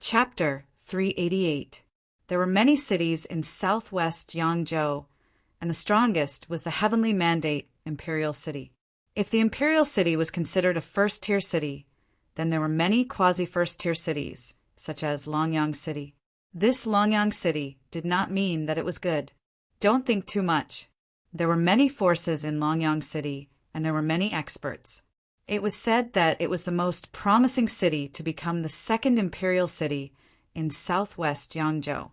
Chapter 388. There were many cities in southwest Yangzhou, and the strongest was the heavenly mandate Imperial City. If the Imperial City was considered a first-tier city, then there were many quasi-first-tier cities, such as Longyang City. This Longyang City did not mean that it was good. Don't think too much. There were many forces in Longyang City, and there were many experts. It was said that it was the most promising city to become the second imperial city in southwest Yangzhou.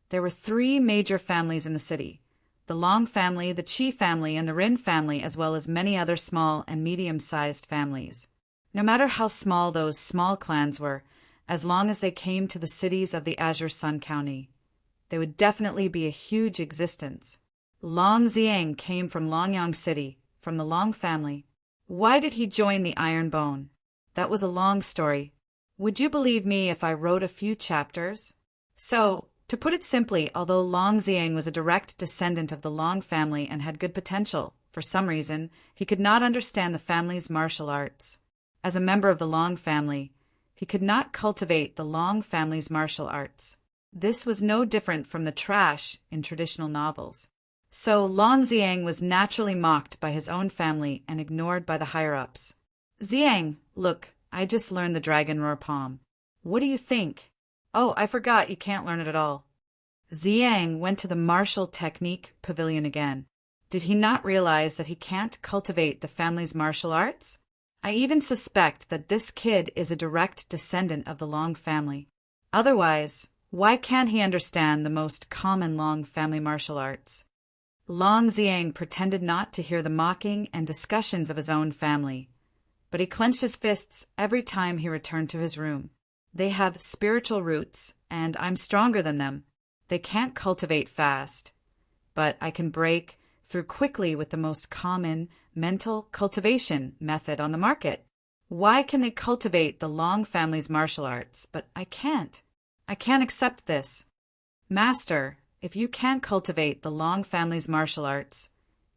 There were 3 major families in the city: the Long family, the Qi family, and the Rin family, as well as many other small and medium-sized families. No matter how small those small clans were, as long as they came to the cities of the Azure Sun County, they would definitely be a huge existence. Long Xiang came from Longyang City, from the Long family. Why did he join the Iron Bone? That was a long story. Would you believe me if I wrote a few chapters? So, to put it simply, although Long Xiang was a direct descendant of the Long family and had good potential, for some reason, he could not understand the family's martial arts. As a member of the Long family, he could not cultivate the Long family's martial arts. This was no different from the trash in traditional novels. So Long Xiang was naturally mocked by his own family and ignored by the higher-ups. Xiang, look, I just learned the Dragon Roar Palm. What do you think? Oh, I forgot you can't learn it at all. Xiang went to the martial technique pavilion again. Did he not realize that he can't cultivate the family's martial arts? I even suspect that this kid is a direct descendant of the Long family. Otherwise, why can't he understand the most common Long family martial arts? Long Xiang pretended not to hear the mocking and discussions of his own family, but he clenched his fists every time he returned to his room. They have spiritual roots, and I'm stronger than them. They can't cultivate fast, but I can break through quickly with the most common mental cultivation method on the market. Why can they cultivate the Long family's martial arts, but I can't? I can't accept this. Master, if you can't cultivate the Long family's martial arts,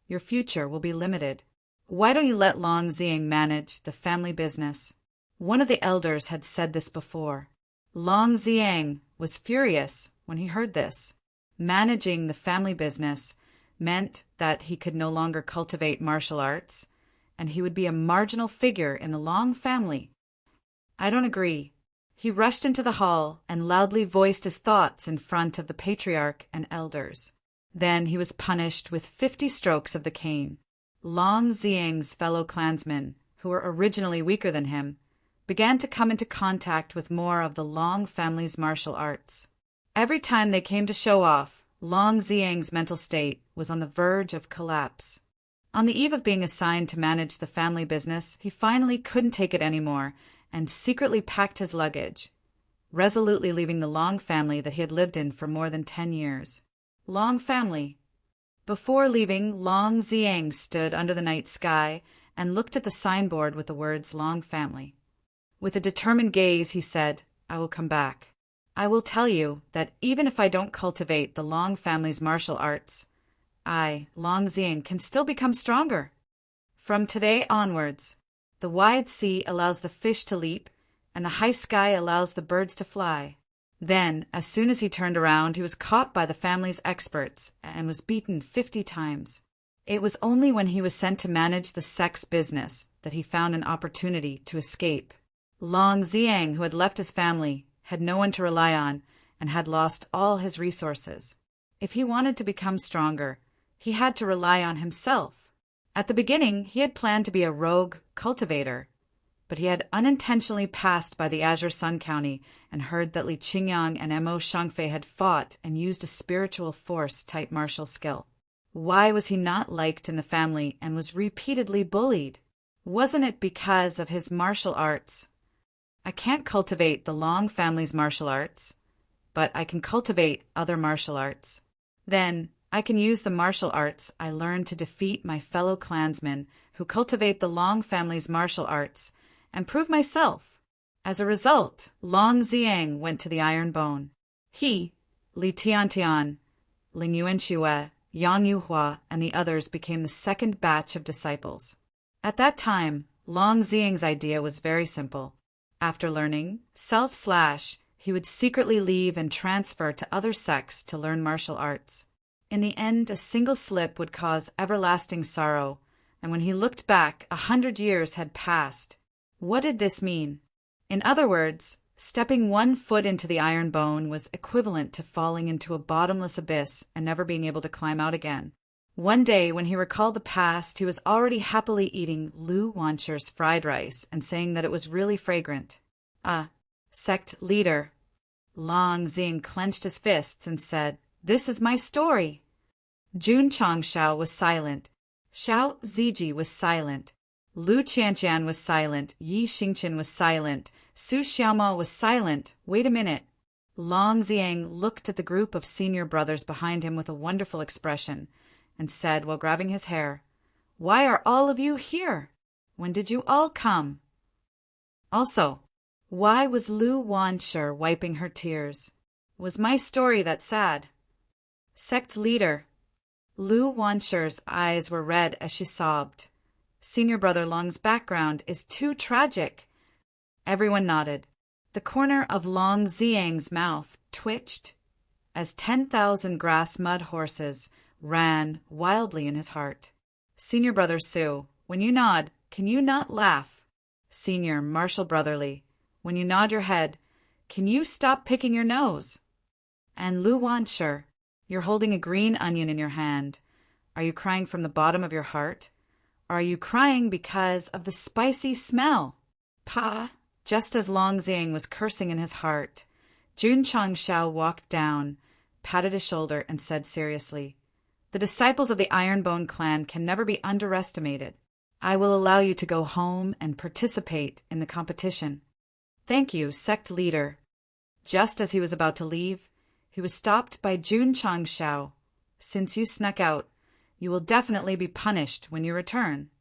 your future will be limited. Why don't you let Long Xiang manage the family business? One of the elders had said this before. Long Xiang was furious when he heard this. Managing the family business meant that he could no longer cultivate martial arts, and he would be a marginal figure in the Long family. I don't agree. He rushed into the hall and loudly voiced his thoughts in front of the patriarch and elders. Then he was punished with 50 strokes of the cane. Long Xiang's fellow clansmen, who were originally weaker than him, began to come into contact with more of the Long family's martial arts. Every time they came to show off, Long Xiang's mental state was on the verge of collapse. On the eve of being assigned to manage the family business, he finally couldn't take it anymore and secretly packed his luggage, resolutely leaving the Long family that he had lived in for more than 10 years. Long family. Before leaving, Long Xiang stood under the night sky and looked at the signboard with the words Long family. With a determined gaze, he said, I will come back. I will tell you that even if I don't cultivate the Long family's martial arts, I, Long Xiang, can still become stronger. From today onwards, the wide sea allows the fish to leap, and the high sky allows the birds to fly. Then, as soon as he turned around, he was caught by the family's experts and was beaten 50 times. It was only when he was sent to manage the Sect's business that he found an opportunity to escape. Long Xiang, who had left his family, had no one to rely on and had lost all his resources. If he wanted to become stronger, he had to rely on himself. At the beginning, he had planned to be a rogue cultivator, but he had unintentionally passed by the Azure Sun County and heard that Li Qingyang and Mo Shangfei had fought and used a spiritual force-type martial skill. Why was he not liked in the family and was repeatedly bullied? Wasn't it because of his martial arts? I can't cultivate the Long family's martial arts, but I can cultivate other martial arts. Then, I can use the martial arts I learned to defeat my fellow clansmen who cultivate the Long family's martial arts and prove myself. As a result, Long Xiang went to the Iron Bone. He, Li Tiantian, Ling Yuanxue, Yang Yuhua, and the others became the second batch of disciples. At that time, Long Xiang's idea was very simple. After learning self/, He would secretly leave and transfer to other sects to learn martial arts. In the end, a single slip would cause everlasting sorrow, and when he looked back, 100 years had passed. What did this mean? In other words, stepping one foot into the iron bone was equivalent to falling into a bottomless abyss and never being able to climb out again. One day, when he recalled the past, he was already happily eating Lu Wancher's fried rice and saying that it was really fragrant. Sect leader. Long Xing clenched his fists and said, "This is my story." Jun Changshao was silent. Xiao Ziji was silent. Lu Qianqian was silent. Yi Xingqian was silent. Su Xiaoma was silent. Wait a minute. Long Xiang looked at the group of senior brothers behind him with a wonderful expression and said while grabbing his hair, "Why are all of you here? When did you all come? Also, why was Lu Wanshi wiping her tears? Was my story that sad?" Sect leader. Lu Wanshi's eyes were red as she sobbed. Senior brother Long's background is too tragic. Everyone nodded. The corner of Long Xiang's mouth twitched as 10,000 grass mud horses ran wildly in his heart. Senior brother Su, when you nod, can you not laugh? Senior Marshall brotherly, when you nod your head, can you stop picking your nose? And Lu Wanshi, you're holding a green onion in your hand. Are you crying from the bottom of your heart? Or are you crying because of the spicy smell? Pa! Just as Long Xiang was cursing in his heart, Jun Changshao walked down, patted his shoulder, and said seriously, "The disciples of the Ironbone clan can never be underestimated. I will allow you to go home and participate in the competition." "Thank you, sect leader." Just as he was about to leave, he was stopped by Jun Changshao. "Since you snuck out, you will definitely be punished when you return."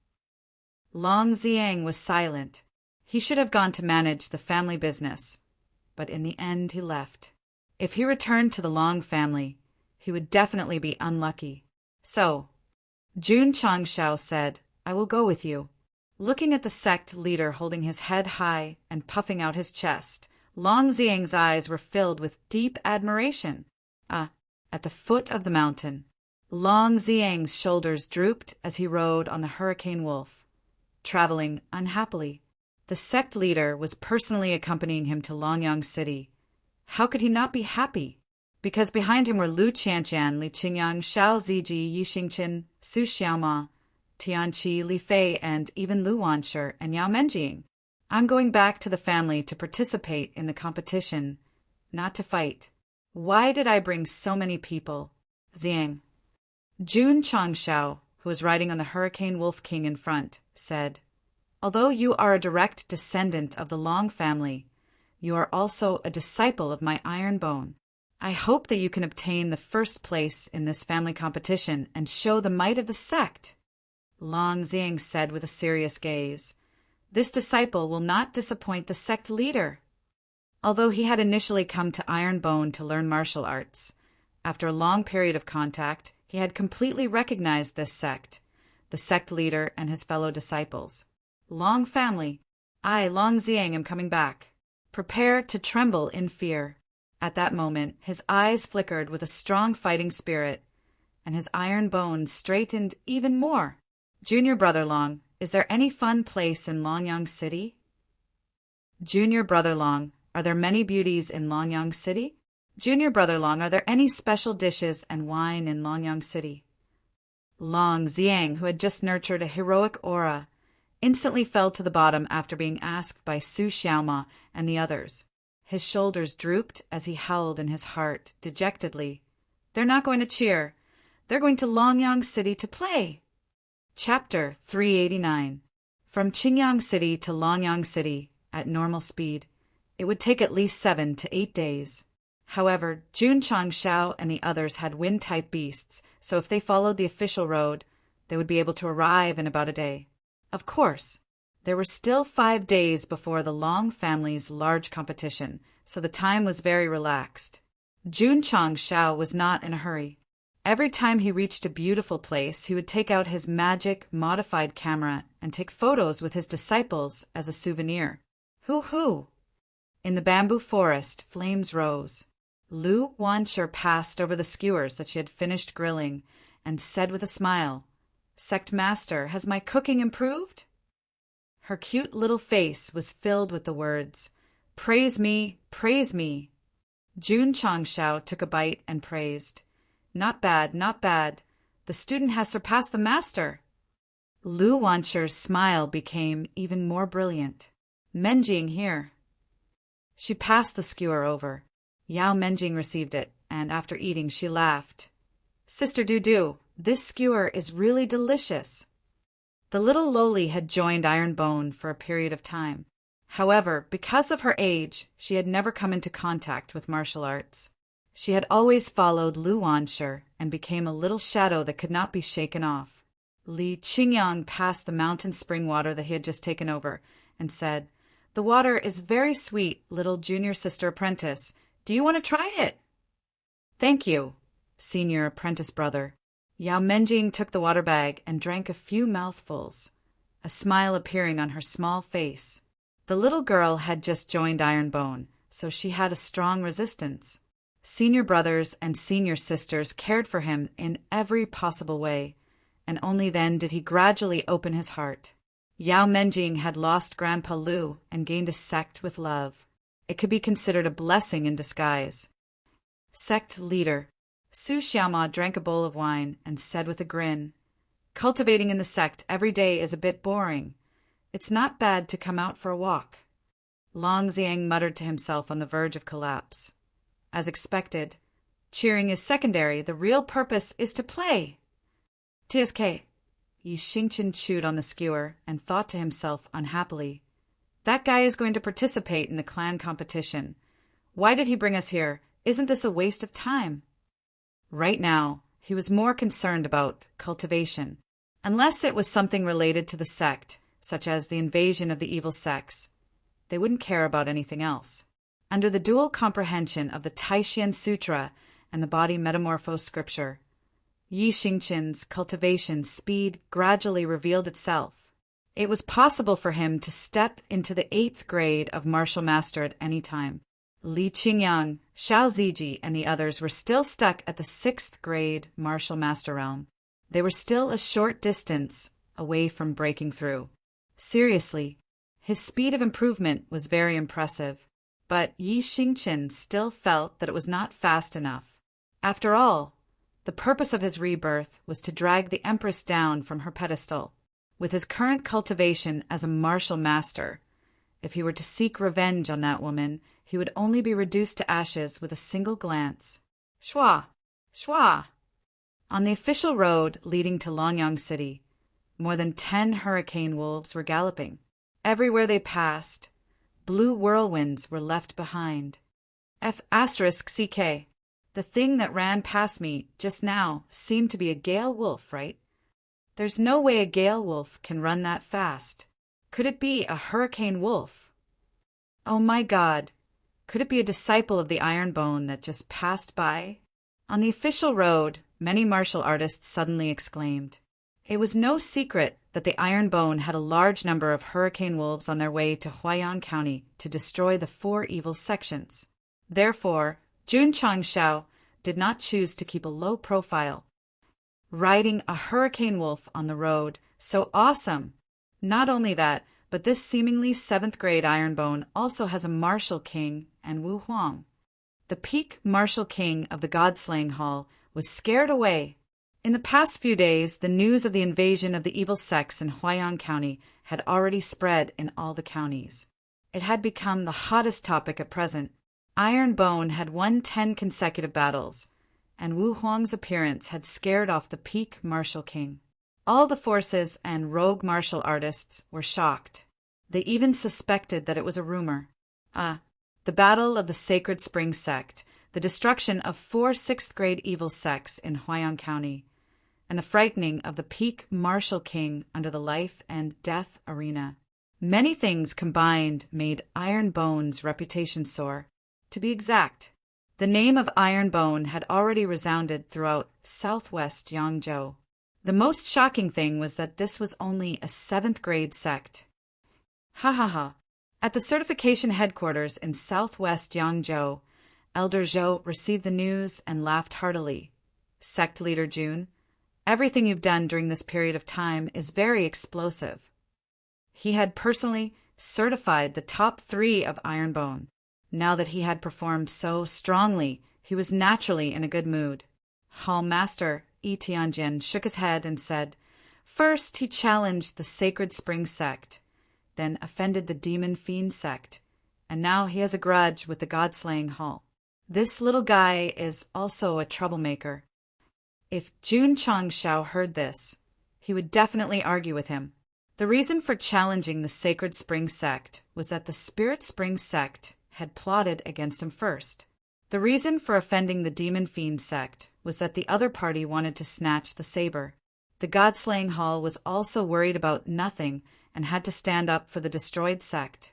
Long Xiang was silent. He should have gone to manage the family business, but in the end he left. If he returned to the Long family, he would definitely be unlucky. So, Jun Changshao said, "I will go with you." Looking at the sect leader holding his head high and puffing out his chest, Long Xiang's eyes were filled with deep admiration. At the foot of the mountain, Long Xiang's shoulders drooped as he rode on the Hurricane Wolf, traveling unhappily. The sect leader was personally accompanying him to Longyang City. How could he not be happy? Because behind him were Lu Qianqian, Li Qingyang, Xiao Ziji, Yi Xingqian, Su Xiaoma, Tianqi, Li Fei, and even Lu Wanshi and Yao Menjing. I'm going back to the family to participate in the competition, not to fight. Why did I bring so many people? Xiang. Jun Changshao, who was riding on the Hurricane Wolf King in front, said, "Although you are a direct descendant of the Long family, you are also a disciple of my iron bone. I hope that you can obtain the first place in this family competition and show the might of the sect." Long Xiang said with a serious gaze, "This disciple will not disappoint the sect leader." Although he had initially come to Iron Bone to learn martial arts, after a long period of contact, he had completely recognized this sect, the sect leader and his fellow disciples. "Long family, I, Long Xiang, am coming back. Prepare to tremble in fear." At that moment, his eyes flickered with a strong fighting spirit, and his iron bones straightened even more. "Junior brother Long, is there any fun place in Longyang City?" "Junior brother Long, are there many beauties in Longyang City?" "Junior brother Long, are there any special dishes and wine in Longyang City?" Long Xiang, who had just nurtured a heroic aura, instantly fell to the bottom after being asked by Su Xiaoma and the others. His shoulders drooped as he howled in his heart, dejectedly, "They're not going to cheer. They're going to Longyang City to play." Chapter 389. From Qingyang City to Longyang City, at normal speed, it would take at least 7 to 8 days. However, Jun Changshao and the others had wind-type beasts, so if they followed the official road, they would be able to arrive in about a day. Of course, there were still 5 days before the Long family's large competition, so the time was very relaxed. Jun Changshao was not in a hurry. Every time he reached a beautiful place, he would take out his magic, modified camera and take photos with his disciples as a souvenir. Hoo-hoo! In the bamboo forest, flames rose. Lu Wancher passed over the skewers that she had finished grilling and said with a smile, "Sect Master, has my cooking improved?" Her cute little face was filled with the words, "Praise me, praise me." Jun Changshao took a bite and praised, "Not bad, not bad. The student has surpassed the master." Lu Wancher's smile became even more brilliant. "Menjing here." She passed the skewer over. Yao Menjing received it, and after eating she laughed. "Sister Dudu, this skewer is really delicious." The little loli had joined Ironbone for a period of time. However, because of her age, she had never come into contact with martial arts. She had always followed Lu Wancher and became a little shadow that could not be shaken off. Li Qingyang passed the mountain spring water that he had just taken over and said, "The water is very sweet, little junior sister apprentice. Do you want to try it?" "Thank you, senior apprentice brother." Yao Menjing took the water bag and drank a few mouthfuls, a smile appearing on her small face. The little girl had just joined Ironbone, so she had a strong resistance. Senior brothers and senior sisters cared for him in every possible way, and only then did he gradually open his heart. Yao Menjing had lost Grandpa Lu and gained a sect with love. It could be considered a blessing in disguise. Sect leader Su Xiaoma drank a bowl of wine and said with a grin, "Cultivating in the sect every day is a bit boring. It's not bad to come out for a walk." Long Xiang muttered to himself on the verge of collapse. As expected, cheering is secondary, the real purpose is to play. TSK. Yi Xingchen chewed on the skewer and thought to himself unhappily, "That guy is going to participate in the clan competition. Why did he bring us here? Isn't this a waste of time?" Right now, he was more concerned about cultivation. Unless it was something related to the sect, such as the invasion of the evil sects, they wouldn't care about anything else. Under the dual comprehension of the Taishan Sutra and the body metamorphose scripture, Yi Xingchen's cultivation speed gradually revealed itself. It was possible for him to step into the 8th grade of martial master at any time. Li Qingyang, Xiao Ziji, and the others were still stuck at the 6th grade martial master realm. They were still a short distance away from breaking through. Seriously, his speed of improvement was very impressive, but Yi Xingchen still felt that it was not fast enough. After all, the purpose of his rebirth was to drag the Empress down from her pedestal. With his current cultivation as a martial master, if he were to seek revenge on that woman, he would only be reduced to ashes with a single glance. Shua! Shua! On the official road leading to Longyang City, more than 10 hurricane wolves were galloping. Everywhere they passed, blue whirlwinds were left behind. F***CK. The thing that ran past me just now seemed to be a gale wolf, right? There's no way a gale wolf can run that fast. Could it be a hurricane wolf? Oh my God! Could it be a disciple of the Ironbone that just passed by? On the official road, many martial artists suddenly exclaimed. It was no secret that the Ironbone had a large number of hurricane wolves on their way to Huayan County to destroy the 4 evil sections. Therefore, Jun Changshao did not choose to keep a low profile. Riding a hurricane wolf on the road, so awesome! Not only that, but this seemingly 7th grade Ironbone also has a martial king and Wu Huang. The peak martial king of the God-slaying hall was scared away. In the past few days, the news of the invasion of the evil sects in Huayan County had already spread in all the counties. It had become the hottest topic at present. Ironbone had won 10 consecutive battles, and Wu Huang's appearance had scared off the peak martial king. All the forces and rogue martial artists were shocked. They even suspected that it was a rumor. The battle of the Sacred Spring Sect, the destruction of 4 6th grade evil sects in Huayan County, and the frightening of the peak martial king under the life and death arena. Many things combined made Ironbone's reputation soar. To be exact, the name of Ironbone had already resounded throughout southwest Yangzhou. The most shocking thing was that this was only a 7th grade sect. Ha ha ha. At the certification headquarters in southwest Yangzhou, Elder Zhou received the news and laughed heartily. Sect leader Jun, everything you've done during this period of time is very explosive. He had personally certified the top 3 of Ironbone. Now that he had performed so strongly, he was naturally in a good mood. Hall Master Yi Tianjin shook his head and said, first he challenged the Sacred Spring Sect, then offended the Demon Fiend Sect, and now he has a grudge with the God-slaying Hall. This little guy is also a troublemaker. If Jun Changshao heard this, he would definitely argue with him. The reason for challenging the Sacred Spring Sect was that the Spirit Spring Sect had plotted against him first. The reason for offending the Demon Fiend Sect was that the other party wanted to snatch the saber. The God-slaying Hall was also worried about nothing and had to stand up for the destroyed sect.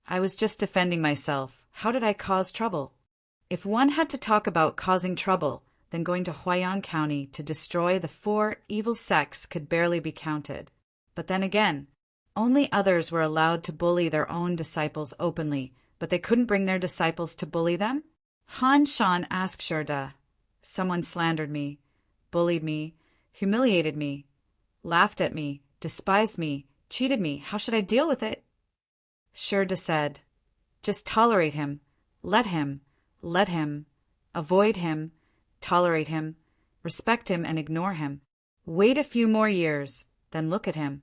I was just defending myself. How did I cause trouble? If one had to talk about causing trouble, then going to Huayan County to destroy the 4 evil sects could barely be counted. But then again, only others were allowed to bully their own disciples openly, but they couldn't bring their disciples to bully them? Han Shan asked Shurda. Someone slandered me, bullied me, humiliated me, laughed at me, despised me, cheated me. How should I deal with it? Shurda said, just tolerate him, let him, avoid him, tolerate him, respect him and ignore him. Wait a few more years, then look at him.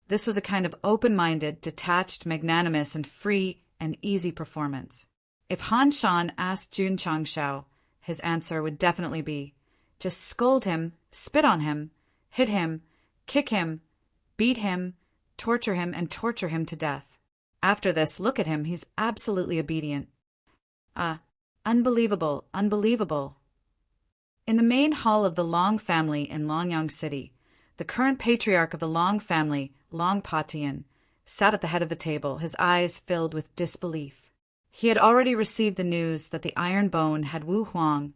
This was a kind of open-minded, detached, magnanimous, and free and easy performance. If Han Shan asked Jun Changshao, his answer would definitely be, just scold him, spit on him, hit him, kick him, beat him, torture him, and torture him to death. After this, look at him, he's absolutely obedient. Unbelievable, unbelievable. In the main hall of the Long family in Longyang City, the current patriarch of the Long family, Long Patian, sat at the head of the table, his eyes filled with disbelief. He had already received the news that the Iron Bone had Wu Huang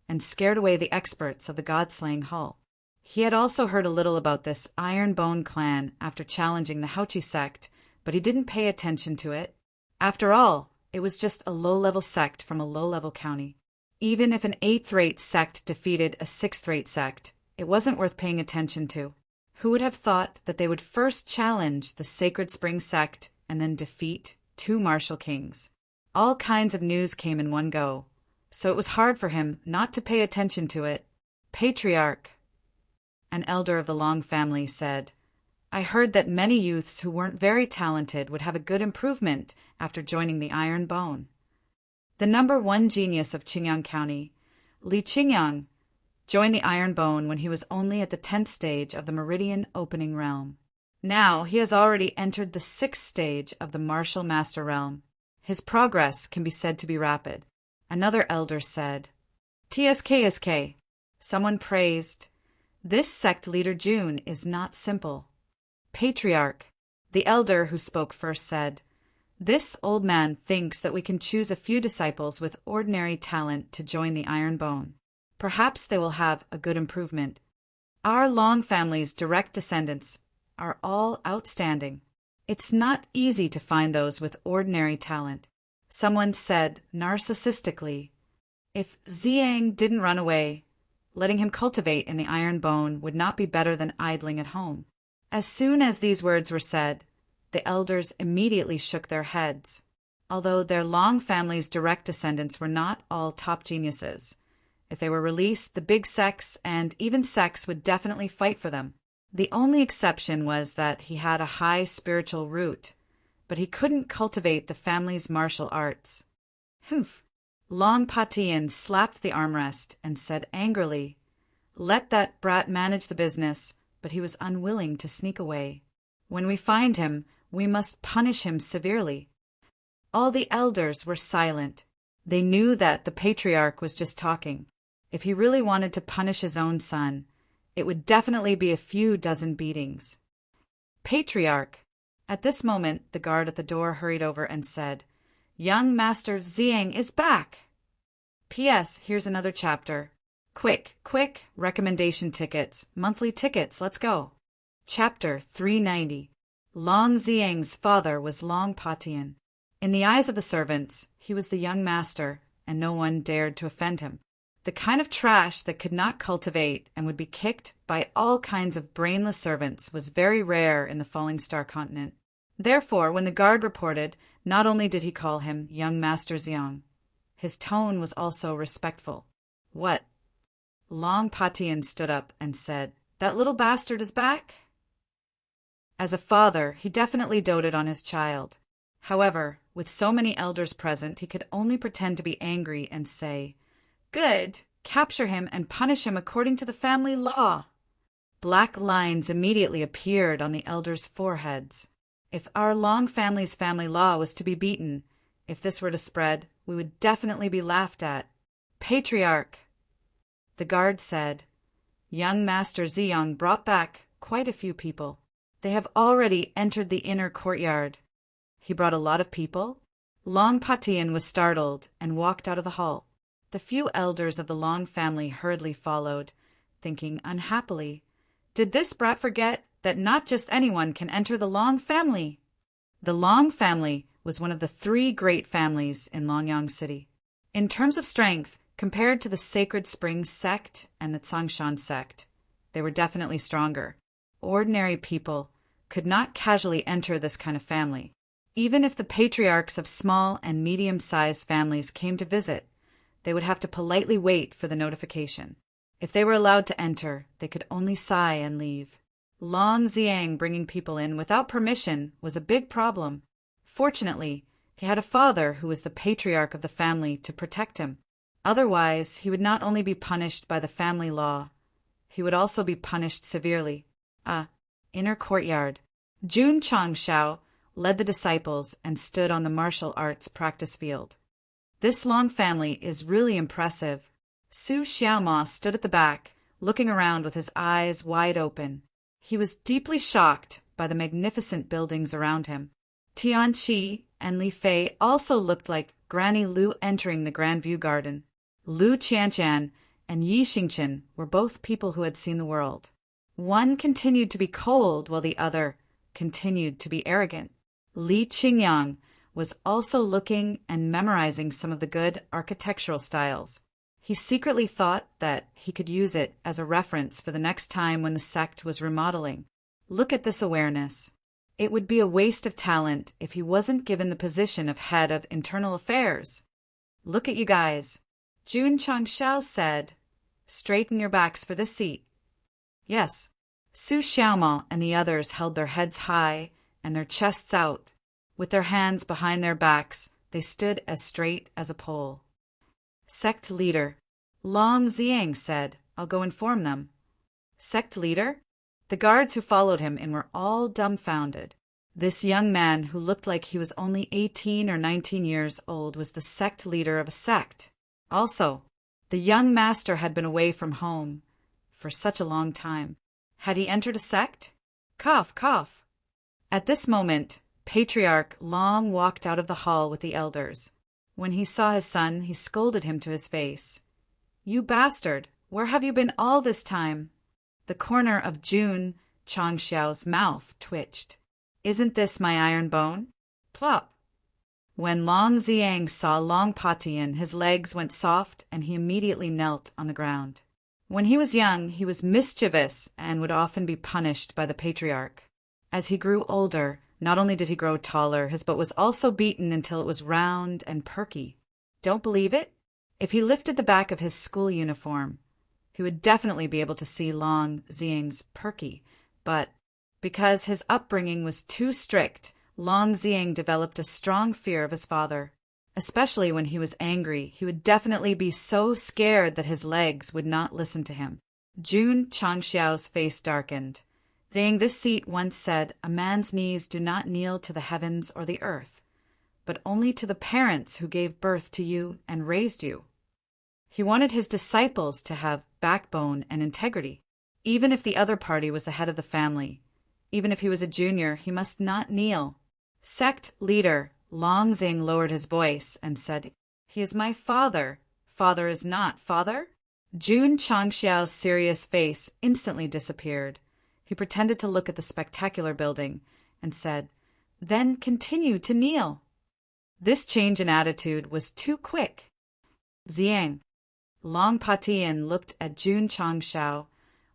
and scared away the experts of the God-slaying Hall. He had also heard a little about this Iron Bone clan after challenging the Haochi sect, but he didn't pay attention to it. After all, it was just a low-level sect from a low-level county. Even if an 8th-rate sect defeated a 6th-rate sect, it wasn't worth paying attention to. Who would have thought that they would first challenge the Sacred Spring Sect and then defeat 2 martial kings? All kinds of news came in one go, so it was hard for him not to pay attention to it. Patriarch, an elder of the Long family, said, I heard that many youths who weren't very talented would have a good improvement after joining the Iron Bone. The number 1 genius of Qingyang County, Li Qingyang, joined the Iron Bone when he was only at the 10th stage of the Meridian Opening Realm. Now he has already entered the 6th stage of the Martial Master Realm. His progress can be said to be rapid. Another elder said, TSKSK. Someone praised, this sect leader Jun is not simple. Patriarch, the elder who spoke first, said, this old man thinks that we can choose a few disciples with ordinary talent to join the Iron Bone. Perhaps they will have a good improvement. Our Long family's direct descendants are all outstanding. It's not easy to find those with ordinary talent. Someone said narcissistically, if Ziyang didn't run away, letting him cultivate in the Iron Bone would not be better than idling at home. As soon as these words were said, the elders immediately shook their heads. Although their Long family's direct descendants were not all top geniuses, if they were released, the big sects and even sects would definitely fight for them. The only exception was that he had a high spiritual root, but he couldn't cultivate the family's martial arts. Humph! Long Patian slapped the armrest and said angrily, let that brat manage the business, but he was unwilling to sneak away. When we find him, we must punish him severely. All the elders were silent. They knew that the patriarch was just talking. If he really wanted to punish his own son, it would definitely be a few dozen beatings. Patriarch! At this moment, the guard at the door hurried over and said, young Master Ziyang is back! P.S. Here's another chapter. Quick, quick, recommendation tickets, monthly tickets, let's go. Chapter 390. Long Ziyang's father was Long Patian. In the eyes of the servants, he was the young master, and no one dared to offend him. The kind of trash that could not cultivate and would be kicked by all kinds of brainless servants was very rare in the Falling Star continent. Therefore, when the guard reported, not only did he call him young Master Xiang, his tone was also respectful. What? Long Patian stood up and said, "That little bastard is back?" As a father, he definitely doted on his child. However, with so many elders present, he could only pretend to be angry and say, "Good, capture him and punish him according to the family law." Black lines immediately appeared on the elders' foreheads. If our Long family's family law was to be beaten, if this were to spread, we would definitely be laughed at. Patriarch! The guard said, "Young Master Xiang brought back quite a few people. They have already entered the inner courtyard." He brought a lot of people? Long Patian was startled and walked out of the hall. The few elders of the Long family hurriedly followed, thinking unhappily, "Did this brat forget that not just anyone can enter the Long family?" The Long family was one of the 3 great families in Longyang City. In terms of strength, compared to the Sacred Springs Sect and the Tsangshan Sect, they were definitely stronger. Ordinary people could not casually enter this kind of family. Even if the patriarchs of small and medium-sized families came to visit, they would have to politely wait for the notification. If they were allowed to enter, they could only sigh and leave. Long Xiang bringing people in without permission was a big problem. Fortunately, he had a father who was the patriarch of the family to protect him. Otherwise, he would not only be punished by the family law, he would also be punished severely. Inner courtyard. Jun Changshao led the disciples and stood on the martial arts practice field. This Long family is really impressive. Su Xiaoma stood at the back, looking around with his eyes wide open. He was deeply shocked by the magnificent buildings around him. Tian Qi and Li Fei also looked like Granny Lu entering the Grand View Garden. Lu Qianchan and Yi Xingchen were both people who had seen the world. One continued to be cold while the other continued to be arrogant. Li Qingyang was also looking and memorizing some of the good architectural styles. He secretly thought that he could use it as a reference for the next time when the sect was remodeling. Look at this awareness. It would be a waste of talent if he wasn't given the position of head of internal affairs. Look at you guys. Jun Changshao said, "Straighten your backs for this seat." Yes, Su Xiaoma and the others held their heads high and their chests out. With their hands behind their backs, they stood as straight as a pole. Sect leader. Long Xiang said, "I'll go inform them." Sect leader? The guards who followed him in were all dumbfounded. This young man who looked like he was only 18 or 19 years old was the sect leader of a sect. Also, the young master had been away from home for such a long time. Had he entered a sect? Cough, cough. At this moment, Patriarch Long walked out of the hall with the elders. When he saw his son, he scolded him to his face. "You bastard, where have you been all this time?" The corner of Jun Changxiao's mouth twitched. "Isn't this my iron bone?" Plop. When Long Xiang saw Long Patian, his legs went soft and he immediately knelt on the ground. When he was young, he was mischievous and would often be punished by the patriarch. As he grew older, not only did he grow taller, his butt was also beaten until it was round and perky. Don't believe it? If he lifted the back of his school uniform, he would definitely be able to see Long Xiang's perky, but because his upbringing was too strict, Long Xiang developed a strong fear of his father. Especially when he was angry, he would definitely be so scared that his legs would not listen to him. Jun Changxiao's face darkened. Saying this seat once said, "A man's knees do not kneel to the heavens or the earth, but only to the parents who gave birth to you and raised you." He wanted his disciples to have backbone and integrity. Even if the other party was the head of the family, even if he was a junior, he must not kneel. Sect leader Long Xiang lowered his voice and said, "He is my father. Father is not father?" Jun Changxiao's serious face instantly disappeared. He pretended to look at the spectacular building and said, "Then continue to kneel." This change in attitude was too quick. Xiang. Long Patian looked at Jun Changshao,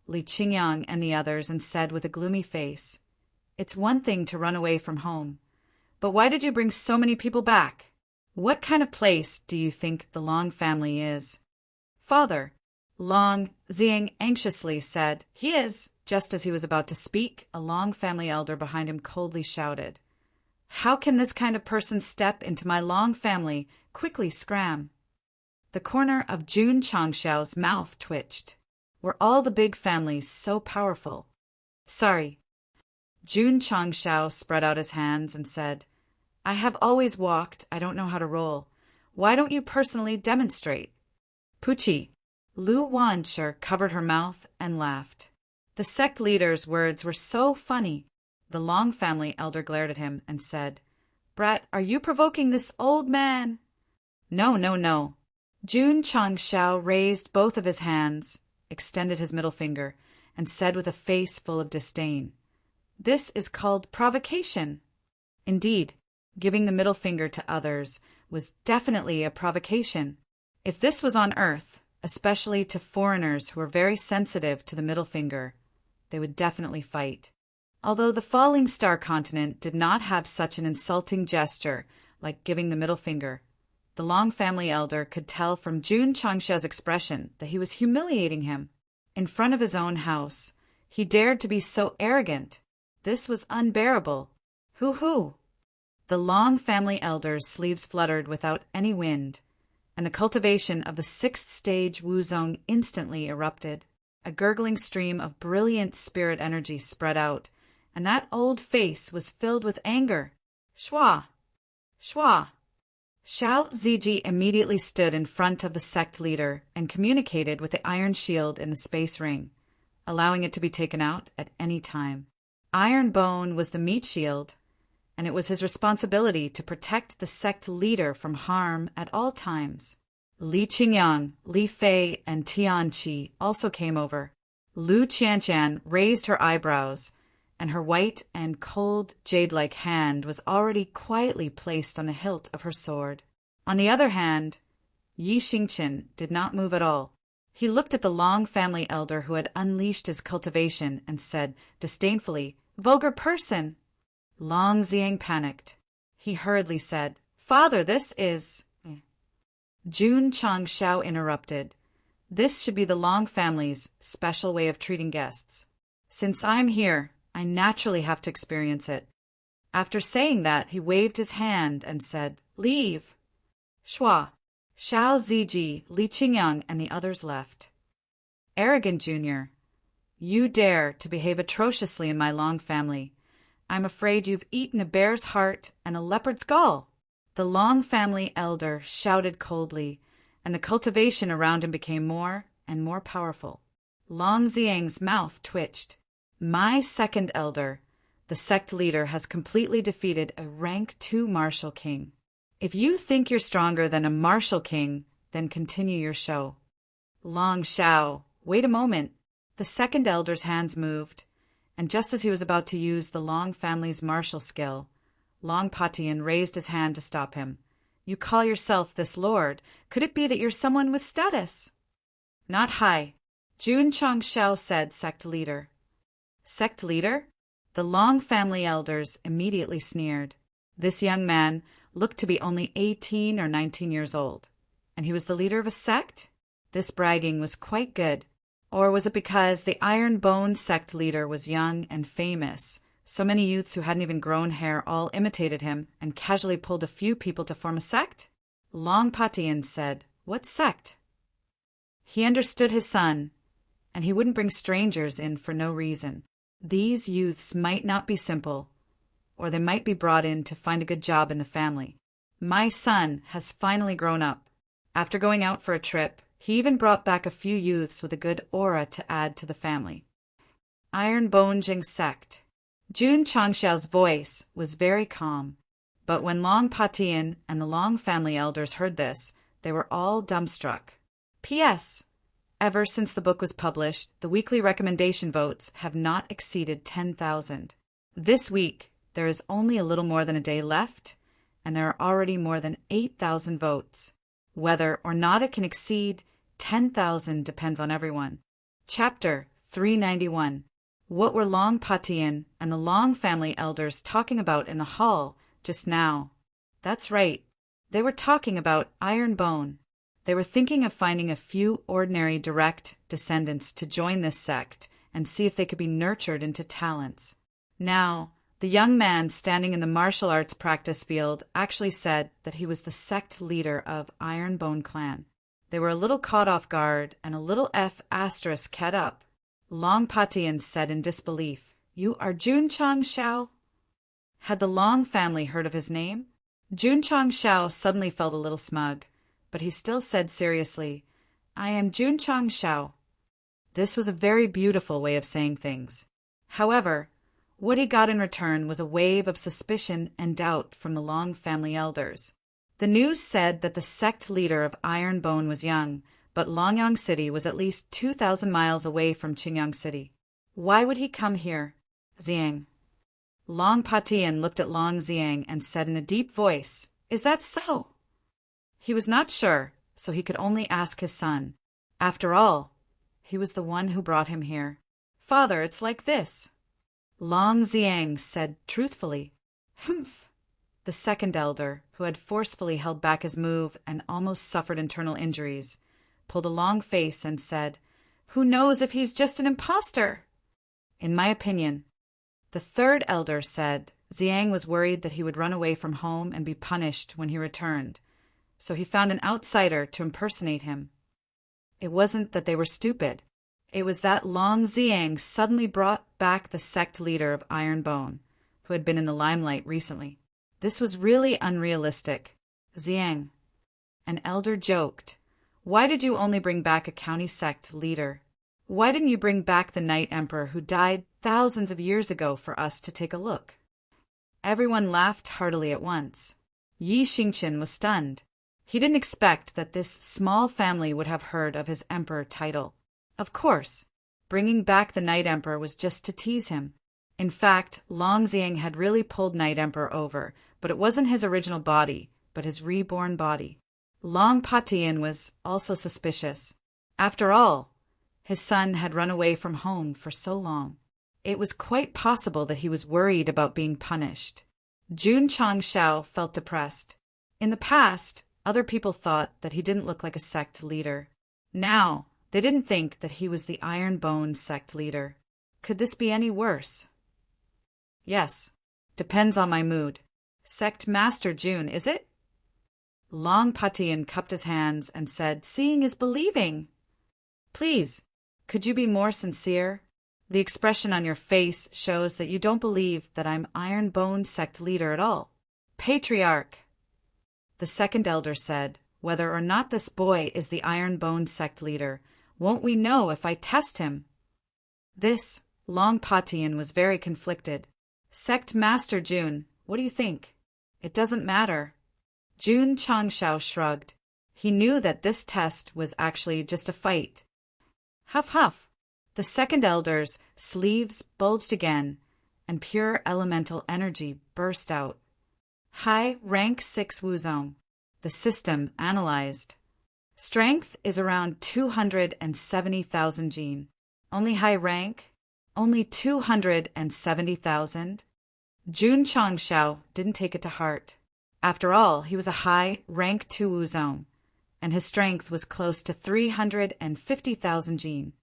Li Qingyang, and the others and said with a gloomy face, "It's one thing to run away from home, but why did you bring so many people back? What kind of place do you think the Long family is?" "Father," Long Xiang anxiously said, "he is." Just as he was about to speak, a Long family elder behind him coldly shouted, "How can this kind of person step into my Long family? Quickly scram!" The corner of Jun Changshao's mouth twitched. Were all the big families so powerful? "Sorry." Jun Changshao spread out his hands and said, "I have always walked. I don't know how to roll. Why don't you personally demonstrate?" "Puchi." Lu Wanshi covered her mouth and laughed. The sect leader's words were so funny. The Long family elder glared at him and said, "Brat, are you provoking this old man?" "No, no, no." Jun Changshao raised both of his hands, extended his middle finger, and said with a face full of disdain, "This is called provocation." Indeed, giving the middle finger to others was definitely a provocation. If this was on Earth, especially to foreigners who were very sensitive to the middle finger, they would definitely fight. Although the Falling Star continent did not have such an insulting gesture like giving the middle finger, the Long family elder could tell from Jun Changsha's expression that he was humiliating him. In front of his own house, he dared to be so arrogant. This was unbearable. Hoo-hoo! The Long family elder's sleeves fluttered without any wind, and the cultivation of the 6th stage Wuzong instantly erupted. A gurgling stream of brilliant spirit energy spread out, and that old face was filled with anger. Shua! Shua! Xiao Ziji immediately stood in front of the sect leader and communicated with the iron shield in the space ring, allowing it to be taken out at any time. Iron Bone was the meat shield, and it was his responsibility to protect the sect leader from harm at all times. Li Qingyang, Li Fei, and Tian Qi also came over. Lu Qianchan raised her eyebrows, and her white and cold jade-like hand was already quietly placed on the hilt of her sword. On the other hand, Yi Xingqian did not move at all. He looked at the Long family elder who had unleashed his cultivation and said disdainfully, "Vulgar person!" Long Xiang panicked. He hurriedly said, "Father, this is—" Jun Changshao interrupted. "This should be the Long family's special way of treating guests. Since I'm here, I naturally have to experience it." After saying that, he waved his hand and said, "Leave." Shua, Xiao Ziji, Li Qingyang, and the others left. "Arrogant Junior, you dare to behave atrociously in my Long family. I'm afraid you've eaten a bear's heart and a leopard's gall." The Long family elder shouted coldly, and the cultivation around him became more and more powerful. Long Xiang's mouth twitched. "My second elder, the sect leader, has completely defeated a rank 2 martial king. If you think you're stronger than a martial king, then continue your show." "Long Xiao, wait a moment." The second elder's hands moved, and just as he was about to use the Long family's martial skill, Long Patian raised his hand to stop him. "You call yourself this lord. Could it be that you're someone with status?" "Not high," Jun Changshao said, sect leader. "Sect leader?" The Long family elders immediately sneered. This young man looked to be only 18 or 19 years old, and he was the leader of a sect? This bragging was quite good. Or was it because the Iron Bone sect leader was young and famous? So many youths who hadn't even grown hair all imitated him and casually pulled a few people to form a sect? Long Patian said, "What sect?" He understood his son, and he wouldn't bring strangers in for no reason. These youths might not be simple, or they might be brought in to find a good job in the family. My son has finally grown up. After going out for a trip, he even brought back a few youths with a good aura to add to the family. Iron Bone Jing sect. Jun Changshao's voice was very calm, but when Long Patian and the Long family elders heard this, they were all dumbstruck. P.S. Ever since the book was published, the weekly recommendation votes have not exceeded 10,000. This week, there is only a little more than a day left, and there are already more than 8,000 votes. Whether or not it can exceed 10,000 depends on everyone. Chapter 391. What were Long Patian and the Long family elders talking about in the hall just now? That's right. They were talking about Iron Bone. They were thinking of finding a few ordinary direct descendants to join this sect and see if they could be nurtured into talents. Now, the young man standing in the martial arts practice field actually said that he was the sect leader of Iron Bone clan. They were a little caught off guard and a little F** ket up. Long Patian said in disbelief, "You are Jun Chang Shao?" Had the Long family heard of his name? Jun Chang Shao suddenly felt a little smug, but he still said seriously, "I am Jun Chang Shao." This was a very beautiful way of saying things. However, what he got in return was a wave of suspicion and doubt from the Long family elders. The news said that the sect leader of Iron Bone was young, but Longyang City was at least 2,000 miles away from Qingyang City. Why would he come here? Xiang. Long Patian looked at Long Xiang and said in a deep voice, "Is that so?" He was not sure, so he could only ask his son. After all, he was the one who brought him here. "Father, it's like this." Long Xiang said truthfully. "Humph." The second elder, who had forcefully held back his move and almost suffered internal injuries, pulled a long face and said, "Who knows if he's just an imposter?" "In my opinion." The third elder said Xiang was worried that he would run away from home and be punished when he returned, so he found an outsider to impersonate him. It wasn't that they were stupid. It was that Long Xiang suddenly brought back the sect leader of Iron Bone, who had been in the limelight recently. This was really unrealistic. "Xiang," an elder joked, "why did you only bring back a county sect leader? Why didn't you bring back the Night Emperor who died thousands of years ago for us to take a look?" Everyone laughed heartily at once. Yi Xingqian was stunned. He didn't expect that this small family would have heard of his emperor title. Of course, bringing back the Night Emperor was just to tease him. In fact, Long Xiang had really pulled Night Emperor over, but it wasn't his original body, but his reborn body. Long Patian was also suspicious. After all, his son had run away from home for so long. It was quite possible that he was worried about being punished. Jun Chang Shao felt depressed. In the past, other people thought that he didn't look like a sect leader. Now, they didn't think that he was the Iron Bone sect leader. Could this be any worse? Yes, depends on my mood. Sect Master Jun, is it? Long Patian cupped his hands and said, "Seeing is believing." Please, could you be more sincere? The expression on your face shows that you don't believe that I'm Iron Bone sect leader at all. Patriarch. The second elder said, "Whether or not this boy is the Iron Bone sect leader, won't we know if I test him?" This, Long Patian was very conflicted. "Sect Master Jun, what do you think?" "It doesn't matter." Jun Changshao shrugged. He knew that this test was actually just a fight. Huff huff. The second elder's sleeves bulged again, and pure elemental energy burst out. High rank 6 Wuzong. The system analyzed. Strength is around 270,000 gene. Only high rank? Only 270,000? Jun Changshao didn't take it to heart. After all, he was a high rank 2 Wuzong, and his strength was close to 350,000 gene.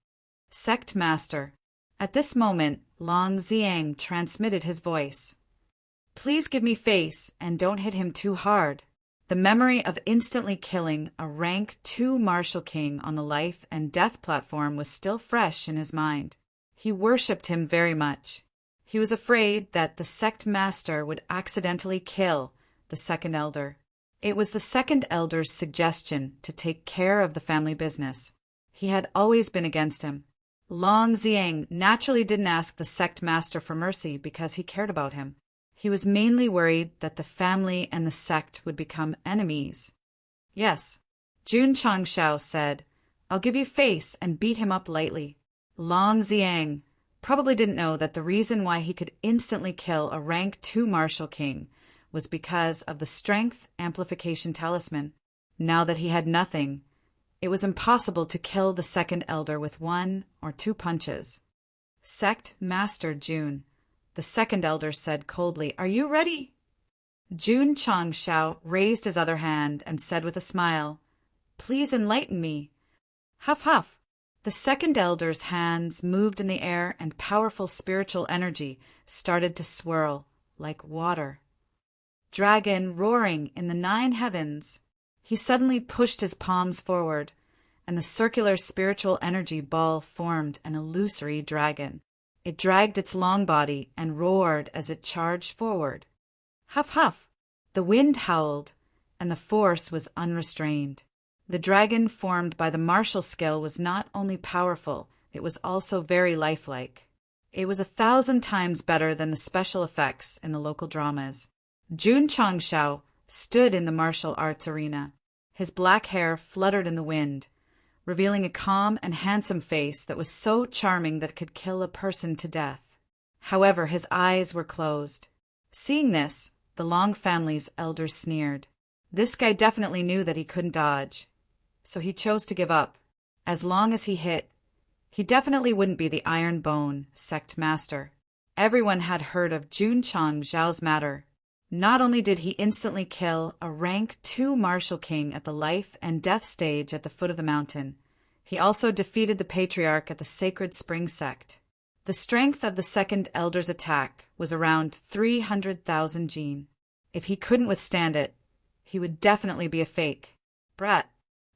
Sect Master. At this moment, Long Xiang transmitted his voice. "Please give me face and don't hit him too hard." The memory of instantly killing a rank 2 Martial King on the life and death platform was still fresh in his mind. He worshipped him very much. He was afraid that the sect master would accidentally kill the second elder. It was the second elder's suggestion to take care of the family business. He had always been against him. Long Xiang naturally didn't ask the sect master for mercy because he cared about him. He was mainly worried that the family and the sect would become enemies. "Yes," Jun Changshao said, "I'll give you face and beat him up lightly." Long Xiang probably didn't know that the reason why he could instantly kill a rank 2 Martial King was because of the strength amplification talisman. Now that he had nothing, it was impossible to kill the second elder with 1 or 2 punches. Sect Master Jun, the second elder, said coldly, "Are you ready?" Jun Changshao raised his other hand and said with a smile, "Please enlighten me." Huff, huff. The second elder's hands moved in the air and powerful spiritual energy started to swirl like water. Dragon roaring in the 9 heavens. He suddenly pushed his palms forward, and the circular spiritual energy ball formed an illusory dragon. It dragged its long body and roared as it charged forward. Huff, huff. The wind howled, and the force was unrestrained. The dragon formed by the martial skill was not only powerful, it was also very lifelike. It was 1,000 times better than the special effects in the local dramas. Jun Changshao stood in the martial arts arena. His black hair fluttered in the wind, revealing a calm and handsome face that was so charming that it could kill a person to death. However, his eyes were closed. Seeing this, the Long family's elders sneered. This guy definitely knew that he couldn't dodge, so he chose to give up. As long as he hit, he definitely wouldn't be the Iron Bone Sect Master. Everyone had heard of Jun Changzhao's matter. Not only did he instantly kill a rank 2 martial king at the life and death stage at the foot of the mountain, he also defeated the patriarch at the Sacred Spring Sect. The strength of the second elder's attack was around 300,000 jin. If he couldn't withstand it, he would definitely be a fake. Brat.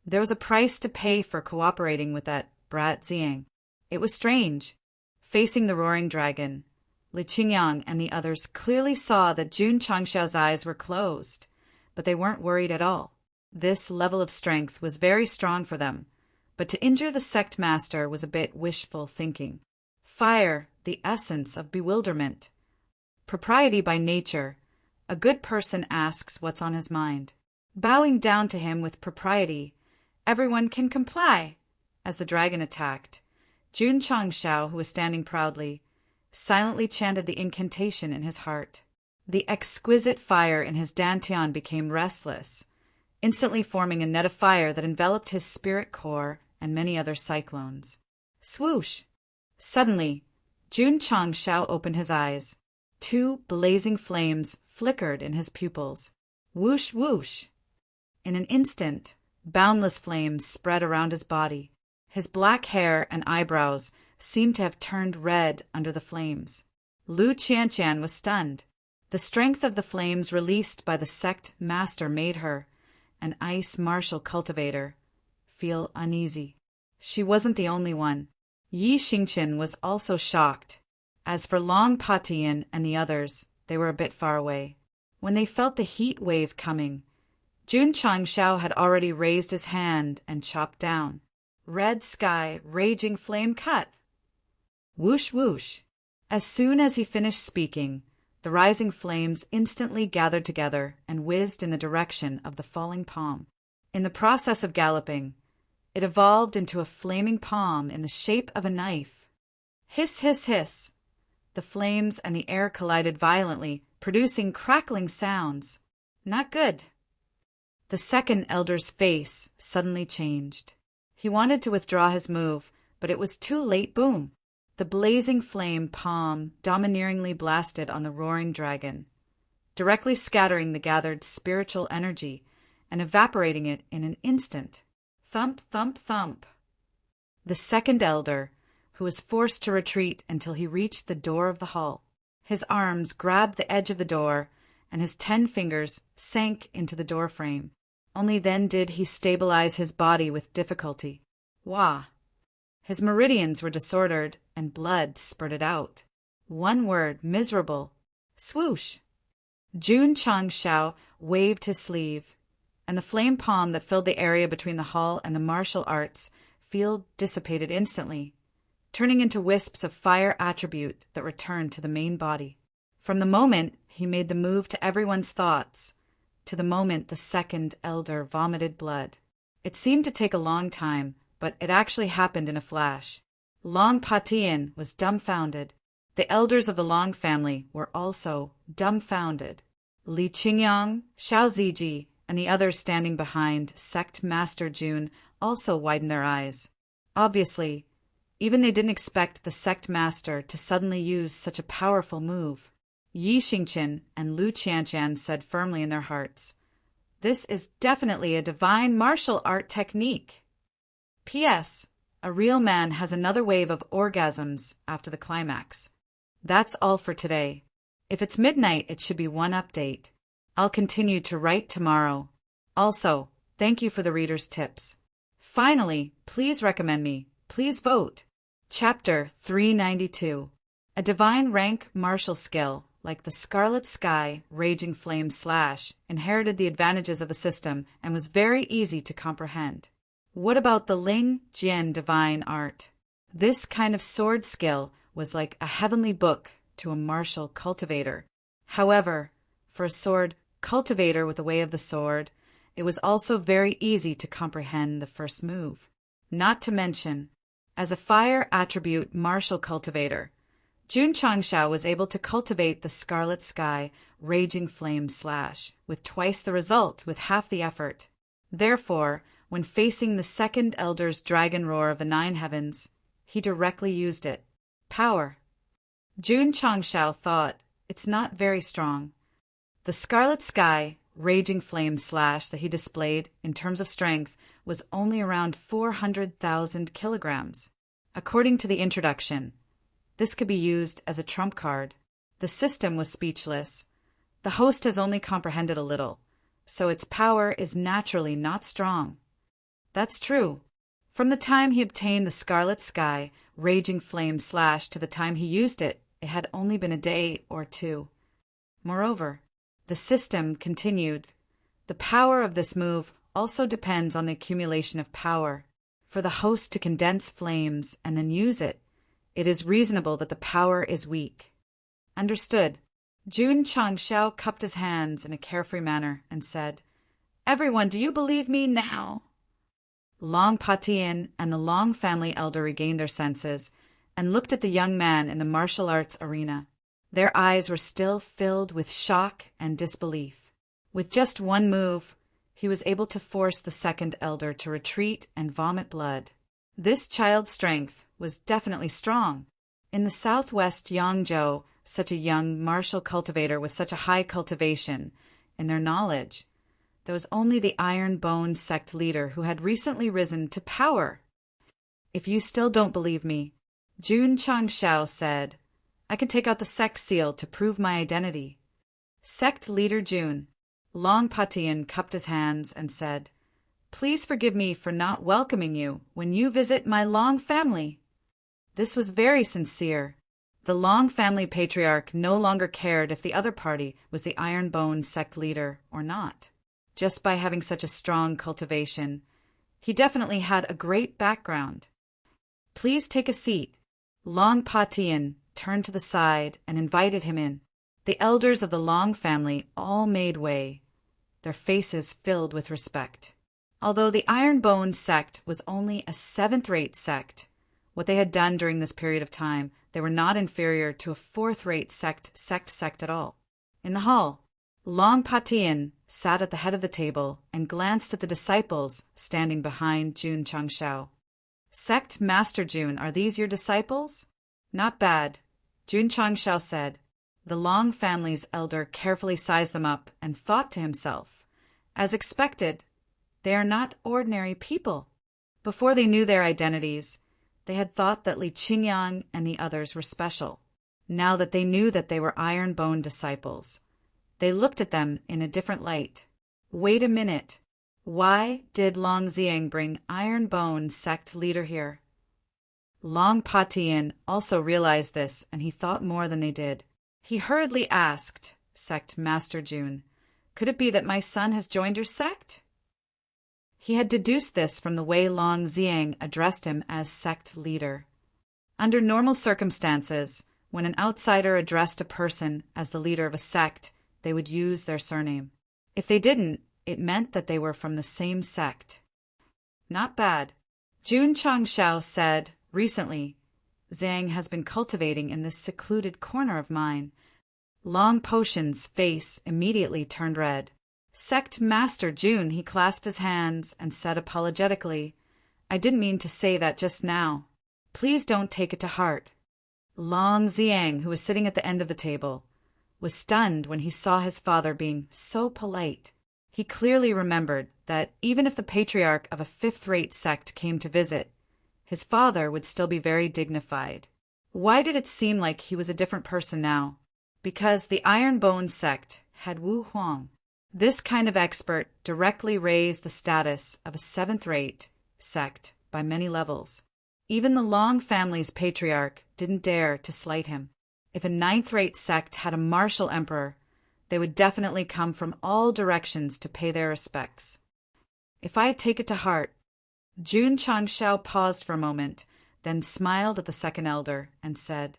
There was a price to pay for cooperating with that brat Xiang. It was strange. Facing the roaring dragon, Li Qingyang and the others clearly saw that Jun Changshao's eyes were closed, but they weren't worried at all. This level of strength was very strong for them, but to injure the sect master was a bit wishful thinking. Fire, the essence of bewilderment. Propriety by nature, a good person asks what's on his mind. Bowing down to him with propriety, everyone can comply. As the dragon attacked, Jun Changshao, who was standing proudly, silently chanted the incantation in his heart. The exquisite fire in his dantian became restless, instantly forming a net of fire that enveloped his spirit core and many other cyclones. Swoosh! Suddenly, Jun Changshao opened his eyes. 2 blazing flames flickered in his pupils. Whoosh, whoosh! In an instant, boundless flames spread around his body. His black hair and eyebrows seemed to have turned red under the flames. Lu Qianqian was stunned. The strength of the flames released by the sect master made her, an ice martial cultivator, feel uneasy. She wasn't the only one. Yi Xingqian was also shocked. As for Long Patian and the others, they were a bit far away. When they felt the heat wave coming, Jun Changshao had already raised his hand and chopped down. Red sky, raging flame cut. Whoosh, whoosh. As soon as he finished speaking, the rising flames instantly gathered together and whizzed in the direction of the falling palm. In the process of galloping, it evolved into a flaming palm in the shape of a knife. Hiss, hiss, hiss. The flames and the air collided violently, producing crackling sounds. Not good. The second elder's face suddenly changed. He wanted to withdraw his move, but it was too late. Boom! The blazing flame palm domineeringly blasted on the roaring dragon, directly scattering the gathered spiritual energy and evaporating it in an instant. Thump, thump, thump. The second elder, who was forced to retreat until he reached the door of the hall. His arms grabbed the edge of the door, and his 10 fingers sank into the door frame. Only then did he stabilize his body with difficulty. Wah! His meridians were disordered, and blood spurted out. One word, miserable. Swoosh! Jun Changshao waved his sleeve, and the flame palm that filled the area between the hall and the martial arts field dissipated instantly, turning into wisps of fire attribute that returned to the main body. From the moment he made the move to everyone's thoughts, to the moment the second elder vomited blood. It seemed to take a long time, but it actually happened in a flash. Long Patian was dumbfounded. The elders of the Long family were also dumbfounded. Li Qingyang, Xiao Ziji, and the others standing behind Sect Master Jun also widened their eyes. Obviously, even they didn't expect the Sect Master to suddenly use such a powerful move. Yi Xingqian and Lu Qianqian said firmly in their hearts, "This is definitely a divine martial art technique." P.S. A real man has another wave of orgasms after the climax. That's all for today. If it's midnight, it should be one update. I'll continue to write tomorrow. Also, thank you for the reader's tips. Finally, please recommend me. Please vote. Chapter 392. A divine rank martial skill, like the Scarlet Sky, Raging Flame Slash, inherited the advantages of the system and was very easy to comprehend. What about the Ling Jian divine art? This kind of sword skill was like a heavenly book to a martial cultivator. However, for a sword cultivator with the way of the sword, it was also very easy to comprehend the first move. Not to mention, as a fire attribute martial cultivator, Jun Changshao was able to cultivate the Scarlet Sky, Raging Flame Slash, with twice the result with half the effort. Therefore, when facing the second Elder's Dragon Roar of the Nine Heavens, he directly used it. Power. Jun Changshao thought, it's not very strong. The Scarlet Sky, Raging Flame Slash that he displayed, in terms of strength, was only around 400,000 kilograms. According to the introduction, this could be used as a trump card. The system was speechless. The host has only comprehended a little, so its power is naturally not strong. That's true. From the time he obtained the Scarlet Sky, Raging Flame Slash to the time he used it, it had only been a day or two. Moreover, the system continued. The power of this move also depends on the accumulation of power. For the host to condense flames and then use it, it is reasonable that the power is weak. Understood. Jun Changshao cupped his hands in a carefree manner and said, "Everyone, do you believe me now?" Long Patian and the Long family elder regained their senses and looked at the young man in the martial arts arena. Their eyes were still filled with shock and disbelief. With just one move, he was able to force the second elder to retreat and vomit blood. This child's strength was definitely strong. In the southwest Yangzhou, such a young martial cultivator with such a high cultivation in their knowledge, there was only the Iron Bone sect leader who had recently risen to power. If you still don't believe me, Jun Changshao said, I can take out the sect seal to prove my identity. Sect leader Jun. Long Patian cupped his hands and said, Please forgive me for not welcoming you when you visit my Long family. This was very sincere. The Long family patriarch no longer cared if the other party was the Iron Bone sect leader or not. Just by having such a strong cultivation, he definitely had a great background. Please take a seat. Long Patian turned to the side and invited him in. The elders of the Long family all made way, their faces filled with respect. Although the Iron Bone sect was only a seventh-rate sect, what they had done during this period of time, they were not inferior to a fourth-rate sect at all. In the hall, Long Patian sat at the head of the table and glanced at the disciples standing behind Jun Changshao. Sect Master Jun, are these your disciples? Not bad, Jun Changshao said. The Long family's elder carefully sized them up and thought to himself, as expected, they are not ordinary people. Before they knew their identities, they had thought that Li Qingyang and the others were special. Now that they knew that they were Iron Bone disciples, they looked at them in a different light. Wait a minute. Why did Long Ziang bring Iron Bone sect leader here? Long Patian also realized this, and he thought more than they did. He hurriedly asked Sect Master Jun, Could it be that my son has joined your sect? He had deduced this from the way Long Ziang addressed him as sect leader. Under normal circumstances, when an outsider addressed a person as the leader of a sect, they would use their surname. If they didn't, it meant that they were from the same sect. Not bad. Jun Changshao said, Recently, Zhang has been cultivating in this secluded corner of mine. Long Potion's face immediately turned red. Sect Master June, he clasped his hands and said apologetically, "I didn't mean to say that just now. Please don't take it to heart." Long Ziang, who was sitting at the end of the table, was stunned when he saw his father being so polite. He clearly remembered that even if the patriarch of a fifth-rate sect came to visit, his father would still be very dignified. Why did it seem like he was a different person now? Because the Iron Bone sect had Wu Huang. This kind of expert directly raised the status of a seventh-rate sect by many levels. Even the Long family's patriarch didn't dare to slight him. If a ninth-rate sect had a martial emperor, they would definitely come from all directions to pay their respects. If I take it to heart, Jun Changshao paused for a moment, then smiled at the second elder and said,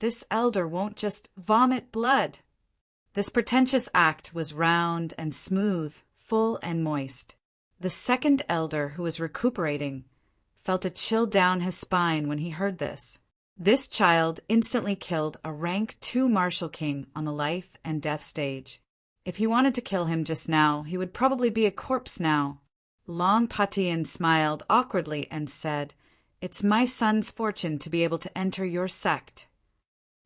"This elder won't just vomit blood." This pretentious act was round and smooth, full and moist. The second elder, who was recuperating, felt a chill down his spine when he heard this. This child instantly killed a rank 2 martial king on the life and death stage. If he wanted to kill him just now, he would probably be a corpse now. Long Patian smiled awkwardly and said, "It's my son's fortune to be able to enter your sect."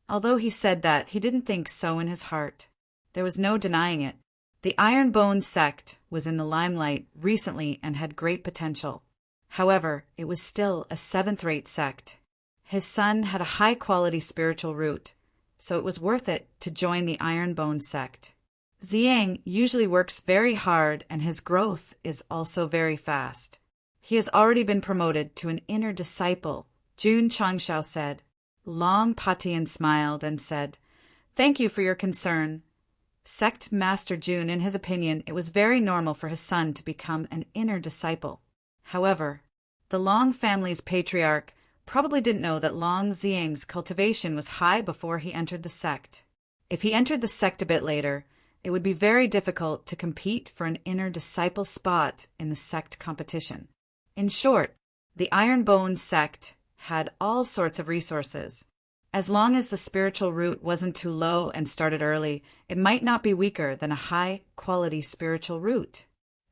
Although he said that, he didn't think so in his heart. There was no denying it. The Iron Bone sect was in the limelight recently and had great potential. However, it was still a seventh-rate sect. His son had a high-quality spiritual root, so it was worth it to join the Iron Bone sect. Ziang usually works very hard and his growth is also very fast. He has already been promoted to an inner disciple, Jun Changshao said. Long Patian smiled and said, "Thank you for your concern." Sect Master Jun, in his opinion, it was very normal for his son to become an inner disciple. However, the Long family's patriarch probably didn't know that Long Ziang's cultivation was high before he entered the sect. If he entered the sect a bit later, it would be very difficult to compete for an inner disciple spot in the sect competition. In short, the Iron Bone sect had all sorts of resources. As long as the spiritual root wasn't too low and started early, it might not be weaker than a high-quality spiritual root.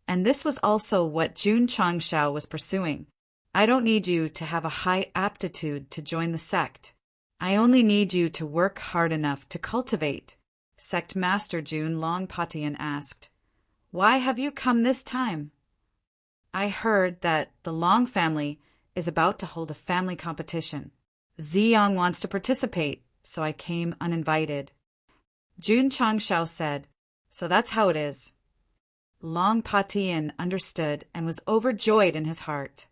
And this was also what Jun Changshao was pursuing. I don't need you to have a high aptitude to join the sect. I only need you to work hard enough to cultivate. Sect Master Jun, Long Patian asked, "Why have you come this time?" "I heard that the Long family is about to hold a family competition. Ziyang wants to participate, so I came uninvited." Jun Changshao said, "So that's how it is." Long Patian understood and was overjoyed in his heart.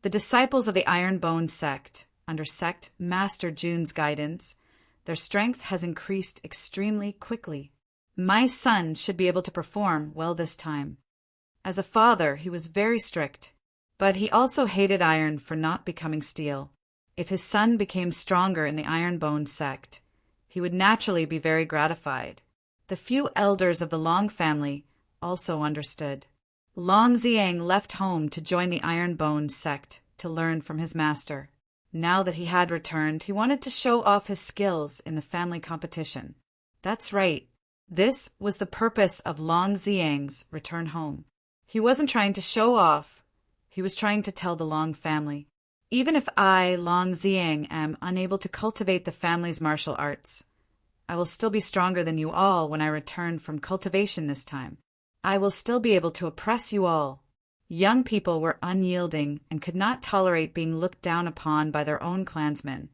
The disciples of the Iron Bone sect, under Sect Master Jun's guidance, their strength has increased extremely quickly. My son should be able to perform well this time. As a father, he was very strict, but he also hated iron for not becoming steel. If his son became stronger in the Iron Bone sect, he would naturally be very gratified. The few elders of the Long family also understood. Long Ziang left home to join the Iron Bone sect to learn from his master. Now that he had returned, he wanted to show off his skills in the family competition. That's right. This was the purpose of Long Ziang's return home. He wasn't trying to show off. He was trying to tell the Long family, "Even if I, Long Ziang, am unable to cultivate the family's martial arts, I will still be stronger than you all when I return from cultivation this time. I will still be able to oppress you all." Young people were unyielding and could not tolerate being looked down upon by their own clansmen,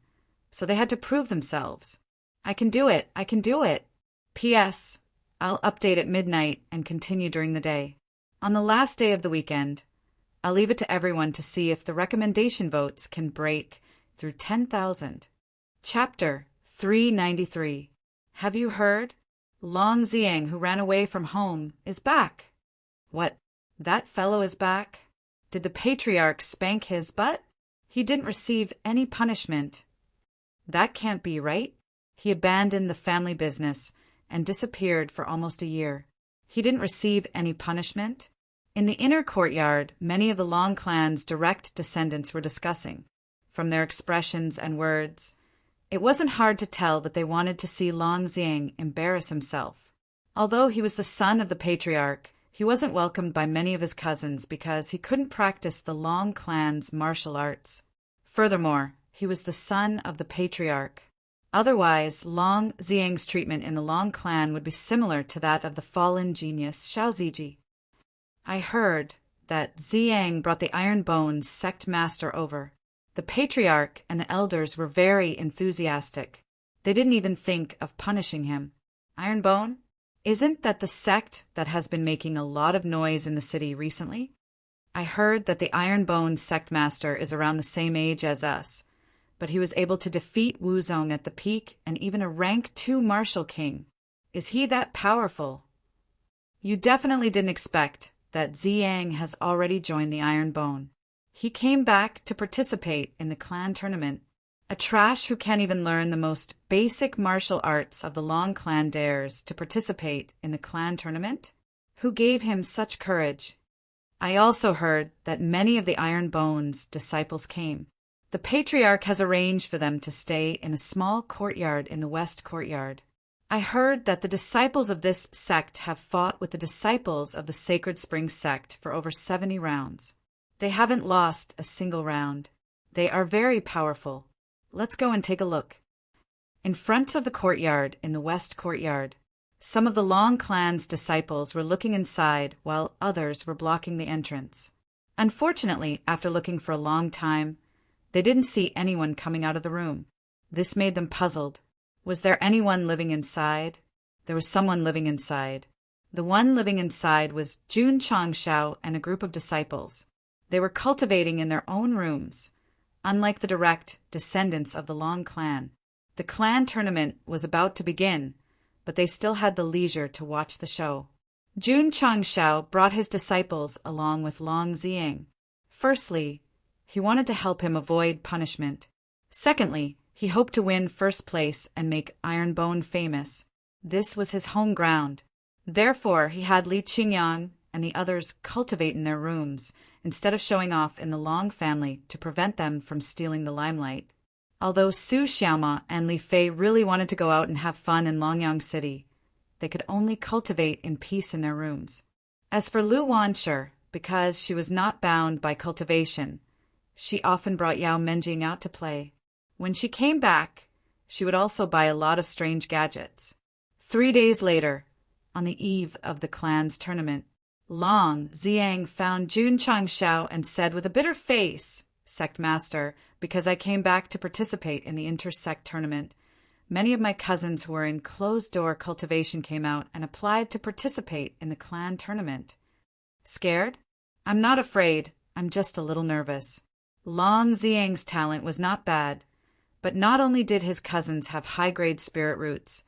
so they had to prove themselves. "I can do it! I can do it!" P.S. I'll update at midnight and continue during the day. On the last day of the weekend, I'll leave it to everyone to see if the recommendation votes can break through 10,000. Chapter 393. Have you heard? Long Ziang, who ran away from home, is back. What? That fellow is back? Did the patriarch spank his butt? He didn't receive any punishment. That can't be right. He abandoned the family business and disappeared for almost a year. He didn't receive any punishment? In the inner courtyard, many of the Long clan's direct descendants were discussing. From their expressions and words, It wasn't hard to tell that they wanted to see Long Xiang embarrass himself. Although he was the son of the patriarch, he wasn't welcomed by many of his cousins because he couldn't practice the Long clan's martial arts. Furthermore, he was the son of the patriarch. Otherwise, Long Xiang's treatment in the Long clan would be similar to that of the fallen genius Xiao Ziji. I heard that Xiang brought the Iron Bones sect master over. The patriarch and the elders were very enthusiastic. They didn't even think of punishing him. Iron Bone? Isn't that the sect that has been making a lot of noise in the city recently? I heard that the Iron Bone sect master is around the same age as us, but he was able to defeat Wuzong at the peak and even a rank 2 martial king. Is he that powerful? You definitely didn't expect that Xiang has already joined the Iron Bone. He came back to participate in the clan tournament. A trash who can't even learn the most basic martial arts of the Long clan dares to participate in the clan tournament? Who gave him such courage? I also heard that many of the Iron Bone's disciples came. The patriarch has arranged for them to stay in a small courtyard in the west courtyard. I heard that the disciples of this sect have fought with the disciples of the Sacred Spring sect for over 70 rounds. They haven't lost a single round. They are very powerful. Let's go and take a look. In front of the courtyard in the west courtyard, some of the Long clan's disciples were looking inside while others were blocking the entrance. Unfortunately, after looking for a long time, they didn't see anyone coming out of the room. This made them puzzled. Was there anyone living inside? There was someone living inside. The one living inside was Jun Changshao and a group of disciples. They were cultivating in their own rooms. Unlike the direct descendants of the Long clan, the clan tournament was about to begin, but they still had the leisure to watch the show. Jun Changshao brought his disciples along with Long Xiang. Firstly, he wanted to help him avoid punishment. Secondly, he hoped to win first place and make Iron Bone famous. This was his home ground. Therefore, he had Li Qingyang and the others cultivate in their rooms, instead of showing off in the Long family to prevent them from stealing the limelight. Although Su Xiaoma and Li Fei really wanted to go out and have fun in Longyang City, they could only cultivate in peace in their rooms. As for Lu Wanshi, because she was not bound by cultivation, she often brought Yao Menjing out to play. When she came back, she would also buy a lot of strange gadgets. 3 days later, on the eve of the clan's tournament, Long Xiang found Jun Changshao and said with a bitter face, "Sect Master, because I came back to participate in the inter-sect tournament, many of my cousins who were in closed-door cultivation came out and applied to participate in the clan tournament. Scared? I'm not afraid, I'm just a little nervous." Long Xiang's talent was not bad, but not only did his cousins have high-grade spirit roots,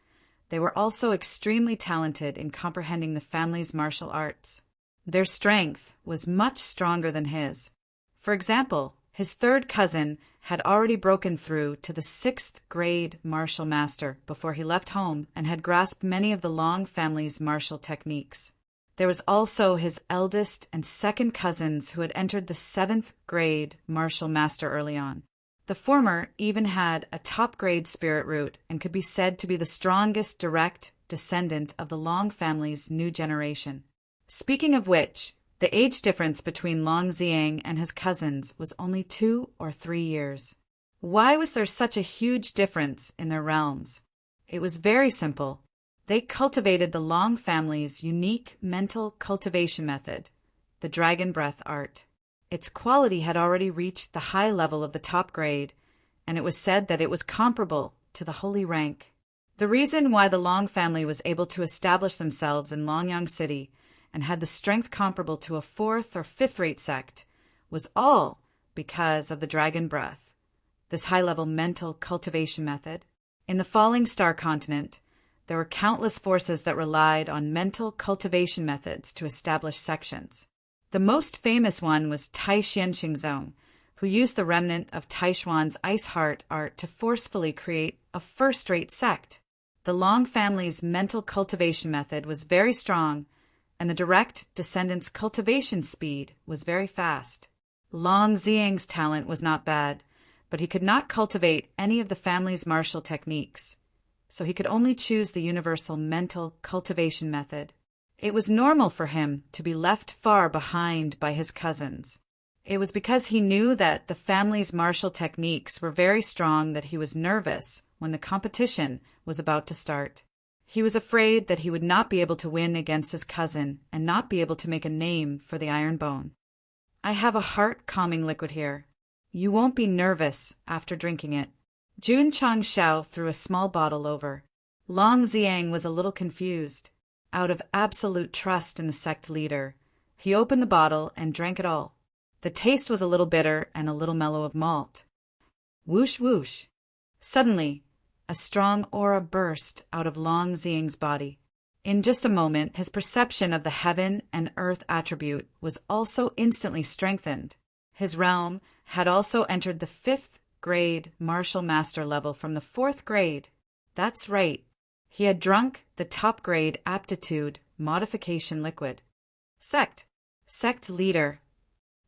they were also extremely talented in comprehending the family's martial arts. Their strength was much stronger than his. For example, his third cousin had already broken through to the 6th grade martial master before he left home and had grasped many of the Long family's martial techniques. There was also his eldest and second cousins who had entered the 7th grade martial master early on. The former even had a top-grade spirit root and could be said to be the strongest direct descendant of the Long family's new generation. Speaking of which, the age difference between Long Xiang and his cousins was only 2 or 3 years. Why was there such a huge difference in their realms? It was very simple. They cultivated the Long family's unique mental cultivation method, the Dragon Breath art. Its quality had already reached the high level of the top grade, and it was said that it was comparable to the holy rank. The reason why the Long family was able to establish themselves in Longyang City and had the strength comparable to a 4th or 5th rate sect was all because of the Dragon Breath, this high-level mental cultivation method. In the Falling Star continent, there were countless forces that relied on mental cultivation methods to establish sections. The most famous one was Tai Xianxingzong, who used the remnant of Taishuan's Ice Heart art to forcefully create a first-rate sect. The Long family's mental cultivation method was very strong, and the direct descendants' cultivation speed was very fast. Long Xiang's talent was not bad, but he could not cultivate any of the family's martial techniques, so he could only choose the universal mental cultivation method. It was normal for him to be left far behind by his cousins. It was because he knew that the family's martial techniques were very strong that he was nervous when the competition was about to start. He was afraid that he would not be able to win against his cousin and not be able to make a name for the iron bone. I have a heart-calming liquid here. You won't be nervous after drinking it. Jun Changshao threw a small bottle over. Long Xiang was a little confused. Out of absolute trust in the sect leader, he opened the bottle and drank it all. The taste was a little bitter and a little mellow of malt. Whoosh whoosh. Suddenly, a strong aura burst out of Long Xiang's body. In just a moment, his perception of the heaven and earth attribute was also instantly strengthened. His realm had also entered the 5th grade martial master level from the 4th grade. That's right. He had drunk the top grade aptitude modification liquid. Sect leader.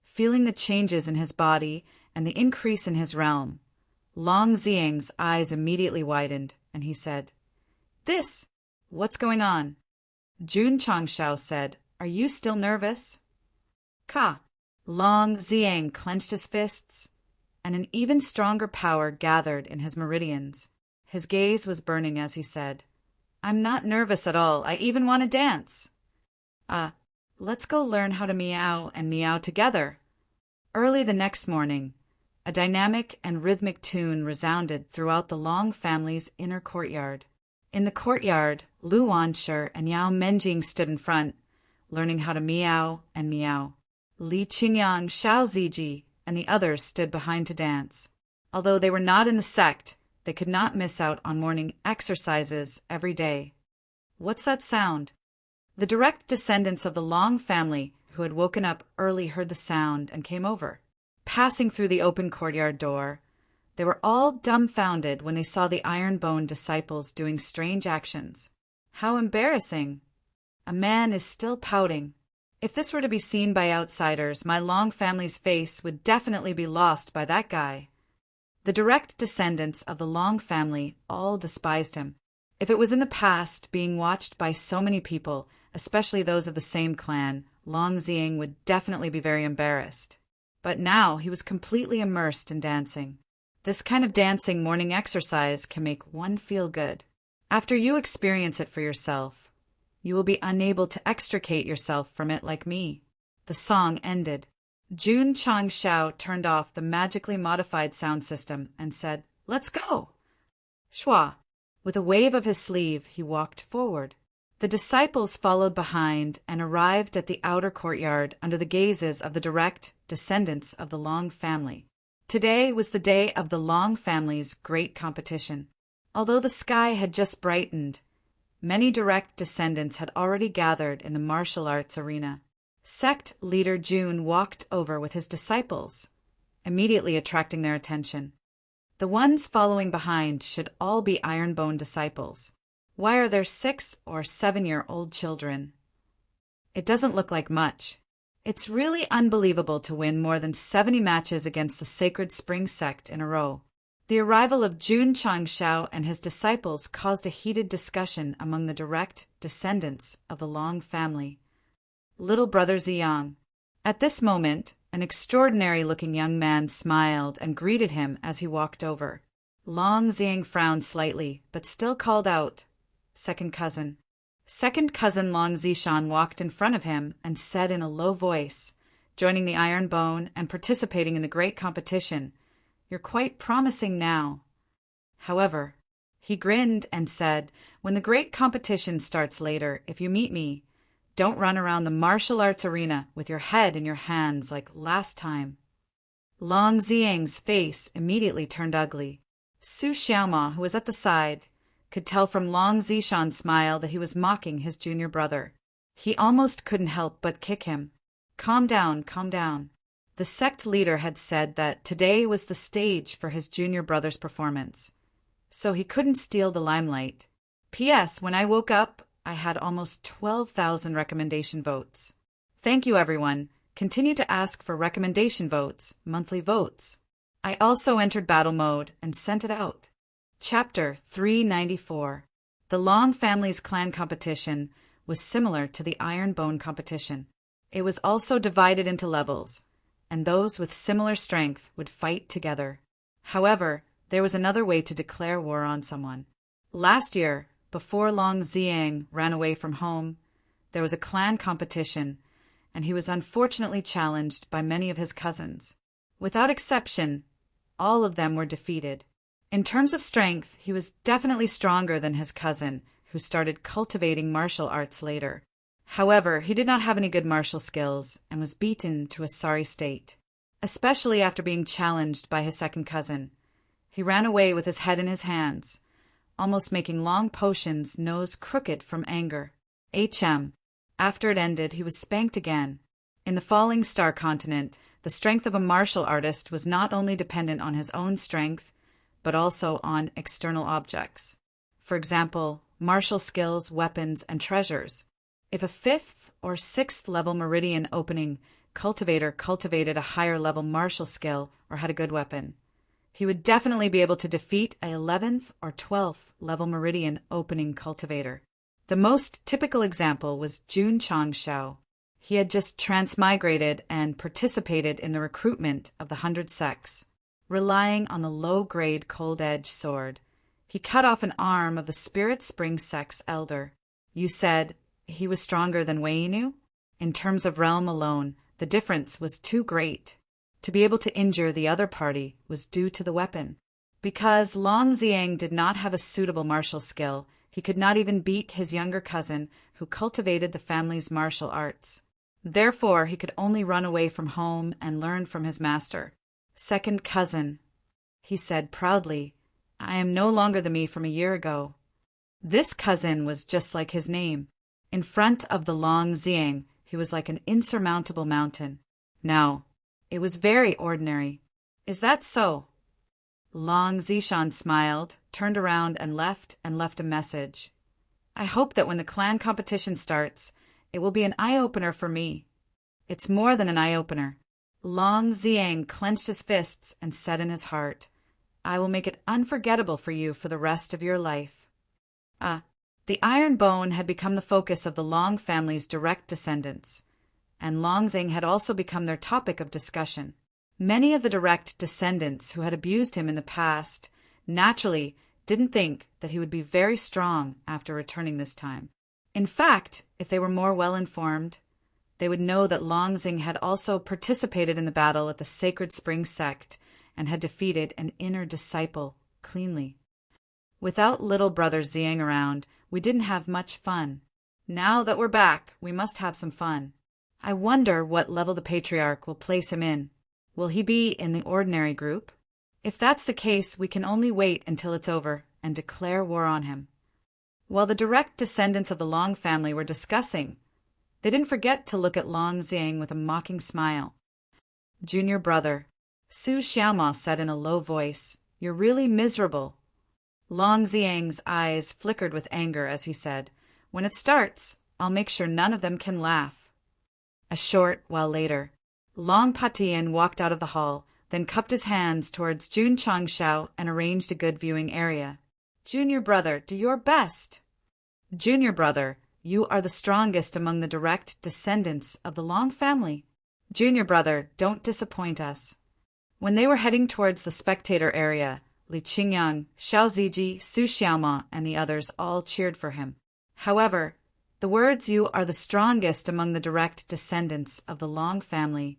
Feeling the changes in his body and the increase in his realm, Long Xiang's eyes immediately widened, and he said, What's going on? Jun Changshao said, Are you still nervous? Ka. Long Xiang clenched his fists, and an even stronger power gathered in his meridians. His gaze was burning as he said, I'm not nervous at all. I even want to dance. Let's go learn how to meow and meow together. Early the next morning, a dynamic and rhythmic tune resounded throughout the Long family's inner courtyard. In the courtyard, Lu Wanshi and Yao Menjing stood in front, learning how to meow and meow. Li Qingyang, Xiao Ziji, and the others stood behind to dance. Although they were not in the sect, they could not miss out on morning exercises every day. What's that sound? The direct descendants of the Long family who had woken up early heard the sound and came over. Passing through the open courtyard door, they were all dumbfounded when they saw the iron-boned disciples doing strange actions. How embarrassing! A man is still pouting. If this were to be seen by outsiders, my Long family's face would definitely be lost by that guy. The direct descendants of the Long family all despised him. If it was in the past being watched by so many people, especially those of the same clan, Long Xiang would definitely be very embarrassed. But now he was completely immersed in dancing. This kind of dancing morning exercise can make one feel good. After you experience it for yourself, you will be unable to extricate yourself from it like me. The song ended. Jun Changshao turned off the magically modified sound system and said, Let's go! Shua. With a wave of his sleeve, he walked forward. The disciples followed behind and arrived at the outer courtyard under the gazes of the direct descendants of the Long family. Today was the day of the Long family's great competition. Although the sky had just brightened, many direct descendants had already gathered in the martial arts arena. Sect leader Jun walked over with his disciples, immediately attracting their attention. The ones following behind should all be iron-bone disciples. Why are there 6 or 7-year-old children? It doesn't look like much. It's really unbelievable to win more than 70 matches against the Sacred Spring Sect in a row. The arrival of Jun Changshao and his disciples caused a heated discussion among the direct descendants of the Long family. Little brother Ziyang. At this moment, an extraordinary-looking young man smiled and greeted him as he walked over. Long Xiang frowned slightly, but still called out, Second cousin. Second cousin Long Zishan walked in front of him and said in a low voice, joining the Iron Bone and participating in the great competition, You're quite promising now. However, he grinned and said, When the great competition starts later, if you meet me, don't run around the martial arts arena with your head in your hands like last time. Long Xiang's face immediately turned ugly. Su Xiaoma, who was at the side, could tell from Long Zishan's smile that he was mocking his junior brother. He almost couldn't help but kick him. Calm down, calm down. The sect leader had said that today was the stage for his junior brother's performance, so he couldn't steal the limelight. P.S. When I woke up, I had almost 12,000 recommendation votes. Thank you, everyone. Continue to ask for recommendation votes, monthly votes. I also entered battle mode and sent it out. Chapter 394. The Long family's clan competition was similar to the Iron Bone competition. It was also divided into levels, and those with similar strength would fight together. However, there was another way to declare war on someone. Last year, before Long Ziang ran away from home, there was a clan competition, and he was unfortunately challenged by many of his cousins. Without exception, all of them were defeated. In terms of strength, he was definitely stronger than his cousin, who started cultivating martial arts later. However, he did not have any good martial skills and was beaten to a sorry state, especially after being challenged by his second cousin. He ran away with his head in his hands, almost making Long Potion's nose crooked from anger. After it ended, he was spanked again. In the Falling Star continent, the strength of a martial artist was not only dependent on his own strength, but also on external objects. For example, martial skills, weapons, and treasures. If a 5th or 6th level meridian opening cultivator cultivated a higher level martial skill or had a good weapon, he would definitely be able to defeat a 11th or 12th level meridian opening cultivator. The most typical example was Jun Changshao. He had just transmigrated and participated in the recruitment of the 100 sects. Relying on the low-grade cold-edge sword, he cut off an arm of the Spirit Spring sect's elder. You said he was stronger than Wei Inu? In terms of realm alone, the difference was too great. To be able to injure the other party was due to the weapon. Because Long Ziang did not have a suitable martial skill, he could not even beat his younger cousin, who cultivated the family's martial arts. Therefore, he could only run away from home and learn from his master. Second cousin, he said proudly, I am no longer the me from a year ago. This cousin was just like his name. In front of the Long Ziang, he was like an insurmountable mountain. Now, it was very ordinary. Is that so? Long Zishan smiled, turned around and left a message. I hope that when the clan competition starts, it will be an eye-opener for me. It's more than an eye-opener. Long Ziang clenched his fists and said in his heart, I will make it unforgettable for you for the rest of your life. The Iron Bone had become the focus of the Long family's direct descendants, and Long Zing had also become their topic of discussion. Many of the direct descendants who had abused him in the past naturally didn't think that he would be very strong after returning this time. In fact, if they were more well-informed, they would know that Long Zing had also participated in the battle at the Sacred Spring Sect and had defeated an inner disciple cleanly. Without little brother Ziang around, we didn't have much fun. Now that we're back, we must have some fun. I wonder what level the Patriarch will place him in. Will he be in the ordinary group? If that's the case, we can only wait until it's over and declare war on him. While the direct descendants of the Long family were discussing, they didn't forget to look at Long Ziang with a mocking smile. Junior brother, Su Xiaoma said in a low voice, You're really miserable. Long Ziang's eyes flickered with anger as he said, When it starts, I'll make sure none of them can laugh. A short while later, Long Patian walked out of the hall, then cupped his hands towards Jun Changshao and arranged a good viewing area. Junior brother, do your best. Junior brother, you are the strongest among the direct descendants of the Long family. Junior brother, don't disappoint us. When they were heading towards the spectator area, Li Qingyang, Xiao Ziji, Su Xiaoma, and the others all cheered for him. However, the words you are the strongest among the direct descendants of the Long family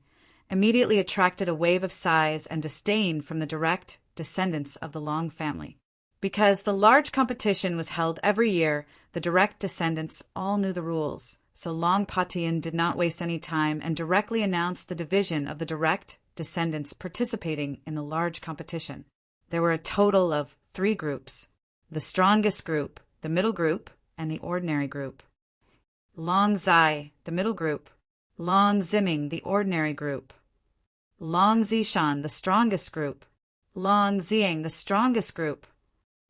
immediately attracted a wave of sighs and disdain from the direct descendants of the Long family. Because the large competition was held every year, the direct descendants all knew the rules, so Long Patian did not waste any time and directly announced the division of the direct descendants participating in the large competition. There were a total of 3 groups: the strongest group, the middle group, and the ordinary group. Long Zai, the middle group. Long Ziming, the ordinary group. Long Zishan, the strongest group. Long Ziang, the strongest group.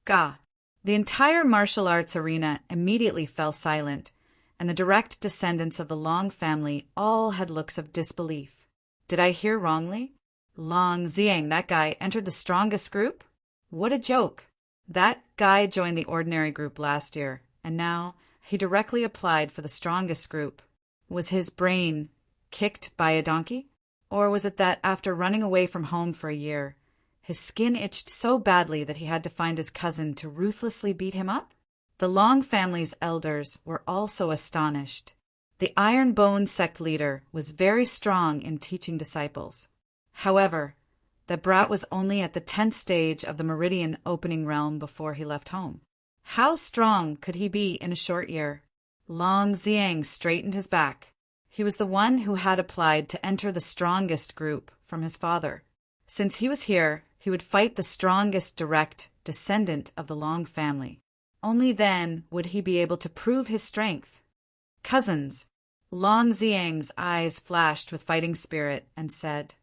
Ga. The entire martial arts arena immediately fell silent, and the direct descendants of the Long family all had looks of disbelief. Did I hear wrongly? Long Ziang, that guy, entered the strongest group? What a joke. That guy joined the ordinary group last year, and now he directly applied for the strongest group. Was his brain kicked by a donkey? Or was it that after running away from home for a year, his skin itched so badly that he had to find his cousin to ruthlessly beat him up? The Long family's elders were also astonished. The iron-boned sect leader was very strong in teaching disciples. However, the brat was only at the 10th stage of the meridian opening realm before he left home. How strong could he be in a short year? Long Ziang straightened his back. He was the one who had applied to enter the strongest group from his father. Since he was here, he would fight the strongest direct descendant of the Long family. Only then would he be able to prove his strength. Cousins, Long Ziang's eyes flashed with fighting spirit and said,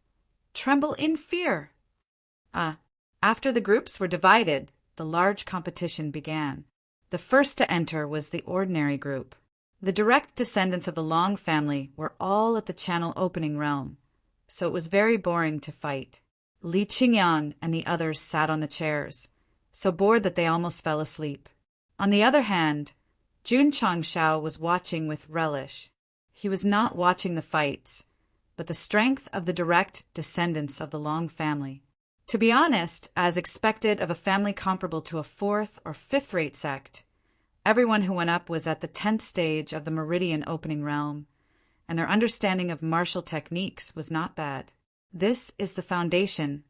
"Tremble in fear." After the groups were divided, the large competition began. The first to enter was the ordinary group. The direct descendants of the Long family were all at the channel opening realm, so it was very boring to fight. Li Qingyang and the others sat on the chairs, so bored that they almost fell asleep. On the other hand, Jun Changshao was watching with relish. He was not watching the fights, but the strength of the direct descendants of the Long family. To be honest, as expected of a family comparable to a 4th or 5th-rate sect, everyone who went up was at the 10th stage of the meridian opening realm, and their understanding of martial techniques was not bad. This is the foundation.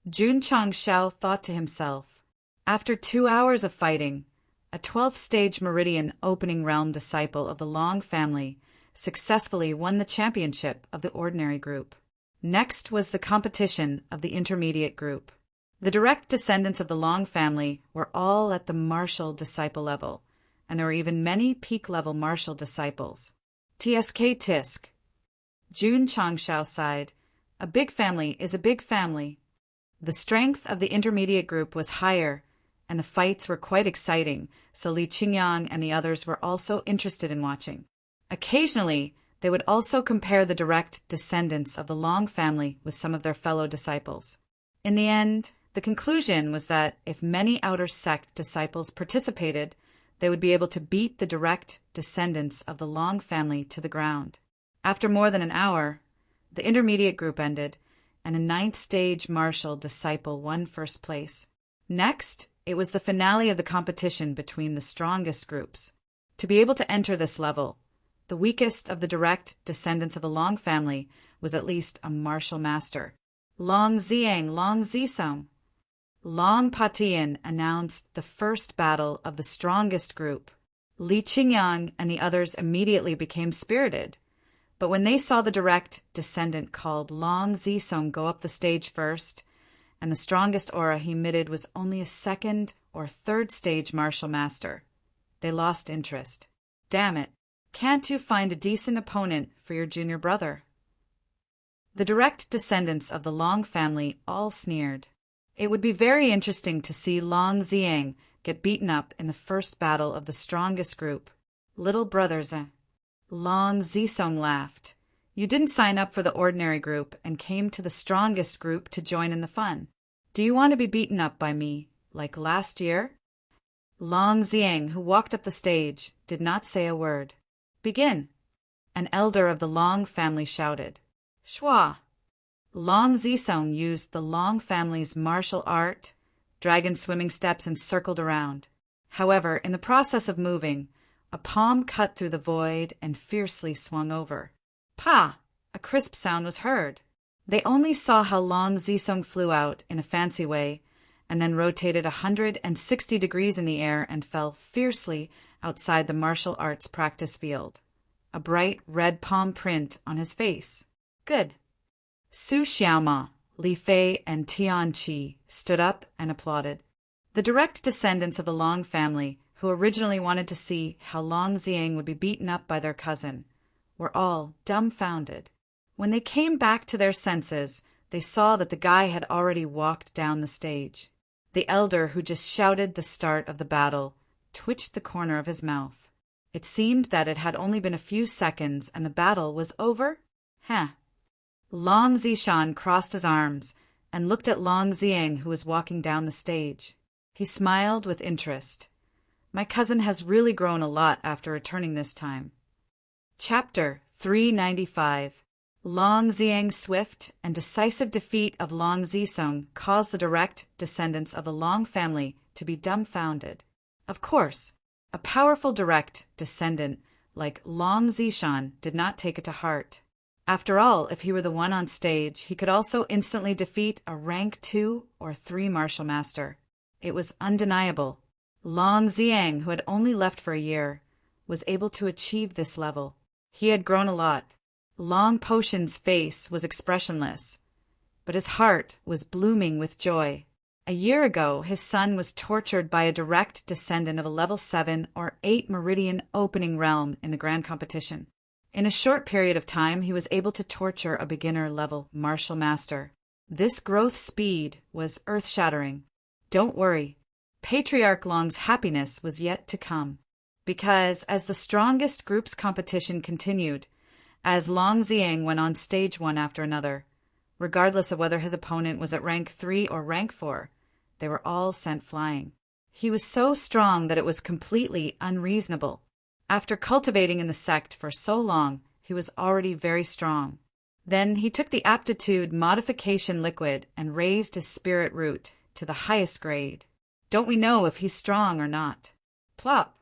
Jun Changshao thought to himself. After 2 hours of fighting, a 12th-stage meridian opening realm disciple of the Long family successfully won the championship of the ordinary group. Next was the competition of the intermediate group. The direct descendants of the Long family were all at the martial disciple level, and there were even many peak-level martial disciples. TSK Tisk. Jun Changshao sighed. A big family is a big family. The strength of the intermediate group was higher, and the fights were quite exciting, so Li Qingyang and the others were also interested in watching. Occasionally, they would also compare the direct descendants of the Long family with some of their fellow disciples. In the end, the conclusion was that if many outer sect disciples participated, they would be able to beat the direct descendants of the Long family to the ground. After more than an hour, the intermediate group ended, and a 9th-stage martial disciple won first place. Next, it was the finale of the competition between the strongest groups. To be able to enter this level, the weakest of the direct descendants of the Long family was at least a martial master. Long Ziang, Long Zisong. Long Patian announced the first battle of the strongest group. Li Qingyang and the others immediately became spirited, but when they saw the direct descendant called Long Zisong go up the stage first, and the strongest aura he emitted was only a 2nd or 3rd-stage martial master, they lost interest. Damn it. Can't you find a decent opponent for your junior brother? The direct descendants of the Long family all sneered. It would be very interesting to see Long Ziang get beaten up in the first battle of the strongest group. Little brothers, Long Zisong laughed. You didn't sign up for the ordinary group and came to the strongest group to join in the fun. Do you want to be beaten up by me, like last year? Long Ziang, who walked up the stage, did not say a word. Begin. An elder of the Long family shouted. Shua. Long Zisong used the Long family's martial art, dragon swimming steps, and circled around. However, in the process of moving, a palm cut through the void and fiercely swung over. Pa! A crisp sound was heard. They only saw how Long Zisong flew out in a fancy way, and then rotated 160 degrees in the air and fell fiercely outside the martial arts practice field. A bright red palm print on his face. Good. Su Xiaoma, Li Fei, and Tian Qi stood up and applauded. The direct descendants of the Long family, who originally wanted to see how Long Ziang would be beaten up by their cousin, were all dumbfounded. When they came back to their senses, they saw that the guy had already walked down the stage. The elder, who just shouted the start of the battle, twitched the corner of his mouth. It seemed that it had only been a few seconds and the battle was over? Long Zishan crossed his arms and looked at Long Ziang, who was walking down the stage. He smiled with interest. My cousin has really grown a lot after returning this time. Chapter 395. Long Ziang's swift and decisive defeat of Long Zisong caused the direct descendants of the Long family to be dumbfounded. Of course, a powerful direct descendant like Long Zishan did not take it to heart. After all, if he were the one on stage, he could also instantly defeat a rank 2 or 3 martial master. It was undeniable. Long Ziang, who had only left for a year, was able to achieve this level. He had grown a lot. Long Potion's face was expressionless, but his heart was blooming with joy. A year ago, his son was tortured by a direct descendant of a level 7 or 8 meridian opening realm in the grand competition. In a short period of time, he was able to torture a beginner-level martial master. This growth speed was earth-shattering. Don't worry. Patriarch Long's happiness was yet to come. Because as the strongest group's competition continued, as Long Ziang went on stage one after another, regardless of whether his opponent was at rank 3 or rank 4, they were all sent flying. He was so strong that it was completely unreasonable. After cultivating in the sect for so long, he was already very strong. Then he took the aptitude modification liquid and raised his spirit root to the highest grade. Don't we know if he's strong or not? Plop!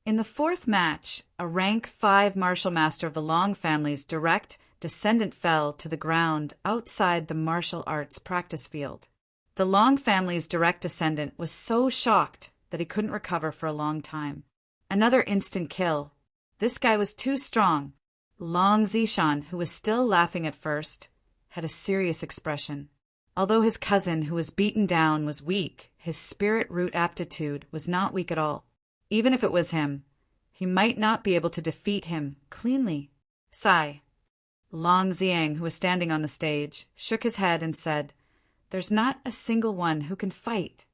In the 4th match, a rank 5 martial master of the Long family's direct descendant fell to the ground outside the martial arts practice field. The Long family's direct descendant was so shocked that he couldn't recover for a long time. Another instant kill. This guy was too strong. Long Zishan, who was still laughing at first, had a serious expression. Although his cousin, who was beaten down, was weak, his spirit root aptitude was not weak at all. Even if it was him, he might not be able to defeat him cleanly. Sigh. Long Ziang, who was standing on the stage, shook his head and said, "There's not a single one who can fight."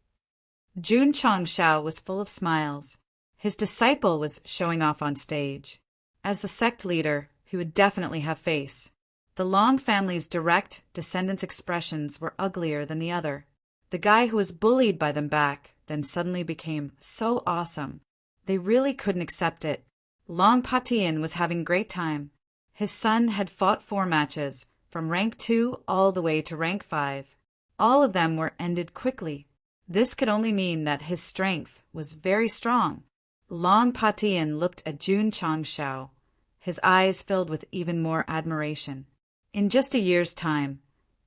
Jun Chongshao was full of smiles. His disciple was showing off on stage. As the sect leader, he would definitely have face. The Long family's direct descendants' expressions were uglier than the other. The guy who was bullied by them back then suddenly became so awesome. They really couldn't accept it. Long Patian was having a great time. His son had fought 4 matches, from rank 2 all the way to rank 5. All of them were ended quickly. This could only mean that his strength was very strong. Long Patian looked at Jun Chongshao. His eyes filled with even more admiration. In just a year's time,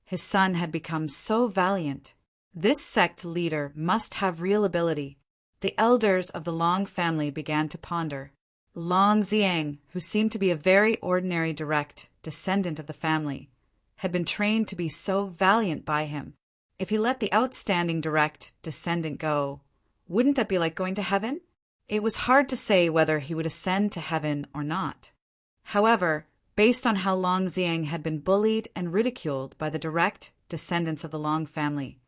his son had become so valiant. This sect leader must have real ability. The elders of the Long family began to ponder. Long Ziang, who seemed to be a very ordinary direct descendant of the family, had been trained to be so valiant by him. If he let the outstanding direct descendant go, wouldn't that be like going to heaven? It was hard to say whether he would ascend to heaven or not. However, based on how Long Ziang had been bullied and ridiculed by the direct descendants of the Long family,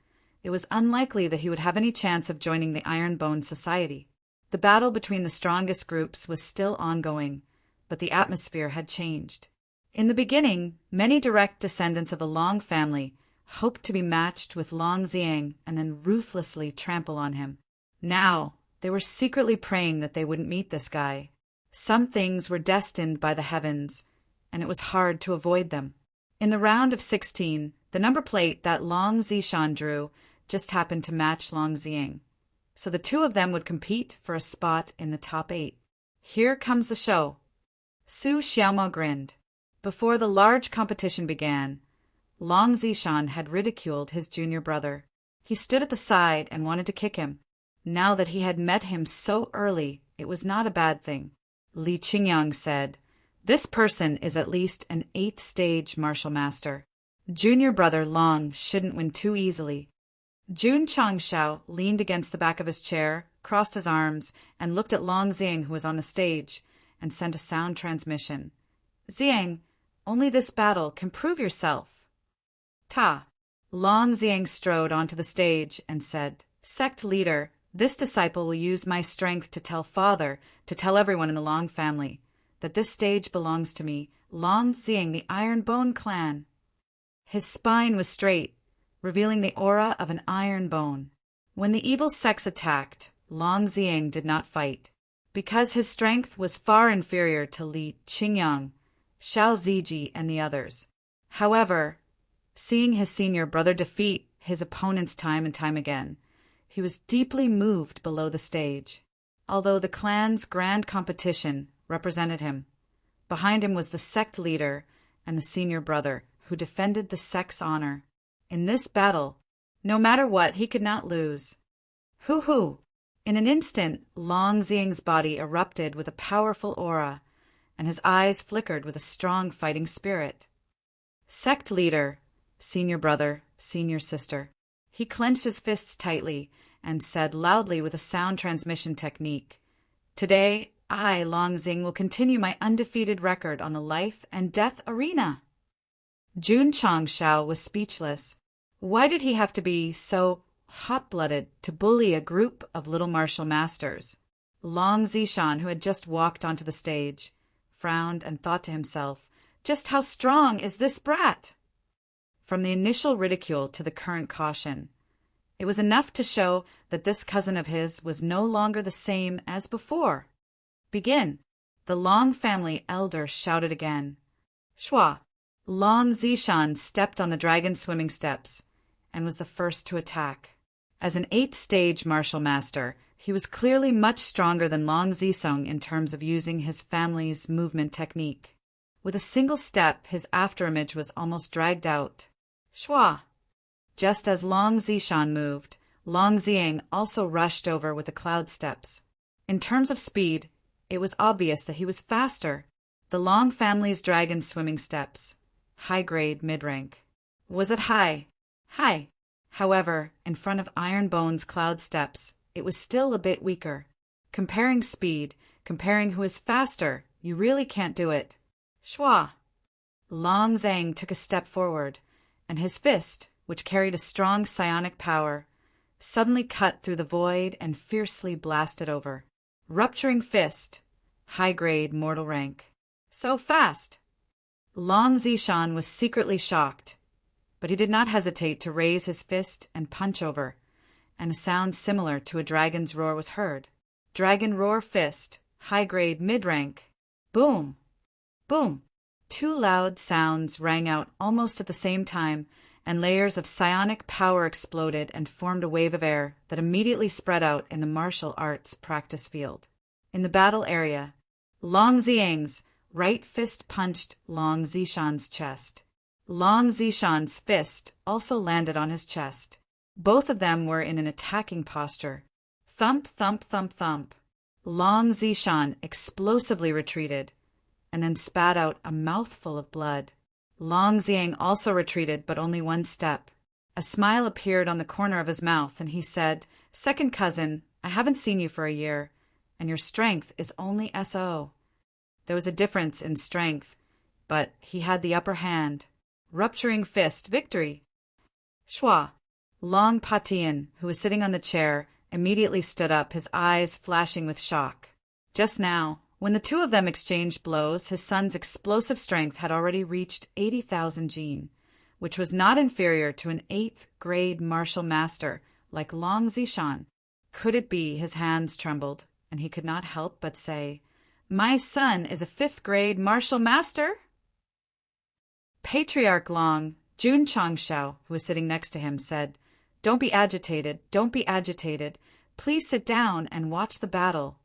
it was unlikely that he would have any chance of joining the Iron Bone Society. The battle between the strongest groups was still ongoing, but the atmosphere had changed. In the beginning, many direct descendants of the Long family hoped to be matched with Long Ziang and then ruthlessly trample on him. Now, they were secretly praying that they wouldn't meet this guy. Some things were destined by the heavens, and it was hard to avoid them. In the round of 16, the number plate that Long Zishan drew just happened to match Long Ziang, so the two of them would compete for a spot in the top 8. Here comes the show. Su Xiaomao grinned. Before the large competition began, Long Zishan had ridiculed his junior brother. He stood at the side and wanted to kick him. Now that he had met him so early, it was not a bad thing. Li Qingyang said, "This person is at least an 8th stage martial master. Junior brother Long shouldn't win too easily." Jun Chongshao leaned against the back of his chair, crossed his arms, and looked at Long Ziang, who was on the stage, and sent a sound transmission. "Ziang, only this battle can prove yourself." Ta! Long Ziang strode onto the stage and said, "Sect leader, this disciple will use my strength to tell father, to tell everyone in the Long family, that this stage belongs to me, Long Ziang, the Iron Bone clan." His spine was straight, revealing the aura of an iron bone. When the evil sects attacked, Long Ziyang did not fight, because his strength was far inferior to Li Qingyang, Xiao Ziji, and the others. However, seeing his senior brother defeat his opponents time and time again, he was deeply moved below the stage. Although the clan's grand competition represented him, behind him was the sect leader and the senior brother who defended the sect's honor. In this battle, no matter what, he could not lose. Hoo-hoo! In an instant, Long Ziyang's body erupted with a powerful aura, and his eyes flickered with a strong fighting spirit. Sect leader, senior brother, senior sister. He clenched his fists tightly and said loudly with a sound transmission technique, "Today, I, Long Ziyang, will continue my undefeated record on the life and death arena." Jun Changshao was speechless. Why did he have to be so hot-blooded to bully a group of little martial masters? Long Zishan, who had just walked onto the stage, frowned and thought to himself, just how strong is this brat? From the initial ridicule to the current caution, it was enough to show that this cousin of his was no longer the same as before. "Begin!" The Long family elder shouted again. Shua! Long Zishan stepped on the dragon swimming steps and was the first to attack. As an 8th stage martial master, he was clearly much stronger than Long Zisong in terms of using his family's movement technique. With a single step, his afterimage was almost dragged out. Shua! Just as Long Zishan moved, Long Ziyang also rushed over with the cloud steps. In terms of speed, it was obvious that he was faster. The Long family's dragon swimming steps, high-grade mid-rank. Was it high? High. However, in front of Iron Bone's cloud steps, it was still a bit weaker. Comparing speed, comparing who is faster, you really can't do it. Shua! Long Ziyang took a step forward, and his fist, which carried a strong psionic power, suddenly cut through the void and fiercely blasted over. Rupturing fist, high-grade mortal rank. So fast! Long Zishan was secretly shocked, but he did not hesitate to raise his fist and punch over, and a sound similar to a dragon's roar was heard. Dragon roar fist, high-grade mid-rank. Boom! Boom! 2 loud sounds rang out almost at the same time, and layers of psionic power exploded and formed a wave of air that immediately spread out in the martial arts practice field. In the battle area, Long Ziyang's right fist punched Long Zishan's chest. Long Zishan's fist also landed on his chest. Both of them were in an attacking posture. Thump, thump, thump, thump. Long Zishan explosively retreated, and then spat out a mouthful of blood. Long Ziyang also retreated, but only 1 step. A smile appeared on the corner of his mouth, and he said, "Second cousin, I haven't seen you for a year, and your strength is only SO." There was a difference in strength, but he had the upper hand. Rupturing fist, victory! Shua! Long Patian, who was sitting on the chair, immediately stood up, his eyes flashing with shock. Just now, when the two of them exchanged blows, his son's explosive strength had already reached 80,000 jin, which was not inferior to an 8th grade martial master like Long Zishan. Could it be his hands trembled, and he could not help but say, "My son is a 5th grade martial master?" Patriarch Long, Jun Changshao, who was sitting next to him, said, "Don't be agitated, don't be agitated. Please sit down and watch the battle."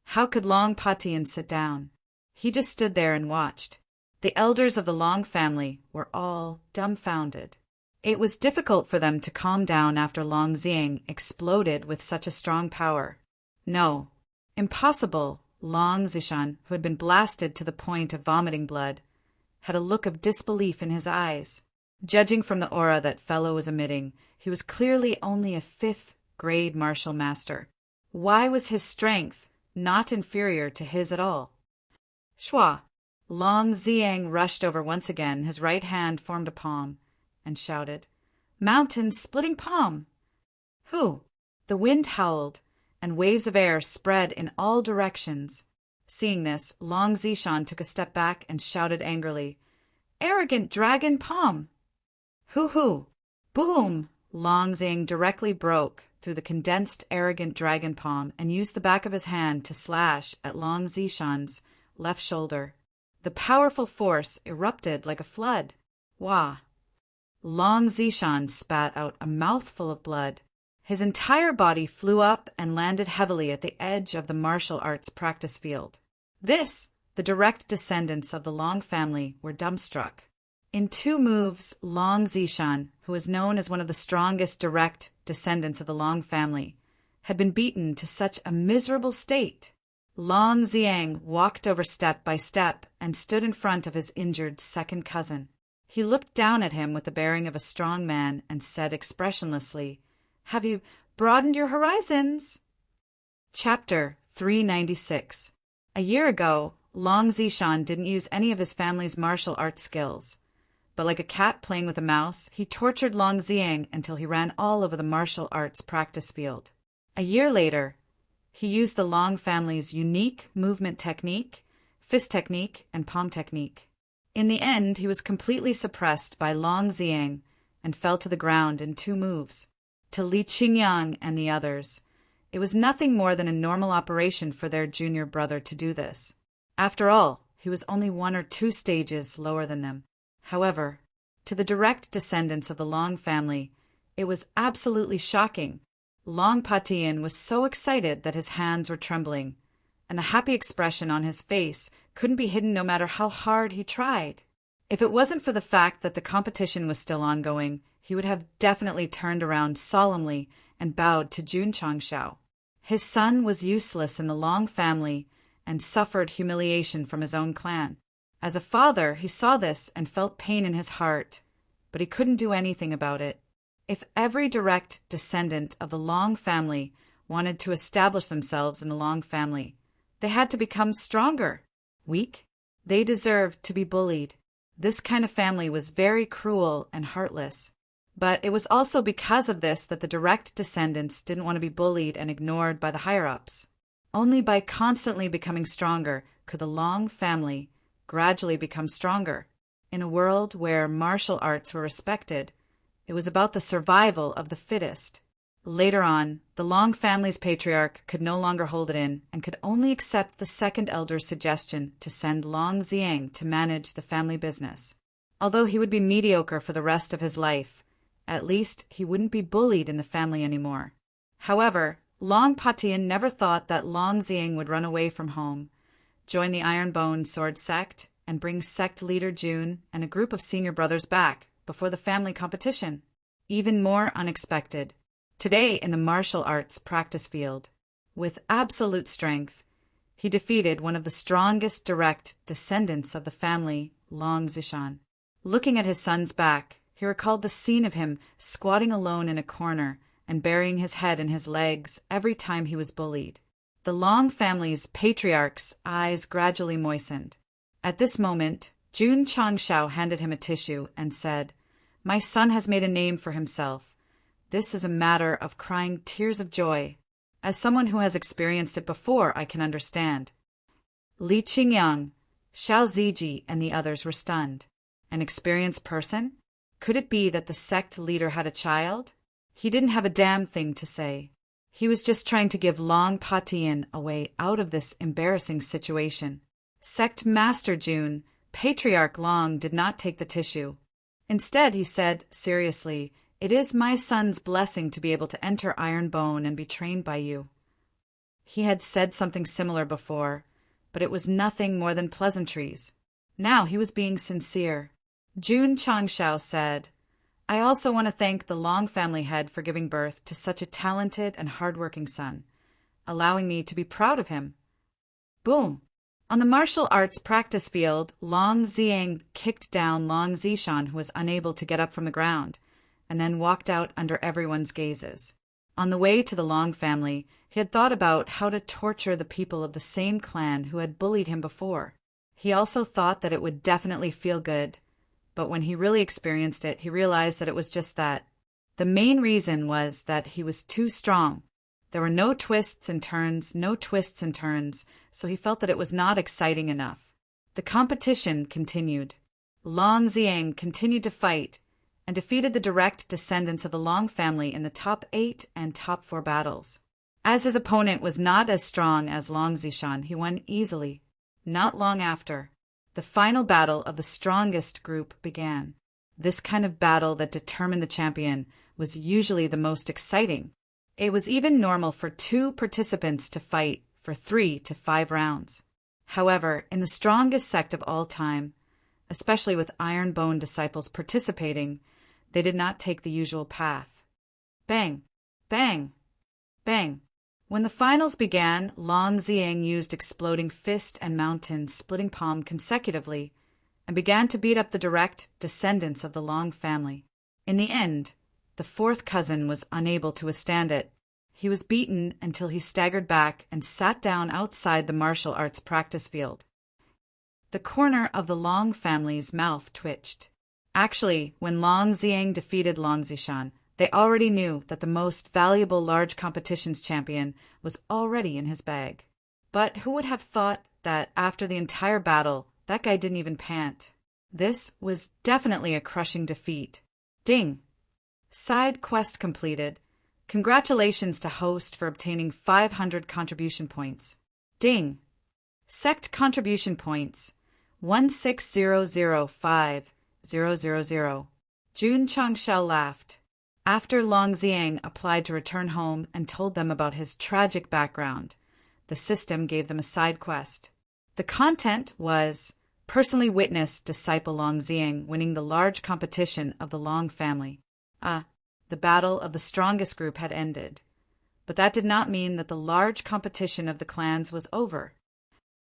How could Long Patian sit down? He just stood there and watched. The elders of the Long family were all dumbfounded. It was difficult for them to calm down after Long Ziyang exploded with such a strong power. No, impossible. Long Zishan, who had been blasted to the point of vomiting blood, had a look of disbelief in his eyes. Judging from the aura that fellow was emitting, he was clearly only a 5th grade martial master. Why was his strength not inferior to his at all? Shua! Long Ziyang rushed over once again, his right hand formed a palm, and shouted, "Mountain splitting palm!" Who? The wind howled, and waves of air spread in all directions. Seeing this, Long Zishan took a step back and shouted angrily, "Arrogant dragon palm! Hoo-hoo! Boom! Long Zing directly broke through the condensed, arrogant dragon palm and used the back of his hand to slash at Long Zishan's left shoulder. The powerful force erupted like a flood. Wah! Long Zishan spat out a mouthful of blood. His entire body flew up and landed heavily at the edge of the martial arts practice field. The direct descendants of the Long family, were dumbstruck. In 2 moves, Long Zishan, who is known as one of the strongest direct descendants of the Long family, had been beaten to such a miserable state. Long Ziang walked over step by step and stood in front of his injured second cousin. He looked down at him with the bearing of a strong man and said expressionlessly, "Have you broadened your horizons?" Chapter 396. A year ago, Long Zishan didn't use any of his family's martial arts skills. But like a cat playing with a mouse, he tortured Long Ziang until he ran all over the martial arts practice field. A year later, he used the Long family's unique movement technique, fist technique, and palm technique. In the end, he was completely suppressed by Long Ziang and fell to the ground in 2 moves. To Li Qingyang and the others, it was nothing more than a normal operation for their junior brother to do this. After all, he was only 1 or 2 stages lower than them. However, to the direct descendants of the Long family, it was absolutely shocking. Long Patian was so excited that his hands were trembling, and the happy expression on his face couldn't be hidden no matter how hard he tried. If it wasn't for the fact that the competition was still ongoing, he would have definitely turned around solemnly and bowed to Jun Changshao. His son was useless in the Long family and suffered humiliation from his own clan. As a father, he saw this and felt pain in his heart, but he couldn't do anything about it. If every direct descendant of the Long family wanted to establish themselves in the Long family, they had to become stronger. Weak? They deserved to be bullied. This kind of family was very cruel and heartless. But it was also because of this that the direct descendants didn't want to be bullied and ignored by the higher-ups. Only by constantly becoming stronger could the Long family gradually become stronger. In a world where martial arts were respected, it was about the survival of the fittest. Later on, the Long family's patriarch could no longer hold it in and could only accept the second elder's suggestion to send Long Ziang to manage the family business. Although he would be mediocre for the rest of his life, at least he wouldn't be bullied in the family anymore. However, Long Patian never thought that Long Ziang would run away from home, join the Iron Bone Sword Sect, and bring Sect leader Jun and a group of senior brothers back before the family competition. Even more unexpected, today in the martial arts practice field, with absolute strength, he defeated one of the strongest direct descendants of the family, Long Zishan. Looking at his son's back, he recalled the scene of him squatting alone in a corner and burying his head in his legs every time he was bullied. The Long family's patriarch's eyes gradually moistened. At this moment, Jun Changshao handed him a tissue and said, "My son has made a name for himself. This is a matter of crying tears of joy. As someone who has experienced it before, I can understand." Li Qingyang, Xiao Ziji, and the others were stunned. An experienced person? Could it be that the sect leader had a child? He didn't have a damn thing to say. He was just trying to give Long Patian a way out of this embarrassing situation. Sect Master Jun, Patriarch Long, did not take the tissue. Instead, he said seriously, "It is my son's blessing to be able to enter Iron Bone and be trained by you." He had said something similar before, but it was nothing more than pleasantries. Now he was being sincere. Jun Changshao said, "I also want to thank the Long family head for giving birth to such a talented and hardworking son, allowing me to be proud of him." Boom! On the martial arts practice field, Long Ziang kicked down Long Zishan, who was unable to get up from the ground, and then walked out under everyone's gazes. On the way to the Long family, he had thought about how to torture the people of the same clan who had bullied him before. He also thought that it would definitely feel good, but when he really experienced it, he realized that it was just that. The main reason was that he was too strong. There were no twists and turns, so he felt that it was not exciting enough. The competition continued. Long Ziang continued to fight, and defeated the direct descendants of the Long family in the top 8 and top 4 battles. As his opponent was not as strong as Long Zishan, he won easily. Not long after, the final battle of the strongest group began. This kind of battle that determined the champion was usually the most exciting. It was even normal for 2 participants to fight for 3 to 5 rounds. However, in the strongest sect of all time, especially with iron-boned disciples participating, they did not take the usual path. Bang! Bang! Bang! When the finals began, Long Ziang used exploding fist and mountain splitting palm consecutively and began to beat up the direct descendants of the Long family. In the end, the 4th cousin was unable to withstand it. He was beaten until he staggered back and sat down outside the martial arts practice field. The corner of the Long family's mouth twitched. Actually, when Long Ziang defeated Long Zishan, they already knew that the most valuable large competitions champion was already in his bag. But who would have thought that after the entire battle, that guy didn't even pant? This was definitely a crushing defeat. Ding! Side quest completed. Congratulations to host for obtaining 500 contribution points. Ding! Sect contribution points 16005,000. Jun Changshao laughed. After Long Ziang applied to return home and told them about his tragic background, the system gave them a side quest. The content was personally witness disciple Long Ziang winning the large competition of the Long family. The battle of the strongest group had ended, but that did not mean that the large competition of the clans was over.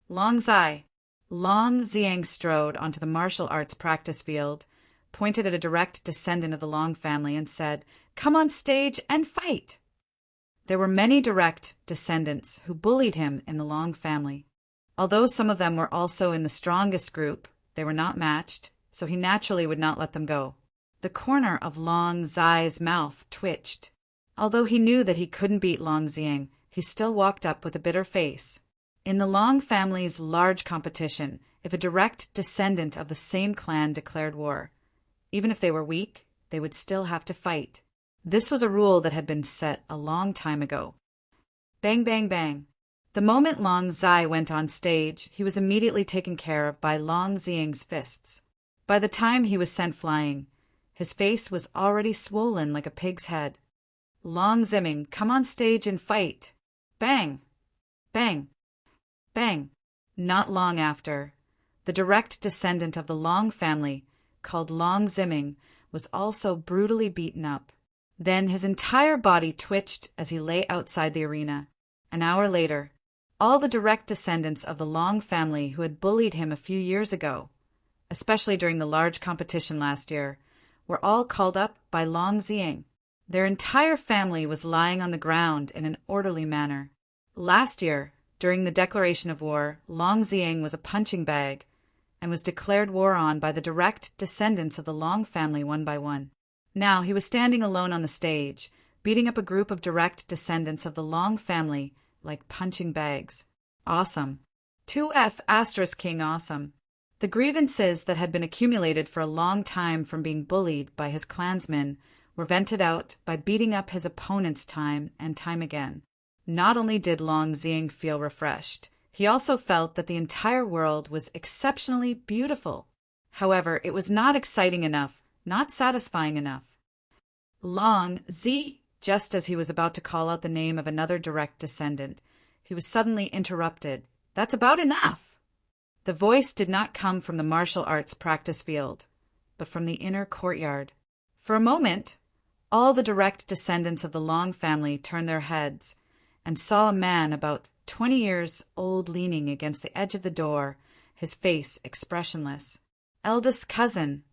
Long Ziang strode onto the martial arts practice field, pointed at a direct descendant of the Long family and said, "Come on stage and fight!" There were many direct descendants who bullied him in the Long family. Although some of them were also in the strongest group, they were not matched, so he naturally would not let them go. The corner of Long Zai's mouth twitched. Although he knew that he couldn't beat Long Ziang, he still walked up with a bitter face. In the Long family's large competition, if a direct descendant of the same clan declared war, even if they were weak, they would still have to fight. This was a rule that had been set a long time ago. Bang, bang, bang. The moment Long Zai went on stage, he was immediately taken care of by Long Ziang's fists. By the time he was sent flying, his face was already swollen like a pig's head. Long Zimming, come on stage and fight. Bang! Bang! Bang! Not long after, the direct descendant of the Long family, called Long Zimming, was also brutally beaten up. Then his entire body twitched as he lay outside the arena. An hour later, all the direct descendants of the Long family who had bullied him a few years ago, especially during the large competition last year, were all called up by Long Ziang. Their entire family was lying on the ground in an orderly manner. Last year, during the declaration of war, Long Ziang was a punching bag and was declared war on by the direct descendants of the Long family one by one. Now he was standing alone on the stage, beating up a group of direct descendants of the Long family like punching bags. Awesome. 2F** King awesome. The grievances that had been accumulated for a long time from being bullied by his clansmen were vented out by beating up his opponents time and time again. Not only did Long Ziang feel refreshed, he also felt that the entire world was exceptionally beautiful. However, it was not exciting enough, not satisfying enough. Long Zi, just as he was about to call out the name of another direct descendant, he was suddenly interrupted. That's about enough! The voice did not come from the martial arts practice field, but from the inner courtyard. For a moment, all the direct descendants of the Long family turned their heads and saw a man about 20 years old leaning against the edge of the door, his face expressionless. "Eldest cousin!"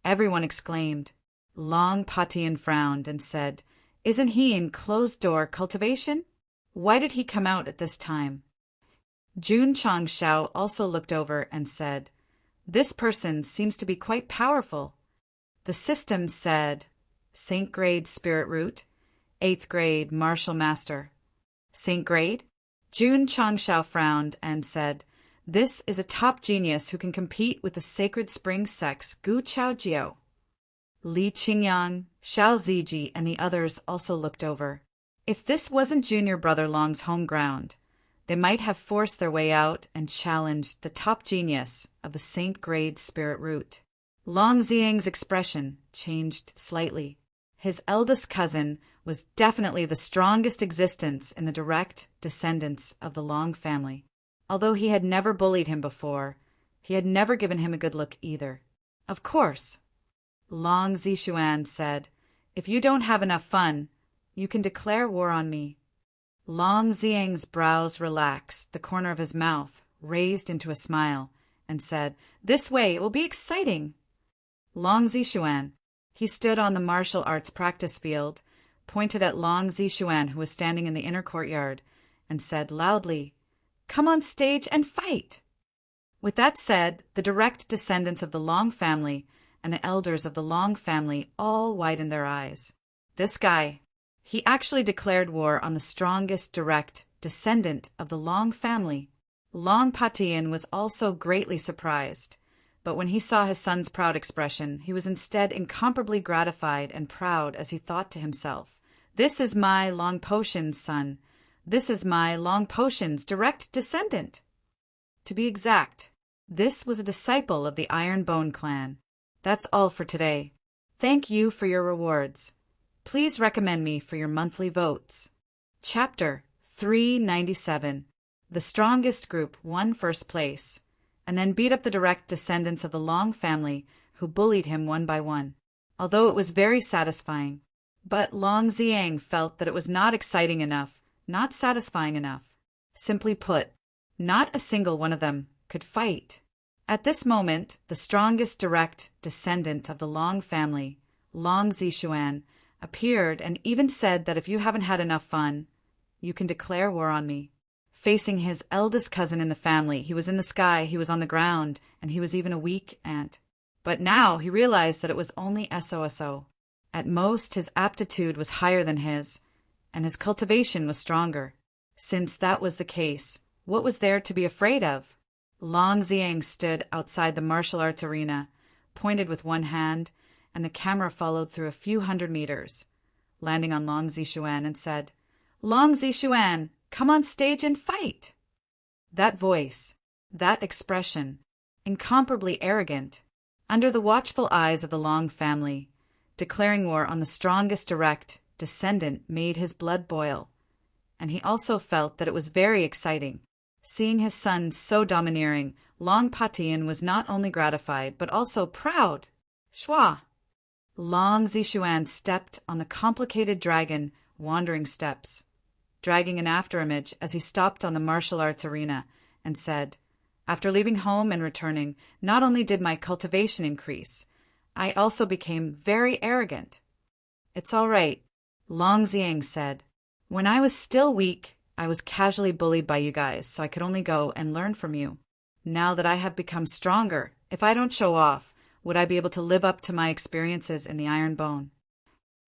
Everyone exclaimed. Long Patian frowned and said, "Isn't he in closed-door cultivation? Why did he come out at this time?" Jun Changshao also looked over and said, "This person seems to be quite powerful." The system said, Saint grade spirit root, 8th grade martial master. Saint grade? Jun Changshao frowned and said, "This is a top genius who can compete with the sacred spring sect's Gu Chao Jiao." Li Qingyang, Xiao Ziji, and the others also looked over. If this wasn't junior brother Long's home ground, they might have forced their way out and challenged the top genius of the Saint grade spirit root. Long Xiang's expression changed slightly. His eldest cousin was definitely the strongest existence in the direct descendants of the Long family. Although he had never bullied him before, he had never given him a good look either. Of course, Long Zishuan said, "If you don't have enough fun, you can declare war on me." Long Xiang's brows relaxed, the corner of his mouth raised into a smile, and said, "This way, it will be exciting." Long Zishuan. He stood on the martial arts practice field, pointed at Long Zishuan, who was standing in the inner courtyard, and said loudly, "Come on stage and fight." With that said, the direct descendants of the Long family and the elders of the Long family all widened their eyes. This guy, he actually declared war on the strongest direct descendant of the Long family. Long Patian was also greatly surprised, but when he saw his son's proud expression, he was instead incomparably gratified and proud as he thought to himself, "This is my Long Potion's son. This is my Long Potion's direct descendant." To be exact, this was a disciple of the Iron Bone clan. That's all for today. Thank you for your rewards. Please recommend me for your monthly votes. Chapter 397. The strongest group won first place, and then beat up the direct descendants of the Long family who bullied him one by one. Although it was very satisfying, but Long Xiang felt that it was not exciting enough, not satisfying enough. Simply put, not a single one of them could fight. At this moment, the strongest direct descendant of the Long family, Long Zishuan, appeared and even said that if you haven't had enough fun, you can declare war on me. Facing his eldest cousin in the family, he was in the sky, he was on the ground, and he was even a weak ant. But now he realized that it was only SOSO. At most, his aptitude was higher than his, and his cultivation was stronger. Since that was the case, what was there to be afraid of? Long Xiang stood outside the martial arts arena, pointed with one hand, and the camera followed through a few hundred meters, landing on Long Zishuan, and said, "Long Zishuan, come on stage and fight." That voice, that expression, incomparably arrogant, under the watchful eyes of the Long family, declaring war on the strongest direct descendant made his blood boil, and he also felt that it was very exciting. Seeing his son so domineering, Long Patian was not only gratified, but also proud. Shua! Long Zishuan stepped on the complicated dragon wandering steps, dragging an afterimage as he stopped on the martial arts arena, and said, "After leaving home and returning, not only did my cultivation increase, I also became very arrogant." "It's all right," Long Xiang said. "When I was still weak, I was casually bullied by you guys, so I could only go and learn from you. Now that I have become stronger, if I don't show off, would I be able to live up to my experiences in the Iron Bone?"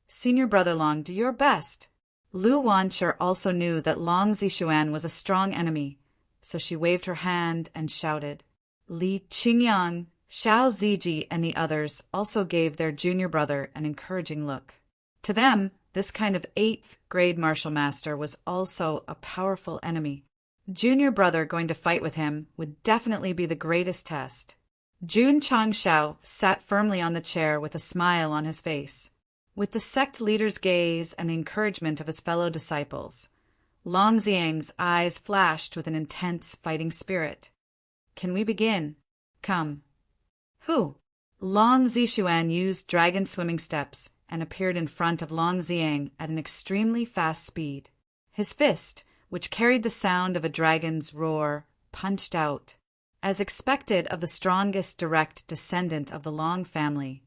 "Senior brother Long, do your best." Lu Wancher also knew that Long Zishuan was a strong enemy, so she waved her hand and shouted. Li Qingyang, Xiao Ziji, and the others also gave their junior brother an encouraging look. To them, this kind of 8th grade martial master was also a powerful enemy. Junior brother going to fight with him would definitely be the greatest test. Jun Changshao sat firmly on the chair with a smile on his face. With the sect leader's gaze and the encouragement of his fellow disciples, Long Xiang's eyes flashed with an intense fighting spirit. "Can we begin? Come." "Who?" Long Zishuan used dragon swimming steps and appeared in front of Long Xiang at an extremely fast speed. His fist, which carried the sound of a dragon's roar, punched out. As expected of the strongest direct descendant of the Long family,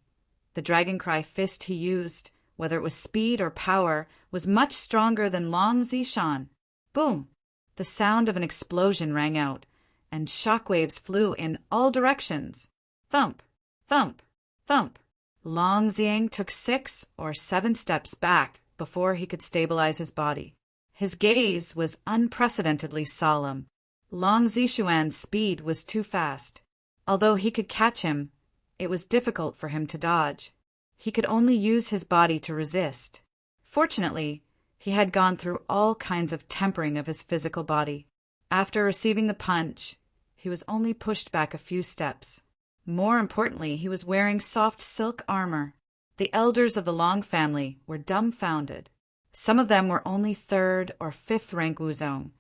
the dragon cry fist he used, whether it was speed or power, was much stronger than Long Zishan. Boom! The sound of an explosion rang out, and shockwaves flew in all directions. Thump! Thump! Thump! Long Xiang took 6 or 7 steps back before he could stabilize his body. His gaze was unprecedentedly solemn. Long Zishuan's speed was too fast. Although he could catch him, it was difficult for him to dodge. He could only use his body to resist. Fortunately, he had gone through all kinds of tempering of his physical body. After receiving the punch, he was only pushed back a few steps. More importantly, he was wearing soft silk armor. The elders of the Long family were dumbfounded. Some of them were only 3rd or 5th rank wuzong,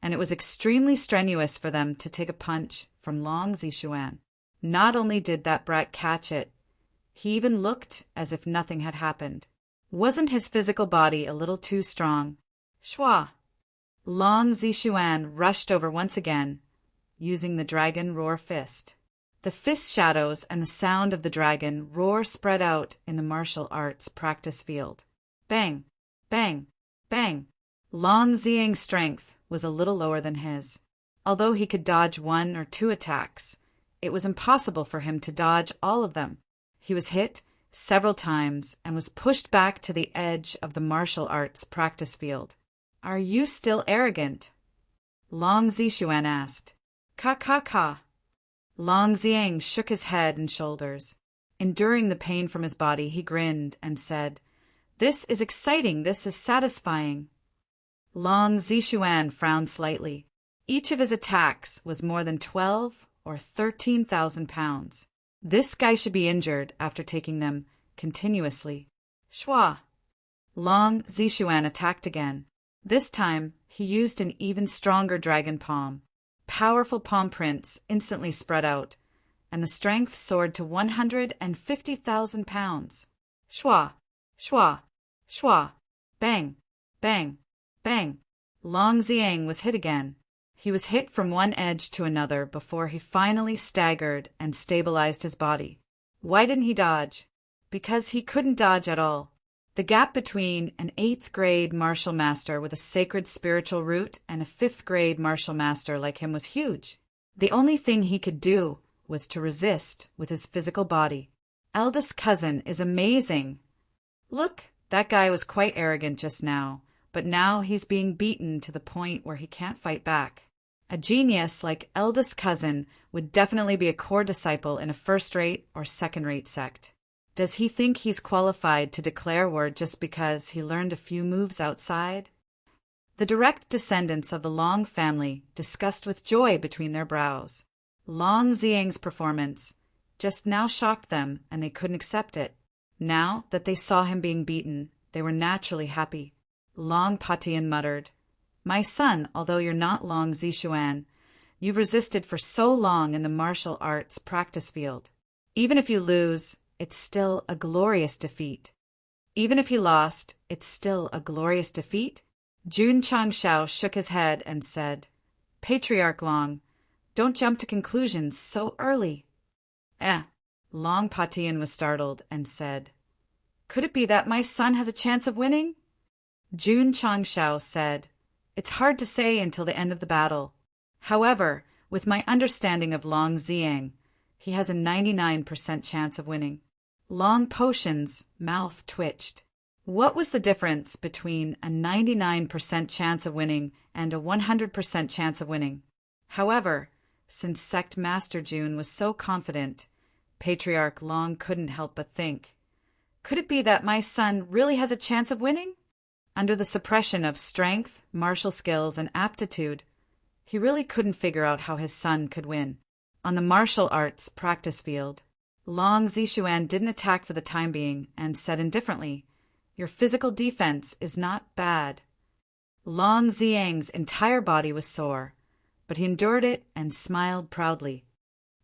and it was extremely strenuous for them to take a punch from Long Zishuan. Not only did that brat catch it, he even looked as if nothing had happened. Wasn't his physical body a little too strong? Shwa! Long Zishuan rushed over once again, using the dragon roar fist. The fist shadows and the sound of the dragon roar spread out in the martial arts practice field. Bang! Bang! Bang! Long Ziang's strength was a little lower than his. Although he could dodge 1 or 2 attacks, it was impossible for him to dodge all of them. He was hit several times and was pushed back to the edge of the martial arts practice field. "Are you still arrogant?" Long Zishuan asked. "Ka ka ka." Long Ziang shook his head and shoulders. Enduring the pain from his body, he grinned and said, "This is exciting, this is satisfying." Long Zishuan frowned slightly. Each of his attacks was more than 12 or 13,000 pounds. This guy should be injured after taking them continuously. Shwa! Long Zishuan attacked again. This time, he used an even stronger dragon palm. Powerful palm prints instantly spread out, and the strength soared to 150,000 pounds. Shwa! Shwa! Shwa! Bang! Bang! Bang! Long Ziang was hit again. He was hit from one edge to another before he finally staggered and stabilized his body. Why didn't he dodge? Because he couldn't dodge at all. The gap between an 8th grade martial master with a sacred spiritual root and a 5th grade martial master like him was huge. The only thing he could do was to resist with his physical body. Eldest cousin is amazing. Look, that guy was quite arrogant just now, but now he's being beaten to the point where he can't fight back. A genius like eldest cousin would definitely be a core disciple in a first-rate or second-rate sect. Does he think he's qualified to declare war just because he learned a few moves outside? The direct descendants of the Long family discussed with joy between their brows. Long Ziang's performance just now shocked them, and they couldn't accept it. Now that they saw him being beaten, they were naturally happy. Long Patian muttered, "My son, although you're not Long Zishuan, you've resisted for so long in the martial arts practice field. Even if you lose, it's still a glorious defeat." Even if he lost, it's still a glorious defeat? Jun Changshao shook his head and said, "Patriarch Long, don't jump to conclusions so early." Long Patian was startled and said, "Could it be that my son has a chance of winning?" Jun Changshao said, "It's hard to say until the end of the battle. However, with my understanding of Long Ziang, he has a 99% chance of winning." Long Potion's mouth twitched. What was the difference between a 99% chance of winning and a 100% chance of winning? However, since Sect Master Jun was so confident, Patriarch Long couldn't help but think, could it be that my son really has a chance of winning? Under the suppression of strength, martial skills, and aptitude, he really couldn't figure out how his son could win. On the martial arts practice field, Long Zishuan didn't attack for the time being and said indifferently, "Your physical defense is not bad." Long Ziang's entire body was sore, but he endured it and smiled proudly.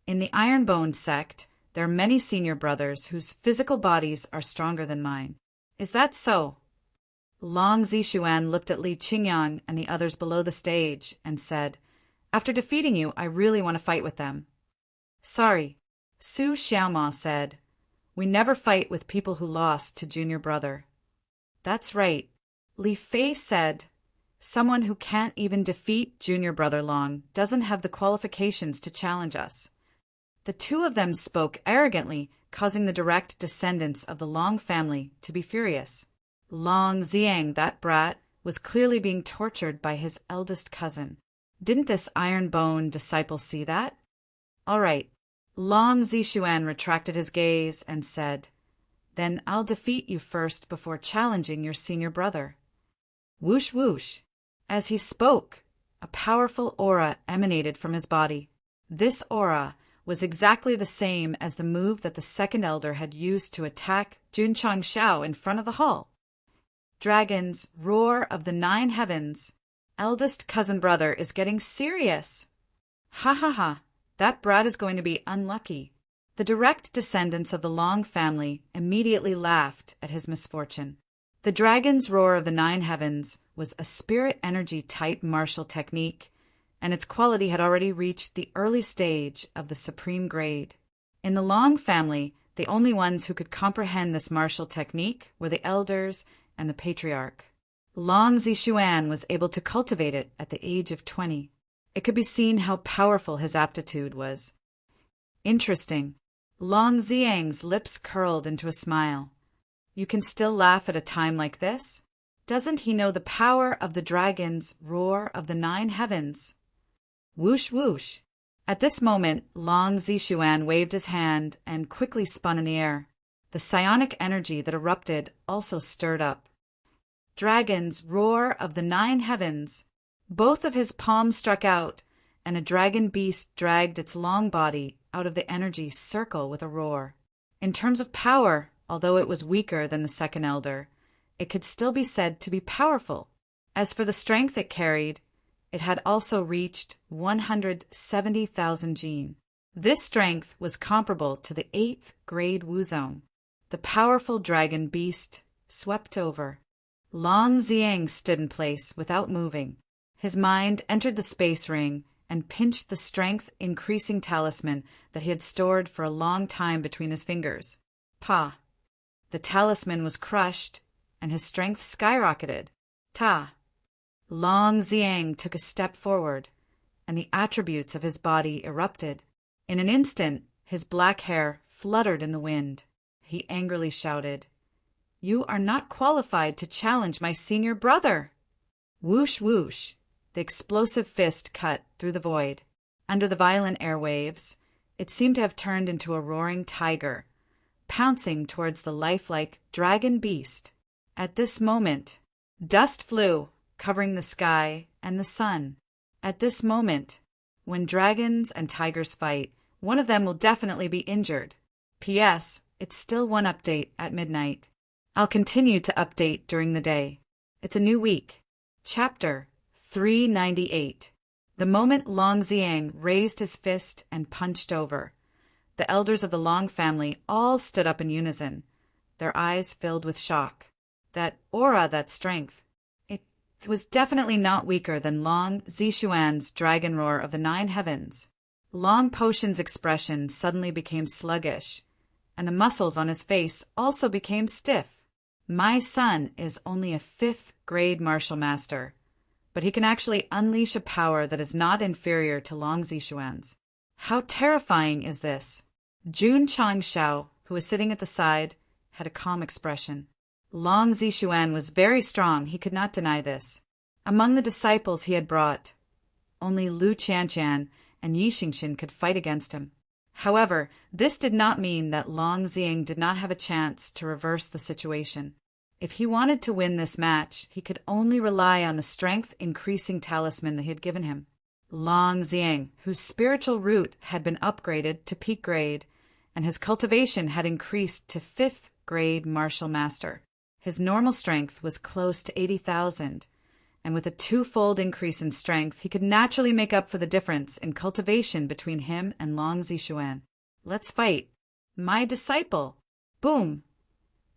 In the Ironbone sect, there are many senior brothers whose physical bodies are stronger than mine. Is that so? Long Zishuan looked at Li Qingyang and the others below the stage and said, "After defeating you, I really want to fight with them." "Sorry," Su Xiaoma said. "We never fight with people who lost to junior brother." "That's right," Li Fei said. "Someone who can't even defeat junior brother Long doesn't have the qualifications to challenge us." The two of them spoke arrogantly, causing the direct descendants of the Long family to be furious. Long Ziang, that brat, was clearly being tortured by his eldest cousin. Didn't this iron-bone disciple see that? All right. Long Zishuan retracted his gaze and said, Then I'll defeat you first before challenging your senior brother. Whoosh whoosh. As he spoke, a powerful aura emanated from his body. This aura was exactly the same as the move that the second elder had used to attack Jun Changshao in front of the hall. Dragon's roar of the 9 heavens. Eldest cousin brother is getting serious. Ha ha ha, that brat is going to be unlucky. The direct descendants of the Long family immediately laughed at his misfortune. The dragon's roar of the 9 heavens was a spirit energy type martial technique, and its quality had already reached the early stage of the supreme grade. In the Long family, the only ones who could comprehend this martial technique were the elders and the patriarch. Long Zishuan was able to cultivate it at the age of 20. It could be seen how powerful his aptitude was. Interesting. Long Xiang's lips curled into a smile. You can still laugh at a time like this? Doesn't he know the power of the dragon's roar of the 9 heavens? Whoosh whoosh. At this moment, Long Zishuan waved his hand and quickly spun in the air. The psionic energy that erupted also stirred up. Dragon's roar of the 9 heavens. Both of his palms struck out, and a dragon beast dragged its long body out of the energy circle with a roar. In terms of power, although it was weaker than the second elder, it could still be said to be powerful. As for the strength it carried, it had also reached 170,000 jin. This strength was comparable to the 8th grade Wuzong. The powerful dragon beast swept over. Long Xiang stood in place without moving. His mind entered the space ring and pinched the strength-increasing talisman that he had stored for a long time between his fingers. Pa! The talisman was crushed, and his strength skyrocketed. Ta! Long Xiang took a step forward, and the attributes of his body erupted. In an instant, his black hair fluttered in the wind. He angrily shouted, "You are not qualified to challenge my senior brother!" Whoosh whoosh. The explosive fist cut through the void. Under the violent airwaves, it seemed to have turned into a roaring tiger, pouncing towards the lifelike dragon beast. At this moment, dust flew, covering the sky and the sun. At this moment, when dragons and tigers fight, one of them will definitely be injured. P.S. It's still one update at midnight. I'll continue to update during the day. It's a new week. Chapter 398. The moment Long Xiang raised his fist and punched over, the elders of the Long family all stood up in unison, their eyes filled with shock. That aura, that strength, it was definitely not weaker than Long Zishuan's dragon roar of the 9 heavens. Long Potion's expression suddenly became sluggish, and the muscles on his face also became stiff. My son is only a 5th grade martial master, but he can actually unleash a power that is not inferior to Long Zishuan's. How terrifying is this? Jun Changshao, who was sitting at the side, had a calm expression. Long Zishuan was very strong, he could not deny this. Among the disciples he had brought, only Lu Qianqian and Yi Xingxin could fight against him. However, this did not mean that Long Xiang did not have a chance to reverse the situation. If he wanted to win this match, he could only rely on the strength-increasing talisman that he had given him. Long Xiang, whose spiritual root had been upgraded to peak grade, and his cultivation had increased to 5th grade martial master. His normal strength was close to 80,000, and with a 2-fold increase in strength, he could naturally make up for the difference in cultivation between him and Long Zishuan. Let's fight. My disciple. Boom.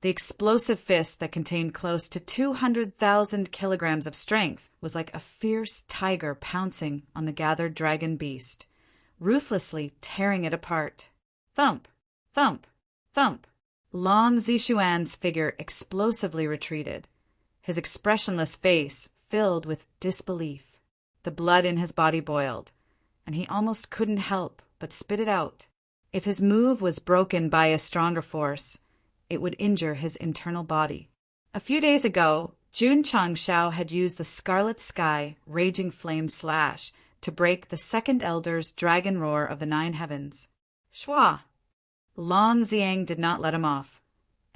The explosive fist that contained close to 200,000 kilograms of strength was like a fierce tiger pouncing on the gathered dragon beast, ruthlessly tearing it apart. Thump, thump, thump. Long Zishuan's figure explosively retreated, his expressionless face filled with disbelief. The blood in his body boiled, and he almost couldn't help but spit it out. If his move was broken by a stronger force, it would injure his internal body. A few days ago, Jun Changshao had used the Scarlet Sky Raging Flame Slash to break the second elder's dragon roar of the 9 heavens. Shwa! Long Xiang did not let him off,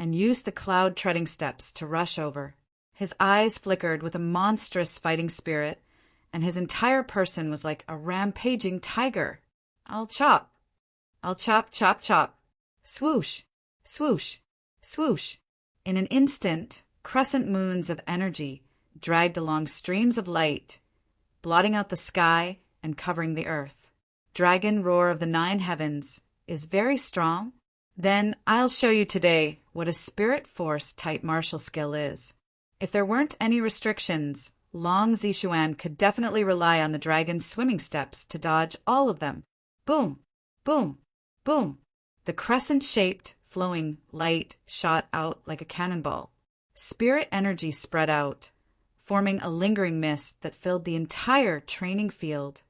and used the cloud-treading steps to rush over. His eyes flickered with a monstrous fighting spirit, and his entire person was like a rampaging tiger. I'll chop, chop, chop. Swoosh, swoosh, swoosh. In an instant, crescent moons of energy dragged along streams of light, blotting out the sky and covering the earth. Dragon roar of the 9 heavens is very strong. Then I'll show you today what a spirit force type martial skill is. If there weren't any restrictions, Long Zishuan could definitely rely on the dragon's swimming steps to dodge all of them. Boom, boom, boom. The crescent-shaped, flowing light shot out like a cannonball. Spirit energy spread out, forming a lingering mist that filled the entire training field.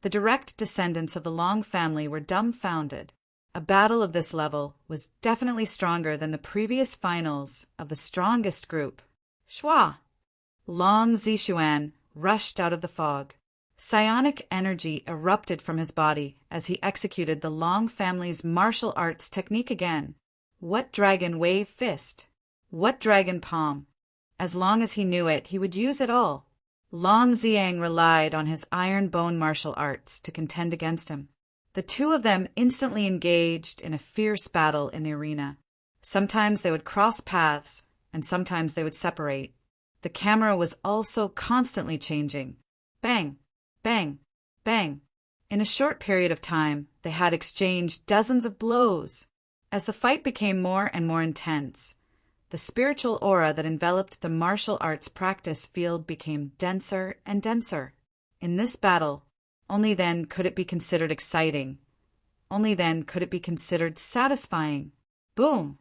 The direct descendants of the Long family were dumbfounded. A battle of this level was definitely stronger than the previous finals of the strongest group. Shwa! Long Zishuan rushed out of the fog. Psionic energy erupted from his body as he executed the Long family's martial arts technique again. What dragon wave fist? What dragon palm? As long as he knew it, he would use it all. Long Ziang relied on his iron bone martial arts to contend against him. The two of them instantly engaged in a fierce battle in the arena. Sometimes they would cross paths, and sometimes they would separate. The camera was also constantly changing. Bang, bang, bang. In a short period of time, they had exchanged dozens of blows. As the fight became more and more intense, the spiritual aura that enveloped the martial arts practice field became denser and denser. In this battle, only then could it be considered exciting. Only then could it be considered satisfying. Boom!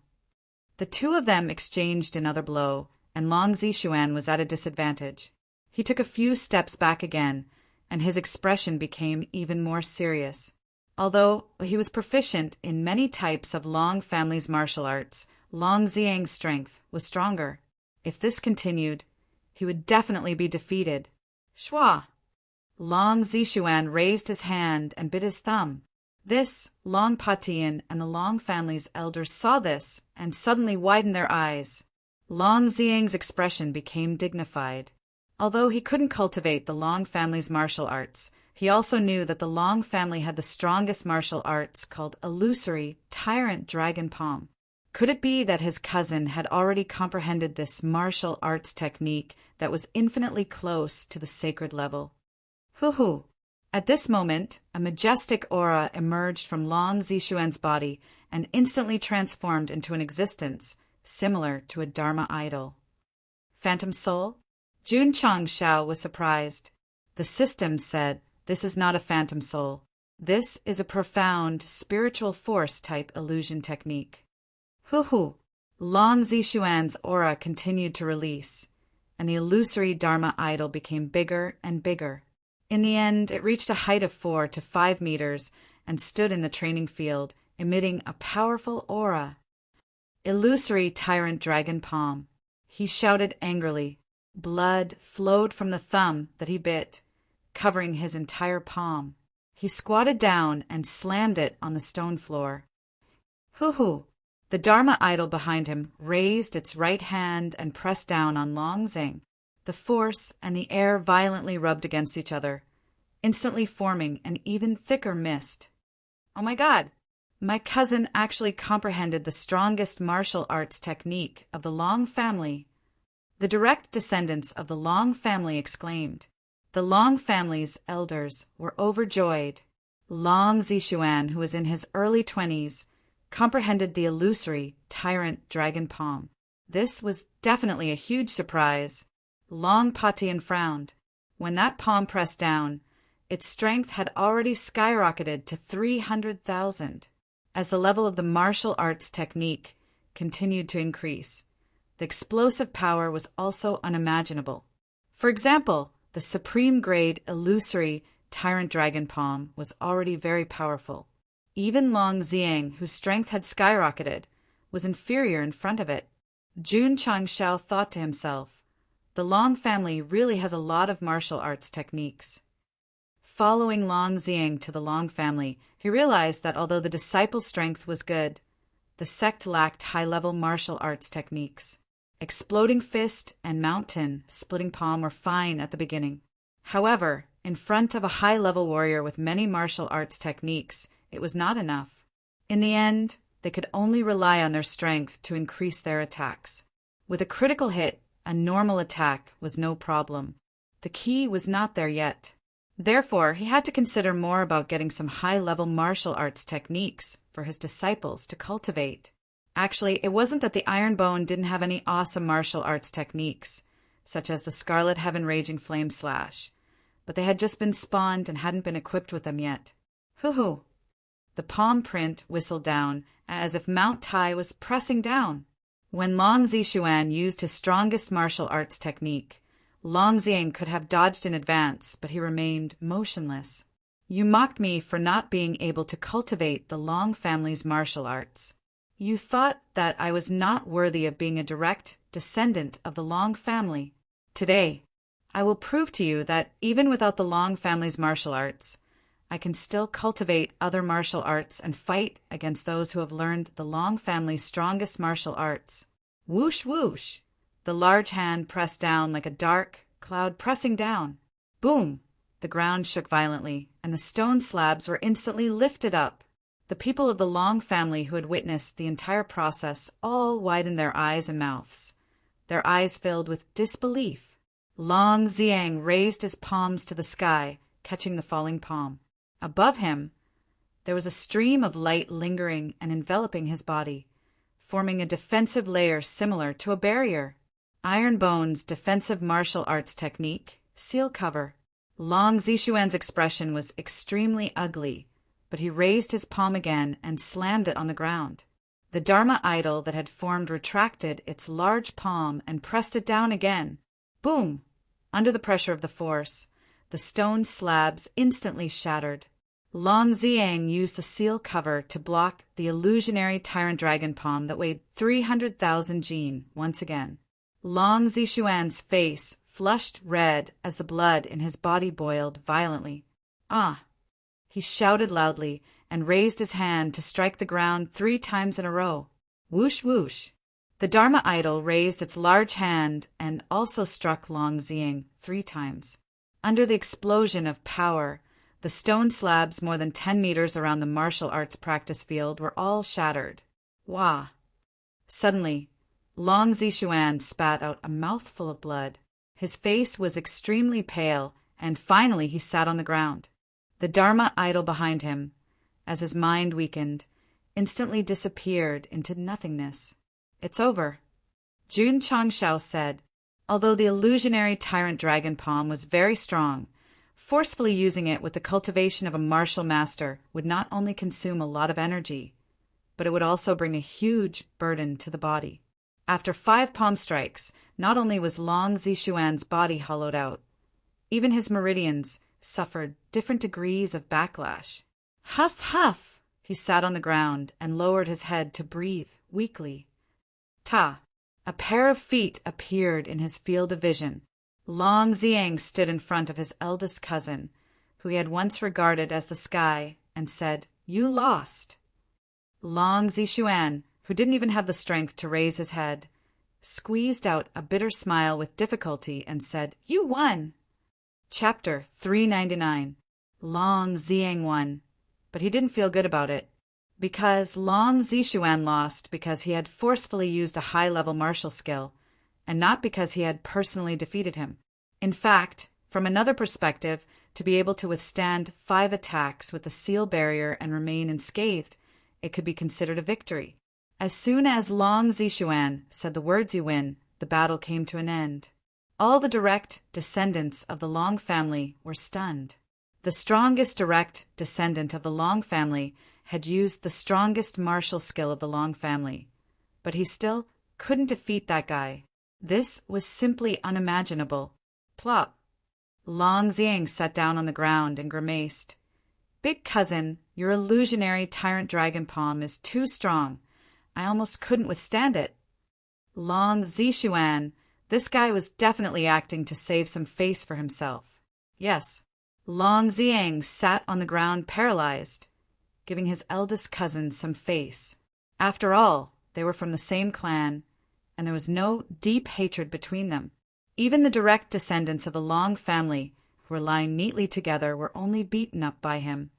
The two of them exchanged another blow, and Long Zishuan was at a disadvantage. He took a few steps back again, and his expression became even more serious. Although he was proficient in many types of Long family's martial arts, Long Ziang's strength was stronger. If this continued, he would definitely be defeated. Shwa! Long Zishuan raised his hand and bit his thumb. This, Long Patian and the Long family's elders saw this and suddenly widened their eyes. Long Ziang's expression became dignified. Although he couldn't cultivate the Long family's martial arts, he also knew that the Long family had the strongest martial arts called illusory tyrant dragon palm. Could it be that his cousin had already comprehended this martial arts technique that was infinitely close to the sacred level? Hoo-hoo! At this moment, a majestic aura emerged from Long Zishuan's body and instantly transformed into an existence similar to a Dharma idol. Phantom Soul? Jun Changshao was surprised. The system said, "This is not a phantom soul. This is a profound spiritual force type illusion technique." Hoo-hoo! Long Zishuan's aura continued to release, and the illusory Dharma idol became bigger and bigger. In the end, it reached a height of 4 to 5 meters and stood in the training field, emitting a powerful aura. Illusory tyrant dragon palm. He shouted angrily. Blood flowed from the thumb that he bit, covering his entire palm. He squatted down and slammed it on the stone floor. Hoo-hoo! The Dharma idol behind him raised its right hand and pressed down on Long Zing. The force and the air violently rubbed against each other, instantly forming an even thicker mist. Oh my God! My cousin actually comprehended the strongest martial arts technique of the Long family. The direct descendants of the Long family exclaimed. The Long family's elders were overjoyed. Long Zishuan, who was in his early 20s, comprehended the illusory tyrant dragon palm. This was definitely a huge surprise. Long Patian frowned. When that palm pressed down, its strength had already skyrocketed to 300,000. As the level of the martial arts technique continued to increase, the explosive power was also unimaginable. For example, the supreme grade illusory tyrant dragon palm was already very powerful. Even Long Ziang, whose strength had skyrocketed, was inferior in front of it. Jun Changshao thought to himself, the Long family really has a lot of martial arts techniques. Following Long Ziang to the Long family, he realized that although the disciple's strength was good, the sect lacked high-level martial arts techniques. Exploding fist and mountain splitting palm were fine at the beginning. However, in front of a high-level warrior with many martial arts techniques, it was not enough. In the end, they could only rely on their strength to increase their attacks. With a critical hit, a normal attack was no problem. The key was not there yet. Therefore, he had to consider more about getting some high-level martial arts techniques for his disciples to cultivate. Actually, it wasn't that the Ironbone didn't have any awesome martial arts techniques, such as the Scarlet Heaven Raging Flame Slash, but they had just been spawned and hadn't been equipped with them yet. Hoo-hoo! The palm print whistled down, as if Mount Tai was pressing down. When Long Zishuan used his strongest martial arts technique, Long Xiang could have dodged in advance, but he remained motionless. You mocked me for not being able to cultivate the Long family's martial arts. You thought that I was not worthy of being a direct descendant of the Long family. Today, I will prove to you that even without the Long family's martial arts, I can still cultivate other martial arts and fight against those who have learned the Long family's strongest martial arts. Whoosh whoosh! The large hand pressed down like a dark cloud pressing down. Boom! The ground shook violently, and the stone slabs were instantly lifted up. The people of the Long family who had witnessed the entire process all widened their eyes and mouths, their eyes filled with disbelief. Long Xiang raised his palms to the sky, catching the falling palm. Above him, there was a stream of light lingering and enveloping his body, forming a defensive layer similar to a barrier. Ironbone's defensive martial arts technique, seal cover. Long Zishuan's expression was extremely ugly, but he raised his palm again and slammed it on the ground. The Dharma idol that had formed retracted its large palm and pressed it down again. Boom! Under the pressure of the force, the stone slabs instantly shattered. Long Xiang used the seal cover to block the illusionary tyrant dragon palm that weighed 300,000 jin once again. Long Zishuan's face flushed red as the blood in his body boiled violently. Ah! He shouted loudly and raised his hand to strike the ground 3 times in a row. Whoosh whoosh! The Dharma idol raised its large hand and also struck Long Xiang 3 times. Under the explosion of power, the stone slabs more than 10 meters around the martial arts practice field were all shattered. Wah! Suddenly, Long Zishuan spat out a mouthful of blood. His face was extremely pale, and finally he sat on the ground. The Dharma idol behind him, as his mind weakened, instantly disappeared into nothingness. It's over. Jun Changshao said, although the illusionary tyrant dragon palm was very strong, forcefully using it with the cultivation of a martial master would not only consume a lot of energy, but it would also bring a huge burden to the body. After 5 palm strikes, not only was Long Zishuan's body hollowed out, even his meridians suffered different degrees of backlash. Huff, huff! He sat on the ground and lowered his head to breathe weakly. Ta! A pair of feet appeared in his field of vision. Long Xiang stood in front of his eldest cousin, who he had once regarded as the sky, and said, "You lost." Long Zishuan, who didn't even have the strength to raise his head, squeezed out a bitter smile with difficulty and said, "You won." Chapter 399. Long Xiang won, but he didn't feel good about it, because Long Zishuan lost because he had forcefully used a high-level martial skill, and not because he had personally defeated him. In fact, from another perspective, to be able to withstand 5 attacks with the seal barrier and remain unscathed, it could be considered a victory. As soon as Long Zishuan said the words "you win," the battle came to an end. All the direct descendants of the Long family were stunned. The strongest direct descendant of the Long family had used the strongest martial skill of the Long family, but he still couldn't defeat that guy. This was simply unimaginable. Plop! Long Xiang sat down on the ground and grimaced. "Big cousin, your illusionary tyrant dragon palm is too strong. I almost couldn't withstand it." Long Zishuan, this guy was definitely acting to save some face for himself. Yes, Long Xiang sat on the ground paralyzed, giving his eldest cousin some face. After all, they were from the same clan, and there was no deep hatred between them. Even the direct descendants of the Long family, who were lying neatly together, were only beaten up by him,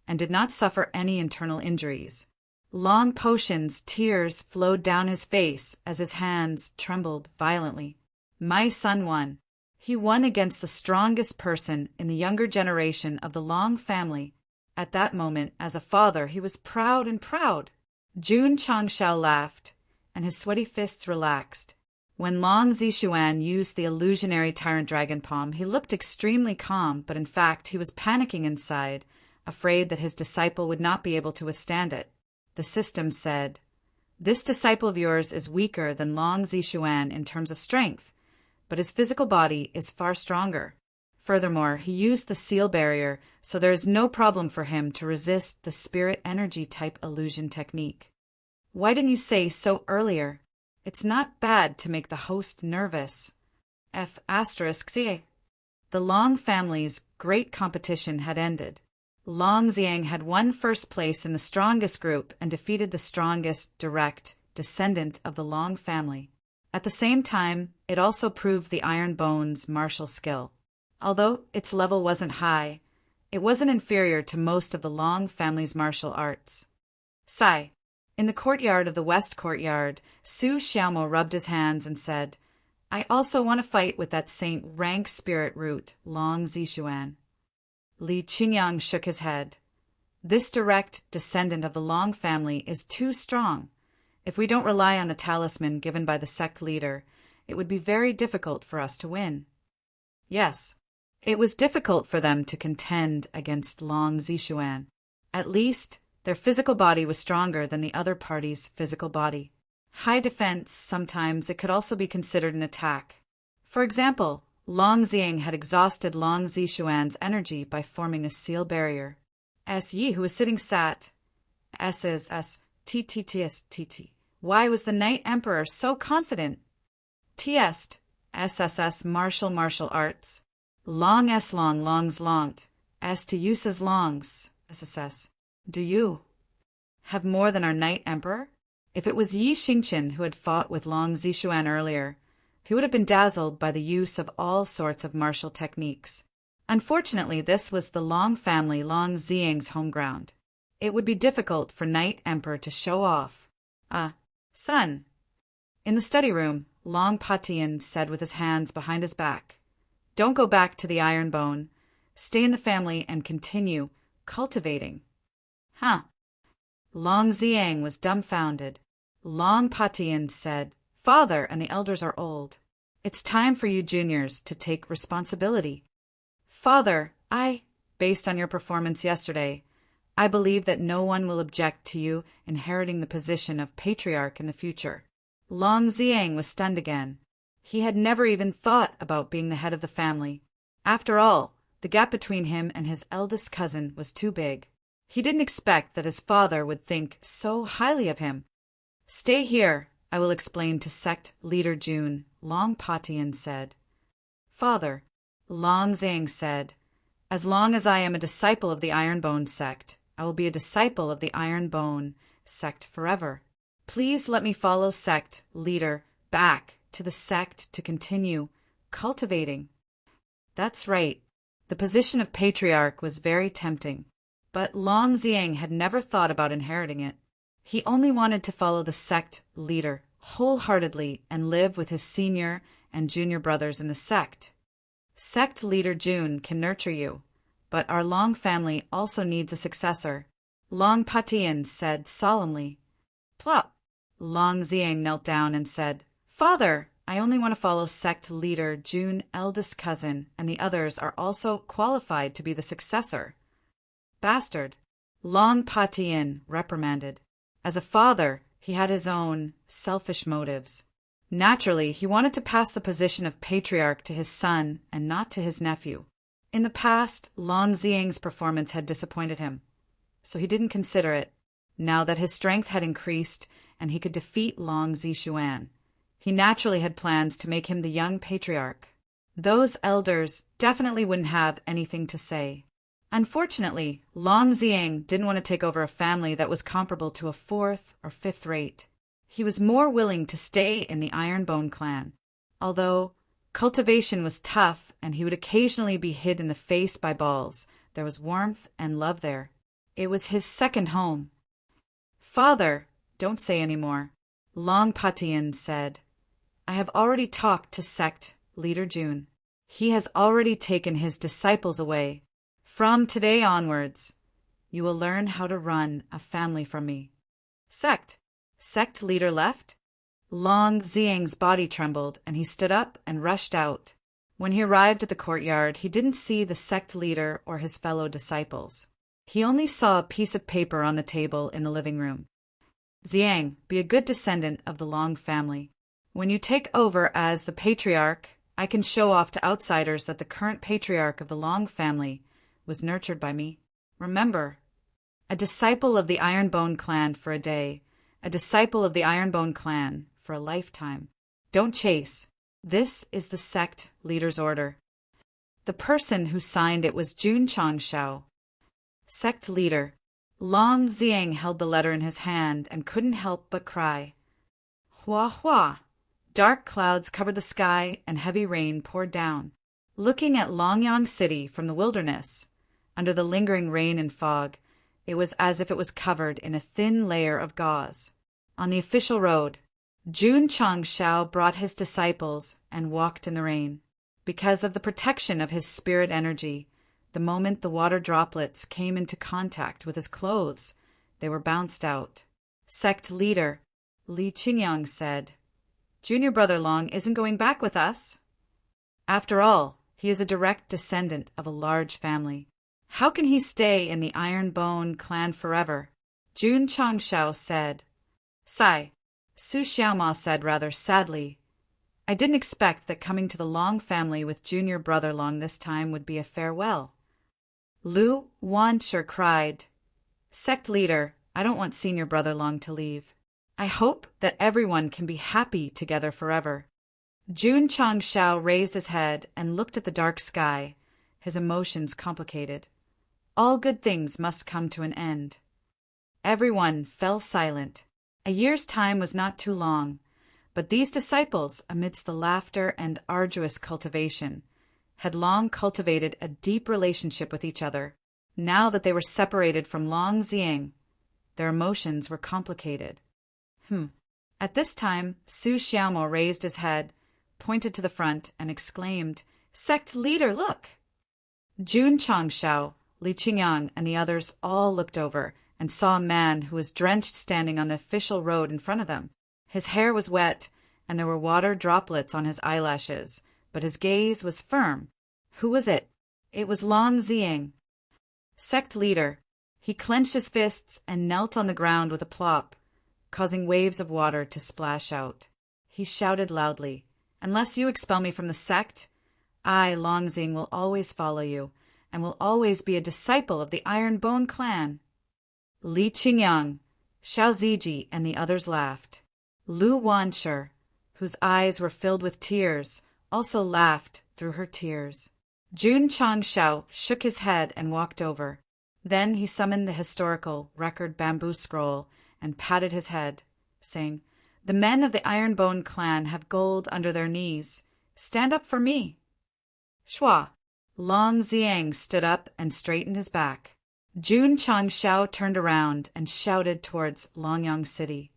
and did not suffer any internal injuries. Long potions, tears flowed down his face as his hands trembled violently. My son won. He won against the strongest person in the younger generation of the Long family. At that moment, as a father, he was proud and proud. Jun Changshao laughed, and his sweaty fists relaxed. When Long Zishuan used the illusionary Tyrant Dragon Palm, he looked extremely calm, but in fact he was panicking inside, afraid that his disciple would not be able to withstand it. The system said, "This disciple of yours is weaker than Long Zishuan in terms of strength, but his physical body is far stronger. Furthermore, he used the seal barrier, so there is no problem for him to resist the spirit energy type illusion technique. Why didn't you say so earlier? It's not bad to make the host nervous." F***C. The Long family's great competition had ended. Long Xiang had won first place in the strongest group and defeated the strongest direct descendant of the Long family. At the same time, it also proved the Iron Bone's martial skill. Although its level wasn't high, it wasn't inferior to most of the Long family's martial arts. Sigh. In the courtyard of the West Courtyard, Su Xiaomo rubbed his hands and said, "I also want to fight with that Saint rank spirit root, Long Zishuan." Li Qingyang shook his head. "This direct descendant of the Long family is too strong. If we don't rely on the talisman given by the sect leader, it would be very difficult for us to win." Yes, it was difficult for them to contend against Long Zishuan. At least, their physical body was stronger than the other party's physical body. High defense, sometimes it could also be considered an attack. For example, Long Xiang had exhausted Long Zishuan's energy by forming a seal barrier. Yi, who was sitting sat. TTTSTT. Why was the Knight Emperor so confident? SSS martial arts. Long longs longt. To uses longs. SSS. Do you have more than our Knight Emperor? If it was Yi Xingqian who had fought with Long Zishuan earlier, he would have been dazzled by the use of all sorts of martial techniques. Unfortunately, this was the Long family, Long Xiang's home ground. It would be difficult for Knight Emperor to show off. Son. In the study room, Long Patian said with his hands behind his back, "Don't go back to the Iron Bone. Stay in the family and continue cultivating." Long Xiang was dumbfounded. Long Patian said, "Father and the elders are old. It's time for you juniors to take responsibility." "Father, based on your performance yesterday, I believe that no one will object to you inheriting the position of patriarch in the future." Long Xiang was stunned again. He had never even thought about being the head of the family. After all, the gap between him and his eldest cousin was too big. He didn't expect that his father would think so highly of him. "Stay here, I will explain to sect leader Jun," Long Patian said. "Father," Long Xiang said, "as long as I am a disciple of the Iron Bone sect, I will be a disciple of the Iron Bone sect forever. Please let me follow sect leader back to the sect to continue cultivating." That's right. The position of patriarch was very tempting, but Long Xiang had never thought about inheriting it. He only wanted to follow the sect leader wholeheartedly and live with his senior and junior brothers in the sect. Sect leader Jun can nurture you, but our Long family also needs a successor, Long Patian said solemnly. Plop! Long Xiang knelt down and said, "Father, I only want to follow sect leader Jun, eldest cousin, and the others are also qualified to be the successor." Bastard! Long Patian reprimanded. As a father, he had his own selfish motives. Naturally, he wanted to pass the position of patriarch to his son and not to his nephew. In the past, Long Xiang's performance had disappointed him, so he didn't consider it. Now that his strength had increased and he could defeat Long Zishuan, he naturally had plans to make him the young patriarch. Those elders definitely wouldn't have anything to say. Unfortunately, Long Ziang didn't want to take over a family that was comparable to a fourth or fifth rate. He was more willing to stay in the Ironbone clan. Although cultivation was tough and he would occasionally be hit in the face by balls, there was warmth and love there. It was his second home. "Father, don't say any more," Long Patian said. "I have already talked to Sect leader Jun. He has already taken his disciples away. From today onwards, you will learn how to run a family from me." Sect leader left? Long Ziang's body trembled, and he stood up and rushed out. When he arrived at the courtyard, he didn't see the sect leader or his fellow disciples. He only saw a piece of paper on the table in the living room. "Ziang, be a good descendant of the Long family. When you take over as the patriarch, I can show off to outsiders that the current patriarch of the Long family was nurtured by me. Remember, a disciple of the Ironbone clan for a day, a disciple of the Ironbone clan for a lifetime. Don't chase. This is the sect leader's order." The person who signed it was Jun Changshao. Sect leader. Long Ziang held the letter in his hand and couldn't help but cry. Hua hua! Dark clouds covered the sky and heavy rain poured down. Looking at Longyang City from the wilderness, under the lingering rain and fog, it was as if it was covered in a thin layer of gauze. On the official road, Jun Changshao brought his disciples and walked in the rain. Because of the protection of his spirit energy, the moment the water droplets came into contact with his clothes, they were bounced out. Sect leader Li Qingyang said, "Junior brother Long isn't going back with us. After all, he is a direct descendant of a large family. How can he stay in the Ironbone clan forever?" Jun Changshao said. "Sigh," Su Xiaoma said rather sadly. "I didn't expect that coming to the Long family with junior brother Long this time would be a farewell." Lu Wanshi cried, "Sect leader, I don't want senior brother Long to leave. I hope that everyone can be happy together forever." Jun Changshao raised his head and looked at the dark sky, his emotions complicated. All good things must come to an end. Everyone fell silent. A year's time was not too long, but these disciples, amidst the laughter and arduous cultivation, had long cultivated a deep relationship with each other. Now that they were separated from Long Ziang, their emotions were complicated. At this time, Su Xiaomo raised his head, pointed to the front, and exclaimed, "Sect leader, look!" Jun Changshao, Li Qingyang, and the others all looked over and saw a man who was drenched standing on the official road in front of them. His hair was wet, and there were water droplets on his eyelashes, but his gaze was firm. Who was it? It was Long Ziang. Sect leader. He clenched his fists and knelt on the ground with a plop, causing waves of water to splash out. He shouted loudly, "Unless you expel me from the sect, I, Long Ziang, will always follow you, and will always be a disciple of the Ironbone clan." Li Qingyang, Xiao Ziji, and the others laughed. Lu Wanshi, whose eyes were filled with tears, also laughed through her tears. Jun Changshao shook his head and walked over. Then he summoned the historical record bamboo scroll and patted his head, saying, "The men of the Ironbone clan have gold under their knees. Stand up for me." Shua. Long Ziang stood up and straightened his back. Jun Changshao turned around and shouted towards Longyang City.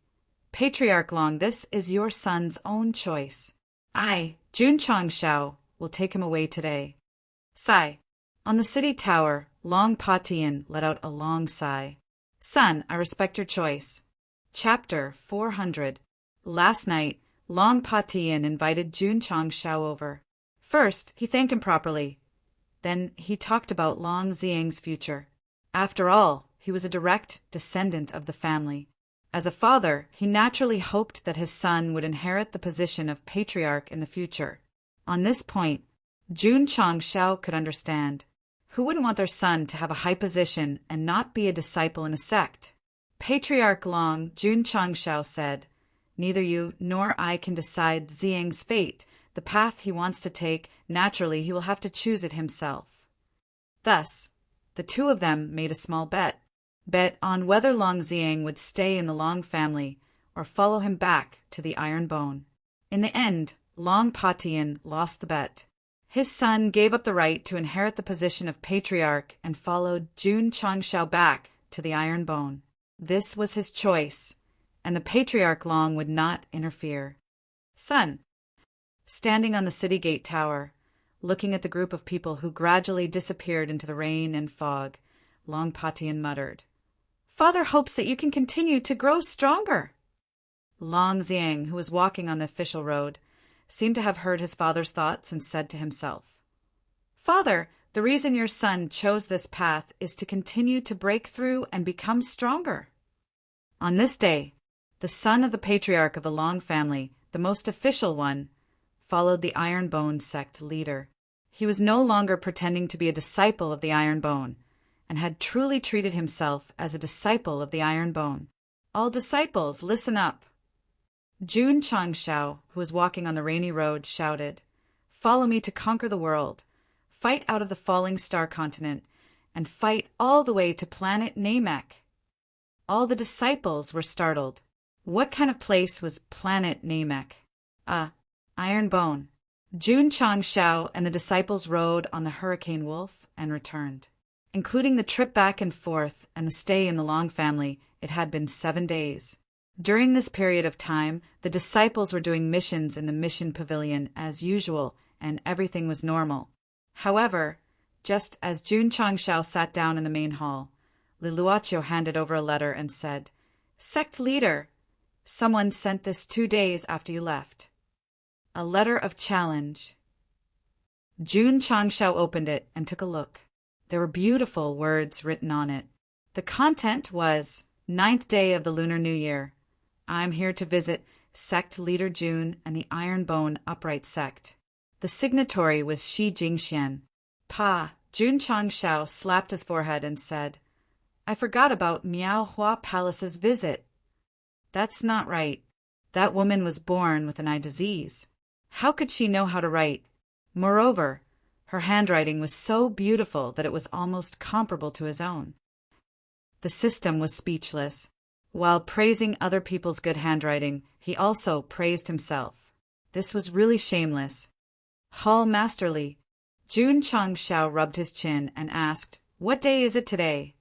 "Patriarch Long, this is your son's own choice. I, Jun Changshao, will take him away today." Sigh. On the city tower, Long Patian let out a long sigh. "Son, I respect your choice." Chapter 400. Last night, Long Patian invited Jun Changshao over. First, he thanked him properly. Then he talked about Long Ziang's future. After all, he was a direct descendant of the family. As a father, he naturally hoped that his son would inherit the position of patriarch in the future. On this point, Jun Changshao could understand. Who wouldn't want their son to have a high position and not be a disciple in a sect? Patriarch Long, Jun Changshao said, "Neither you nor I can decide Ziang's fate. The path he wants to take, naturally he will have to choose it himself." Thus, the two of them made a small bet on whether Long Ziang would stay in the Long family or follow him back to the Iron Bone. In the end, Long Patian lost the bet. His son gave up the right to inherit the position of patriarch and followed Jun Changshao back to the Iron Bone. This was his choice, and the patriarch Long would not interfere. Son. Standing on the city gate tower, looking at the group of people who gradually disappeared into the rain and fog, Long Patian muttered, "Father hopes that you can continue to grow stronger." Long Ziang, who was walking on the official road, seemed to have heard his father's thoughts and said to himself, "Father, the reason your son chose this path is to continue to break through and become stronger." On this day, the son of the patriarch of the Long family, the most official one, followed the Iron Bone sect leader. He was no longer pretending to be a disciple of the Iron Bone, and had truly treated himself as a disciple of the Iron Bone. "All disciples, listen up." Jun Changshao, who was walking on the rainy road, shouted, "Follow me to conquer the world. Fight out of the falling star continent, and fight all the way to planet Namek." All the disciples were startled. What kind of place was planet Namek? Iron Bone. Jun Changshao and the disciples rode on the Hurricane Wolf and returned. Including the trip back and forth and the stay in the Long family, it had been 7 days. During this period of time, the disciples were doing missions in the mission pavilion as usual, and everything was normal. However, just as Jun Changshao sat down in the main hall, Liluacho handed over a letter and said, "Sect leader, someone sent this 2 days after you left. A letter of challenge." Jun Changshao opened it and took a look. There were beautiful words written on it. The content was, "9th day of the Lunar New Year. I'm here to visit Sect Leader Jun and the Iron Bone Upright Sect." The signatory was Shi Jingxian. Jun Changshao slapped his forehead and said, "I forgot about Miao Hua Palace's visit. That's not right. That woman was born with an eye disease. How could she know how to write? Moreover, her handwriting was so beautiful that it was almost comparable to his own." The system was speechless. While praising other people's good handwriting, he also praised himself. This was really shameless. Hall masterly. Jun Changshao rubbed his chin and asked, "What day is it today?"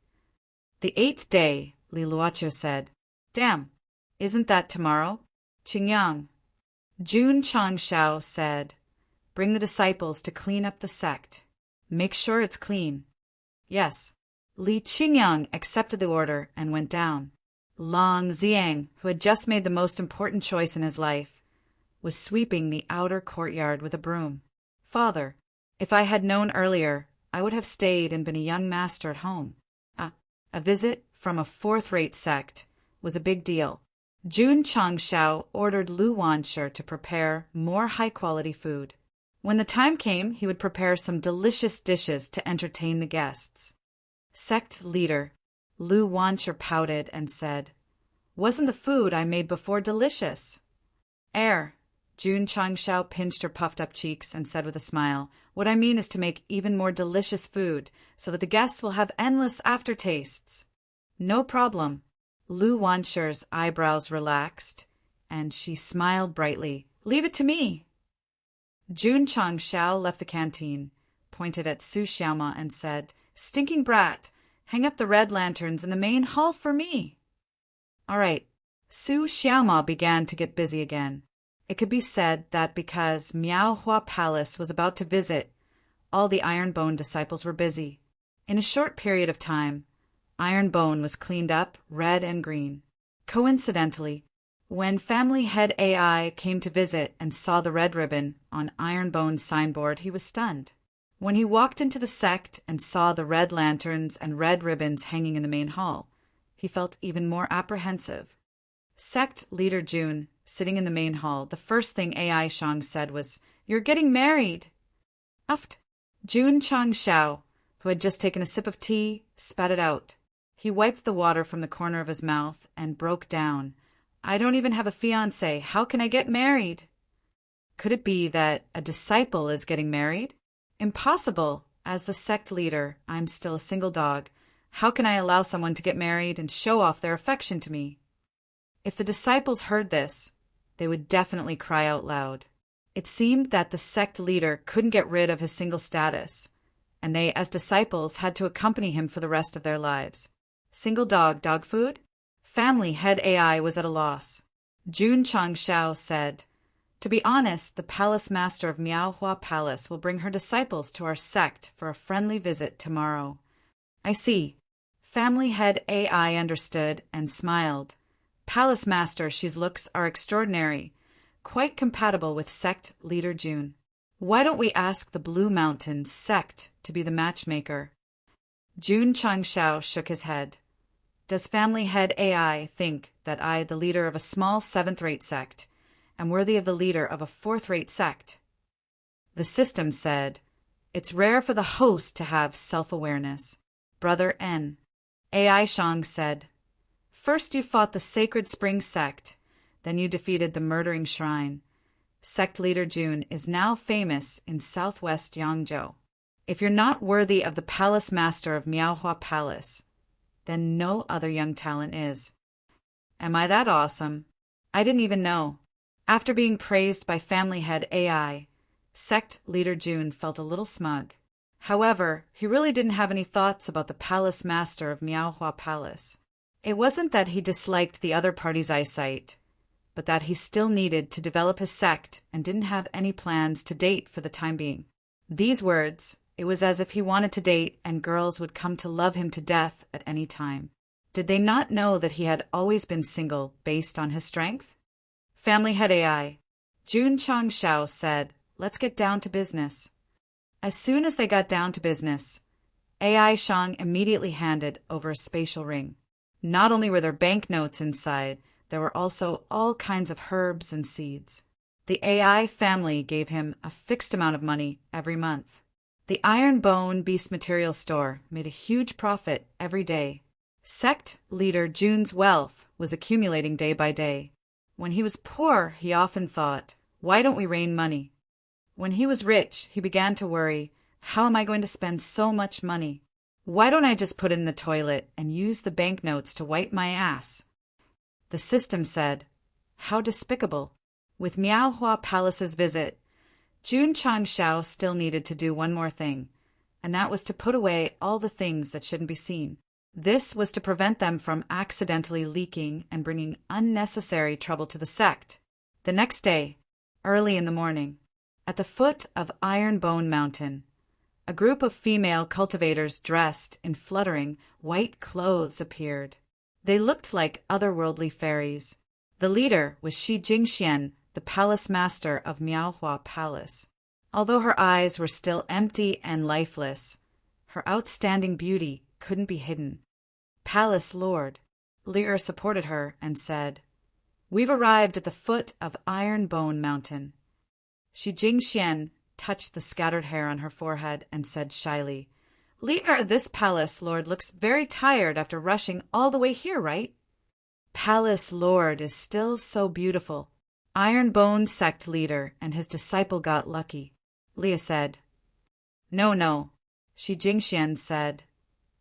"The 8th day," Li Luacho said. "Damn, isn't that tomorrow?" "Qingyang." Jun Changshao said, "Bring the disciples to clean up the sect. Make sure it's clean." "Yes." Li Qingyang accepted the order and went down. Long Ziang, who had just made the most important choice in his life, was sweeping the outer courtyard with a broom. "Father, if I had known earlier, I would have stayed and been a young master at home." A visit from a fourth-rate sect was a big deal. Jun Changshao ordered Lu Wansher to prepare more high-quality food. When the time came, he would prepare some delicious dishes to entertain the guests. Sect leader Lu Wansher pouted and said, "Wasn't the food I made before delicious?" Jun Changshao pinched her puffed-up cheeks and said with a smile, "What I mean is to make even more delicious food, so that the guests will have endless aftertastes." "No problem." Lu Wansher's eyebrows relaxed, and she smiled brightly. "Leave it to me." Jun Changshao left the canteen, pointed at Su Xiaoma and said, "Stinking brat, hang up the red lanterns in the main hall for me." All right. Su Xiaoma began to get busy again. It could be said that because Miao Hua Palace was about to visit, all the Iron Bone disciples were busy. In a short period of time, Iron Bone was cleaned up red and green. Coincidentally, when family head AI came to visit and saw the red ribbon on Iron Bone's signboard, he was stunned. When he walked into the sect and saw the red lanterns and red ribbons hanging in the main hall, he felt even more apprehensive. Sect leader Jun, sitting in the main hall, the first thing AI Shang said was, "You're getting married." Uft. Jun Changshao, who had just taken a sip of tea, spat it out. He wiped the water from the corner of his mouth and broke down. "I don't even have a fiancé. How can I get married?" Could it be that a disciple is getting married? Impossible, As the sect leader, I'm still a single dog. How can I allow someone to get married and show off their affection to me? If the disciples heard this, they would definitely cry out loud. It seemed that the sect leader couldn't get rid of his single status, and they, as disciples, had to accompany him for the rest of their lives. Single dog, dog food? Family head AI was at a loss. Jun Changshao said, "To be honest, the palace master of Miaohua Palace will bring her disciples to our sect for a friendly visit tomorrow." I see. Family head AI understood and smiled. Palace master, she's looks are extraordinary, quite compatible with sect leader Jun. Why don't we ask the Blue Mountain sect to be the matchmaker? Jun Changshao shook his head. Does family head AI think that I, the leader of a small seventh-rate sect, am worthy of the leader of a fourth-rate sect? The system said, "It's rare for the host to have self-awareness." Brother N. AI Shang said, "First you fought the Sacred Spring sect, then you defeated the Murdering Shrine. Sect leader Jun is now famous in southwest Yangzhou. If you're not worthy of the palace master of Miaohua Palace, then no other young talent is." Am I that awesome? I didn't even know. After being praised by family head AI, sect leader Jun felt a little smug. However, he really didn't have any thoughts about the palace master of Miaohua Palace. It wasn't that he disliked the other party's eyesight, but that he still needed to develop his sect and didn't have any plans to date for the time being. These words, it was as if he wanted to date and girls would come to love him to death at any time. Did they not know that he had always been single based on his strength? Family head AI, Jun Changshao said, "Let's get down to business." As soon as they got down to business, AI Shang immediately handed over a spatial ring. Not only were there banknotes inside, there were also all kinds of herbs and seeds. The AI family gave him a fixed amount of money every month. The Iron Bone Beast Material Store made a huge profit every day. Sect leader Jun's wealth was accumulating day by day. When he was poor, he often thought, "Why don't we rain money?" When he was rich, he began to worry, "How am I going to spend so much money? Why don't I just put it in the toilet and use the banknotes to wipe my ass?" The system said, "How despicable." With Miaohua Palace's visit, Jun Changshao still needed to do one more thing, and that was to put away all the things that shouldn't be seen. This was to prevent them from accidentally leaking and bringing unnecessary trouble to the sect. The next day, early in the morning, at the foot of Iron Bone Mountain, a group of female cultivators dressed in fluttering white clothes appeared. They looked like otherworldly fairies. The leader was Shi Jingxian, the palace master of Miaohua Palace. Although her eyes were still empty and lifeless, her outstanding beauty couldn't be hidden. "Palace Lord," Lear supported her and said, "We've arrived at the foot of Iron Bone Mountain." Shi Jingxian touched the scattered hair on her forehead and said shyly, "Lear, this Palace Lord looks very tired after rushing all the way here, right?" "Palace Lord is still so beautiful. Iron Bone sect leader and his disciple got lucky," Leah said. No, Shi Jingxian said.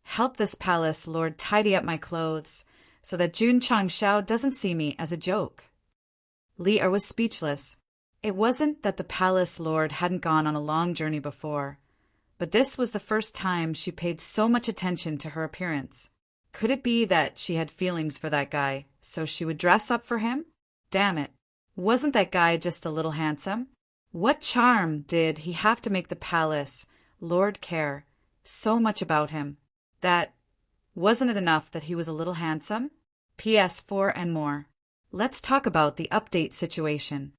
"Help this Palace Lord tidy up my clothes so that Jun Changshao doesn't see me as a joke." Leah was speechless. It wasn't that the Palace Lord hadn't gone on a long journey before, but this was the first time she paid so much attention to her appearance. Could it be that she had feelings for that guy, so she would dress up for him? Damn it. Wasn't that guy just a little handsome? What charm did he have to make the Palace Lord care so much about him? That wasn't it enough that he was a little handsome? PS4 and more. Let's talk about the update situation.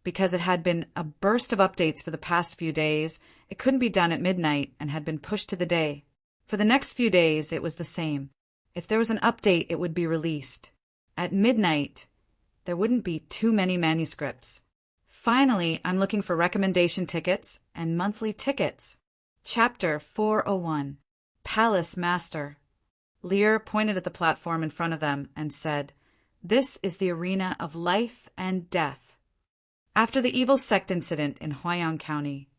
Because it had been a burst of updates for the past few days, it couldn't be done at midnight and had been pushed to the day. For the next few days, it was the same. If there was an update, it would be released. At midnight, there wouldn't be too many manuscripts. Finally, I'm looking for recommendation tickets and monthly tickets. Chapter 401. Palace Master. Lear pointed at the platform in front of them and said, "This is the arena of life and death." After the evil sect incident in Huayang County,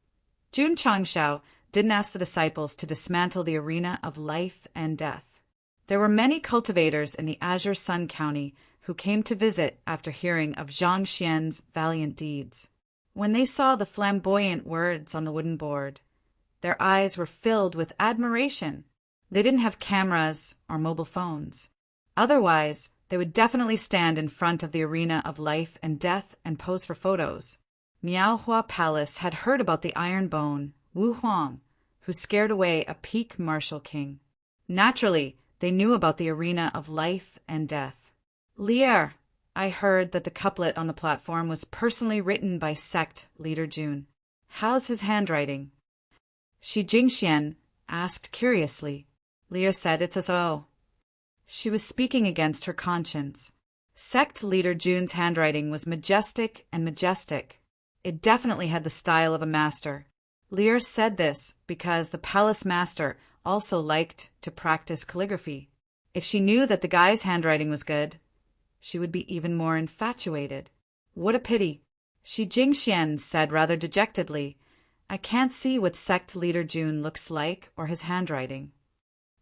Jun Changshao didn't ask the disciples to dismantle the arena of life and death. There were many cultivators in the Azure Sun County who came to visit after hearing of Zhang Xian's valiant deeds. When they saw the flamboyant words on the wooden board, their eyes were filled with admiration. They didn't have cameras or mobile phones. Otherwise, they would definitely stand in front of the arena of life and death and pose for photos. Miaohua Palace had heard about the Iron Bone, Wu Huang, who scared away a peak martial king. Naturally, they knew about the arena of life and death. Lier, I heard that the couplet on the platform was personally written by Sect leader Jun. How's his handwriting? Shi Jingxian asked curiously. Lier said it's as though. She was speaking against her conscience. Sect leader Jun's handwriting was majestic and majestic. It definitely had the style of a master. Lier said this because the palace master also liked to practice calligraphy. If she knew that the guy's handwriting was good, she would be even more infatuated. What a pity. Shi Jingxian said rather dejectedly, I can't see what Sect leader Jun looks like or his handwriting.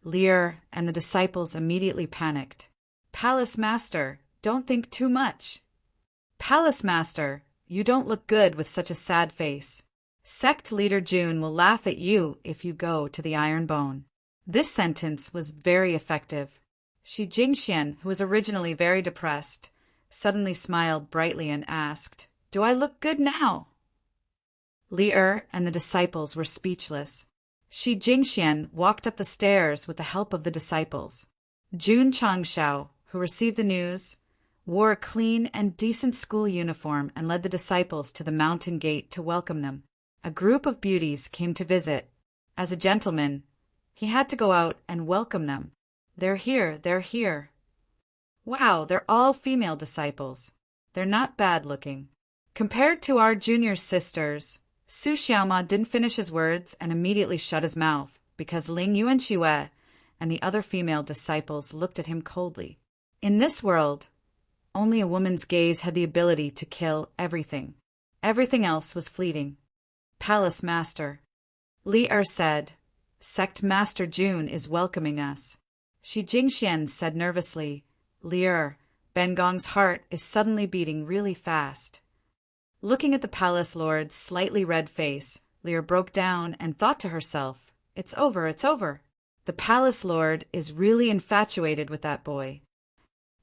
Lier and the disciples immediately panicked. Palace master, don't think too much. Palace master, you don't look good with such a sad face. Sect leader Jun will laugh at you if you go to the Iron Bone. This sentence was very effective. Shi Jingxian, who was originally very depressed, suddenly smiled brightly and asked, Do I look good now? Lier and the disciples were speechless. Shi Jingxian walked up the stairs with the help of the disciples. Jun Changshao, who received the news, wore a clean and decent school uniform and led the disciples to the mountain gate to welcome them. A group of beauties came to visit. As a gentleman, he had to go out and welcome them. They're here, they're here. Wow, they're all female disciples. They're not bad looking. Compared to our junior sisters, Su Xiaoma didn't finish his words and immediately shut his mouth because Ling Yuanxiwe and the other female disciples looked at him coldly. In this world, only a woman's gaze had the ability to kill everything. Everything else was fleeting. Palace Master. Lier said, Sect Master Jun is welcoming us. Shi Jingxian said nervously, Lier, Bengong's heart is suddenly beating really fast. Looking at the palace lord's slightly red face, Lier broke down and thought to herself, It's over, it's over. The palace lord is really infatuated with that boy.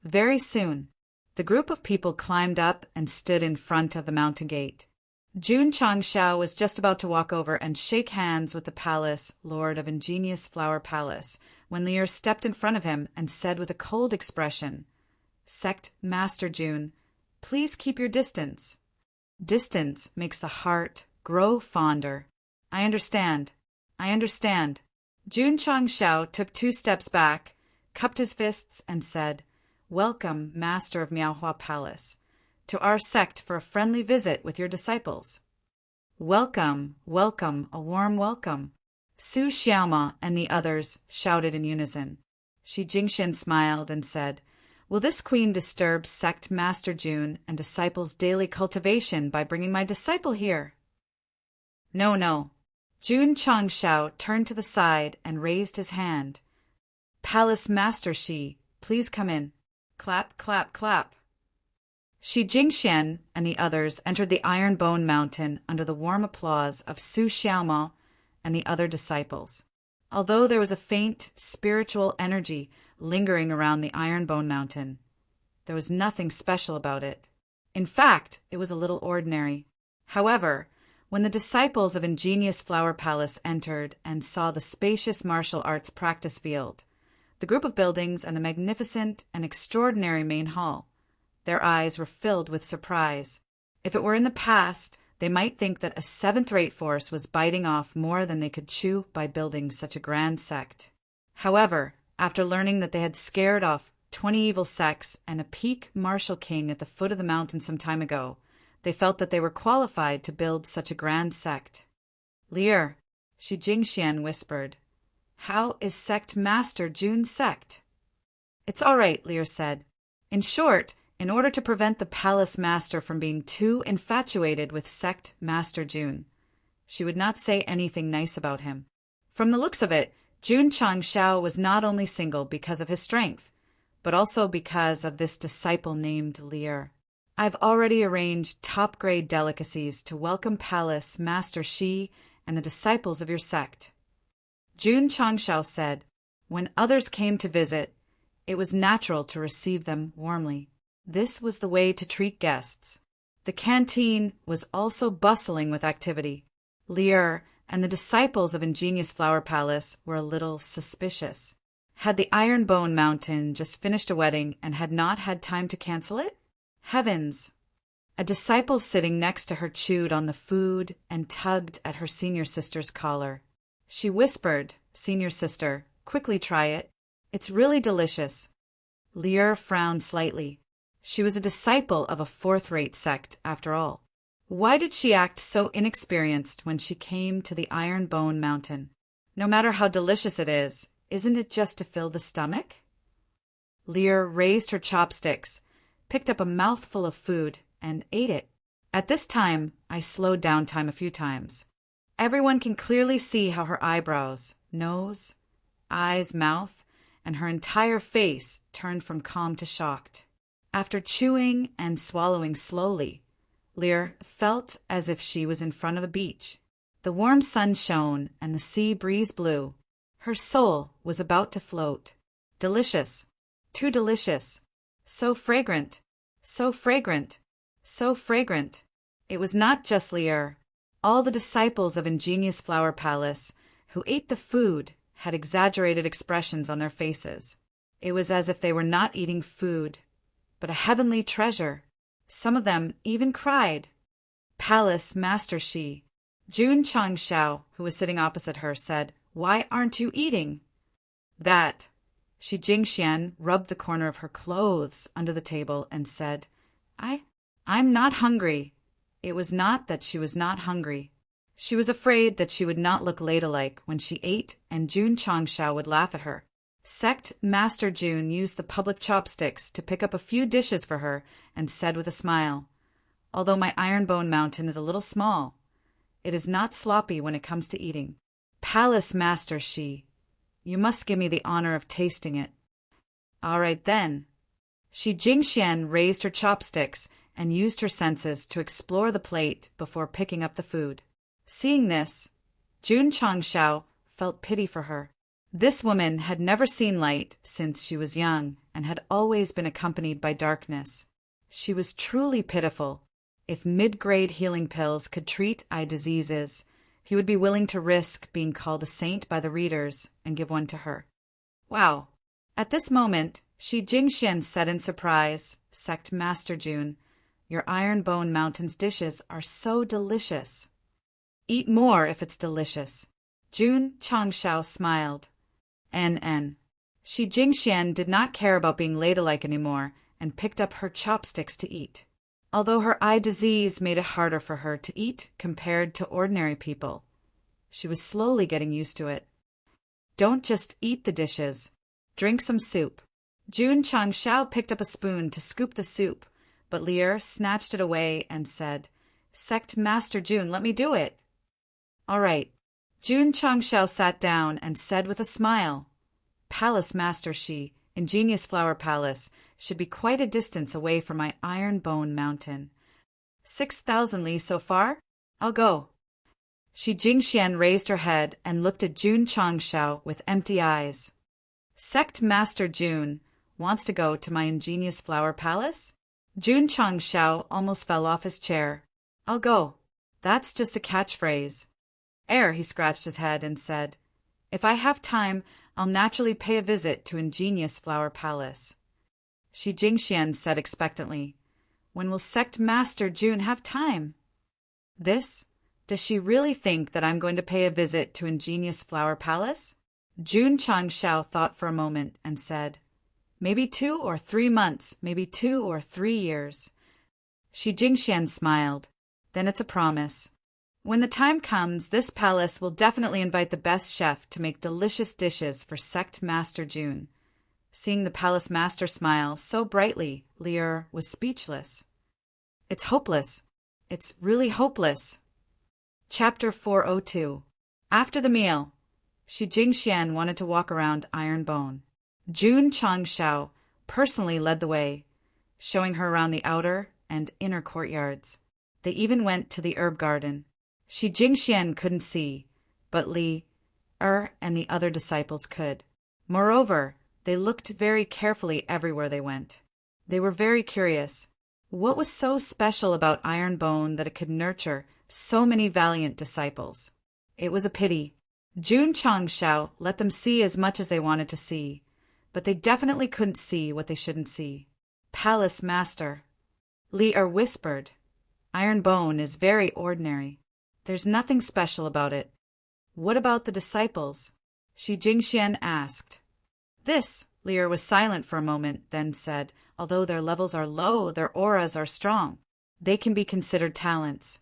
Very soon, the group of people climbed up and stood in front of the mountain gate. Jun Changshao was just about to walk over and shake hands with the palace lord of Ingenious Flower Palace when Lier stepped in front of him and said with a cold expression, Sect Master Jun, please keep your distance. Distance makes the heart grow fonder. I understand. I understand. Jun Changshao took 2 steps back, cupped his fists, and said, Welcome, Master of Miaohua Palace, to our sect for a friendly visit with your disciples. Welcome, welcome, a warm welcome. Su Xiaoma and the others shouted in unison. Shi Jingxian smiled and said, Will this queen disturb Sect Master Jun and disciples' daily cultivation by bringing my disciple here? No, no. Jun Changshao turned to the side and raised his hand. Palace Master Shi, please come in. Clap, clap, clap. Shi Jingxian and the others entered the Iron Bone Mountain under the warm applause of Su Xiaoma and the other disciples. Although there was a faint spiritual energy lingering around the Iron Bone Mountain, there was nothing special about it. In fact, it was a little ordinary. However, when the disciples of Ingenious Flower Palace entered and saw the spacious martial arts practice field, the group of buildings and the magnificent and extraordinary main hall, their eyes were filled with surprise. If it were in the past, they might think that a 7th-rate force was biting off more than they could chew by building such a grand sect. However, after learning that they had scared off 20 evil sects and a peak martial king at the foot of the mountain some time ago, they felt that they were qualified to build such a grand sect. Lier, Shi Jingxian whispered, How is Sect Master Jun's sect? It's all right, Lier said. In short, in order to prevent the palace master from being too infatuated with Sect Master Jun, She would not say anything nice about him. From the looks of it, Jun Changshao was not only single because of his strength, but also because of this disciple named Lear. I've already arranged top-grade delicacies to welcome Palace Master Shi and the disciples of your sect. Jun Changshao said, when others came to visit, it was natural to receive them warmly. This was the way to treat guests. The canteen was also bustling with activity. Lear and the disciples of Ingenious Flower Palace were a little suspicious. Had the Iron Bone Mountain just finished a wedding and had not had time to cancel it? Heavens! A disciple sitting next to her chewed on the food and tugged at her senior sister's collar. She whispered, "Senior sister, quickly try it. It's really delicious." Lear frowned slightly. She was a disciple of a fourth-rate sect, after all. Why did she act so inexperienced when she came to the Iron Bone Mountain? No matter how delicious it is, isn't it just to fill the stomach? Lear raised her chopsticks, picked up a mouthful of food, and ate it. At this time, I slowed down time a few times. Everyone can clearly see how her eyebrows, nose, eyes, mouth, and her entire face turned from calm to shocked. After chewing and swallowing slowly, Lear felt as if she was in front of the beach. The warm sun shone and the sea breeze blew. Her soul was about to float. Delicious, too delicious, so fragrant, so fragrant, so fragrant. It was not just Lear. All the disciples of Ingenious Flower Palace who ate the food had exaggerated expressions on their faces. It was as if they were not eating food, but a heavenly treasure. Some of them even cried. Palace Master Shi. Jun Changshao, who was sitting opposite her, said, "Why aren't you eating?" That. Shi Jingxian rubbed the corner of her clothes under the table and said, I'm not hungry." It was not that she was not hungry. She was afraid that she would not look ladylike when she ate and Jun Changshao would laugh at her. Sect Master Jun used the public chopsticks to pick up a few dishes for her and said with a smile, "Although my Iron Bone Mountain is a little small, it is not sloppy when it comes to eating. Palace Master Shi, you must give me the honor of tasting it." "All right then." Shi Jingxian raised her chopsticks and used her senses to explore the plate before picking up the food. Seeing this, Jun Changshao felt pity for her. This woman had never seen light since she was young and had always been accompanied by darkness. She was truly pitiful. If mid-grade healing pills could treat eye diseases, he would be willing to risk being called a saint by the readers and give one to her. Wow! At this moment, Shi Jingxian said in surprise, "Sect Master Jun, your Iron Bone Mountain's dishes are so delicious." "Eat more if it's delicious." Jun Changshao smiled. N. Shi Jingxian did not care about being ladylike anymore and picked up her chopsticks to eat. Although her eye disease made it harder for her to eat compared to ordinary people, she was slowly getting used to it. Don't just eat the dishes. Drink some soup. Jun Changshao picked up a spoon to scoop the soup, but Lear snatched it away and said, "Sect Master Jun, let me do it." "All right." Jun Changshao sat down and said with a smile, "Palace Master Shi, Ingenious Flower Palace, should be quite a distance away from my Iron Bone Mountain. 6,000 li so far? I'll go." Shi Jingxian raised her head and looked at Jun Changshao with empty eyes. "Sect Master Jun wants to go to my Ingenious Flower Palace?" Jun Changshao almost fell off his chair. "I'll go. That's just a catchphrase." He scratched his head and said, "If I have time, I'll naturally pay a visit to Ingenious Flower Palace." Shi Jingxian said expectantly, "When will Sect Master Jun have time?" Does she really think that I'm going to pay a visit to Ingenious Flower Palace? Jun Changshao thought for a moment and said, "Maybe 2 or 3 months, maybe 2 or 3 years." Shi Jingxian smiled. "Then it's a promise. When the time comes, this palace will definitely invite the best chef to make delicious dishes for Sect Master Jun." Seeing the palace master smile so brightly, Lear was speechless. "It's hopeless. It's really hopeless." Chapter 402. After the meal, Shi Jingxian wanted to walk around Iron Bone. Jun Changshao personally led the way, showing her around the outer and inner courtyards. They even went to the herb garden. Shi Jingxian couldn't see, but Li, and the other disciples could. Moreover, they looked very carefully everywhere they went. They were very curious. What was so special about Iron Bone that it could nurture so many valiant disciples? It was a pity. Jun Changshao let them see as much as they wanted to see, but they definitely couldn't see what they shouldn't see. Palace Master. Li whispered, Iron Bone is very ordinary. There's nothing special about it. What about the disciples? Shi Jingxian asked. This, Li was silent for a moment, then said, although their levels are low, their auras are strong. They can be considered talents.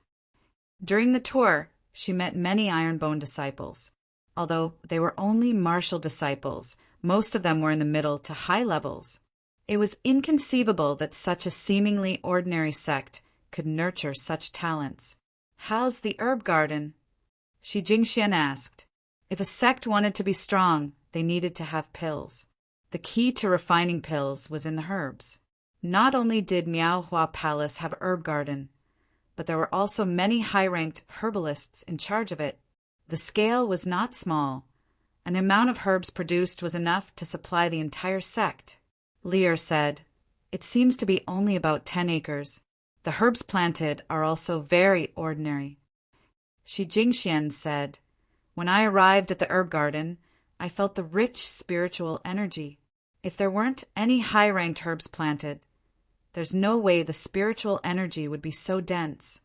During the tour, she met many Iron Bone disciples. Although they were only martial disciples, most of them were in the middle to high levels. It was inconceivable that such a seemingly ordinary sect could nurture such talents. How's the herb garden? Shi Jingxian asked. If a sect wanted to be strong, they needed to have pills. The key to refining pills was in the herbs. Not only did Miaohua Palace have a herb garden, but there were also many high-ranked herbalists in charge of it. The scale was not small, and the amount of herbs produced was enough to supply the entire sect. Li said, It seems to be only about 10 acres. The herbs planted are also very ordinary. Shi Jingxian said, When I arrived at the herb garden, I felt the rich spiritual energy. If there weren't any high-ranked herbs planted, there's no way the spiritual energy would be so dense.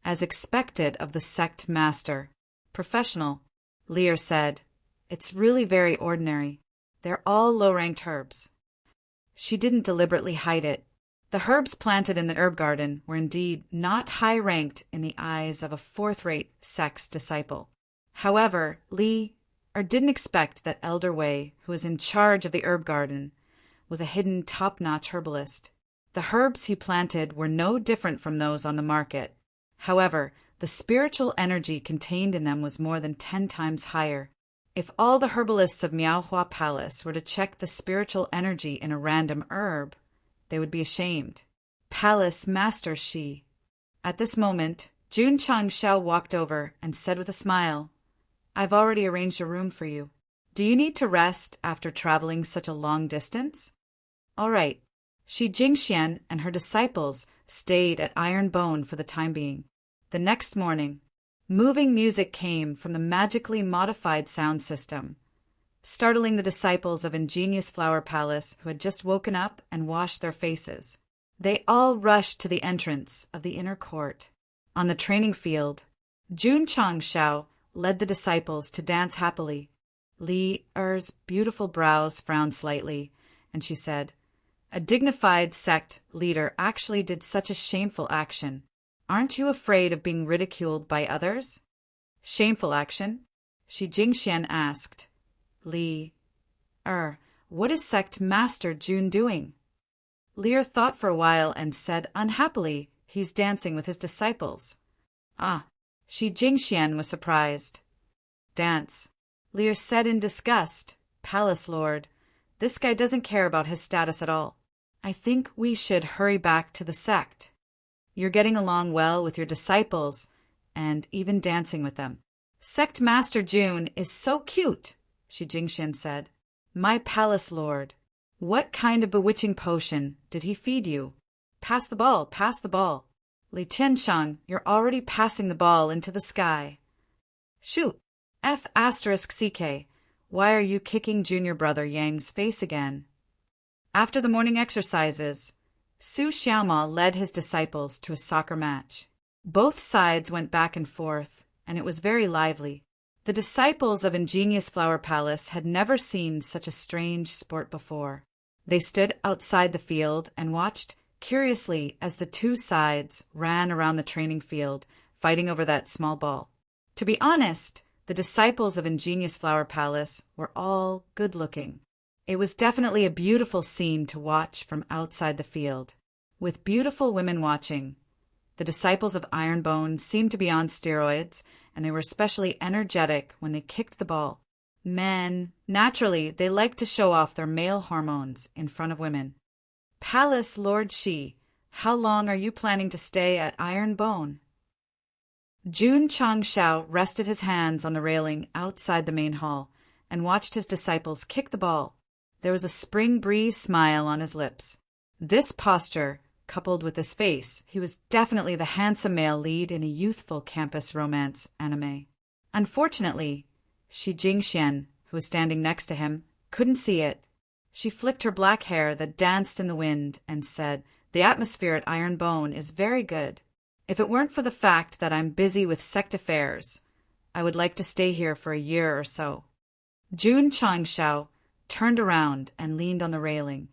As expected of the sect master, professional, Li said, It's really very ordinary. They're all low-ranked herbs. She didn't deliberately hide it. The herbs planted in the herb garden were indeed not high-ranked in the eyes of a fourth-rate sect's disciple. However, Li didn't expect that Elder Wei, who was in charge of the herb garden, was a hidden top-notch herbalist. The herbs he planted were no different from those on the market. However, the spiritual energy contained in them was more than 10 times higher. If all the herbalists of Miaohua Palace were to check the spiritual energy in a random herb, they would be ashamed. Palace Master Shi. At this moment, Jun Changshao walked over and said with a smile, I've already arranged a room for you. Do you need to rest after traveling such a long distance? All right. Shi Jingxian and her disciples stayed at Iron Bone for the time being. The next morning, moving music came from the magically modified sound system, startling the disciples of Ingenious Flower Palace who had just woken up and washed their faces. They all rushed to the entrance of the inner court. On the training field, Jun Changshao led the disciples to dance happily. Li's beautiful brows frowned slightly, and she said, A dignified sect leader actually did such a shameful action. Aren't you afraid of being ridiculed by others? Shameful action? Shi Jingxian asked. Li, what is sect master Jun doing? Li thought for a while and said unhappily, he's dancing with his disciples. Ah, Shi Jingxian was surprised. Dance. Li said in disgust, Palace Lord, this guy doesn't care about his status at all. I think we should hurry back to the sect. You're getting along well with your disciples and even dancing with them. Sect Master Jun is so cute, Shi Jingxian said. My Palace Lord, what kind of bewitching potion did he feed you? Pass the ball, pass the ball. Li Tianshang, you're already passing the ball into the sky. Shoot! F***CK, why are you kicking junior brother Yang's face again? After the morning exercises, Su Xiaoma led his disciples to a soccer match. Both sides went back and forth, and it was very lively. The disciples of Ingenious Flower Palace had never seen such a strange sport before. They stood outside the field and watched curiously as the two sides ran around the training field, fighting over that small ball. To be honest, the disciples of Ingenious Flower Palace were all good-looking. It was definitely a beautiful scene to watch from outside the field. With beautiful women watching, The disciples of Ironbone seemed to be on steroids, and they were especially energetic when they kicked the ball. Men, naturally, they liked to show off their male hormones in front of women. Palace Lord Shi, how long are you planning to stay at Ironbone? Jun Changshao rested his hands on the railing outside the main hall and watched his disciples kick the ball. There was a spring breeze smile on his lips. This posture, coupled with his face, he was definitely the handsome male lead in a youthful campus romance anime. Unfortunately, Shi Jingxian, who was standing next to him, couldn't see it. She flicked her black hair that danced in the wind and said, "The atmosphere at Ironbone is very good. If it weren't for the fact that I'm busy with Sect affairs, I would like to stay here for a year or so." Jun Changshao turned around and leaned on the railing.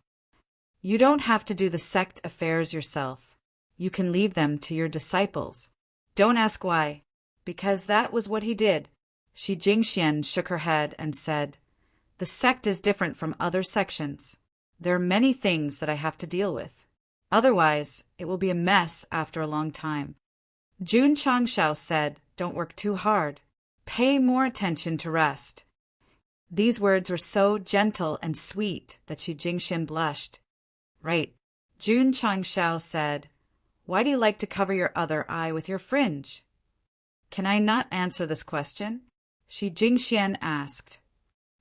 "You don't have to do the Sect affairs yourself. You can leave them to your disciples. Don't ask why, because that was what he did." Shi Jingxian shook her head and said, "The Sect is different from other sections. There are many things that I have to deal with. Otherwise, it will be a mess after a long time." Jun Changshao said, "Don't work too hard. Pay more attention to rest." These words were so gentle and sweet that Shi Jingxian blushed. "Right." Jun Changshao said, "Why do you like to cover your other eye with your fringe?" "Can I not answer this question?" Shi Jingxian asked.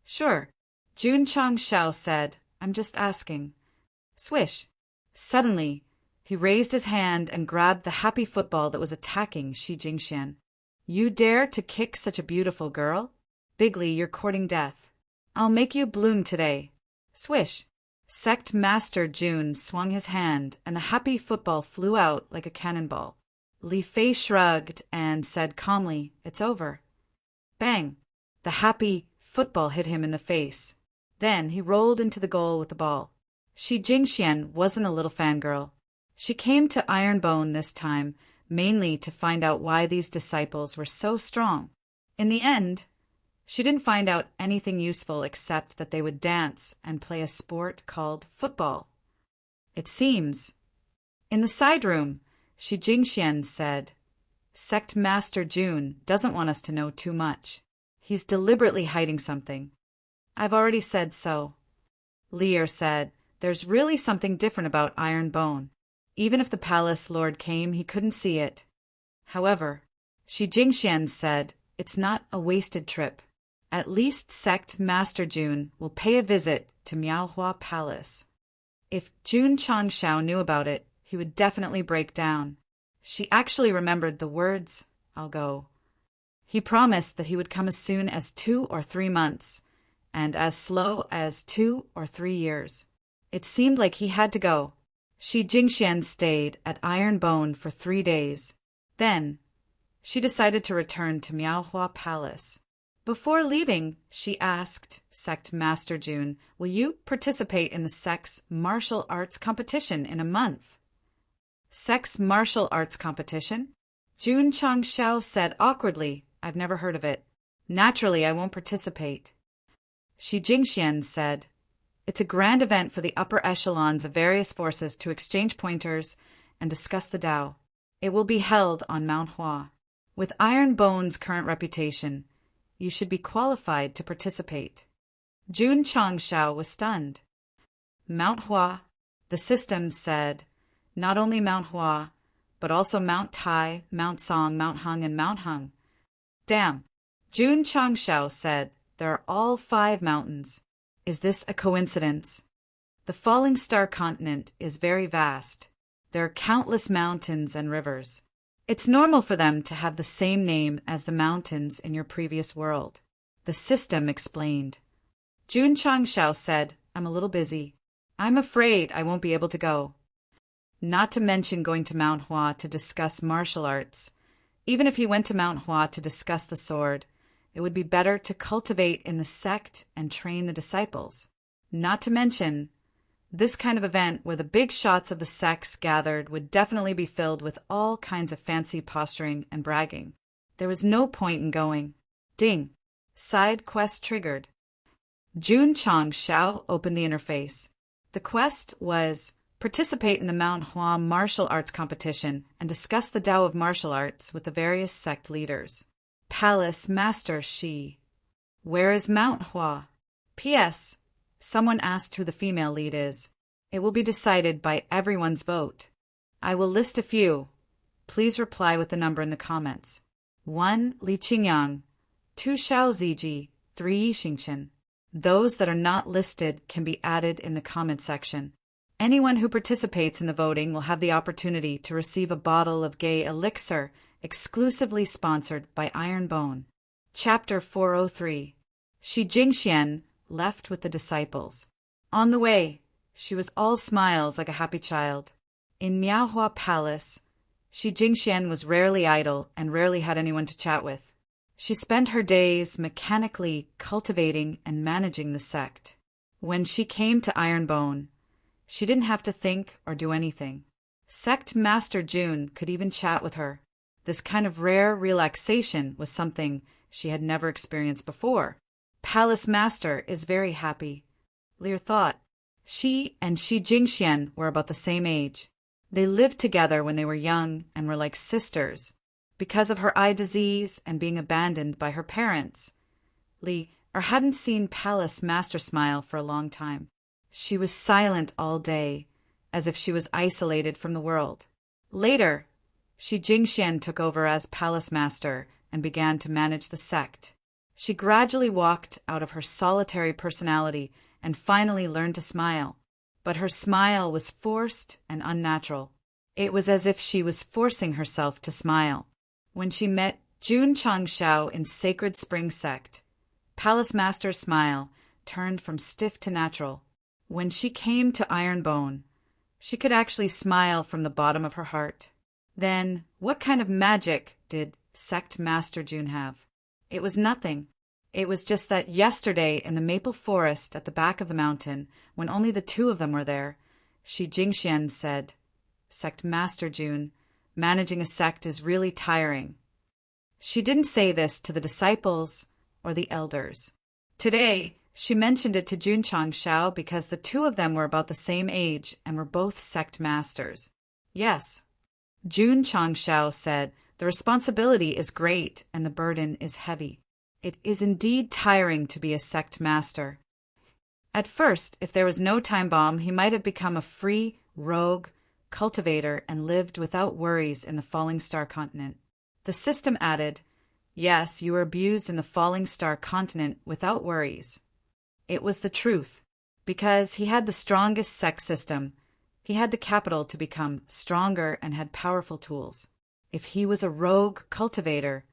"Sure." Jun Changshao said, "I'm just asking." Swish. Suddenly, he raised his hand and grabbed the happy football that was attacking Shi Jingxian. "You dare to kick such a beautiful girl? Bigly, you're courting death. I'll make you bloom today." Swish. Sect Master Jun swung his hand, and the happy football flew out like a cannonball. Li Fei shrugged and said calmly, "It's over." Bang! The happy football hit him in the face. Then he rolled into the goal with the ball. Shi Jingxian wasn't a little fangirl. She came to Ironbone this time mainly to find out why these disciples were so strong. In the end, she didn't find out anything useful except that they would dance and play a sport called football. It seems. In the side room, Shi Jingxian said, "Sect Master Jun doesn't want us to know too much. He's deliberately hiding something." "I've already said so." Lear said, "There's really something different about Ironbone. Even if the palace lord came, he couldn't see it." However, Shi Jingxian said, "It's not a wasted trip. At least Sect Master Jun will pay a visit to Miaohua Palace." If Jun Changshao knew about it, he would definitely break down. She actually remembered the words, "I'll go." He promised that he would come as soon as 2 or 3 months, and as slow as 2 or 3 years. It seemed like he had to go. Shi Jingxian stayed at Ironbone for 3 days. Then, she decided to return to Miaohua Palace. Before leaving, she asked Sect Master Jun, "Will you participate in the Sect's martial arts competition in a month?" "Sect's martial arts competition?" Jun Changshao said awkwardly, "I've never heard of it. Naturally, I won't participate." Shi Jingxian said, "It's a grand event for the upper echelons of various forces to exchange pointers and discuss the Tao. It will be held on Mount Hua. With Ironbone's current reputation, you should be qualified to participate." Jun Changshao was stunned. Mount Hua, the system said, not only Mount Hua, but also Mount Tai, Mount Song, Mount Hung, and Mount Hung. Damn. Jun Changshao said, "There are all 5 mountains. Is this a coincidence? The Falling Star continent is very vast. There are countless mountains and rivers. It's normal for them to have the same name as the mountains in your previous world," the system explained. Jun Changshao said, "I'm a little busy. I'm afraid I won't be able to go." Not to mention going to Mount Hua to discuss martial arts. Even if he went to Mount Hua to discuss the sword, it would be better to cultivate in the Sect and train the disciples. Not to mention, this kind of event where the big shots of the sects gathered would definitely be filled with all kinds of fancy posturing and bragging. There was no point in going. Ding. Side quest triggered. Jun Changshao opened the interface. The quest was participate in the Mount Hua martial arts competition, and discuss the Tao of martial arts with the various sect leaders. Palace Master Shi. Where is Mount Hua? P.S. Someone asked who the female lead is. It will be decided by everyone's vote. I will list a few. Please reply with the number in the comments. 1. Li Qingyang. 2. Xiao Ziji. 3. Yi Xingchen. Those that are not listed can be added in the comment section. Anyone who participates in the voting will have the opportunity to receive a bottle of gay elixir exclusively sponsored by Iron Bone. Chapter 403. Shi Jingxian left with the disciples. On the way, she was all smiles like a happy child. In Miaohua Palace, Shi Jingxian was rarely idle and rarely had anyone to chat with. She spent her days mechanically cultivating and managing the sect. When she came to Iron Bone, she didn't have to think or do anything. Sect Master Jun could even chat with her. This kind of rare relaxation was something she had never experienced before. Palace Master is very happy. Lear thought. She and Shi Jingxian were about the same age. They lived together when they were young and were like sisters. Because of her eye disease and being abandoned by her parents, Li hadn't seen Palace Master smile for a long time. She was silent all day, as if she was isolated from the world. Later, Shi Jingxian took over as Palace Master and began to manage the sect. She gradually walked out of her solitary personality and finally learned to smile. But her smile was forced and unnatural. It was as if she was forcing herself to smile. When she met Jun Changshao in Sacred Spring Sect, Palace Master's smile turned from stiff to natural. When she came to Iron Bone, she could actually smile from the bottom of her heart. Then, what kind of magic did Sect Master Jun have? It was nothing. It was just that yesterday in the maple forest at the back of the mountain, when only the two of them were there, Shi Jingxian said, Sect Master Jun, managing a sect is really tiring. She didn't say this to the disciples or the elders. Today, she mentioned it to Jun Changshao because the two of them were about the same age and were both sect masters. Yes, Jun Changshao said, the responsibility is great and the burden is heavy. It is indeed tiring to be a sect master. At first, if there was no time bomb, he might have become a free, rogue cultivator and lived without worries in the Falling Star continent. The system added, yes, you were abused in the Falling Star continent without worries. It was the truth. Because he had the strongest sect system, he had the capital to become stronger and had powerful tools. If he was a rogue cultivator,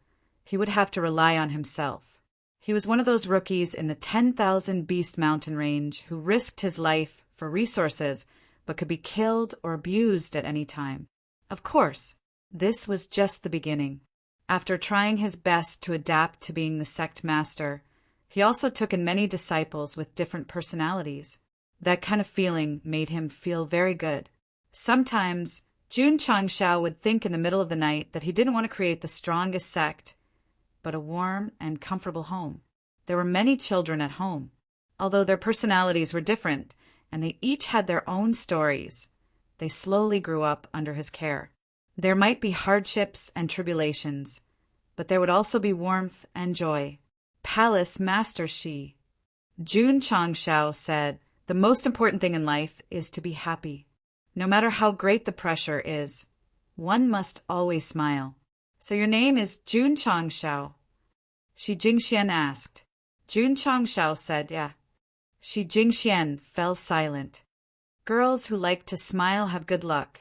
he would have to rely on himself. He was one of those rookies in the 10,000 Beast Mountain range who risked his life for resources but could be killed or abused at any time. Of course, this was just the beginning. After trying his best to adapt to being the sect master, he also took in many disciples with different personalities. That kind of feeling made him feel very good. Sometimes, Jun Changshao would think in the middle of the night that he didn't want to create the strongest sect, but a warm and comfortable home. There were many children at home. Although their personalities were different, and they each had their own stories, they slowly grew up under his care. There might be hardships and tribulations, but there would also be warmth and joy. Palace Master Shi. Jun Changshao said, the most important thing in life is to be happy. No matter how great the pressure is, one must always smile. So your name is Jun Changshao? Shi Jingxian asked. Jun Changshao said, yeah. Shi Jingxian fell silent. Girls who like to smile have good luck.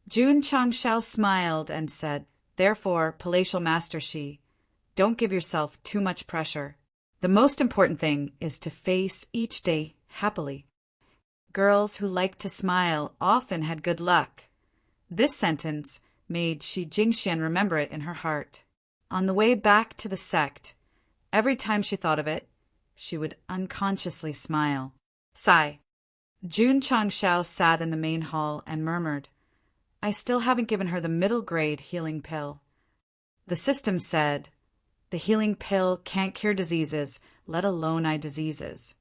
Jun Changshao smiled and said, therefore, Palatial Master Shi, don't give yourself too much pressure. The most important thing is to face each day happily. Girls who like to smile often had good luck. This sentence made Shi Jingxian remember it in her heart. On the way back to the sect, every time she thought of it, she would unconsciously smile. Sigh. Jun Changshao sat in the main hall and murmured, I still haven't given her the middle grade healing pill. The system said, the healing pill can't cure diseases, let alone eye diseases.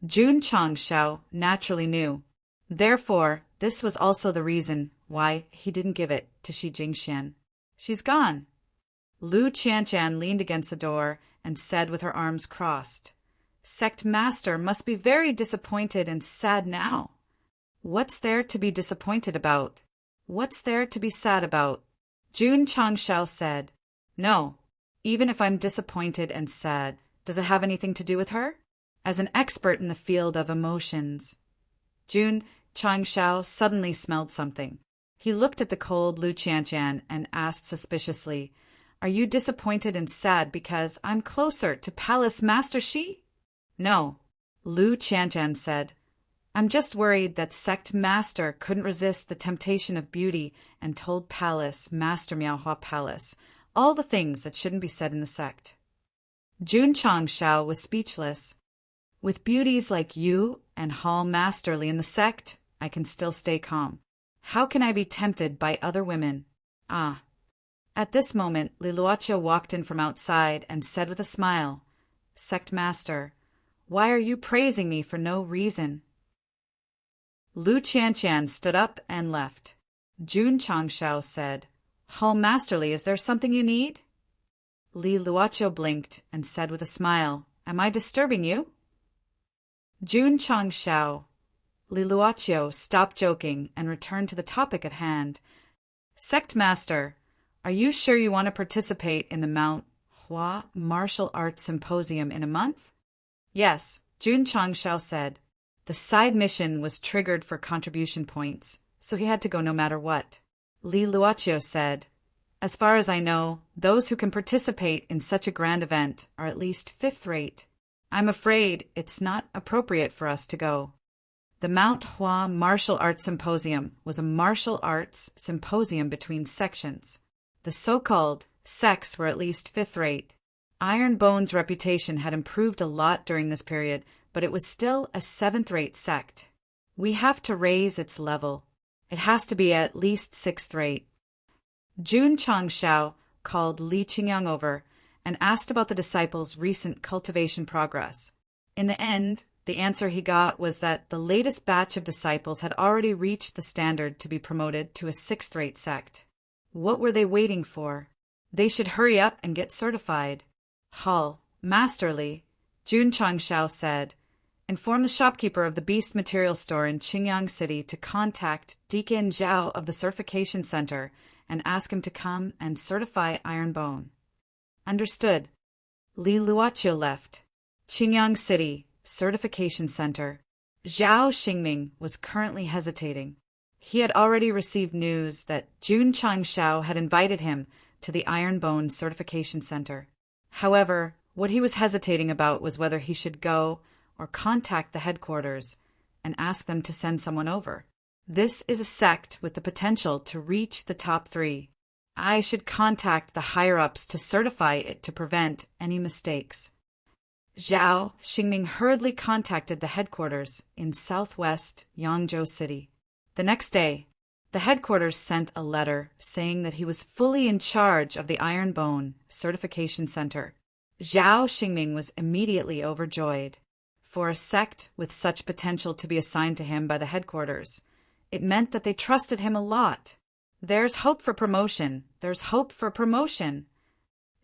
Jun Changshao naturally knew. Therefore, This was also the reason why he didn't give it to Shi Jingxian. She's gone. Lu Qianqian leaned against the door and said with her arms crossed, Sect Master must be very disappointed and sad now. What's there to be disappointed about? What's there to be sad about? Jun Changshao said, No, even if I'm disappointed and sad, does it have anything to do with her? As an expert in the field of emotions, Jun Changshao suddenly smelled something. He looked at the cold Lu Qianqian and asked suspiciously, Are you disappointed and sad because I'm closer to Palace Master Shi? No, Lu Qianqian said. I'm just worried that Sect Master couldn't resist the temptation of beauty and told Palace Master Miaohua Palace all the things that shouldn't be said in the sect. Jun Changshao was speechless. With beauties like you and Hall Masterly in the sect, I can still stay calm. How can I be tempted by other women? Ah. At this moment, Li Luoqiu walked in from outside and said with a smile, Sect Master, why are you praising me for no reason? Lu Qianqian stood up and left. Jun Changshao said, Hall Masterly, is there something you need? Li Luoqiu blinked and said with a smile, Am I disturbing you? Jun Changshao. Li Luoqiu stopped joking and returned to the topic at hand. Sect Master, are you sure you want to participate in the Mount Hua Martial Arts Symposium in a month? Yes, Jun Changshao said. The side mission was triggered for contribution points, so he had to go no matter what. Li Luoqiu said, As far as I know, those who can participate in such a grand event are at least fifth-rate. I'm afraid it's not appropriate for us to go. The Mount Hua Martial Arts Symposium was a martial arts symposium between sections. The so-called sects were at least fifth-rate. Iron Bone's reputation had improved a lot during this period, but it was still a seventh-rate sect. We have to raise its level. It has to be at least sixth-rate. Jun Changshao called Li Qingyang over and asked about the disciples' recent cultivation progress. In the end, the answer he got was that the latest batch of disciples had already reached the standard to be promoted to a sixth-rate sect. What were they waiting for? They should hurry up and get certified. Hall, Masterly, Jun Changshao said, Inform the shopkeeper of the Beast Material Store in Qingyang City to contact Deacon Zhao of the Certification Center and ask him to come and certify Iron Bone. Understood. Li Luoqiu left. Qingyang City, Certification Center. Zhao Xingming was currently hesitating. He had already received news that Jun Changshao had invited him to the Iron Bone Certification Center. However, what he was hesitating about was whether he should go or contact the headquarters and ask them to send someone over. This is a sect with the potential to reach the top 3. I should contact the higher-ups to certify it to prevent any mistakes. Zhao Xingming hurriedly contacted the headquarters in southwest Yangzhou City. The next day, the headquarters sent a letter saying that he was fully in charge of the Iron Bone Certification Center. Zhao Xingming was immediately overjoyed. For a sect with such potential to be assigned to him by the headquarters, it meant that they trusted him a lot. There's hope for promotion. There's hope for promotion.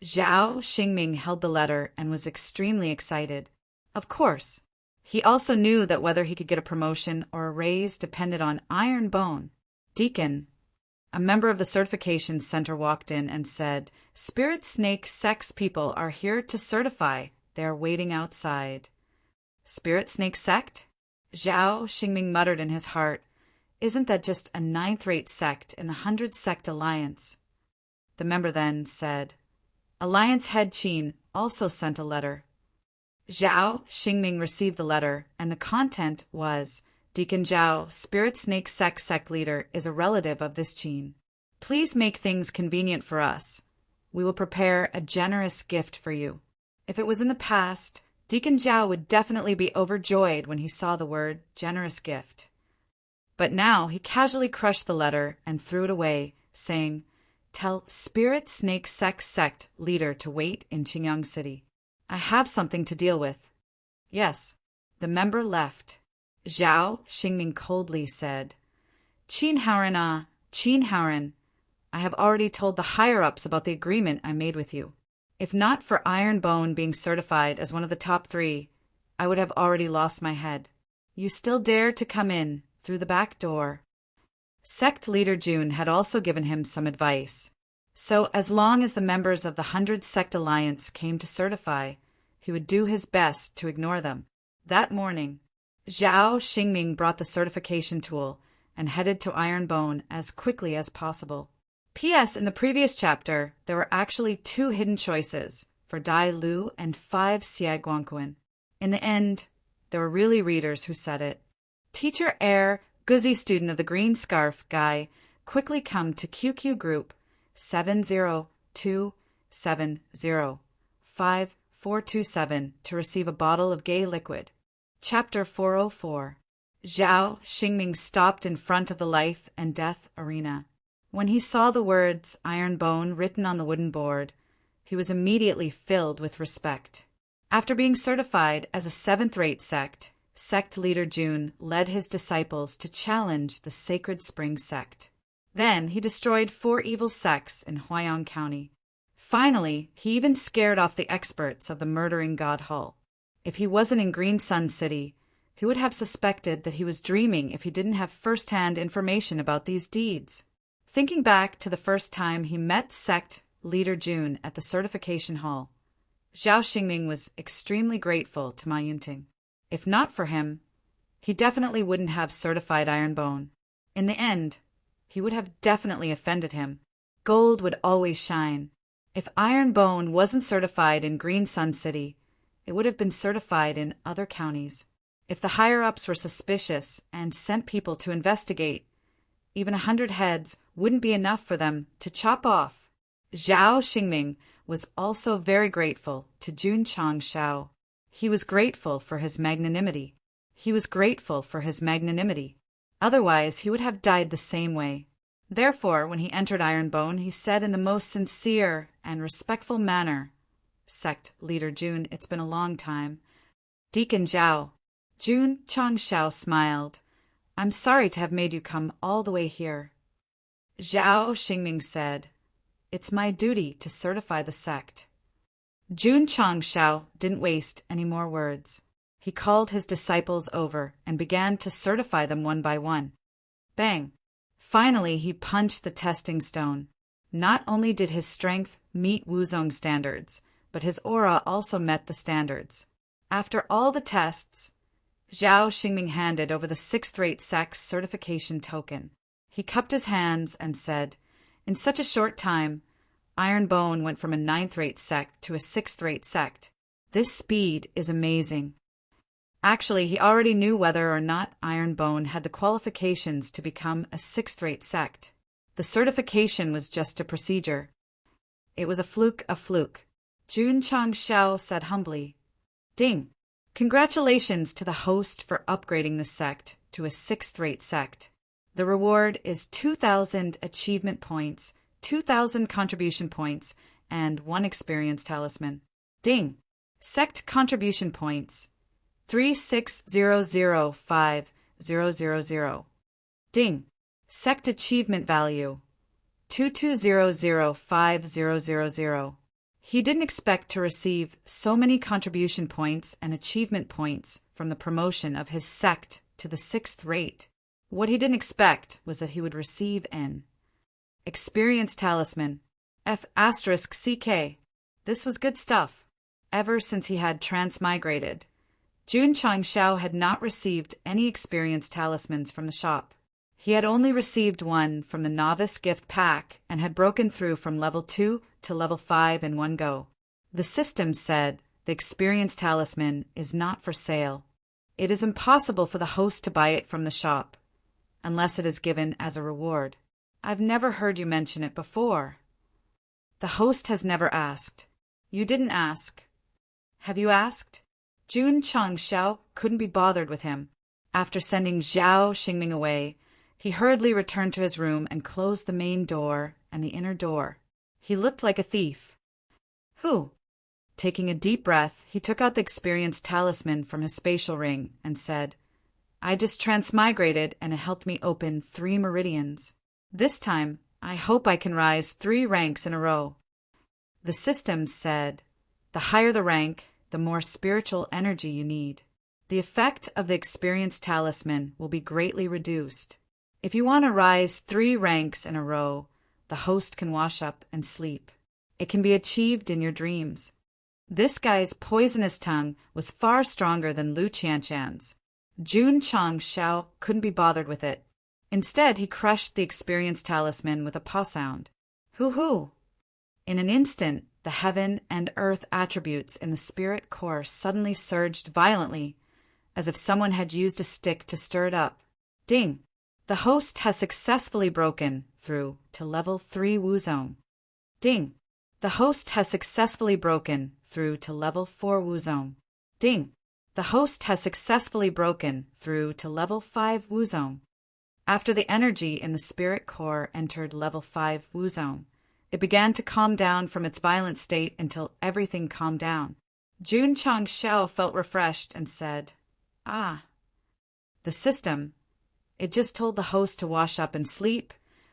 Zhao Xingming held the letter and was extremely excited. Of course, he also knew that whether he could get a promotion or a raise depended on Iron Bone. Deacon, a member of the certification center, walked in and said, Spirit Snake Sect's people are here to certify. They are waiting outside. Spirit Snake Sect? Zhao Xingming muttered in his heart, Isn't that just a 9th-rate sect in the 100-sect alliance? The member then said, Alliance Head Qin also sent a letter. Zhao Xingming received the letter, and the content was, Deacon Zhao, Spirit Snake Sect leader, is a relative of this Qin. Please make things convenient for us. We will prepare a generous gift for you. If it was in the past, Deacon Zhao would definitely be overjoyed when he saw the word generous gift. But now he casually crushed the letter and threw it away, saying, Tell Spirit Snake Sect leader to wait in Qingyang City. I have something to deal with. Yes, the member left. Zhao Xingming coldly said, Qin I have already told the higher-ups about the agreement I made with you. If not for Ironbone being certified as one of the top 3, I would have already lost my head. You still dare to come in through the back door." Sect leader Jun had also given him some advice. So as long as the members of the 100 Sect Alliance came to certify, he would do his best to ignore them. That morning, Zhao Xingming brought the certification tool and headed to Ironbone as quickly as possible. P.S. In the previous chapter, there were actually 2 hidden choices for Dai Lu and 5 Xie Guangquan. In the end, there were really readers who said it. Teacher Air, Guzzi student of the green scarf guy, quickly come to QQ group 702705427 to receive a bottle of gay liquid. Chapter 404. Zhao Xingming stopped in front of the life and death arena. When he saw the words Ironbone written on the wooden board, he was immediately filled with respect. After being certified as a 7th-rate sect, Sect leader Jun led his disciples to challenge the Sacred Spring Sect. Then he destroyed 4 evil sects in Huayang County. Finally, he even scared off the experts of the murdering God Hull. If he wasn't in Green Sun City, he would have suspected that he was dreaming if he didn't have first-hand information about these deeds. Thinking back to the first time he met Sect leader Jun at the certification hall, Zhao Xingming was extremely grateful to Ma Yunting. If not for him, he definitely wouldn't have certified Ironbone. In the end, he would have definitely offended him. Gold would always shine. If Ironbone wasn't certified in Green Sun City, it would have been certified in other counties. If the higher-ups were suspicious and sent people to investigate, even 100 heads wouldn't be enough for them to chop off. Zhao Xingming was also very grateful to Jun Changshao. He was grateful for his magnanimity. Otherwise, he would have died the same way. Therefore, when he entered Ironbone, he said in the most sincere and respectful manner, "Sect leader Jun, it's been a long time." "Deacon Zhao." Jun Changshao smiled. "I'm sorry to have made you come all the way here." Zhao Xingming said, "It's my duty to certify the sect." Jun Changshao didn't waste any more words. He called his disciples over and began to certify them one by one. Bang! Finally, he punched the testing stone. Not only did his strength meet Wuzong standards, but his aura also met the standards. After all the tests, Zhao Xingming handed over the 6th-rate sect's certification token. He cupped his hands and said, "In such a short time, Ironbone went from a 9th-rate sect to a 6th-rate sect. This speed is amazing." Actually, he already knew whether or not Ironbone had the qualifications to become a 6th-rate sect. The certification was just a procedure. It was a fluke. Jun Changshao said humbly. "Ding! Congratulations to the host for upgrading the sect to a 6th-rate sect. The reward is 2,000 achievement points, 2,000 contribution points, and 1 experience talisman. Ding! Sect contribution points 36005000. Ding! Sect achievement value 22005000. He didn't expect to receive so many contribution points and achievement points from the promotion of his sect to the 6th rate. What he didn't expect was that he would receive an experience talisman, F***CK. This was good stuff. Ever since he had transmigrated, Jun Changshao had not received any experience talismans from the shop. He had only received one from the novice gift pack and had broken through from level 2 to level 5 in one go. The system said the experience talisman is not for sale. It is impossible for the host to buy it from the shop, unless it is given as a reward. I've never heard you mention it before. The host has never asked. You didn't ask. Have you asked? Jun Changshao couldn't be bothered with him. After sending Zhao Xingming away, he hurriedly returned to his room and closed the main door and the inner door. He looked like a thief. Who? Taking a deep breath, he took out the experience talisman from his spatial ring and said, I just transmigrated and it helped me open 3 meridians. This time, I hope I can rise 3 ranks in a row. The system said, the higher the rank, the more spiritual energy you need. The effect of the experience talisman will be greatly reduced. If you want to rise 3 ranks in a row, the host can wash up and sleep. It can be achieved in your dreams. This guy's poisonous tongue was far stronger than Lu Qianshan's. Jun Chang Shao couldn't be bothered with it. Instead, he crushed the experience talisman with a paw sound. Hoo-hoo! In an instant, the heaven and earth attributes in the spirit core suddenly surged violently, as if someone had used a stick to stir it up. Ding! The host has successfully broken through to level 3 Wuzong. Ding! The host has successfully broken through to level 4 Wuzong. Ding! The host has successfully broken through to level 5 Wuzong. After the energy in the spirit core entered level 5 Wuzong, it began to calm down from its violent state until everything calmed down. Jun Chang Shao felt refreshed and said, "Ah." The system, it just told the host to wash up and sleep,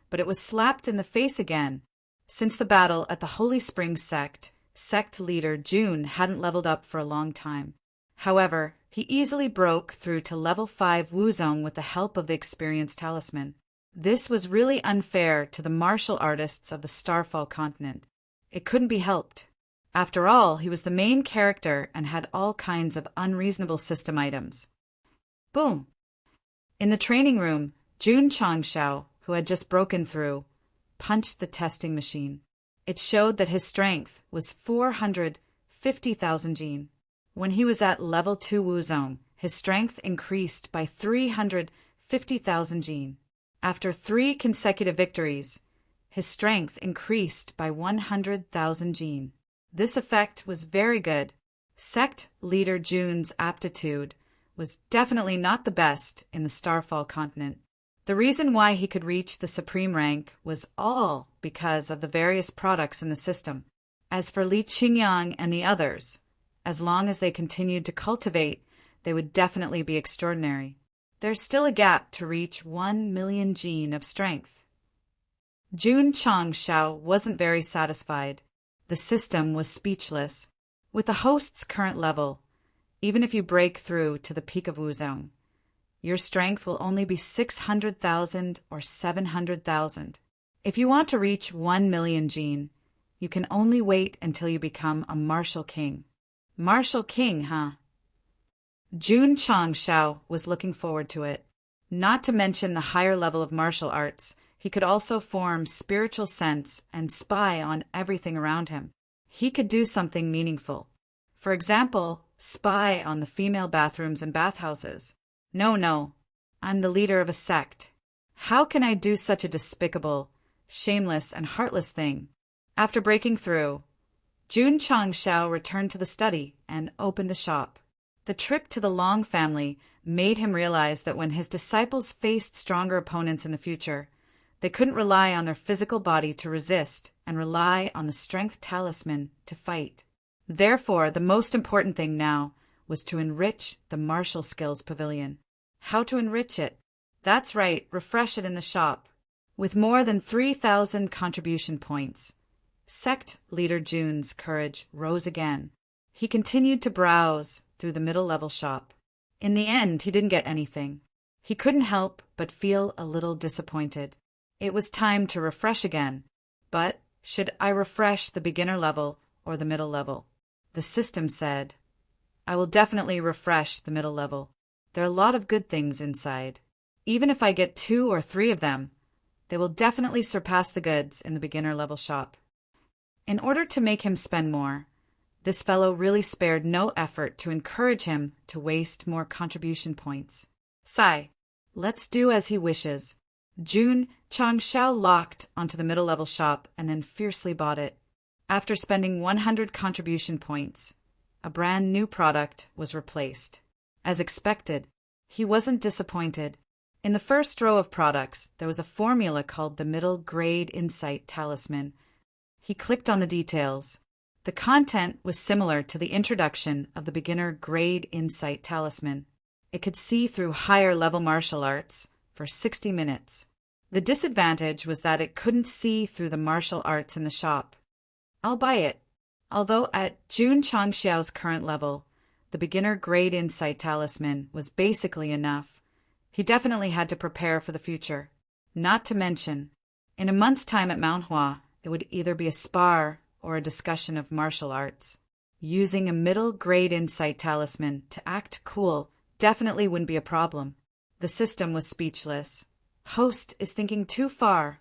but it was slapped in the face again. Since the battle at the Holy Spring Sect leader Jun hadn't leveled up for a long time. However, he easily broke through to level 5 Wuzong with the help of the experience talisman. This was really unfair to the martial artists of the Starfall continent. It couldn't be helped. After all, he was the main character and had all kinds of unreasonable system items. Boom! In the training room, Jun Changshao, who had just broken through, punched the testing machine. It showed that his strength was 450,000 jin. When he was at level 2 Wuzong, his strength increased by 350,000 jin. After 3 consecutive victories, his strength increased by 100,000 jin. This effect was very good. Sect leader Jun's aptitude was definitely not the best in the Starfall continent. The reason why he could reach the supreme rank was all because of the various products in the system. As for Li Qingyang and the others, as long as they continued to cultivate, they would definitely be extraordinary. There's still a gap to reach 1 million jin of strength. Jun Changshao wasn't very satisfied. The system was speechless. With the host's current level, even if you break through to the peak of Wuzong, your strength will only be 600,000 or 700,000. If you want to reach 1 million jin, you can only wait until you become a martial king. Martial king, huh? Jun Changshao was looking forward to it. Not to mention the higher level of martial arts, he could also form spiritual sense and spy on everything around him. He could do something meaningful. For example, spy on the female bathrooms and bathhouses. No, I'm the leader of a sect. How can I do such a despicable, shameless, and heartless thing? After breaking through, Jun Changshao returned to the study and opened the shop. The trip to the Long family made him realize that when his disciples faced stronger opponents in the future, they couldn't rely on their physical body to resist and rely on the strength talisman to fight. Therefore, the most important thing now was to enrich the martial skills pavilion. How to enrich it? That's right, refresh it in the shop. With more than 3,000 contribution points, Sect leader Jun's courage rose again. He continued to browse through the middle-level shop. In the end, he didn't get anything. He couldn't help but feel a little disappointed. It was time to refresh again. But should I refresh the beginner level or the middle level? The system said, I will definitely refresh the middle level. There are a lot of good things inside. Even if I get 2 or 3 of them, they will definitely surpass the goods in the beginner level shop. In order to make him spend more, this fellow really spared no effort to encourage him to waste more contribution points. Sigh, let's do as he wishes. Jun Changshao locked onto the middle-level shop and then fiercely bought it. After spending 100 contribution points, a brand new product was replaced. As expected, he wasn't disappointed. In the first row of products, there was a formula called the Middle Grade Insight Talisman. He clicked on the details. The content was similar to the introduction of the Beginner Grade Insight Talisman. It could see through higher-level martial arts for 60 minutes. The disadvantage was that it couldn't see through the martial arts in the shop. I'll buy it. Although at Jun Changxiao's current level, the beginner grade insight talisman was basically enough. He definitely had to prepare for the future. Not to mention, in a month's time at Mount Hua, it would either be a spar or a discussion of martial arts. Using a middle grade insight talisman to act cool definitely wouldn't be a problem. The system was speechless. Host is thinking too far.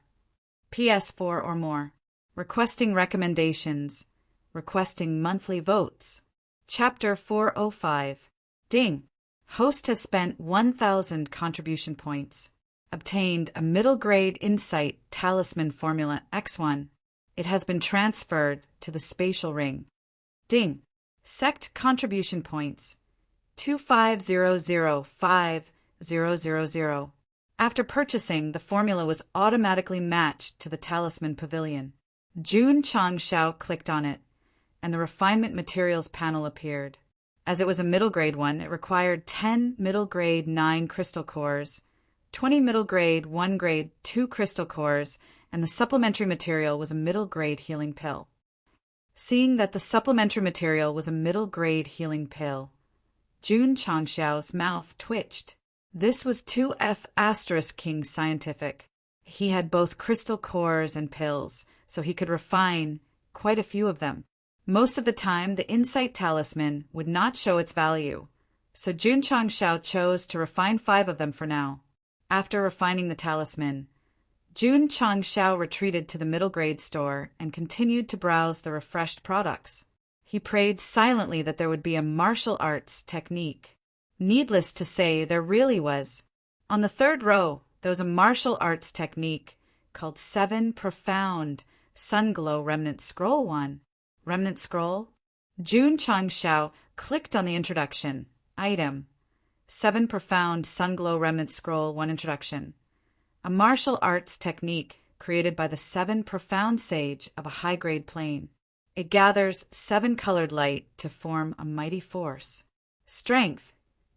PS4 or more. Requesting recommendations. Requesting monthly votes. Chapter 405. Ding. Host has spent 1,000 contribution points. Obtained a middle grade insight talisman formula X1. It has been transferred to the spatial ring. Ding. Sect contribution points. 25005000. After purchasing, the formula was automatically matched to the talisman pavilion. Jun Changxiao clicked on it, and the refinement materials panel appeared. As it was a middle grade one, it required 10 middle grade 9 crystal cores, 20 middle grade 1 grade 2 crystal cores, and the supplementary material was a middle grade healing pill. Seeing that the supplementary material was a middle grade healing pill, Jun Changxiao's mouth twitched. This was 2F** King scientific. He had both crystal cores and pills, so he could refine quite a few of them. Most of the time, the insight talisman would not show its value, so Jun Changxiao chose to refine 5 of them for now. After refining the talisman, Jun Changxiao retreated to the middle grade store and continued to browse the refreshed products. He prayed silently that there would be a martial arts technique. Needless to say, there really was. On the 3rd row, there was a martial arts technique called 7 Profound Sunglow Remnant Scroll 1. Remnant Scroll? Jun Changxiao clicked on the introduction. Item. 7 Profound Sunglow Remnant Scroll 1 Introduction. A martial arts technique created by the 7 Profound Sage of a high-grade plane. It gathers 7 colored light to form a mighty force. Strength.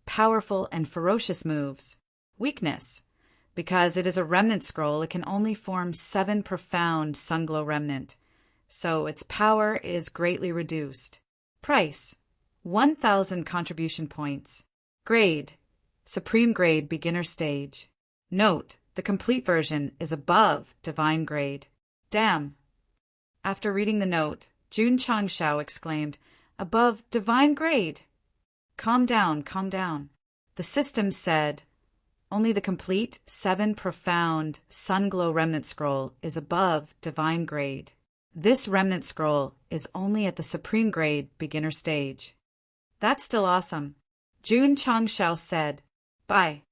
Powerful and ferocious moves. Weakness. Because it is a remnant scroll, it can only form 7 profound sunglow remnant, so its power is greatly reduced. Price. 1,000 contribution points. Grade. Supreme grade beginner stage. Note, the complete version is above divine grade. Damn. After reading the note, Jun Changxiao exclaimed, "Above divine grade!" Calm down, calm down. The system said, only the complete 7 profound Sunglow Remnant Scroll is above divine grade. This remnant scroll is only at the supreme grade beginner stage. That's still awesome. Jun Changxiao said, Buy.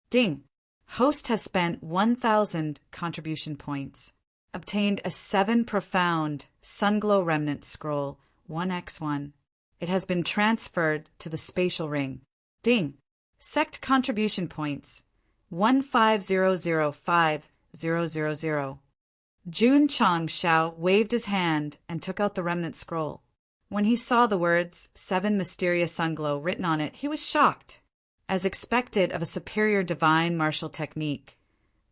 Ding. Host has spent 1,000 contribution points. Obtained a 7 profound Sunglow Remnant Scroll 1x1. It has been transferred to the spatial ring. Ding. Sect contribution points. 15005000. Jun Changxiao waved his hand and took out the remnant scroll. When he saw the words 7 Mysterious Sunglow written on it, he was shocked. As expected of a superior divine martial technique,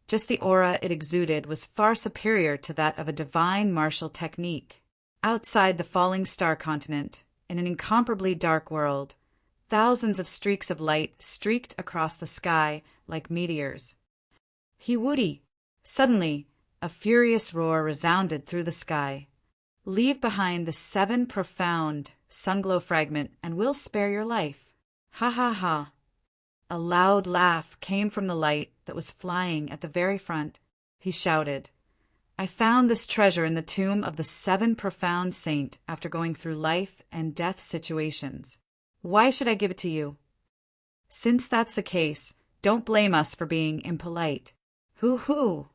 just the aura it exuded was far superior to that of a divine martial technique. Outside the falling star continent, in an incomparably dark world, thousands of streaks of light streaked across the sky like meteors. Hiwudi! Suddenly, a furious roar resounded through the sky. Leave behind the 7 profound Sunglow fragment and we'll spare your life. Ha ha ha. A loud laugh came from the light that was flying at the very front. He shouted, I found this treasure in the tomb of the 7 profound saint after going through life and death situations. Why should I give it to you? Since that's the case, don't blame us for being impolite. Hoo-hoo!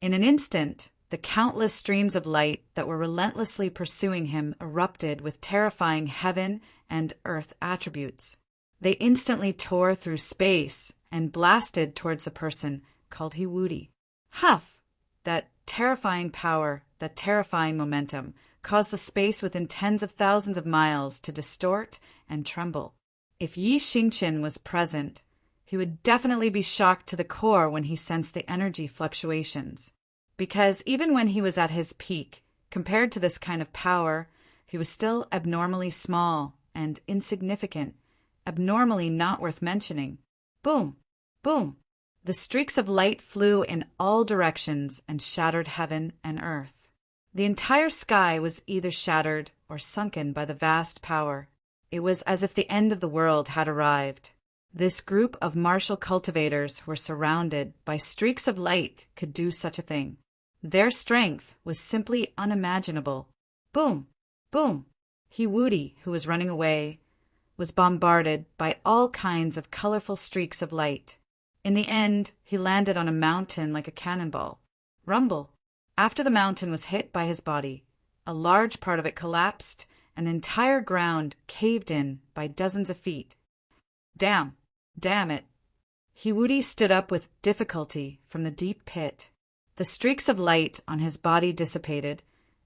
In an instant, the countless streams of light that were relentlessly pursuing him erupted with terrifying heaven and earth attributes. They instantly tore through space and blasted towards the person called Hiwudi. Huff! That terrifying power, that terrifying momentum, caused the space within tens of thousands of miles to distort and tremble. If Yi Xingqian was present, he would definitely be shocked to the core when he sensed the energy fluctuations. Because even when he was at his peak, compared to this kind of power, he was still abnormally small and insignificant, abnormally not worth mentioning. Boom! Boom! The streaks of light flew in all directions and shattered heaven and earth. The entire sky was either shattered or sunken by the vast power. It was as if the end of the world had arrived. This group of martial cultivators who were surrounded by streaks of light could do such a thing. Their strength was simply unimaginable. Boom! Boom! He Wudi, who was running away, was bombarded by all kinds of colorful streaks of light. In the end, he landed on a mountain like a cannonball. Rumble! After the mountain was hit by his body, a large part of it collapsed and the entire ground caved in by dozens of feet. Damn! Damn it! Hiwudi stood up with difficulty from the deep pit. The streaks of light on his body dissipated,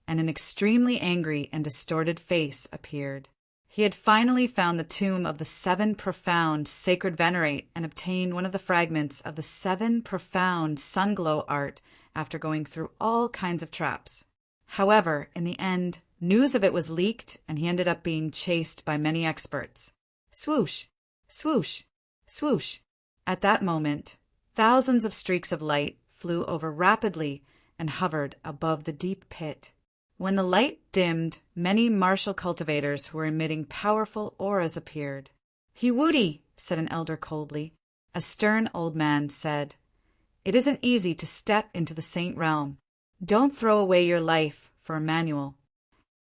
and an extremely angry and distorted face appeared. He had finally found the tomb of the 7 profound sacred venerate and obtained one of the fragments of the 7 profound sunglow art after going through all kinds of traps. However, in the end, news of it was leaked and he ended up being chased by many experts. Swoosh! Swoosh! Swoosh! At that moment, thousands of streaks of light flew over rapidly and hovered above the deep pit. When the light dimmed, many martial cultivators who were emitting powerful auras appeared. Hiwudi, said an elder coldly. A stern old man said, "It isn't easy to step into the saint realm. Don't throw away your life for a manual."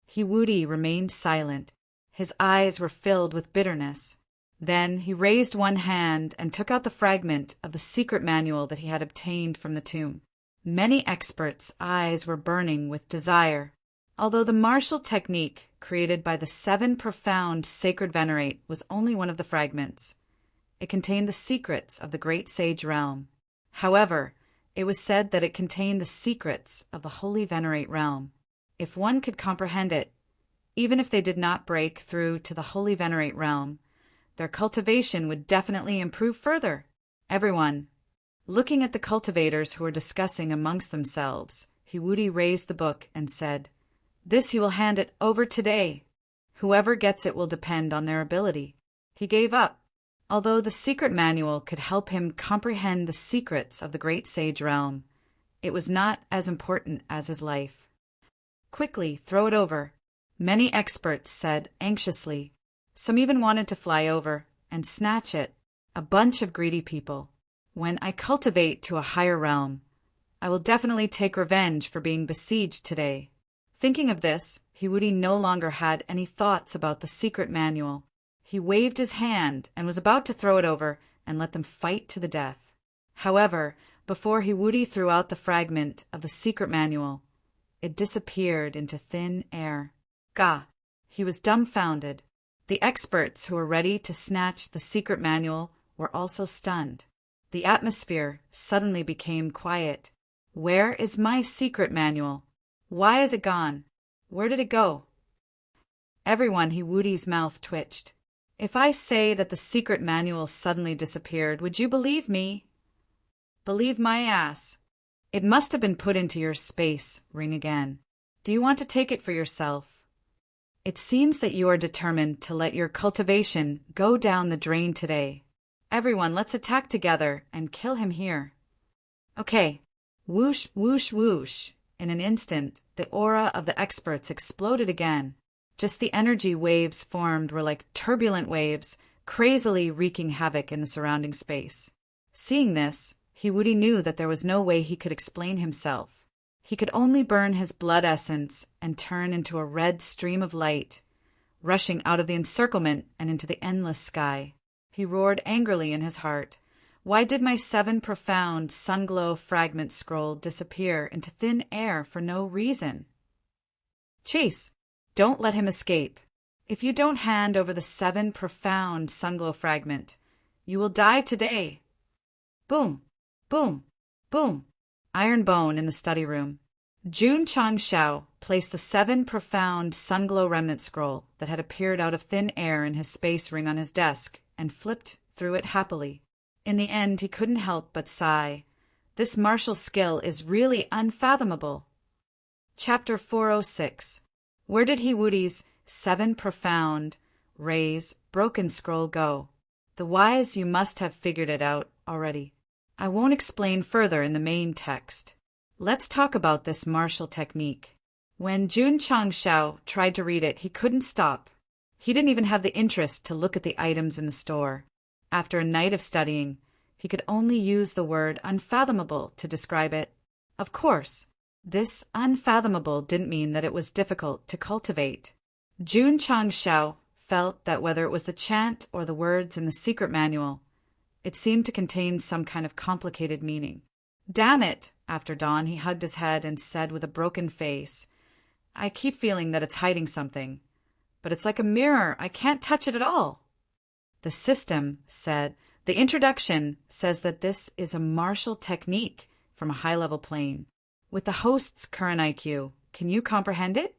Hiwudi remained silent. His eyes were filled with bitterness. Then he raised one hand and took out the fragment of the secret manual that he had obtained from the tomb. Many experts' eyes were burning with desire. Although the martial technique created by the 7 profound sacred venerate was only one of the fragments, it contained the secrets of the great sage realm. However, it was said that it contained the secrets of the holy venerate realm. If one could comprehend it, even if they did not break through to the holy venerate realm, their cultivation would definitely improve further. Everyone, looking at the cultivators who were discussing amongst themselves, Hiwudi raised the book and said, "This he will hand it over today. Whoever gets it will depend on their ability." He gave up. Although the secret manual could help him comprehend the secrets of the great sage realm, it was not as important as his life. "Quickly, throw it over," many experts said anxiously. Some even wanted to fly over and snatch it. A bunch of greedy people. When I cultivate to a higher realm, I will definitely take revenge for being besieged today. Thinking of this, Hiwudi no longer had any thoughts about the secret manual. He waved his hand and was about to throw it over and let them fight to the death. However, before Hiwudi threw out the fragment of the secret manual, it disappeared into thin air. Gah! He was dumbfounded. The experts who were ready to snatch the secret manual were also stunned. The atmosphere suddenly became quiet. Where is my secret manual? Why is it gone? Where did it go? Everyone, Hiwudi's mouth twitched. If I say that the secret manual suddenly disappeared, would you believe me? Believe my ass. It must have been put into your space, ring again. Do you want to take it for yourself? It seems that you are determined to let your cultivation go down the drain today. Everyone, let's attack together and kill him here. Okay. Whoosh, whoosh, whoosh. In an instant, the aura of the experts exploded again. Just the energy waves formed were like turbulent waves, crazily wreaking havoc in the surrounding space. Seeing this, Hiwudi knew that there was no way he could explain himself. He could only burn his blood essence and turn into a red stream of light, rushing out of the encirclement and into the endless sky. He roared angrily in his heart. Why did my 7 profound sunglow fragment scroll disappear into thin air for no reason? Chase, don't let him escape. If you don't hand over the 7 profound sunglow fragment, you will die today. Boom, boom, boom. Iron bone in the study room. Jun Changshao placed the 7 profound sunglow remnant scroll that had appeared out of thin air in his space ring on his desk and flipped through it happily. In the end, he couldn't help but sigh. This martial skill is really unfathomable. Chapter 406. Where did He Woody's 7 profound rays broken scroll go? The wise you must have figured it out already. I won't explain further in the main text. Let's talk about this martial technique. When Jun Changshao tried to read it, he couldn't stop. He didn't even have the interest to look at the items in the store. After a night of studying, he could only use the word unfathomable to describe it. Of course, this unfathomable didn't mean that it was difficult to cultivate. Jun Changshao felt that whether it was the chant or the words in the secret manual, it seemed to contain some kind of complicated meaning. Damn it! After dawn, he hugged his head and said with a broken face, I keep feeling that it's hiding something, but it's like a mirror. I can't touch it at all. The system said, the introduction says that this is a martial technique from a high-level plane. With the host's current IQ, can you comprehend it?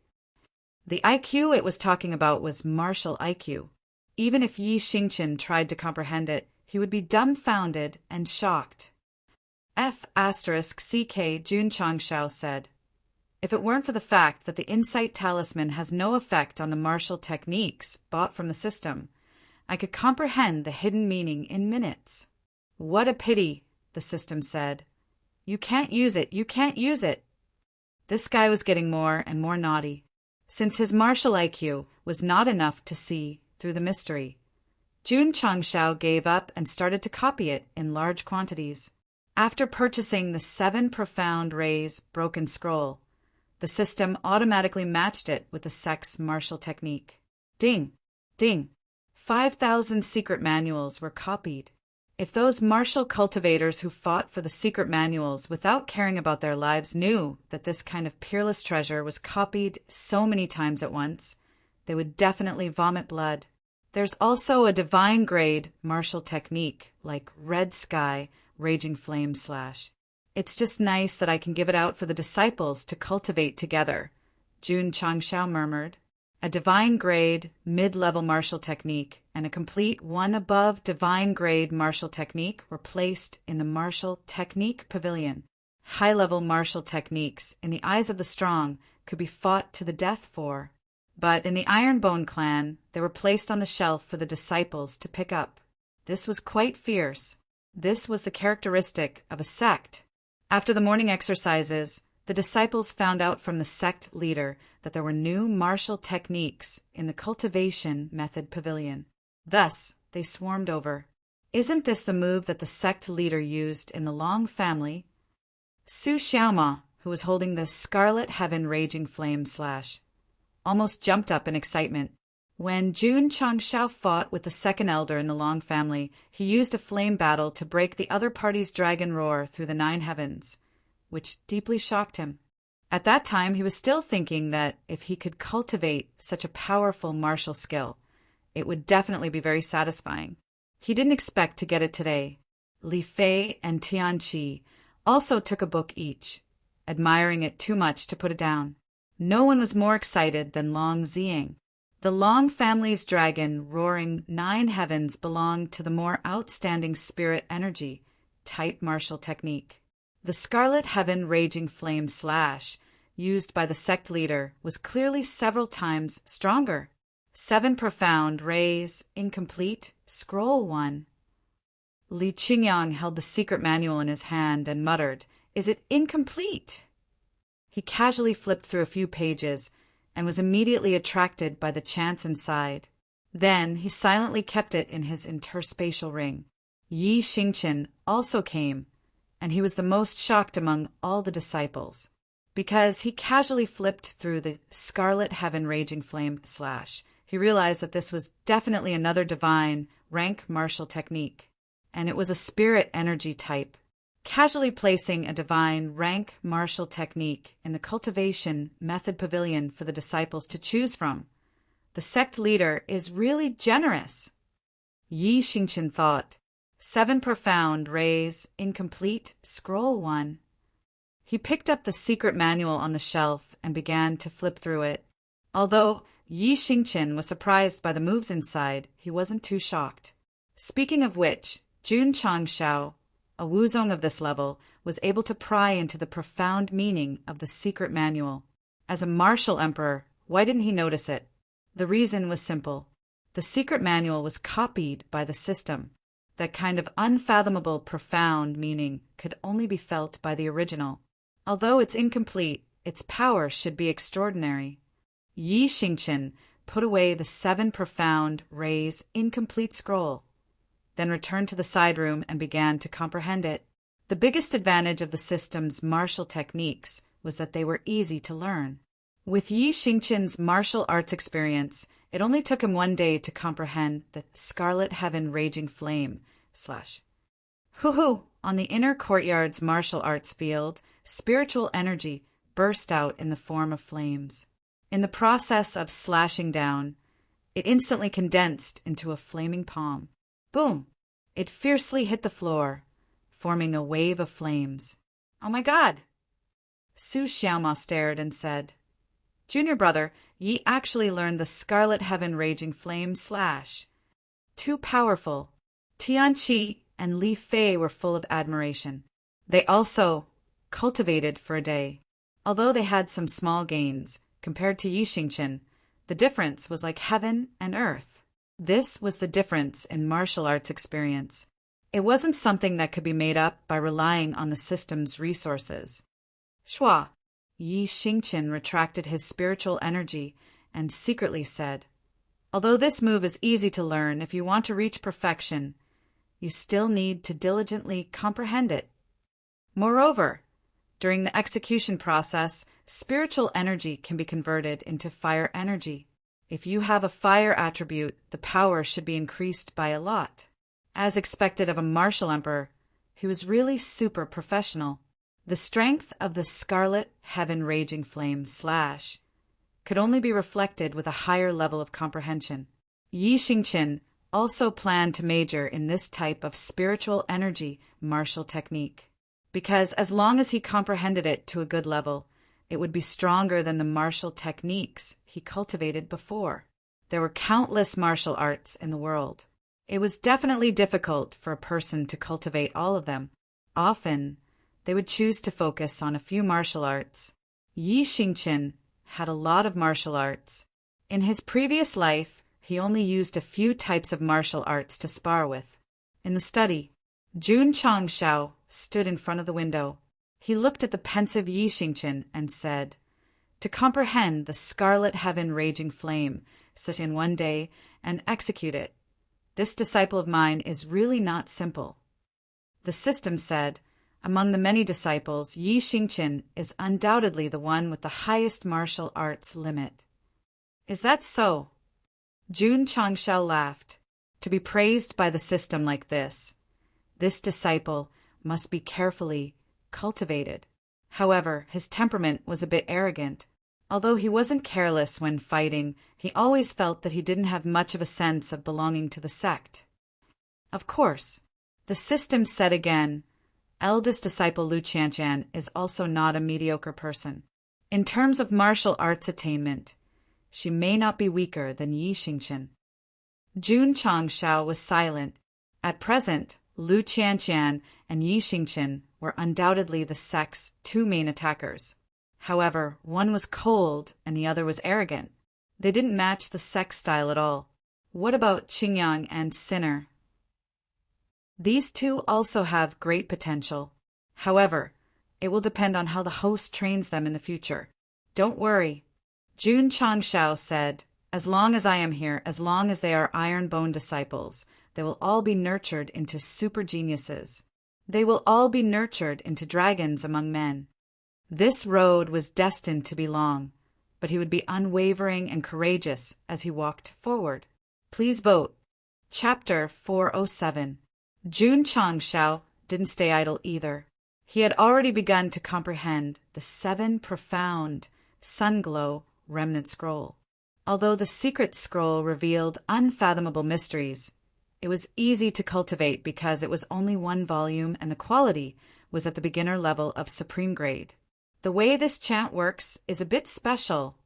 The IQ it was talking about was martial IQ. Even if Yi Xingqian tried to comprehend it, he would be dumbfounded and shocked. F***CK Jun Changshao said, if it weren't for the fact that the Insight Talisman has no effect on the martial techniques bought from the system, I could comprehend the hidden meaning in minutes. What a pity, the system said. You can't use it, you can't use it. This guy was getting more and more naughty, since his martial IQ was not enough to see through the mystery. Jun Changshao gave up and started to copy it in large quantities. After purchasing the 7 profound rays broken scroll, the system automatically matched it with the Sect's martial technique. Ding! Ding! 5,000 secret manuals were copied. If those martial cultivators who fought for the secret manuals without caring about their lives knew that this kind of peerless treasure was copied so many times at once, they would definitely vomit blood. There's also a divine grade martial technique like Red Sky, Raging Flame / It's just nice that I can give it out for the disciples to cultivate together, Jun Changshao murmured. A divine grade, mid-level martial technique and a complete one above divine grade martial technique were placed in the martial technique pavilion. High-level martial techniques, in the eyes of the strong, could be fought to the death for. But in the Ironbone clan, they were placed on the shelf for the disciples to pick up. This was quite fierce. This was the characteristic of a sect. After the morning exercises, the disciples found out from the sect leader that there were new martial techniques in the cultivation method pavilion. Thus, they swarmed over. Isn't this the move that the sect leader used in the Long family? Su Xiaoma, who was holding the Scarlet Heaven Raging Flame / almost jumped up in excitement. When Jun Changshao fought with the second elder in the Long family, he used a flame battle to break the other party's dragon roar through the 9 heavens, which deeply shocked him. At that time, he was still thinking that if he could cultivate such a powerful martial skill, it would definitely be very satisfying. He didn't expect to get it today. Li Fei and Tianqi also took a book each, admiring it too much to put it down. No one was more excited than Long Ziying. The Long family's dragon roaring 9 heavens belonged to the more outstanding spirit energy type martial technique. The Scarlet Heaven Raging Flame / used by the sect leader was clearly several times stronger. 7 profound rays, incomplete, scroll 1. Li Qingyang held the secret manual in his hand and muttered, "Is it incomplete?" He casually flipped through a few pages and was immediately attracted by the chants inside. Then he silently kept it in his interspatial ring. Yi Xingqian also came, and he was the most shocked among all the disciples, because he casually flipped through the Scarlet Heaven Raging Flame / he realized that this was definitely another divine, rank martial technique, and it was a spirit energy type. Casually placing a divine, rank martial technique in the cultivation method pavilion for the disciples to choose from, the sect leader is really generous. Yi Xingqian thought, 7 profound rays, incomplete, scroll 1. He picked up the secret manual on the shelf and began to flip through it. Although Yi Xingqian was surprised by the moves inside, he wasn't too shocked. Speaking of which, Jun Changshao, a wuzong of this level, was able to pry into the profound meaning of the secret manual. As a martial emperor, why didn't he notice it? The reason was simple. The secret manual was copied by the system. That kind of unfathomable, profound meaning could only be felt by the original. Although it's incomplete, its power should be extraordinary. Yi Xingqian put away the 7 profound rays incomplete scroll, then returned to the side room and began to comprehend it. The biggest advantage of the system's martial techniques was that they were easy to learn. With Yi Xingqian's martial arts experience, it only took him 1 day to comprehend the Scarlet Heaven Raging Flame / Hoo-hoo! On the inner courtyard's martial arts field, spiritual energy burst out in the form of flames. In the process of slashing down, it instantly condensed into a flaming palm. Boom! It fiercely hit the floor, forming a wave of flames. Oh my God! Su Xiaoma stared and said, Junior brother, Yi actually learned the Scarlet Heaven Raging Flame / Too powerful. Tianqi and Li Fei were full of admiration. They also cultivated for a day. Although they had some small gains, compared to Yi Xingqian, the difference was like heaven and earth. This was the difference in martial arts experience. It wasn't something that could be made up by relying on the system's resources. Shua, Yi Xingqian retracted his spiritual energy and secretly said, although this move is easy to learn, if you want to reach perfection, you still need to diligently comprehend it. Moreover, during the execution process, spiritual energy can be converted into fire energy. If you have a fire attribute, the power should be increased by a lot. As expected of a martial emperor, he was really super professional. The strength of the Scarlet Heaven Raging Flame / could only be reflected with a higher level of comprehension. Yi Xingqian also planned to major in this type of spiritual energy martial technique, because as long as he comprehended it to a good level, it would be stronger than the martial techniques he cultivated before. There were countless martial arts in the world. It was definitely difficult for a person to cultivate all of them. Often, they would choose to focus on a few martial arts. Yi Xingqian had a lot of martial arts. In his previous life, he only used a few types of martial arts to spar with. In the study, Jun Changshao stood in front of the window. He looked at the pensive Yi Xingqian and said, to comprehend the Scarlet Heaven Raging Flame, sit in 1 day and execute it. This disciple of mine is really not simple. The system said, among the many disciples, Yi Xingqian is undoubtedly the one with the highest martial arts limit. Is that so? Jun Changshao laughed. To be praised by the system like this disciple must be carefully cultivated. However, his temperament was a bit arrogant. Although he wasn't careless when fighting, he always felt that he didn't have much of a sense of belonging to the sect. Of course, the system said again, eldest disciple Lu Qianqian is also not a mediocre person. In terms of martial arts attainment, she may not be weaker than Yi Xingqian. Jun Changshao was silent. At present, Lu Qianqian and Yi Xingqian were undoubtedly the sect's 2 main attackers. However, one was cold and the other was arrogant. They didn't match the sect style at all. What about Qingyang and Sinner? These 2 also have great potential. However, it will depend on how the host trains them in the future. Don't worry. Jun Changshao said, as long as I am here, as long as they are iron bone disciples, they will all be nurtured into super geniuses. They will all be nurtured into dragons among men. This road was destined to be long, but he would be unwavering and courageous as he walked forward. Please vote. Chapter 407. Jun Changshao didn't stay idle either. He had already begun to comprehend the 7 profound Sunglow remnant scroll. Although the secret scroll revealed unfathomable mysteries, it was easy to cultivate because it was only 1 volume and the quality was at the beginner level of supreme grade. The way this chant works is a bit special,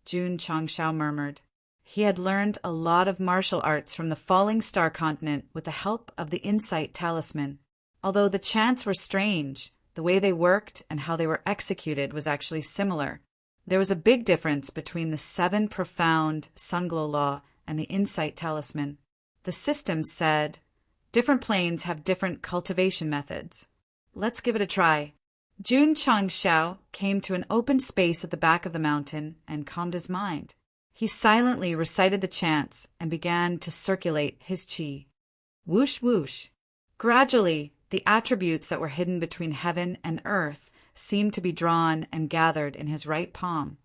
Jun Changshao murmured. He had learned a lot of martial arts from the Falling Star continent with the help of the Insight Talisman. Although the chants were strange, the way they worked and how they were executed was actually similar. There was a big difference between the 7 profound Sunglow Law and the Insight Talisman. The system said, different planes have different cultivation methods. Let's give it a try. Jun Changshao came to an open space at the back of the mountain and calmed his mind. He silently recited the chants and began to circulate his qi. Whoosh, whoosh. Gradually, the attributes that were hidden between heaven and earth seemed to be drawn and gathered in his right palm,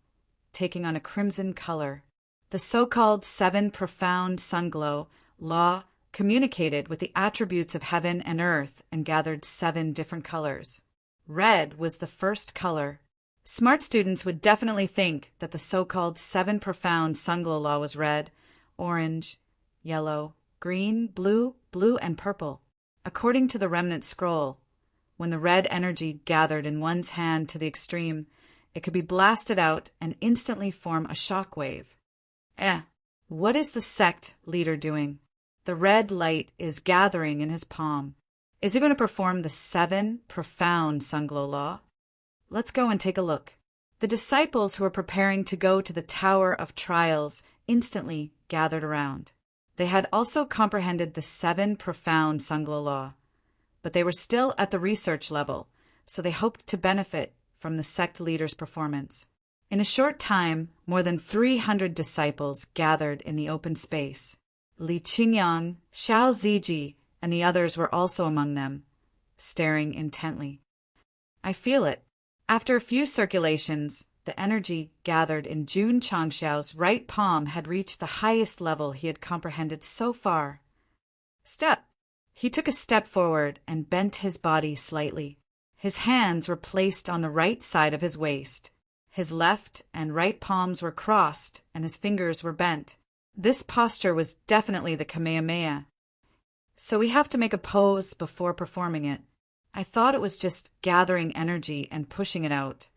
taking on a crimson color. The so-called 7 profound sunglow law communicated with the attributes of heaven and earth and gathered 7 different colors. Red was the first color. Smart students would definitely think that the so-called 7 profound sunglow law was red, orange, yellow, green, blue, and purple. According to the remnant scroll, when the red energy gathered in one's hand to the extreme, it could be blasted out and instantly form a shock wave. What is the sect leader doing? The red light is gathering in his palm. Is he going to perform the 7 profound sunglow law? Let's go and take a look. The disciples who were preparing to go to the Tower of Trials instantly gathered around. They had also comprehended the 7 profound sunglow law, but they were still at the research level, so they hoped to benefit from the sect leader's performance. In a short time, more than 300 disciples gathered in the open space. Li Qingyang, Xiao Ziji, and the others were also among them, staring intently. I feel it. After a few circulations, the energy gathered in Jun Changshao's right palm had reached the highest level he had comprehended so far. Step! He took a step forward and bent his body slightly. His hands were placed on the right side of his waist. His left and right palms were crossed and his fingers were bent. This posture was definitely the Kamehameha. So we have to make a pose before performing it. I thought it was just gathering energy and pushing it out.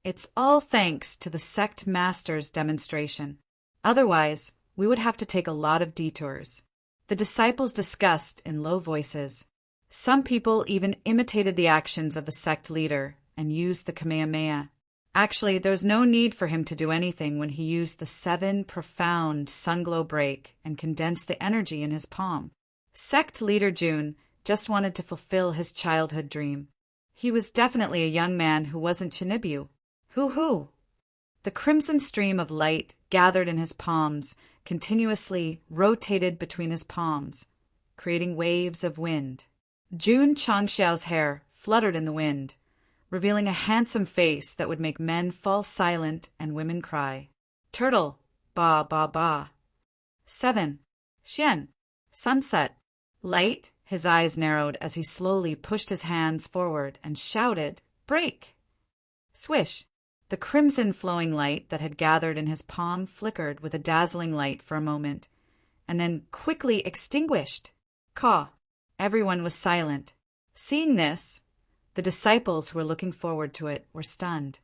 It's all thanks to the sect master's demonstration. Otherwise, we would have to take a lot of detours. The disciples discussed in low voices. Some people even imitated the actions of the sect leader and used the Kamehameha. Actually, there was no need for him to do anything when he used the 7 profound sunglow break and condensed the energy in his palm. Sect leader Jun just wanted to fulfill his childhood dream. He was definitely a young man who wasn't Chinibyu. Hoo-hoo! The crimson stream of light gathered in his palms continuously rotated between his palms, creating waves of wind. Jun Changshao's hair fluttered in the wind, revealing a handsome face that would make men fall silent and women cry. Turtle, ba ba ba. 7. Xian, sunset. Light. His eyes narrowed as he slowly pushed his hands forward and shouted, "Break!" Swish! The crimson flowing light that had gathered in his palm flickered with a dazzling light for a moment, and then quickly extinguished. Caw! Everyone was silent. Seeing this, the disciples who were looking forward to it were stunned.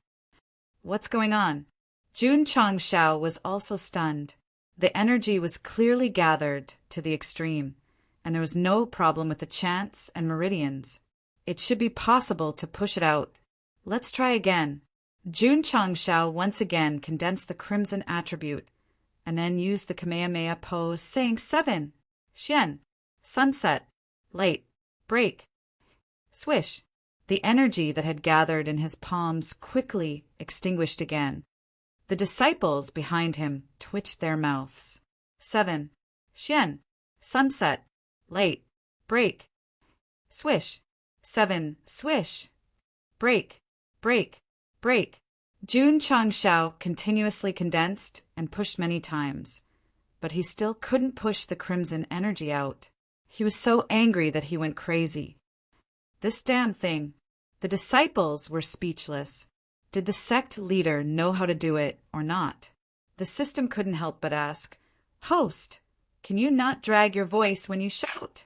What's going on? Jun Changshao was also stunned. The energy was clearly gathered to the extreme, and there was no problem with the chants and meridians. It should be possible to push it out. Let's try again. Jun Changshao once again condensed the crimson attribute, and then used the Kamehameha pose, saying 7. Xian, sunset, light, break, swish. The energy that had gathered in his palms quickly extinguished again. The disciples behind him twitched their mouths. 7. Xian, sunset, light, break, swish. 7. Swish, break, break, break. Jun Changshao continuously condensed and pushed many times, but he still couldn't push the crimson energy out. He was so angry that he went crazy. This damn thing. The disciples were speechless. Did the sect leader know how to do it or not? The system couldn't help but ask, "Host, can you not drag your voice when you shout?"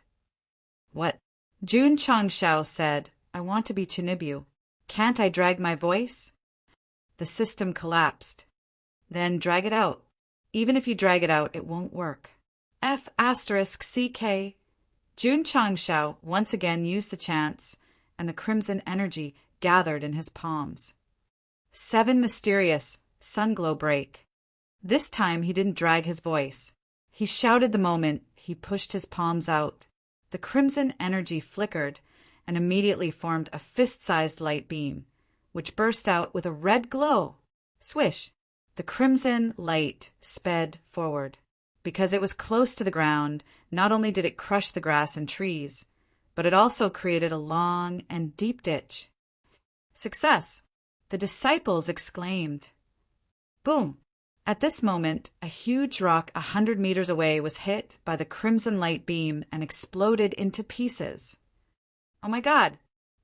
What? Jun Changshao said, "I want to be Chinibyu." Can't I drag my voice? The system collapsed. Then drag it out. Even if you drag it out, it won't work. F***CK. Jun Changshao once again used the chance, and the crimson energy gathered in his palms. 7 mysterious sunglow break. This time he didn't drag his voice. He shouted the moment he pushed his palms out. The crimson energy flickered and immediately formed a fist-sized light beam, which burst out with a red glow. Swish! The crimson light sped forward. Because it was close to the ground, not only did it crush the grass and trees, but it also created a long and deep ditch. Success! The disciples exclaimed. Boom! At this moment, a huge rock 100 meters away was hit by the crimson light beam and exploded into pieces. Oh my God!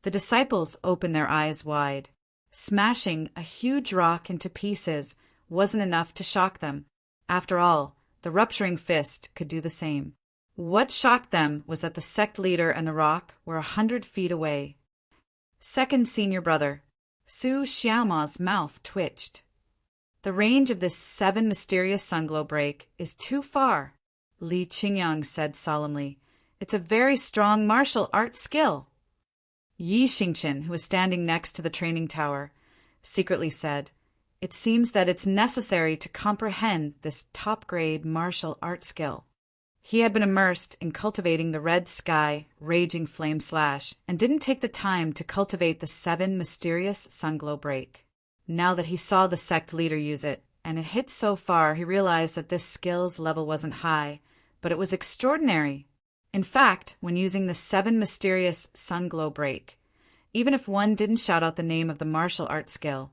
The disciples opened their eyes wide. Smashing a huge rock into pieces wasn't enough to shock them. After all, the rupturing fist could do the same. What shocked them was that the sect leader and the rock were 100 feet away. Second senior brother, Su Xiaoma's mouth twitched. The range of this 7 mysterious sunglow break is too far, Li Qingyang said solemnly. It's a very strong martial arts skill. Yi Xingqian, who was standing next to the training tower, secretly said, It seems that it's necessary to comprehend this top-grade martial art skill. He had been immersed in cultivating the red sky, raging flame slash, and didn't take the time to cultivate the 7 mysterious sunglow break. Now that he saw the sect leader use it, and it hit so far, he realized that this skill's level wasn't high, but it was extraordinary. In fact, when using the 7 mysterious sunglow break, even if one didn't shout out the name of the martial art skill,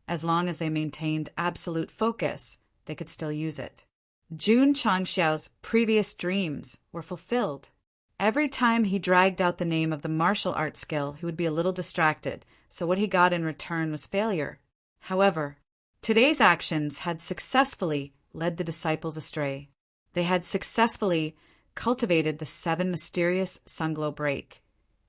as long as they maintained absolute focus, they could still use it. Jun Changxiao's previous dreams were fulfilled. Every time he dragged out the name of the martial art skill, he would be a little distracted, so what he got in return was failure. However, today's actions had successfully led the disciples astray. They had successfully cultivated the 7 mysterious sunglow break,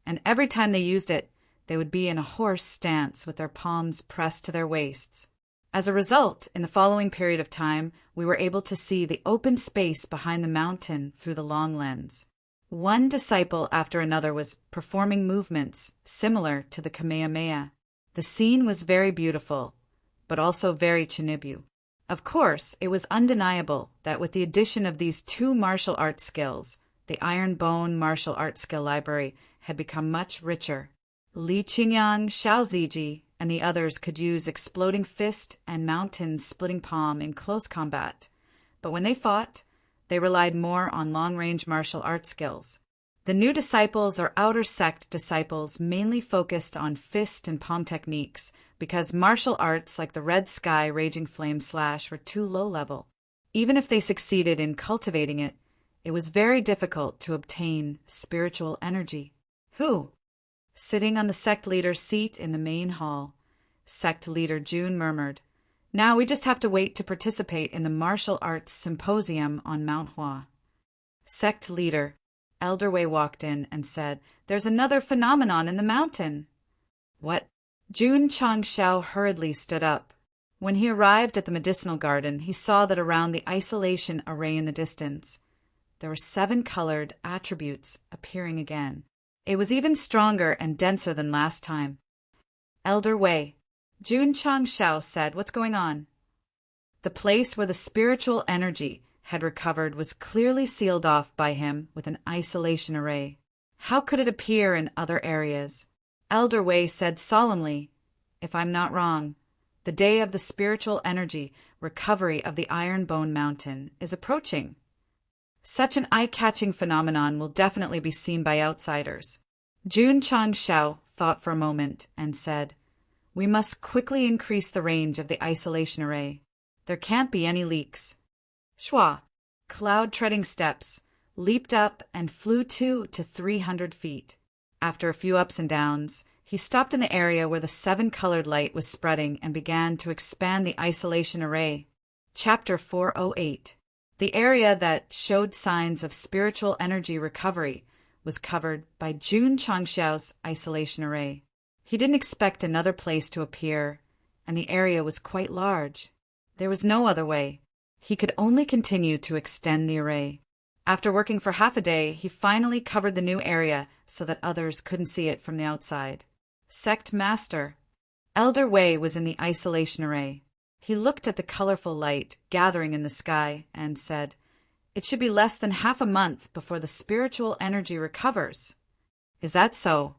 and every time they used it, they would be in a horse stance with their palms pressed to their waists. As a result, in the following period of time, we were able to see the open space behind the mountain through the long lens. One disciple after another was performing movements similar to the Kamehameha. The scene was very beautiful, but also very Chinibu. Of course, it was undeniable that with the addition of these 2 martial arts skills, the Iron Bone martial arts skill library had become much richer. Li Qingyang, Xiao Ziji, and the others could use exploding fist and mountain-splitting palm in close combat, but when they fought, they relied more on long-range martial arts skills. The new disciples or outer sect disciples mainly focused on fist and palm techniques because martial arts like the red sky raging flame slash were too low level. Even if they succeeded in cultivating it, it was very difficult to obtain spiritual energy. Who? Sitting on the sect leader's seat in the main hall, sect leader Jun murmured, Now we just have to wait to participate in the martial arts symposium on Mount Hua. Sect leader Elder Wei walked in and said, There's another phenomenon in the mountain. What? Jun Changshao hurriedly stood up. When he arrived at the medicinal garden, he saw that around the isolation array in the distance, there were 7 colored attributes appearing again. It was even stronger and denser than last time. Elder Wei, Jun Changshao said, What's going on? The place where the spiritual energy had recovered was clearly sealed off by him with an isolation array. How could it appear in other areas? Elder Wei said solemnly, If I'm not wrong, the day of the spiritual energy recovery of the Iron Bone Mountain is approaching. Such an eye-catching phenomenon will definitely be seen by outsiders. Jun Changshao thought for a moment and said, We must quickly increase the range of the isolation array. There can't be any leaks. Shua, cloud-treading steps, leaped up and flew 200 to 300 feet. After a few ups and downs, he stopped in the area where the 7-colored light was spreading and began to expand the isolation array. Chapter 408. The area that showed signs of spiritual energy recovery was covered by Jun Changxiao's isolation array. He didn't expect another place to appear, and the area was quite large. There was no other way. He could only continue to extend the array. After working for half a day, he finally covered the new area so that others couldn't see it from the outside. Sect Master. Elder Wei was in the isolation array. He looked at the colorful light gathering in the sky and said, "It should be less than half a month before the spiritual energy recovers." "Is that so?"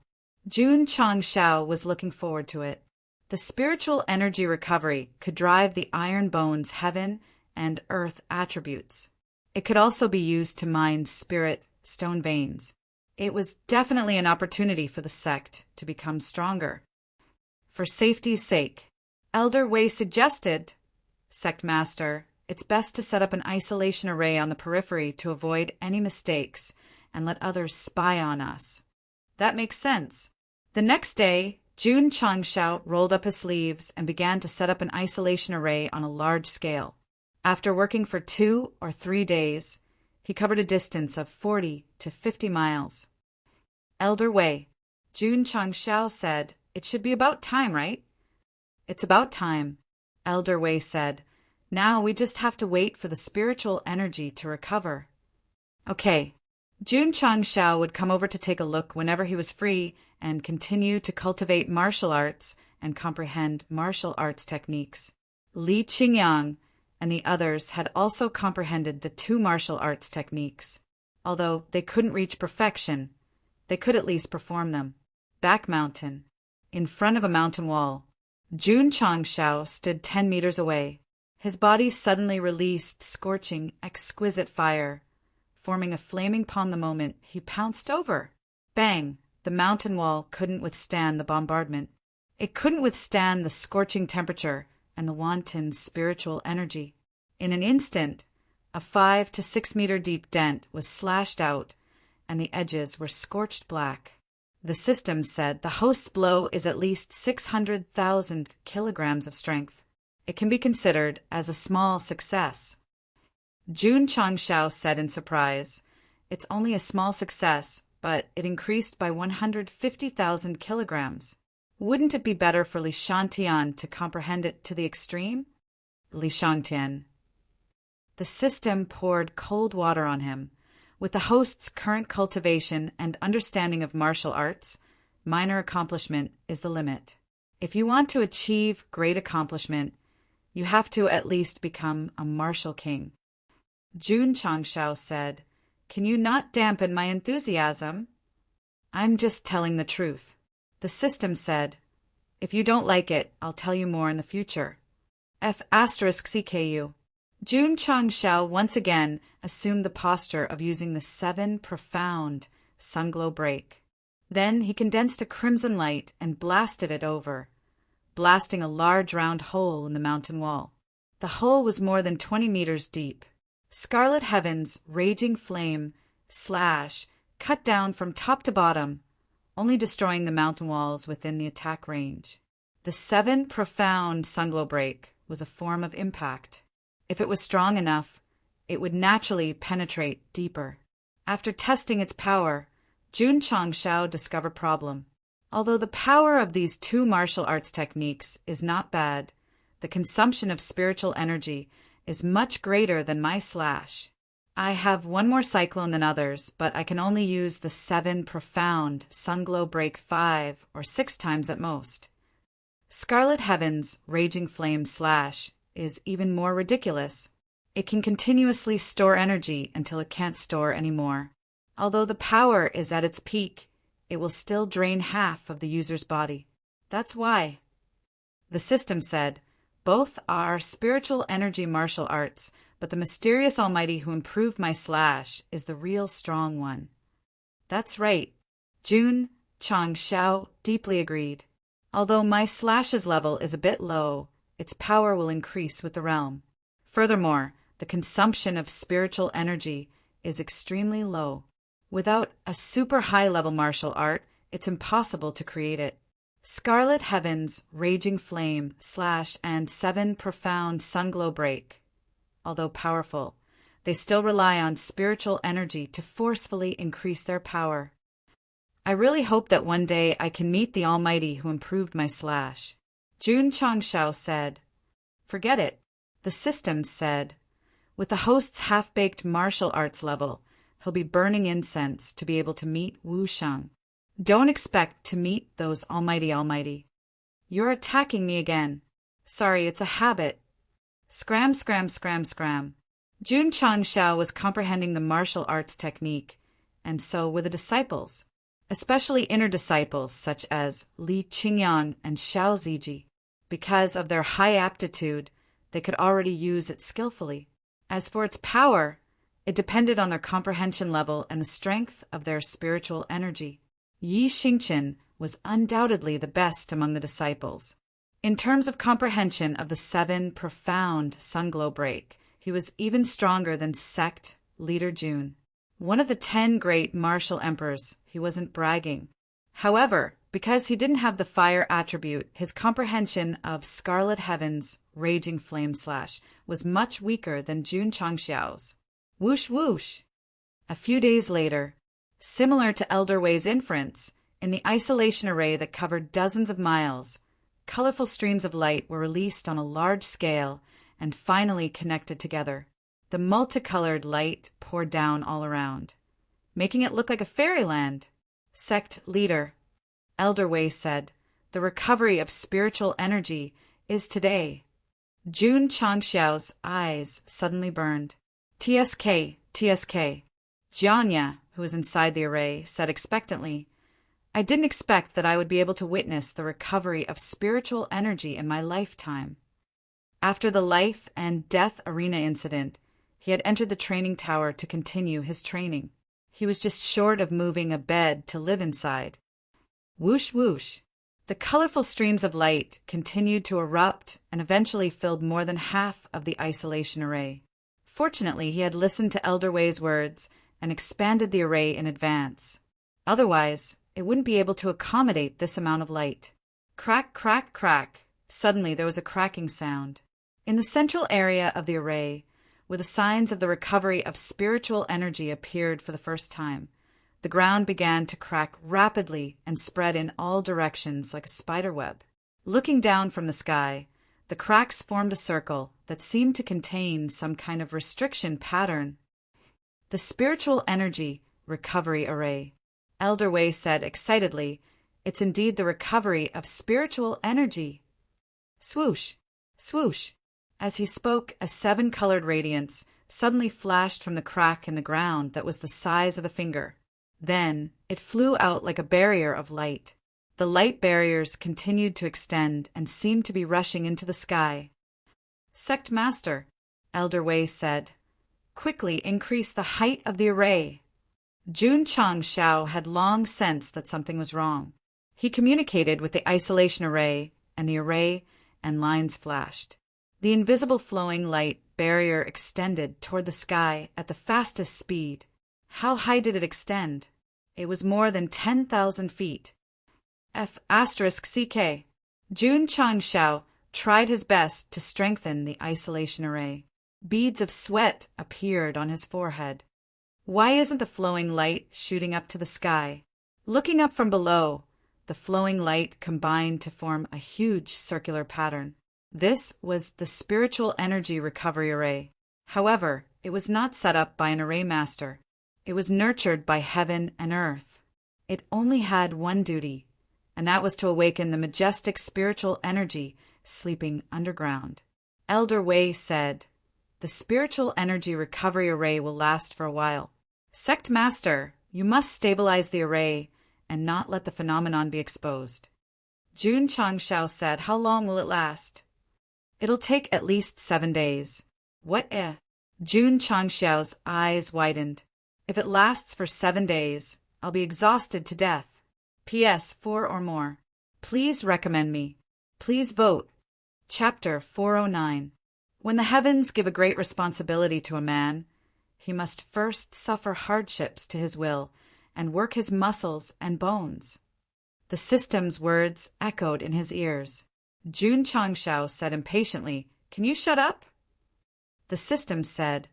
Jun Changshao was looking forward to it. The spiritual energy recovery could drive the iron bone's heaven and earth attributes. It could also be used to mine spirit stone veins. It was definitely an opportunity for the sect to become stronger. For safety's sake, Elder Wei suggested, "Sect Master, it's best to set up an isolation array on the periphery to avoid any mistakes and let others spy on us." "That makes sense." The next day, Jun Changshao rolled up his sleeves and began to set up an isolation array on a large scale. After working for 2 or 3 days, he covered a distance of 40 to 50 miles. "Elder Wei," Jun Changshao said, "it should be about time, right?" "It's about time," Elder Wei said. "Now we just have to wait for the spiritual energy to recover." "Okay." Jun Changshao would come over to take a look whenever he was free and continue to cultivate martial arts and comprehend martial arts techniques. Li Qingyang and the others had also comprehended the 2 martial arts techniques. Although they couldn't reach perfection, they could at least perform them. Back mountain. In front of a mountain wall. Jun Changshao stood 10 meters away. His body suddenly released scorching, exquisite fire. Forming a flaming palm the moment he pounced over. Bang! The mountain wall couldn't withstand the bombardment. It couldn't withstand the scorching temperature and the wanton spiritual energy. In an instant, a 5 to 6 meter deep dent was slashed out, and the edges were scorched black. The system said the host's blow is at least 600,000 kilograms of strength. It can be considered as a small success. Jun Changshao said in surprise, "It's only a small success, but it increased by 150,000 kilograms. Wouldn't it be better for Li Shangtian to comprehend it to the extreme?" Li Shangtian. The system poured cold water on him. With the host's current cultivation and understanding of martial arts, minor accomplishment is the limit. If you want to achieve great accomplishment, you have to at least become a martial king. Jun Changshao said, "Can you not dampen my enthusiasm?" "I'm just telling the truth." The system said, "If you don't like it, I'll tell you more in the future." F*CKU. Jun Changshao once again assumed the posture of using the 7 profound sunglow break. Then he condensed a crimson light and blasted it over, blasting a large round hole in the mountain wall. The hole was more than 20 meters deep. Scarlet Heaven's raging flame slash cut down from top to bottom, only destroying the mountain walls within the attack range. The 7 profound sunglow break was a form of impact. If it was strong enough, it would naturally penetrate deeper. After testing its power, Jun Changshao discovered problem. Although the power of these 2 martial arts techniques is not bad, the consumption of spiritual energy is much greater than my slash. I have 1 more cyclone than others, but I can only use the 7 profound sunglow break 5 or 6 times at most. Scarlet Heaven's raging flame slash is even more ridiculous. It can continuously store energy until it can't store anymore. Although the power is at its peak, it will still drain half of the user's body. That's why. The system said, "Both are spiritual energy martial arts, but the mysterious Almighty who improved my slash is the real strong one." That's right. Jun Changshao deeply agreed. Although my slash's level is a bit low, its power will increase with the realm. Furthermore, the consumption of spiritual energy is extremely low. Without a super high-level martial art, it's impossible to create it. Scarlet Heaven's raging flame slash and 7 profound sunglow break. Although powerful, they still rely on spiritual energy to forcefully increase their power. I really hope that one day I can meet the Almighty who improved my slash. Jun Changshao said. Forget it, the systems said. With the host's half-baked martial arts level, he'll be burning incense to be able to meet Wu Shang. Don't expect to meet those almighty. You're attacking me again. Sorry, it's a habit. Scram. Jun Changshao was comprehending the martial arts technique, and so were the disciples, especially inner disciples such as Li Qingyan and Xiao Ziji. Because of their high aptitude, they could already use it skillfully. As for its power, it depended on their comprehension level and the strength of their spiritual energy. Yi Xingqian was undoubtedly the best among the disciples. In terms of comprehension of the 7 profound sunglow break, he was even stronger than Sect leader Jun. One of the 10 great martial emperors, he wasn't bragging. However, because he didn't have the fire attribute, his comprehension of Scarlet Heaven's raging flame slash was much weaker than Jun Changxiao's. Whoosh whoosh! A few days later, similar to Elder Wei's inference, in the isolation array that covered dozens of miles, colorful streams of light were released on a large scale and finally connected together. The multicolored light poured down all around, making it look like a fairyland. Sect leader, Elder Wei said, the recovery of spiritual energy is today. Jun Changxiao's eyes suddenly burned. TSK. Jianya, who was inside the array, said expectantly, I didn't expect that I would be able to witness the recovery of spiritual energy in my lifetime. After the life and death arena incident, he had entered the training tower to continue his training. He was just short of moving a bed to live inside. Whoosh whoosh! The colorful streams of light continued to erupt and eventually filled more than half of the isolation array. Fortunately, he had listened to Elder Wei's words and expanded the array in advance. Otherwise, it wouldn't be able to accommodate this amount of light. Crack, crack, crack. Suddenly there was a cracking sound. In the central area of the array, where the signs of the recovery of spiritual energy appeared for the first time, the ground began to crack rapidly and spread in all directions like a spider web. Looking down from the sky, the cracks formed a circle that seemed to contain some kind of restriction pattern. The Spiritual Energy Recovery Array. Elder Wei said excitedly, it's indeed the recovery of spiritual energy. Swoosh, swoosh. As he spoke, a 7-colored radiance suddenly flashed from the crack in the ground that was the size of a finger. Then it flew out like a barrier of light. The light barriers continued to extend and seemed to be rushing into the sky. Sect Master, Elder Wei said, quickly increase the height of the array. Jun Changshao had long sensed that something was wrong. He communicated with the isolation array, and lines flashed. The invisible flowing light barrier extended toward the sky at the fastest speed. How high did it extend? It was more than 10,000 feet. F*CK. Jun Changshao tried his best to strengthen the isolation array. Beads of sweat appeared on his forehead. Why isn't the flowing light shooting up to the sky? Looking up from below, the flowing light combined to form a huge circular pattern. This was the Spiritual Energy Recovery Array. However, it was not set up by an array master. It was nurtured by heaven and earth. It only had one duty, and that was to awaken the majestic spiritual energy sleeping underground. Elder Wei said, the Spiritual Energy Recovery Array will last for a while. Sect Master, you must stabilize the array and not let the phenomenon be exposed. Jun Changshao said, how long will it last? It'll take at least 7 days. What eh? Jun Changxiao's eyes widened. If it lasts for 7 days, I'll be exhausted to death. P.S. 4 or more. Please recommend me. Please vote. Chapter 409. When the heavens give a great responsibility to a man, he must first suffer hardships to his will and work his muscles and bones. The system's words echoed in his ears. Jun Changshao said impatiently, can you shut up? The system said,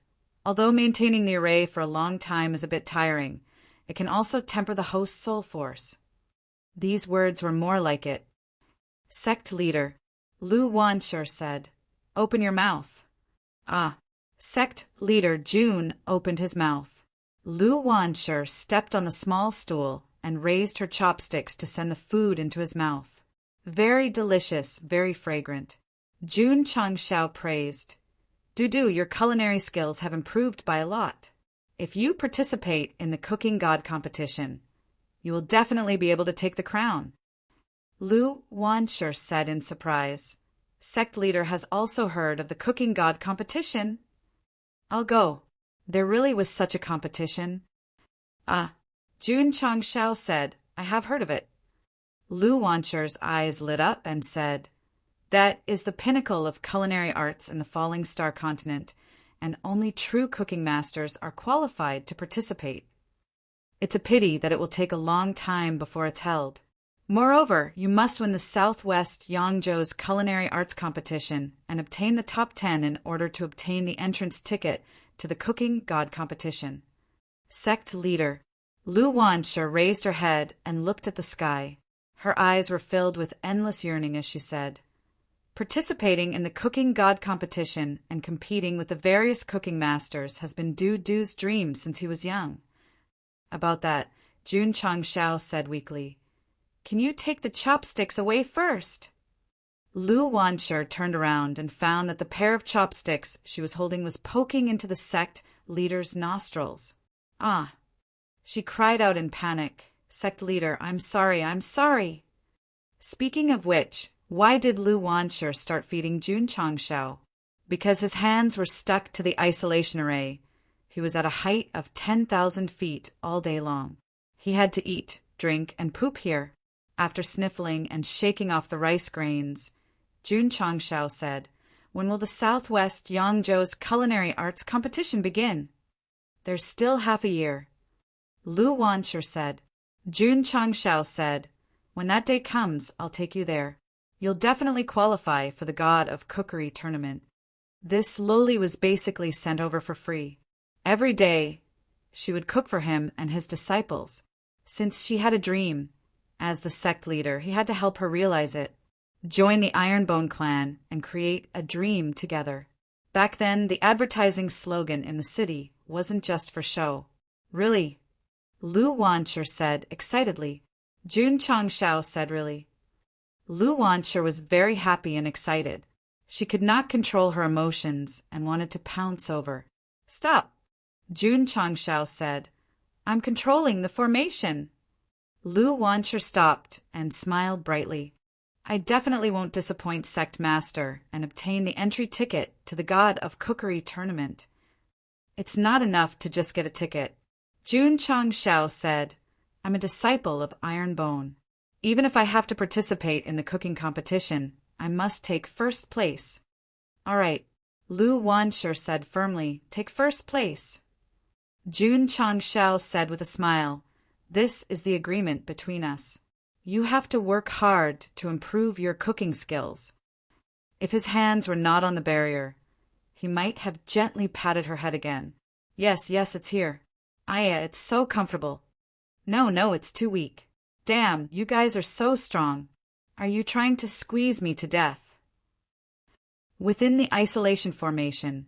although maintaining the array for a long time is a bit tiring, It can also temper the host's soul force. These words were more like it. Sect leader Lu Wanshur said, "Open your mouth." Ah. Sect leader June opened his mouth. Lu Wanshur stepped on the small stool and raised her chopsticks to send the food into his mouth. Very delicious, very fragrant. June Changshao praised, "Dudu, your culinary skills have improved by a lot. If you participate in the cooking god competition, you will definitely be able to take the crown." Lu Wanshur said in surprise, "Sect leader has also heard of the cooking god competition. I'll go. There really was such a competition." "Ah," June Changshao said, "I have heard of it." Lu Wanshur's eyes lit up and said, "That is the pinnacle of culinary arts in the Falling Star continent, and only true cooking masters are qualified to participate. It's a pity that it will take a long time before it's held. Moreover, you must win the Southwest Yangzhou's culinary arts competition and obtain the top 10 in order to obtain the entrance ticket to the cooking god competition." Sect leader Lu Wanshur raised her head and looked at the sky. Her eyes were filled with endless yearning as she said, "Participating in the cooking god competition and competing with the various cooking masters has been Dudu's dream since he was young." About that, June Changshao said weakly, "Can you take the chopsticks away first?" Lu Wanshur turned around and found that the pair of chopsticks she was holding was poking into the sect leader's nostrils. "Ah!" She cried out in panic, "Sect leader, I'm sorry, I'm sorry." Speaking of which, why did Lu Wanshur start feeding June Changshao? Because his hands were stuck to the isolation array. He was at a height of 10,000 feet all day long. He had to eat, drink, and poop here. After sniffling and shaking off the rice grains, June Changshao said, "When will the Southwest Yangzhou's culinary arts competition begin?" "There's still half a year." Lu Wanshur said. June Changshao said, "When that day comes, I'll take you there. You'll definitely qualify for the God of Cookery tournament." This loli was basically sent over for free. Every day, she would cook for him and his disciples. Since she had a dream, as the sect leader, he had to help her realize it, join the Ironbone clan, and create a dream together. Back then, the advertising slogan in the city wasn't just for show. "Really?" Lu Wanshur said excitedly. June Changshao said, "Really?" Lu Wanshur was very happy and excited. She could not control her emotions and wanted to pounce over. "Stop!" June Changshao said, "I'm controlling the formation." Lu Wanshur stopped and smiled brightly. "I definitely won't disappoint Sect Master and obtain the entry ticket to the God of Cookery tournament." "It's not enough to just get a ticket." June Changshao said, "I'm a disciple of Ironbone. Even if I have to participate in the cooking competition, I must take first place." "All right," Lu Wanshur said firmly, "take first place." June Changshao said with a smile, "This is the agreement between us. You have to work hard to improve your cooking skills." If his hands were not on the barrier, he might have gently patted her head again. Yes, it's here. Aya, it's so comfortable." No, it's too weak." "Damn, you guys are so strong. Are you trying to squeeze me to death?" Within the isolation formation,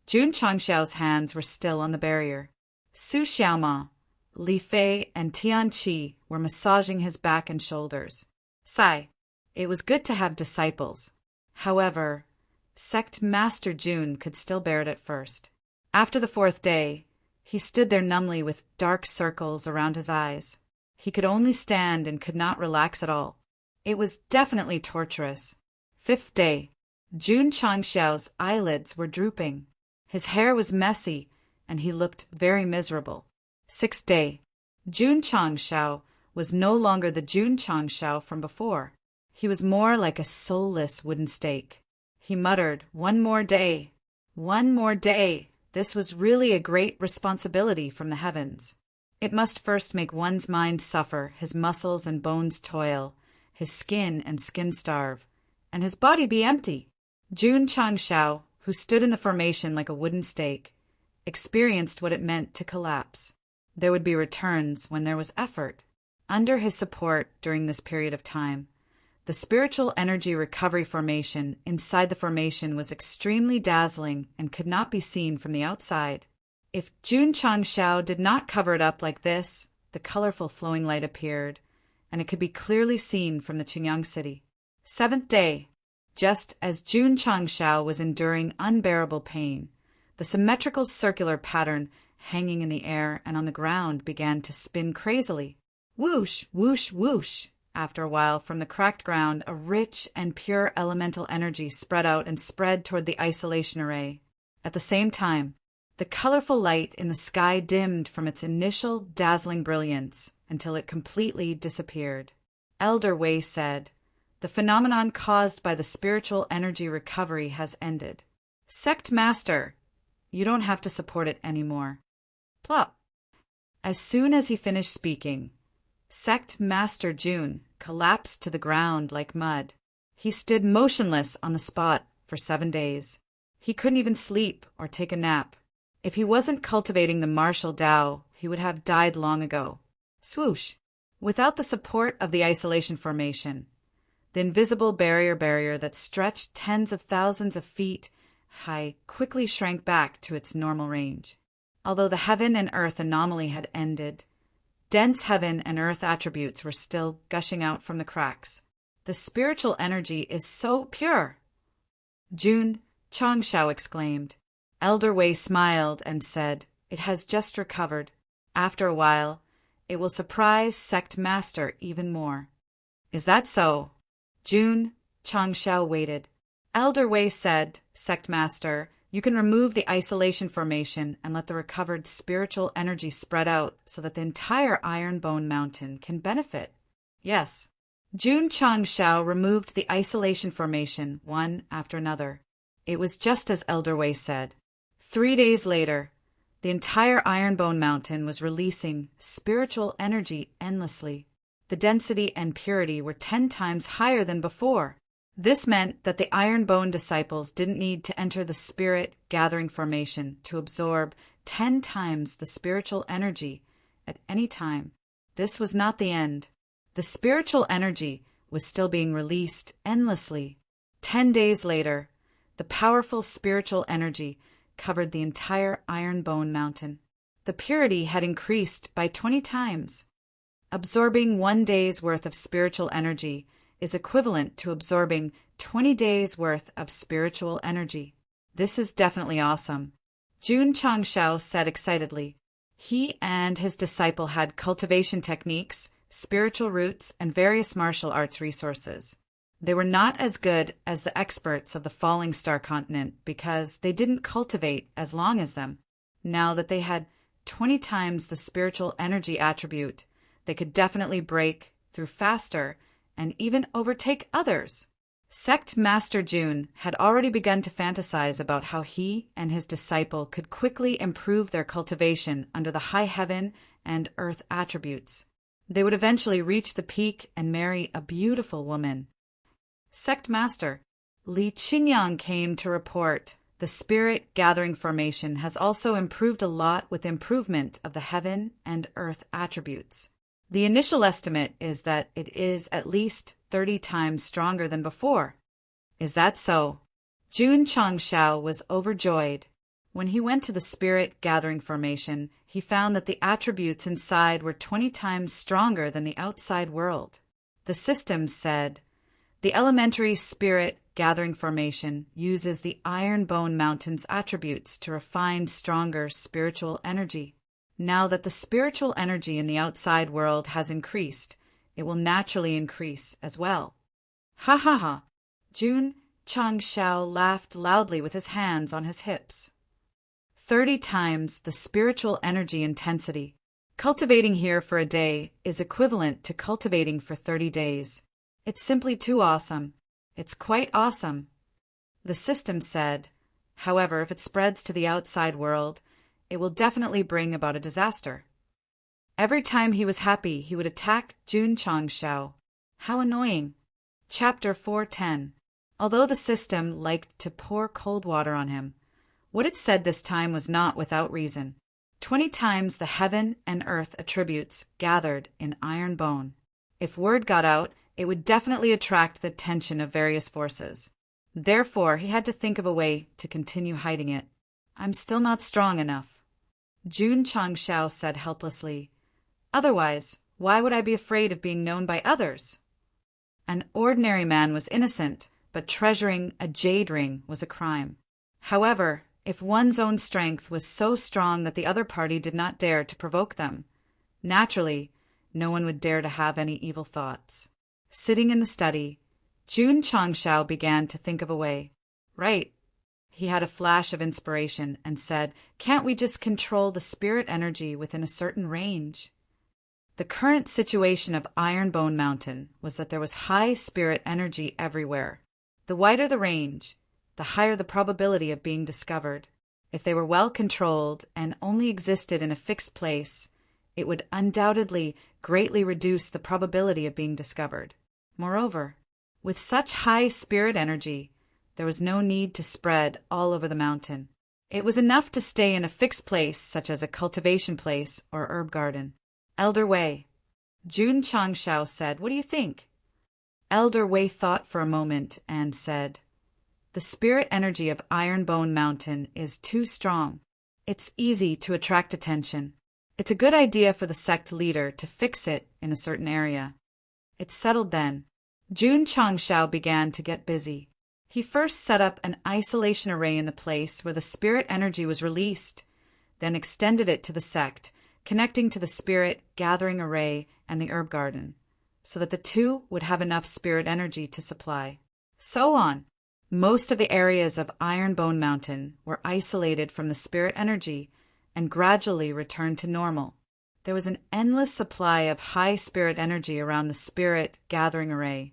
June Changshao's hands were still on the barrier. Su Xiaoma, Li Fei, and Tian Qi were massaging his back and shoulders. Sigh. It was good to have disciples. However, Sect Master June could still bear it at first. After the fourth day, he stood there numbly with dark circles around his eyes. He could only stand and could not relax at all. It was definitely torturous. Fifth day, June Changshao's eyelids were drooping. His hair was messy, and he looked very miserable. Sixth day, June Changshao was no longer the June Changshao from before. He was more like a soulless wooden stake. He muttered, "One more day. One more day." This was really a great responsibility from the heavens. It must first make one's mind suffer, his muscles and bones toil, his skin and skin starve, and his body be empty. June Changshao, who stood in the formation like a wooden stake, experienced what it meant to collapse. There would be returns when there was effort. Under his support during this period of time, the spiritual energy recovery formation inside the formation was extremely dazzling and could not be seen from the outside. If Jun Changshao did not cover it up like this, the colorful flowing light appeared, and it could be clearly seen from the Qingyang city. 7th day. Just as Jun Changshao was enduring unbearable pain, the symmetrical circular pattern hanging in the air and on the ground began to spin crazily. Whoosh, whoosh, whoosh. After a while, from the cracked ground, a rich and pure elemental energy spread out and spread toward the isolation array. At the same time, the colorful light in the sky dimmed from its initial dazzling brilliance until it completely disappeared. Elder Wei said, "The phenomenon caused by the spiritual energy recovery has ended. Sect Master, you don't have to support it anymore." Plop! As soon as he finished speaking, Sect Master Jun collapsed to the ground like mud. He stood motionless on the spot for 7 days. He couldn't even sleep or take a nap. If he wasn't cultivating the martial Tao, he would have died long ago. Swoosh! Without the support of the isolation formation, the invisible barrier that stretched tens of thousands of feet high quickly shrank back to its normal range. Although the heaven and earth anomaly had ended, dense heaven and earth attributes were still gushing out from the cracks. The spiritual energy is so pure! Jun Changshao exclaimed. Elder Wei smiled and said, "It has just recovered. After a while, it will surprise Sect Master even more." "Is that so?" Jun Changshao waited. Elder Wei said, "Sect Master, you can remove the isolation formation and let the recovered spiritual energy spread out so that the entire Iron Bone Mountain can benefit." Yes. Jun Changshao removed the isolation formation one after another. It was just as Elder Wei said. 3 days later, the entire Iron Bone Mountain was releasing spiritual energy endlessly. The density and purity were 10 times higher than before. This meant that the Iron Bone disciples didn't need to enter the spirit gathering formation to absorb 10 times the spiritual energy at any time. This was not the end. The spiritual energy was still being released endlessly. 10 days later, the powerful spiritual energy covered the entire Iron Bone Mountain. The purity had increased by 20 times. Absorbing 1 day's worth of spiritual energy is equivalent to absorbing 20 days' worth of spiritual energy. This is definitely awesome. Jun Changshao said excitedly. He and his disciple had cultivation techniques, spiritual roots, and various martial arts resources. They were not as good as the experts of the Falling Star continent because they didn't cultivate as long as them. Now that they had 20 times the spiritual energy attribute, they could definitely break through faster and even overtake others. Sect Master Jun had already begun to fantasize about how he and his disciple could quickly improve their cultivation under the high heaven and earth attributes. They would eventually reach the peak and marry a beautiful woman. Sect Master, Li Qinyang came to report the spirit gathering formation has also improved a lot with improvement of the heaven and earth attributes. The initial estimate is that it is at least 30 times stronger than before. Is that so? Jun Changshao was overjoyed. When he went to the spirit gathering formation, he found that the attributes inside were 20 times stronger than the outside world. The system said, the elementary spirit gathering formation uses the Iron Bone Mountain's attributes to refine stronger spiritual energy. Now that the spiritual energy in the outside world has increased, it will naturally increase as well. Ha ha ha! Jun Changshao laughed loudly with his hands on his hips. 30 times the spiritual energy intensity. Cultivating here for a day is equivalent to cultivating for 30 days. It's simply too awesome. It's quite awesome. The system said, however, if it spreads to the outside world, it will definitely bring about a disaster. Every time he was happy, he would attack Jun Changshao. How annoying. Chapter 410. Although the system liked to pour cold water on him, what it said this time was not without reason. 20 times the heaven and earth attributes gathered in iron bone. If word got out, it would definitely attract the attention of various forces. Therefore, he had to think of a way to continue hiding it. I'm still not strong enough. Jun Changshao said helplessly. Otherwise, why would I be afraid of being known by others? An ordinary man was innocent, but treasuring a jade ring was a crime. However, if one's own strength was so strong that the other party did not dare to provoke them, naturally, no one would dare to have any evil thoughts. Sitting in the study, Jun Changshao began to think of a way. Right. He had a flash of inspiration and said, can't we just control the spirit energy within a certain range? The current situation of Ironbone Mountain was that there was high spirit energy everywhere. The wider the range, the higher the probability of being discovered. If they were well controlled and only existed in a fixed place, it would undoubtedly greatly reduce the probability of being discovered. Moreover, with such high spirit energy, there was no need to spread all over the mountain. It was enough to stay in a fixed place, such as a cultivation place or herb garden. Elder Wei, Jun Changshao said, what do you think? Elder Wei thought for a moment and said, the spirit energy of Ironbone Mountain is too strong. It's easy to attract attention. It's a good idea for the sect leader to fix it in a certain area. It settled then. Jun Changshao began to get busy. He first set up an isolation array in the place where the spirit energy was released, then extended it to the sect, connecting to the spirit gathering array and the herb garden, so that the two would have enough spirit energy to supply. So on. Most of the areas of Ironbone Mountain were isolated from the spirit energy and gradually returned to normal. There was an endless supply of high spirit energy around the spirit gathering array,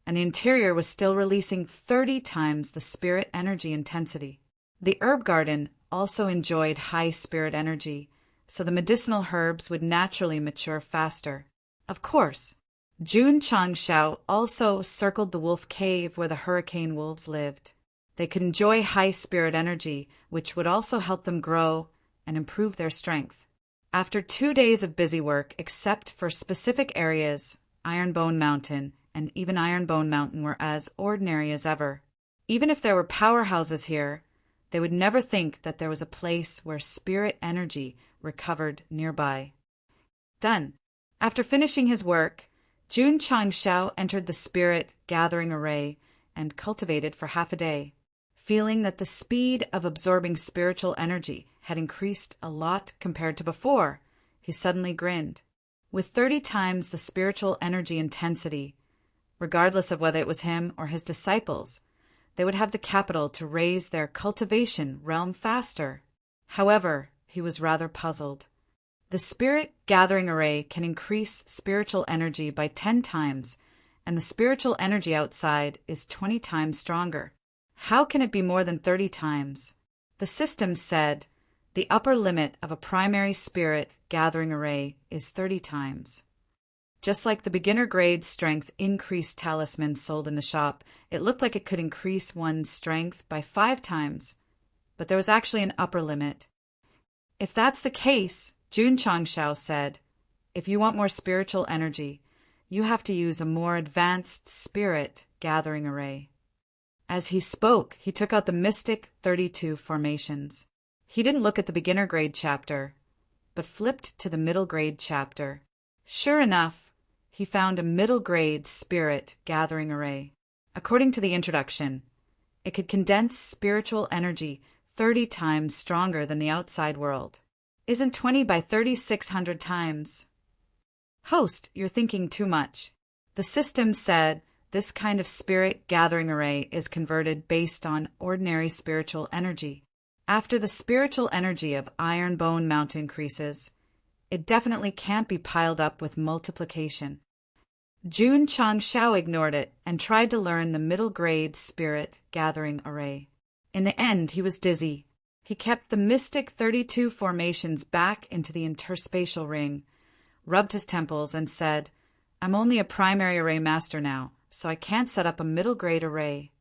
and the interior was still releasing 30 times the spirit energy intensity. The herb garden also enjoyed high spirit energy, so the medicinal herbs would naturally mature faster. Of course, Jun Changshao also circled the wolf cave where the hurricane wolves lived. They could enjoy high spirit energy, which would also help them grow and improve their strength. After 2 days of busy work, except for specific areas, Ironbone Mountain and even Ironbone Mountain were as ordinary as ever. Even if there were powerhouses here, they would never think that there was a place where spirit energy recovered nearby. Done. After finishing his work, Jun Changshao entered the spirit gathering array and cultivated for half a day. Feeling that the speed of absorbing spiritual energy had increased a lot compared to before, he suddenly grinned. With 30 times the spiritual energy intensity, regardless of whether it was him or his disciples, they would have the capital to raise their cultivation realm faster. However, he was rather puzzled. The spirit gathering array can increase spiritual energy by 10 times, and the spiritual energy outside is 20 times stronger. How can it be more than 30 times? The system said the upper limit of a primary spirit gathering array is 30 times. Just like the beginner grade strength increased talismans sold in the shop, it looked like it could increase one's strength by 5 times, but there was actually an upper limit. If that's the case, Jun Changshao said, if you want more spiritual energy, you have to use a more advanced spirit gathering array. As he spoke, he took out the Mystic 32 formations. He didn't look at the beginner grade chapter, but flipped to the middle grade chapter. Sure enough, he found a middle grade spirit gathering array. According to the introduction, it could condense spiritual energy 30 times stronger than the outside world. Isn't 20 by 3600 times? Host, you're thinking too much. The system said this kind of spirit gathering array is converted based on ordinary spiritual energy. After the spiritual energy of Ironbone Mountain increases, it definitely can't be piled up with multiplication. Jun Changshao ignored it and tried to learn the middle grade spirit gathering array. In the end, he was dizzy. He kept the Mystic 32 formations back into the interspatial ring, rubbed his temples, and said, I'm only a primary array master now, so I can't set up a middle grade array.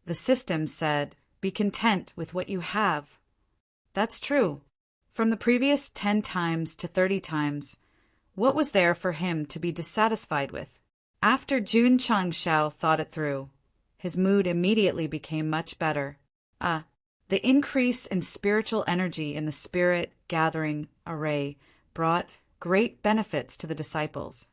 The system said, be content with what you have. That's true. From the previous 10 times to 30 times, what was there for him to be dissatisfied with? After Jun Changshao thought it through, his mood immediately became much better. The increase in spiritual energy in the spirit gathering array brought great benefits to the disciples,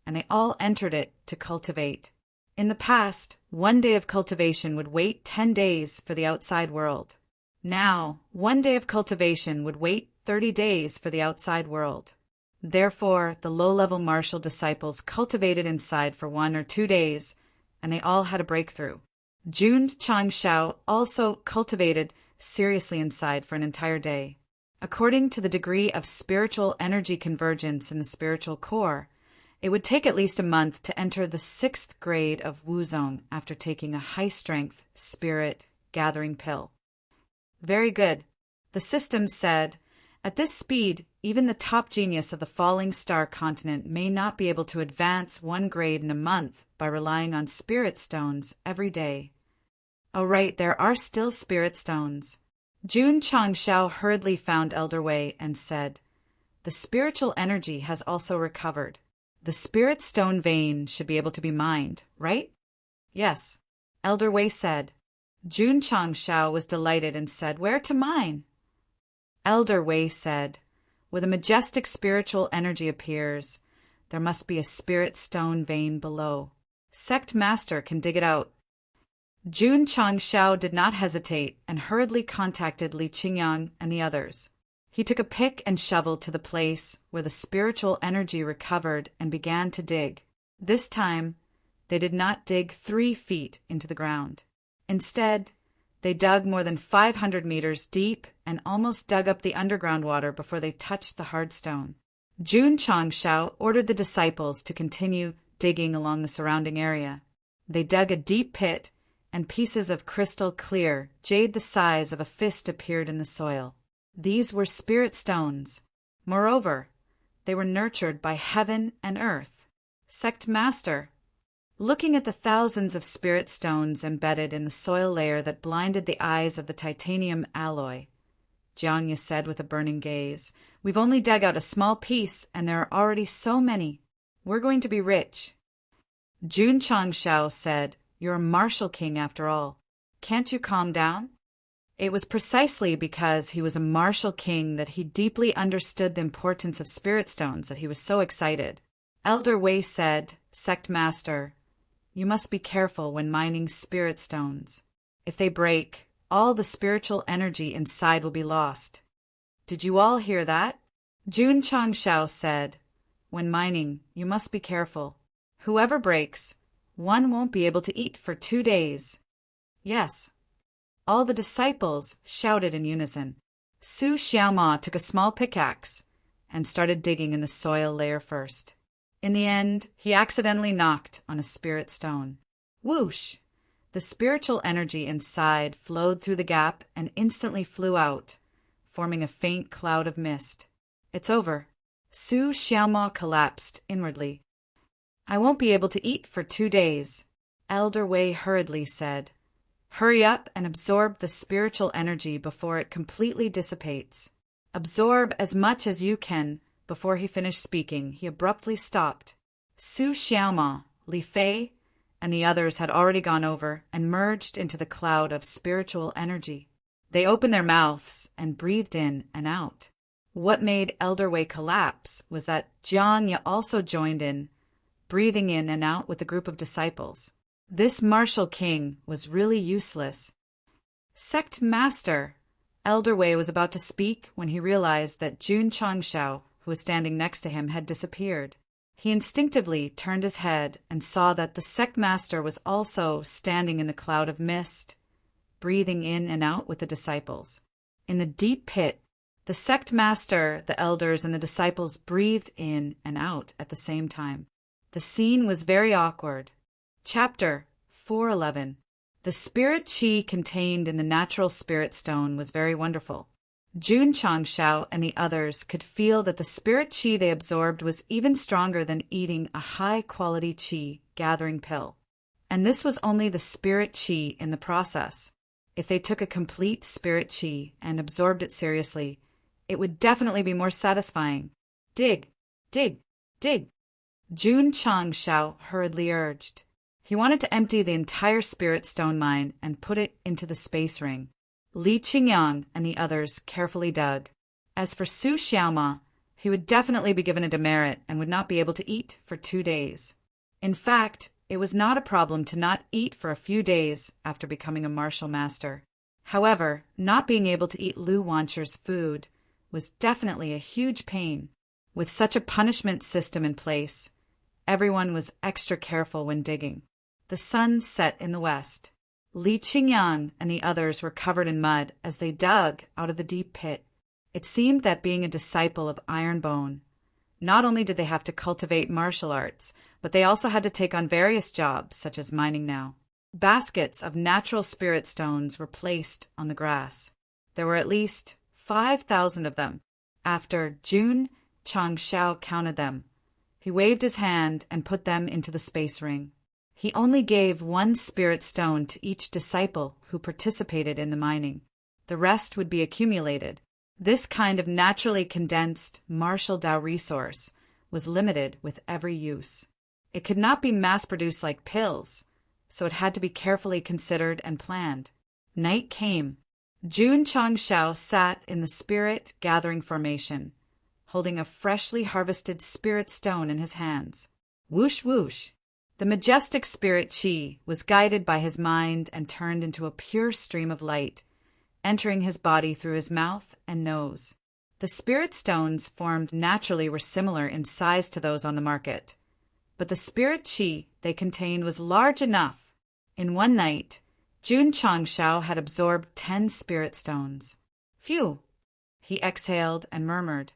and they all entered it to cultivate. In the past, 1 day of cultivation would wait 10 days for the outside world. Now, 1 day of cultivation would wait 30 days for the outside world. Therefore, the low-level martial disciples cultivated inside for 1 or 2 days, and they all had a breakthrough. Jun Changshao also cultivated seriously inside for an entire day. According to the degree of spiritual energy convergence in the spiritual core, it would take at least a month to enter the 6th grade of Wuzong after taking a high-strength spirit gathering pill. Very good. The system said, at this speed, even the top genius of the falling star continent may not be able to advance 1 grade in a month by relying on spirit stones every day. Oh right, there are still spirit stones. Jun Changshao hurriedly found Elder Wei and said, the spiritual energy has also recovered. The spirit stone vein should be able to be mined, right? Yes, Elder Wei said. Jun Changshao was delighted and said, where to mine? Elder Wei said, where the majestic spiritual energy appears, there must be a spirit stone vein below. Sect master can dig it out. Jun Changshao did not hesitate and hurriedly contacted Li Qingyang and the others. He took a pick and shovel to the place where the spiritual energy recovered and began to dig. This time, they did not dig 3 feet into the ground. Instead, they dug more than 500 meters deep and almost dug up the underground water before they touched the hard stone. Jun Changshao ordered the disciples to continue digging along the surrounding area. They dug a deep pit, and pieces of crystal clear jade the size of a fist appeared in the soil. These were spirit stones. Moreover, they were nurtured by heaven and earth. Sect master, looking at the thousands of spirit stones embedded in the soil layer that blinded the eyes of the titanium alloy, Jiangya said with a burning gaze, we've only dug out a small piece, and there are already so many. We're going to be rich. Jun Changshao said, you're a martial king after all. Can't you calm down? It was precisely because he was a martial king that he deeply understood the importance of spirit stones that he was so excited. Elder Wei said, Sect Master, you must be careful when mining spirit stones. If they break, all the spiritual energy inside will be lost. Did you all hear that? Jun Changshao said, when mining, you must be careful. Whoever breaks, one won't be able to eat for 2 days. Yes. All the disciples shouted in unison. Su Xiaoma took a small pickaxe and started digging in the soil layer first. In the end, he accidentally knocked on a spirit stone. Whoosh! The spiritual energy inside flowed through the gap and instantly flew out, forming a faint cloud of mist. It's over. Su Xiaoma collapsed inwardly. I won't be able to eat for 2 days. Elder Wei hurriedly said, hurry up and absorb the spiritual energy before it completely dissipates. Absorb as much as you can. Before he finished speaking, he abruptly stopped. Su Xiaoma, Li Fei, and the others had already gone over and merged into the cloud of spiritual energy. They opened their mouths and breathed in and out. What made Elder Wei collapse was that Jiangya also joined in, breathing in and out with the group of disciples. This martial king was really useless. Sect Master! Elder Wei was about to speak when he realized that Jun Changshao, who was standing next to him, had disappeared. He instinctively turned his head and saw that the Sect Master was also standing in the cloud of mist, breathing in and out with the disciples. In the deep pit, the Sect Master, the elders, and the disciples breathed in and out at the same time. The scene was very awkward. Chapter 411. The spirit chi contained in the natural spirit stone was very wonderful. Jun Changshao and the others could feel that the spirit chi they absorbed was even stronger than eating a high-quality chi gathering pill. And this was only the spirit chi in the process. If they took a complete spirit chi and absorbed it seriously, It would definitely be more satisfying. Dig, dig, dig, Jun Changshao hurriedly urged. He wanted to empty the entire spirit stone mine and put it into the space ring. Li Qingyang and the others carefully dug. As for Su Xiaoma, he would definitely be given a demerit and would not be able to eat for 2 days. In fact, it was not a problem to not eat for a few days after becoming a martial master. However, not being able to eat Lu Wancher's food was definitely a huge pain. With such a punishment system in place, everyone was extra careful when digging. The sun set in the west. Li Qingyang and the others were covered in mud as they dug out of the deep pit. It seemed that being a disciple of Ironbone, not only did they have to cultivate martial arts, but they also had to take on various jobs, such as mining now. Baskets of natural spirit stones were placed on the grass. There were at least 5,000 of them. After Jun Changshao counted them, he waved his hand and put them into the space ring. He only gave 1 spirit stone to each disciple who participated in the mining. The rest would be accumulated. This kind of naturally condensed martial Dao resource was limited with every use. It could not be mass-produced like pills, so it had to be carefully considered and planned. Night came. Jun Changshao sat in the spirit gathering formation, holding a freshly harvested spirit stone in his hands. Whoosh whoosh! The majestic spirit chi was guided by his mind and turned into a pure stream of light, entering his body through his mouth and nose. The spirit stones formed naturally were similar in size to those on the market, but the spirit chi they contained was large enough. In one night, Jun Changshao had absorbed 10 spirit stones. Phew! He exhaled and murmured,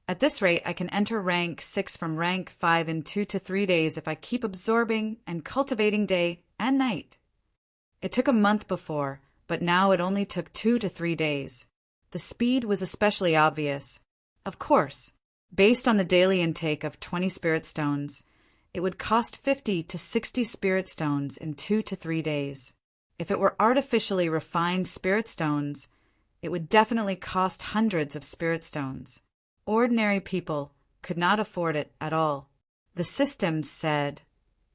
"At this rate, I can enter rank 6 from rank 5 in 2 to 3 days if I keep absorbing and cultivating day and night." It took a month before, but now it only took 2 to 3 days. The speed was especially obvious. Of course, based on the daily intake of 20 spirit stones, it would cost 50 to 60 spirit stones in 2 to 3 days. If it were artificially refined spirit stones, it would definitely cost hundreds of spirit stones. Ordinary people could not afford it at all. The system said,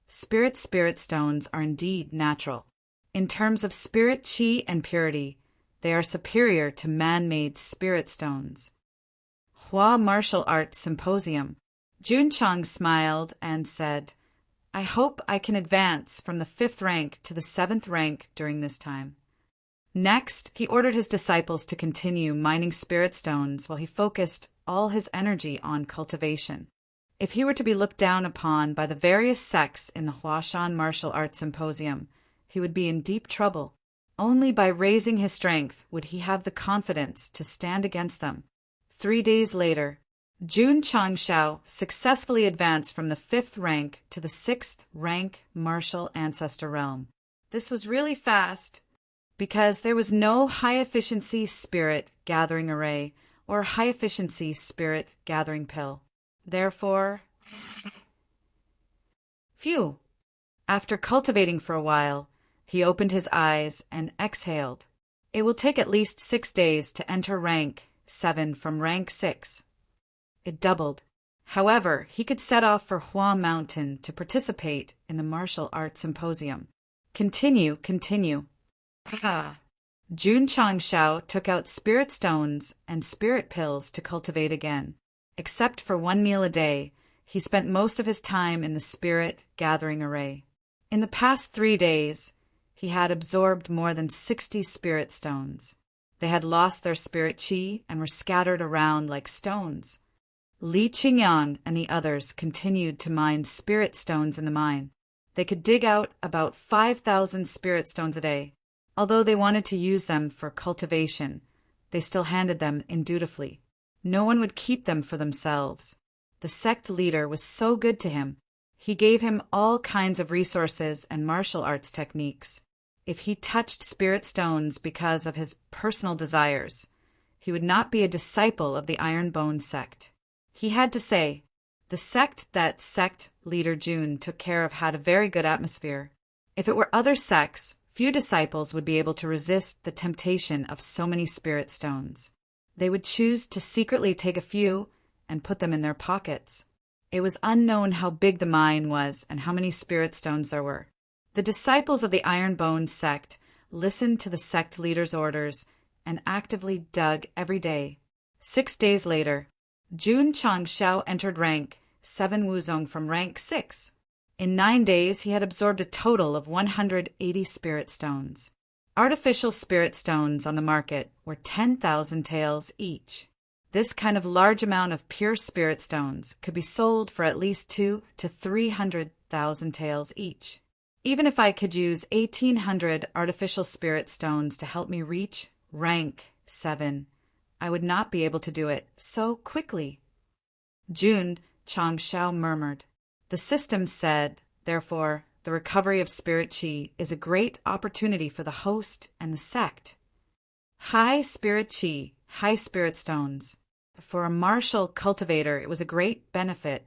spirit stones are indeed natural. In terms of spirit chi and purity, they are superior to man-made spirit stones. Hua Martial Arts Symposium. Junchang smiled and said, "I hope I can advance from the 5th rank to the 7th rank during this time." Next, he ordered his disciples to continue mining spirit stones while he focused all his energy on cultivation. If he were to be looked down upon by the various sects in the Huashan Martial Arts Symposium, he would be in deep trouble. Only by raising his strength would he have the confidence to stand against them. 3 days later, Jun Changshao successfully advanced from the 5th rank to the 6th rank martial ancestor realm. This was really fast because there was no high-efficiency spirit gathering array or high-efficiency spirit gathering pill. Therefore, phew! After cultivating for a while, he opened his eyes and exhaled. It will take at least 6 days to enter rank 7 from rank 6. It doubled. However, he could set off for Hua Mountain to participate in the martial arts symposium. Continue. Jun Changshao took out spirit stones and spirit pills to cultivate again. Except for 1 meal a day, he spent most of his time in the spirit gathering array. In the past 3 days, he had absorbed more than 60 spirit stones. They had lost their spirit chi and were scattered around like stones. Li Qingyang and the others continued to mine spirit stones in the mine. They could dig out about 5,000 spirit stones a day. Although they wanted to use them for cultivation, they still handed them in dutifully. No one would keep them for themselves. The sect leader was so good to him. He gave him all kinds of resources and martial arts techniques. If he touched spirit stones because of his personal desires, he would not be a disciple of the Ironbone sect. He had to say, the sect that sect leader Jun took care of had a very good atmosphere. If it were other sects, few disciples would be able to resist the temptation of so many spirit stones. They would choose to secretly take a few and put them in their pockets. It was unknown how big the mine was and how many spirit stones there were. The disciples of the Iron Bone sect listened to the sect leader's orders and actively dug every day. 6 days later, Jun Changshao entered rank 7 Wuzong from rank 6. In 9 days, he had absorbed a total of 180 spirit stones. Artificial spirit stones on the market were 10,000 taels each. This kind of large amount of pure spirit stones could be sold for at least 200,000 to 300,000 taels each. Even if I could use 1,800 artificial spirit stones to help me reach rank 7, I would not be able to do it so quickly. Jun Changshao murmured. The system said, therefore, the recovery of spirit qi is a great opportunity for the host and the sect. High spirit qi, high spirit stones. For a martial cultivator, it was a great benefit.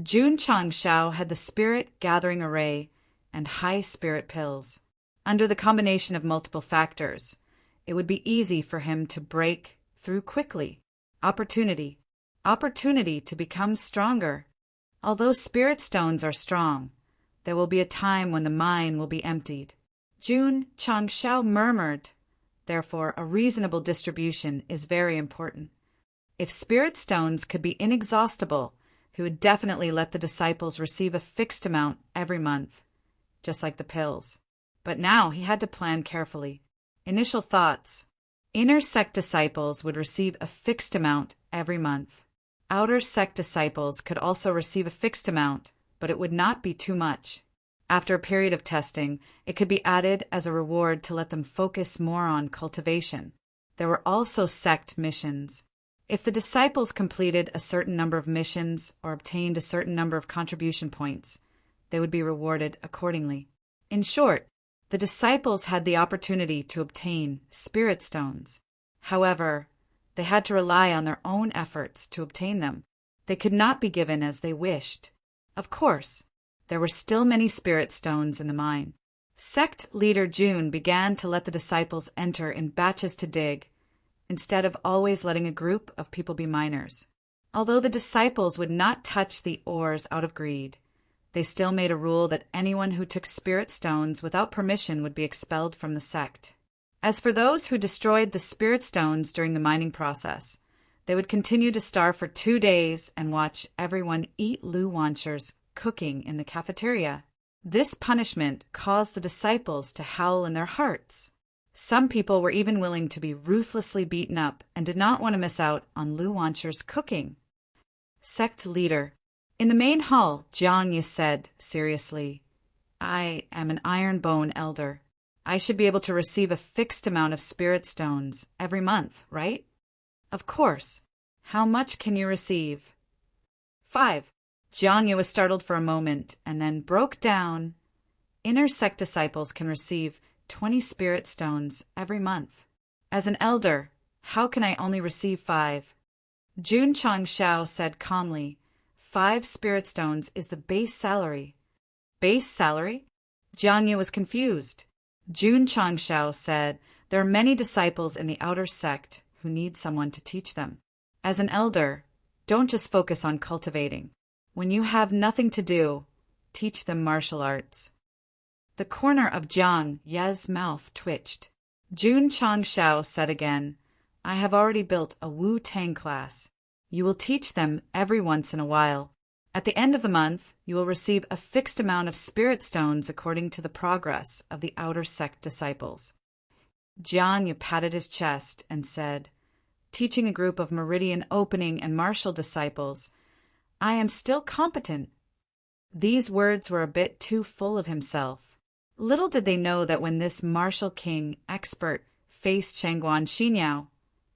Jun Changshao had the spirit gathering array and high spirit pills. Under the combination of multiple factors, it would be easy for him to break through quickly. Opportunity to become stronger. Although spirit stones are strong, there will be a time when the mine will be emptied. Jun Changshao murmured. Therefore, a reasonable distribution is very important. If spirit stones could be inexhaustible, he would definitely let the disciples receive a fixed amount every month, just like the pills. But now he had to plan carefully. Initial thoughts. Inner sect disciples would receive a fixed amount every month. Outer sect disciples could also receive a fixed amount, but it would not be too much. After a period of testing, it could be added as a reward to let them focus more on cultivation. There were also sect missions. If the disciples completed a certain number of missions or obtained a certain number of contribution points, they would be rewarded accordingly. In short, the disciples had the opportunity to obtain spirit stones. However, they had to rely on their own efforts to obtain them. They could not be given as they wished. Of course, there were still many spirit stones in the mine. Sect leader Jun began to let the disciples enter in batches to dig, instead of always letting a group of people be miners. Although the disciples would not touch the ores out of greed, they still made a rule that anyone who took spirit stones without permission would be expelled from the sect. As for those who destroyed the spirit stones during the mining process, they would continue to starve for 2 days and watch everyone eat Lu Wanchers cooking in the cafeteria. This punishment caused the disciples to howl in their hearts. Some people were even willing to be ruthlessly beaten up and did not want to miss out on Lu Wancher's cooking. Sect leader. In the main hall, Jiang Yi said seriously, I am an Iron Bone elder. I should be able to receive a fixed amount of spirit stones every month, right? Of course. How much can you receive? 5. Jiang Yi was startled for a moment and then broke down. Inner sect disciples can receive 20 spirit stones every month. As an elder, how can I only receive 5? Jun Changshao said calmly, 5 spirit stones is the base salary. Base salary? Jiang Yi was confused. Jun Changshao said, there are many disciples in the outer sect who need someone to teach them. As an elder, don't just focus on cultivating. When you have nothing to do, teach them martial arts. The corner of Jiang Ye's mouth twitched. Jun Changshao said again, I have already built a Wu Tang class. You will teach them every once in a while. At the end of the month, you will receive a fixed amount of spirit stones according to the progress of the outer sect disciples. Jiang Ye patted his chest and said, teaching a group of meridian opening and martial disciples, I am still competent. These words were a bit too full of himself. Little did they know that when this martial king expert faced Changguan Xinyao,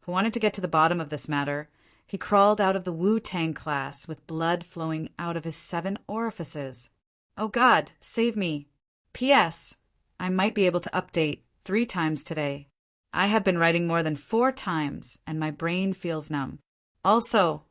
who wanted to get to the bottom of this matter, he crawled out of the Wu Tang class with blood flowing out of his 7 orifices. Oh God, save me. P.S. I might be able to update 3 times today. I have been writing more than 4 times, and my brain feels numb. Also,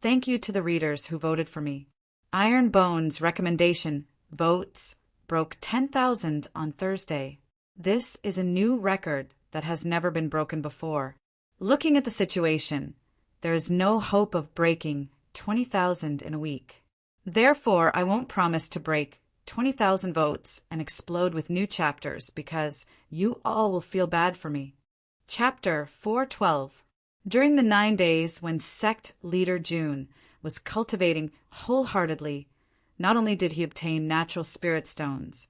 thank you to the readers who voted for me. Iron Bone's recommendation votes broke 10,000 on Thursday. This is a new record that has never been broken before. Looking at the situation, there is no hope of breaking 20,000 in a week. Therefore, I won't promise to break 20,000 votes and explode with new chapters because you all will feel bad for me. Chapter 412. During the 9 days when Sect leader June was cultivating wholeheartedly, not only did he obtain natural spirit stones,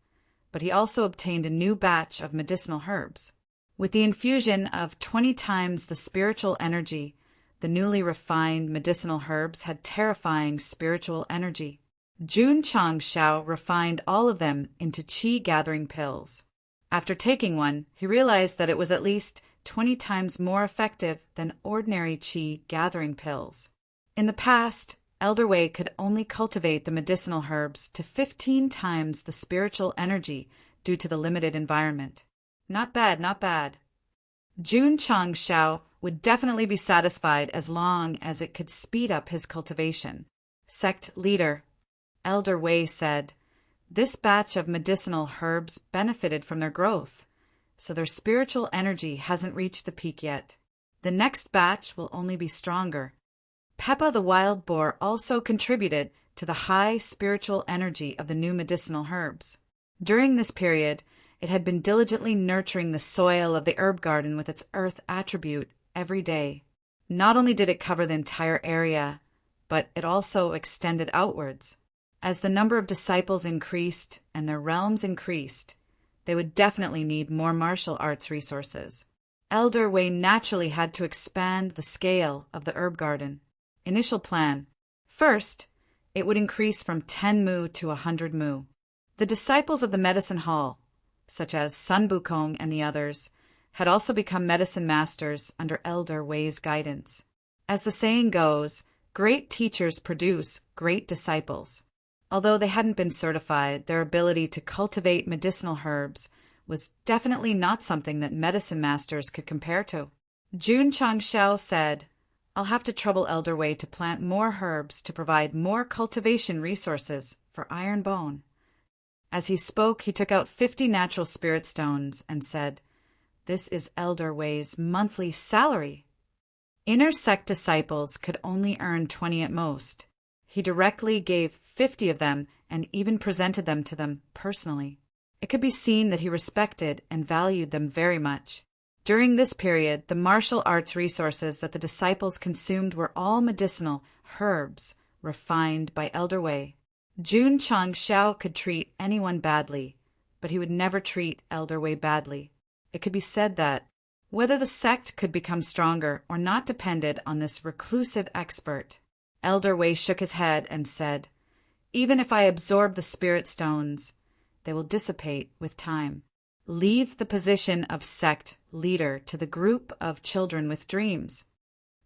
but he also obtained a new batch of medicinal herbs. With the infusion of 20 times the spiritual energy, the newly refined medicinal herbs had terrifying spiritual energy. Jun Changshao refined all of them into qi-gathering pills. After taking one, he realized that it was at least 20 times more effective than ordinary qi-gathering pills. In the past, Elder Wei could only cultivate the medicinal herbs to 15 times the spiritual energy due to the limited environment. Not bad, not bad. Jun Changshao would definitely be satisfied as long as it could speed up his cultivation. Sect leader Elder Wei said, "This batch of medicinal herbs benefited from their growth, so their spiritual energy hasn't reached the peak yet. The next batch will only be stronger." Peppa the wild boar also contributed to the high spiritual energy of the new medicinal herbs. During this period, it had been diligently nurturing the soil of the herb garden with its earth attribute every day. Not only did it cover the entire area, but it also extended outwards. As the number of disciples increased and their realms increased, they would definitely need more martial arts resources. Elder Wei naturally had to expand the scale of the herb garden. Initial plan. First, it would increase from 10 mu to 100 mu. The disciples of the medicine hall, such as Sun Bukong and the others, had also become medicine masters under Elder Wei's guidance. As the saying goes, great teachers produce great disciples. Although they hadn't been certified, their ability to cultivate medicinal herbs was definitely not something that medicine masters could compare to. Jun Changshao said, "I'll have to trouble Elder Wei to plant more herbs to provide more cultivation resources for Iron Bone." As he spoke, he took out 50 natural spirit stones and said, "This is Elder Wei's monthly salary." Inner Sect disciples could only earn 20 at most. He directly gave 50 of them and even presented them to them personally. It could be seen that he respected and valued them very much. During this period, the martial arts resources that the disciples consumed were all medicinal herbs refined by Elder Wei. Jun Changshao could treat anyone badly, but he would never treat Elder Wei badly. It could be said that whether the sect could become stronger or not depended on this reclusive expert. Elder Wei shook his head and said, "Even if I absorb the spirit stones, they will dissipate with time. Leave the position of sect leader to the group of children with dreams."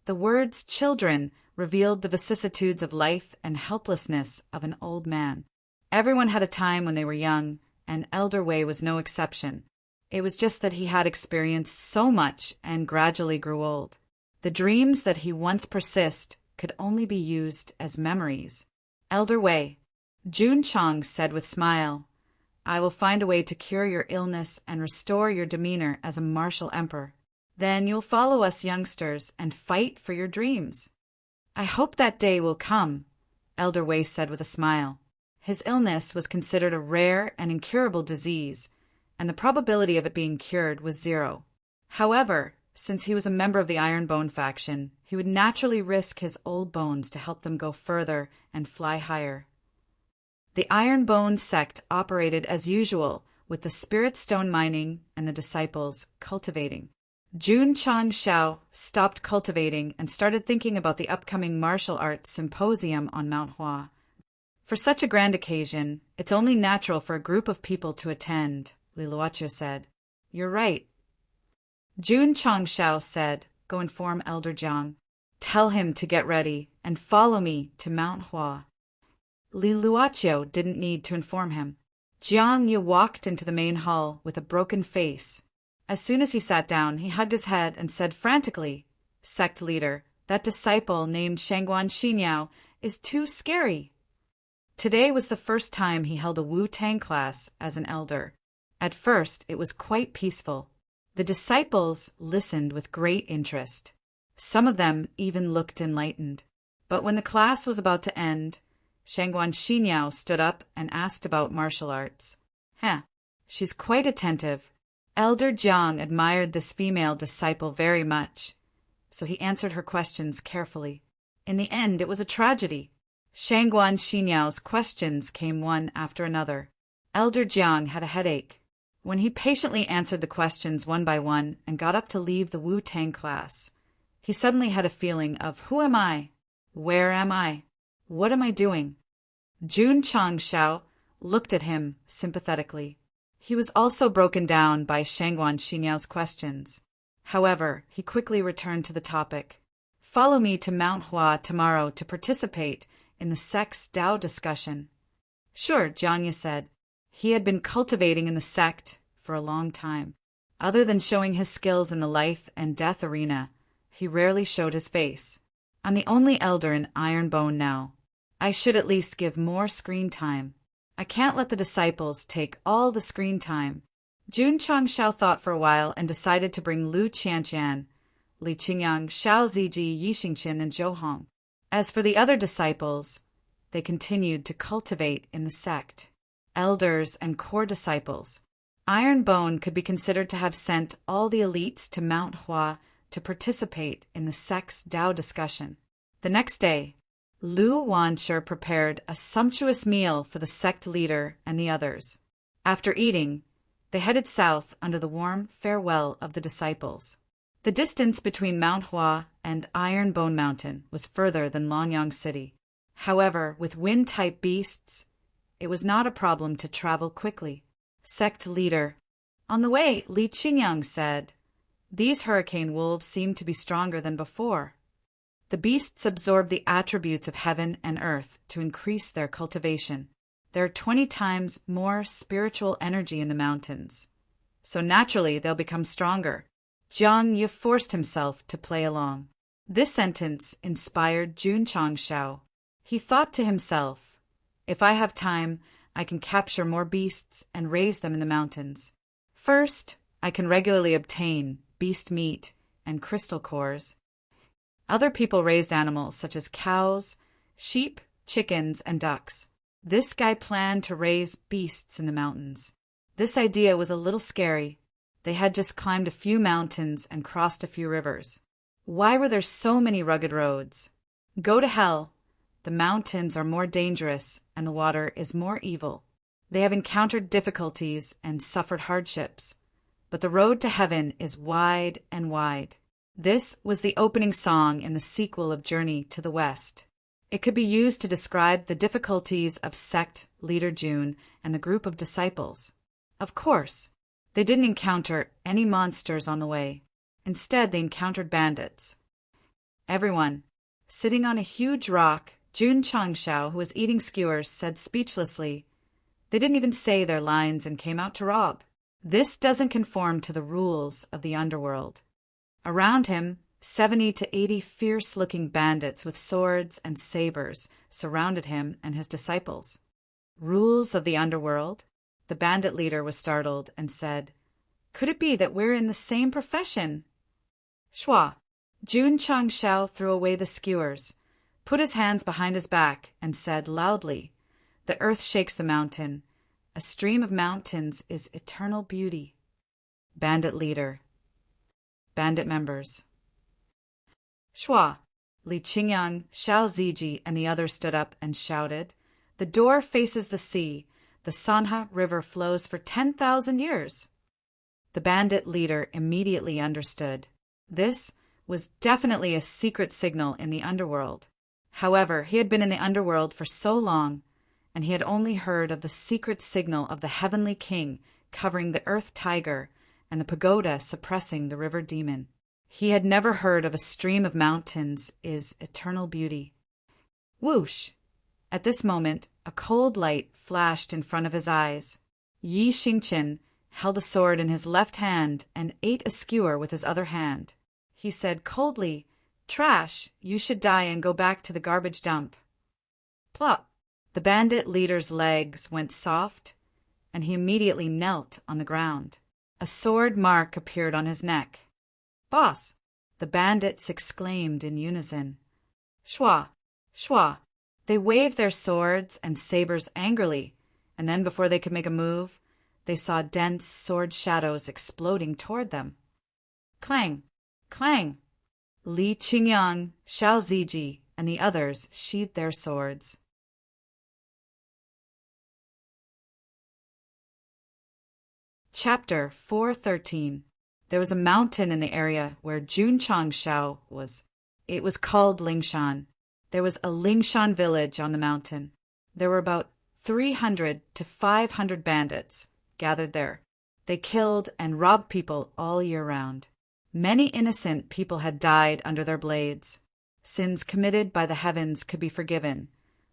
The words children revealed the vicissitudes of life and helplessness of an old man. Everyone had a time when they were young, and Elder Wei was no exception. It was just that he had experienced so much and gradually grew old. The dreams that he once persist could only be used as memories. "Elder Wei," Jun Chang said with smile, "I will find a way to cure your illness and restore your demeanor as a martial emperor. Then you'll follow us youngsters and fight for your dreams." "I hope that day will come," Elder Wei said with a smile. His illness was considered a rare and incurable disease, and the probability of it being cured was 0. However, since he was a member of the Iron Bone faction, he would naturally risk his old bones to help them go further and fly higher. The Iron Bone sect operated as usual, with the spirit stone mining and the disciples cultivating. Jun Changshao stopped cultivating and started thinking about the upcoming martial arts symposium on Mount Hua. For such a grand occasion, it's only natural for a group of people to attend, Li Luoqiu said. "You're right." Jun Changshao said, "Go inform Elder Jiang. Tell him to get ready and follow me to Mount Hua." Li Luoqiu didn't need to inform him. Jiang Yu walked into the main hall with a broken face. As soon as he sat down, he hugged his head and said frantically, "Sect leader, that disciple named Shangguan Xinyao is too scary." Today was the first time he held a Wu-Tang class as an elder. At first, it was quite peaceful. The disciples listened with great interest. Some of them even looked enlightened. But when the class was about to end, Shangguan Xinyao stood up and asked about martial arts. She's quite attentive. Elder Jiang admired this female disciple very much, so he answered her questions carefully. In the end, it was a tragedy. Shangguan Xinyao's questions came one after another. Elder Jiang had a headache. When he patiently answered the questions one by one and got up to leave the Wu-Tang class, he suddenly had a feeling of, who am I? Where am I? What am I doing? Jun Changshao looked at him sympathetically. He was also broken down by Shangguan Xinyao's questions. However, he quickly returned to the topic. Follow me to Mount Hua tomorrow to participate in the Sect's Tao discussion. Sure, Jianya said. He had been cultivating in the sect for a long time. Other than showing his skills in the life and death arena, he rarely showed his face. I'm the only elder in Ironbone now. I should at least give more screen time. I can't let the disciples take all the screen time. Jun Changshao thought for a while and decided to bring Lu Qianqian, Li Qingyang, Xiao Ziji, Yi Xingqin, and Zhou Hong. As for the other disciples, they continued to cultivate in the sect. Elders and core disciples. Ironbone could be considered to have sent all the elites to Mount Hua to participate in the sect's Tao discussion. The next day, Lu Wanshi prepared a sumptuous meal for the sect leader and the others. After eating, they headed south under the warm farewell of the disciples. The distance between Mount Hua and Ironbone Mountain was further than Longyang City. However, with wind-type beasts, it was not a problem to travel quickly. Sect leader. On the way, Li Qingyang said, "These hurricane wolves seem to be stronger than before." The beasts absorb the attributes of heaven and earth to increase their cultivation. There are 20 times more spiritual energy in the mountains, so naturally they'll become stronger. Jiang Yi forced himself to play along. This sentence inspired Jun Changshao. He thought to himself, if I have time, I can capture more beasts and raise them in the mountains. First, I can regularly obtain beast meat and crystal cores. Other people raised animals such as cows, sheep, chickens, and ducks. This guy planned to raise beasts in the mountains. This idea was a little scary. They had just climbed a few mountains and crossed a few rivers. Why were there so many rugged roads? Go to hell. The mountains are more dangerous and the water is more evil. They have encountered difficulties and suffered hardships, but the road to heaven is wide and wide. This was the opening song in the sequel of Journey to the West. It could be used to describe the difficulties of sect leader Jun and the group of disciples. Of course, they didn't encounter any monsters on the way. Instead, they encountered bandits. Everyone, sitting on a huge rock, Jun Changshao, who was eating skewers, said speechlessly, "They didn't even say their lines and came out to rob. This doesn't conform to the rules of the underworld." Around him, 70 to 80 fierce-looking bandits with swords and sabers surrounded him and his disciples. Rules of the underworld? The bandit leader was startled and said, "Could it be that we're in the same profession?" Shua. Jun Changshao threw away the skewers, put his hands behind his back, and said loudly, "The earth shakes the mountain. A stream of mountains is eternal beauty." Bandit leader. Bandit members. Shua. Li Qingyang, Xiao Ziji, and the others stood up and shouted, "The door faces the sea. The Sanha River flows for 10,000 years." The bandit leader immediately understood. This was definitely a secret signal in the underworld. However, he had been in the underworld for so long, and he had only heard of the secret signal of the heavenly king covering the earth tiger and the pagoda suppressing the river demon. He had never heard of a stream of mountains is eternal beauty. Whoosh! At this moment, a cold light flashed in front of his eyes. Yi Xingqin held a sword in his left hand and ate a skewer with his other hand. He said coldly, "Trash, you should die and go back to the garbage dump." Plop! The bandit leader's legs went soft, and he immediately knelt on the ground. A sword mark appeared on his neck. "Boss, The bandits exclaimed in unison, "Shwa! Shwa!" They waved their swords and sabers angrily, and then before they could make a move, they saw dense sword shadows exploding toward them. Clang! Clang! Li Qingyang, Xiao Ziji, and the others sheathed their swords. Chapter 413. There was a mountain in the area where Jun Changshao was. It was called Lingshan. There was a Lingshan village on the mountain. There were about 300 to 500 bandits gathered there. They killed and robbed people all year round. Many innocent people had died under their blades. Sins committed by the heavens could be forgiven,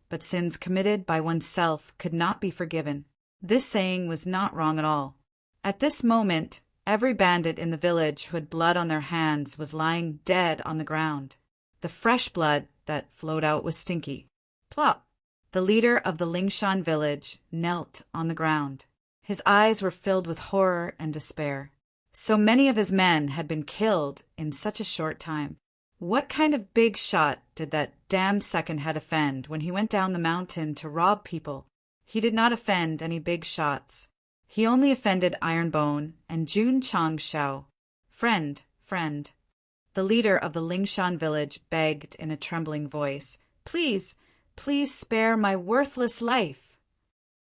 but sins committed by oneself could not be forgiven. This saying was not wrong at all. At this moment, every bandit in the village who had blood on their hands was lying dead on the ground. The fresh blood that flowed out was stinky. Plop! The leader of the Lingshan village knelt on the ground. His eyes were filled with horror and despair. So many of his men had been killed in such a short time. What kind of big shot did that damned second head offend when he went down the mountain to rob people? He did not offend any big shots. He only offended Ironbone and Jun Changshao. Friend, friend. The leader of the Lingshan village begged in a trembling voice, "Please, please spare my worthless life."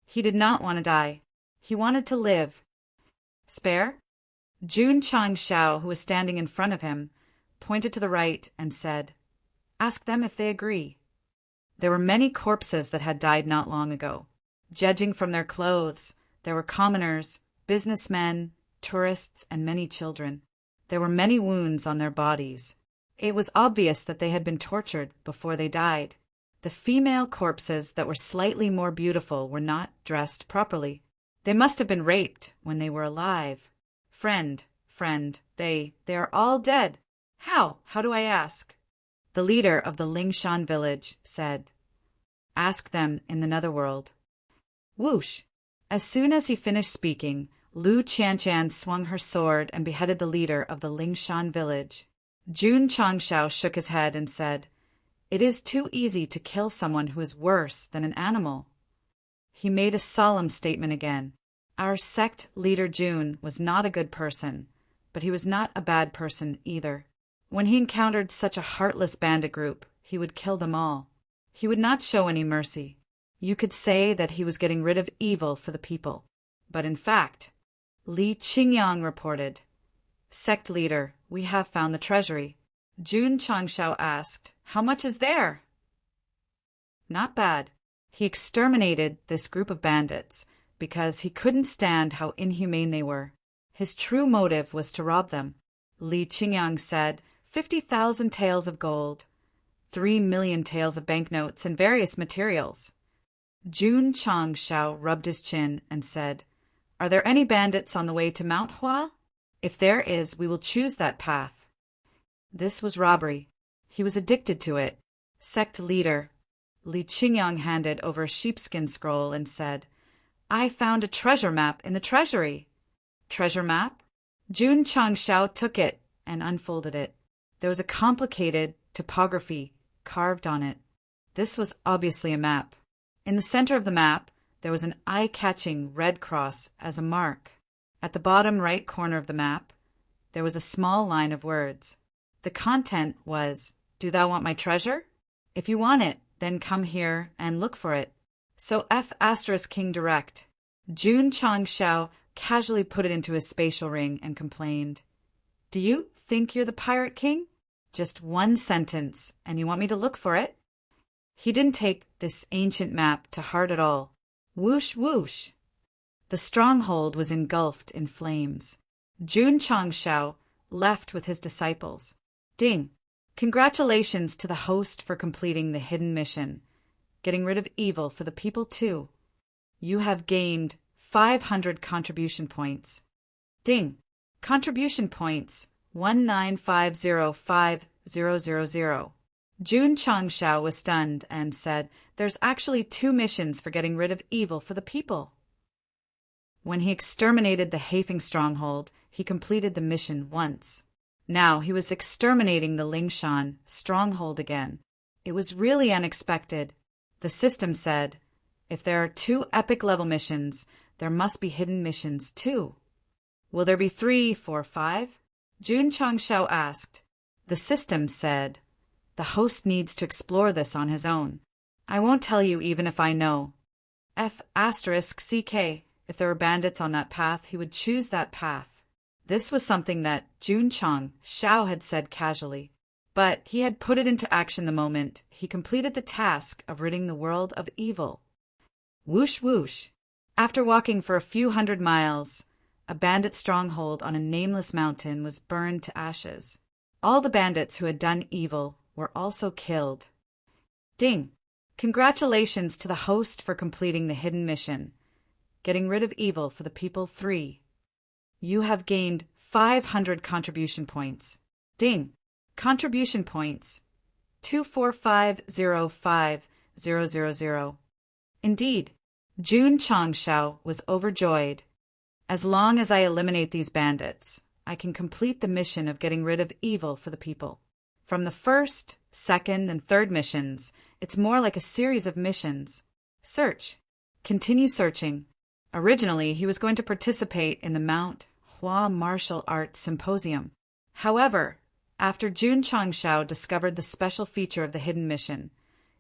He did not want to die. He wanted to live. Spare? Jun Changshao, who was standing in front of him, pointed to the right and said, "Ask them if they agree." There were many corpses that had died not long ago. Judging from their clothes, there were commoners, businessmen, tourists, and many children. There were many wounds on their bodies. It was obvious that they had been tortured before they died. The female corpses that were slightly more beautiful were not dressed properly. They must have been raped when they were alive. Friend, friend, they are all dead. How? How do I ask? The leader of the Lingshan village said, "Ask them in the netherworld." Whoosh! As soon as he finished speaking, Lu Qianshan swung her sword and beheaded the leader of the Lingshan village. Jun Changshao shook his head and said, "It is too easy to kill someone who is worse than an animal." He made a solemn statement again. Our sect leader Jun was not a good person, but he was not a bad person either. When he encountered such a heartless bandit group, he would kill them all. He would not show any mercy. You could say that he was getting rid of evil for the people. But in fact, Li Qingyang reported, "Sect leader, we have found the treasury." Jun Changshao asked, "How much is there?" Not bad. He exterminated this group of bandits because he couldn't stand how inhumane they were. His true motive was to rob them. Li Qingyang said, 50,000 taels of gold, 3 million taels of banknotes, and various materials. Jun Changshao rubbed his chin and said, "Are there any bandits on the way to Mount Hua? If there is, we will choose that path." This was robbery. He was addicted to it. Sect leader Li Qingyang handed over a sheepskin scroll and said, "I found a treasure map in the treasury." Treasure map? Jun Changshao took it and unfolded it. There was a complicated topography carved on it. This was obviously a map. In the center of the map, there was an eye-catching red cross as a mark. At the bottom right corner of the map, there was a small line of words. The content was, "Do thou want my treasure? If you want it, then come here and look for it." So King direct. Jun Changshao casually put it into his spatial ring and complained, "Do you think you're the Pirate King? Just one sentence, and you want me to look for it?" He didn't take this ancient map to heart at all. Whoosh, whoosh! The stronghold was engulfed in flames. Jun Changshao left with his disciples. Ding! Congratulations to the host for completing the hidden mission. Getting rid of evil for the people too. You have gained 500 contribution points. Ding! Contribution points 19505,000. Jun Changshao was stunned and said, "There's actually 2 missions for getting rid of evil for the people." When he exterminated the Hafeng stronghold, he completed the mission once. Now he was exterminating the Lingshan stronghold again. It was really unexpected. The system said, if there are 2 epic level missions, there must be hidden missions too. Will there be 3, 4, 5? Jun Changshao asked. The system said, the host needs to explore this on his own. I won't tell you even if I know. F***CK. If there were bandits on that path, he would choose that path. This was something that Jun Changshao had said casually. But he had put it into action the moment he completed the task of ridding the world of evil. Whoosh whoosh. After walking for a few hundred miles, a bandit stronghold on a nameless mountain was burned to ashes. All the bandits who had done evil were also killed. Ding! Congratulations to the host for completing the hidden mission. Getting rid of evil for the people 3. You have gained 500 contribution points. Ding! Contribution points 24505,000. Indeed, Jun Changshao was overjoyed. As long as I eliminate these bandits, I can complete the mission of getting rid of evil for the people. From the first, second, and third missions, it's more like a series of missions. Search. Continue searching. Originally, he was going to participate in the Mount Hua Martial Arts Symposium. However, after Jun Changshao discovered the special feature of the hidden mission,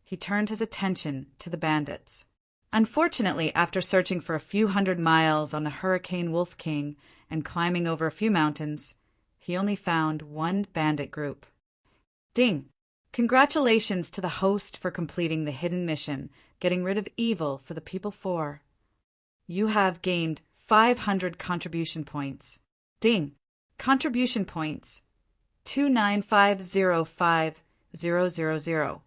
he turned his attention to the bandits. Unfortunately, after searching for a few hundred miles on the Hurricane Wolf King and climbing over a few mountains, he only found 1 bandit group. Ding! Congratulations to the host for completing the hidden mission, getting rid of evil for the people 4. You have gained 500 contribution points. Ding! Contribution points 29505,000.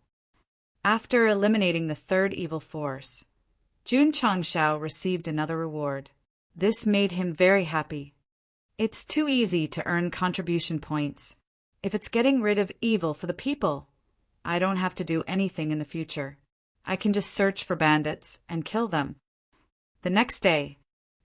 After eliminating the 3rd evil force, Jun Changshao received another reward. This made him very happy. It's too easy to earn contribution points. If it's getting rid of evil for the people, I don't have to do anything in the future. I can just search for bandits and kill them. The next day,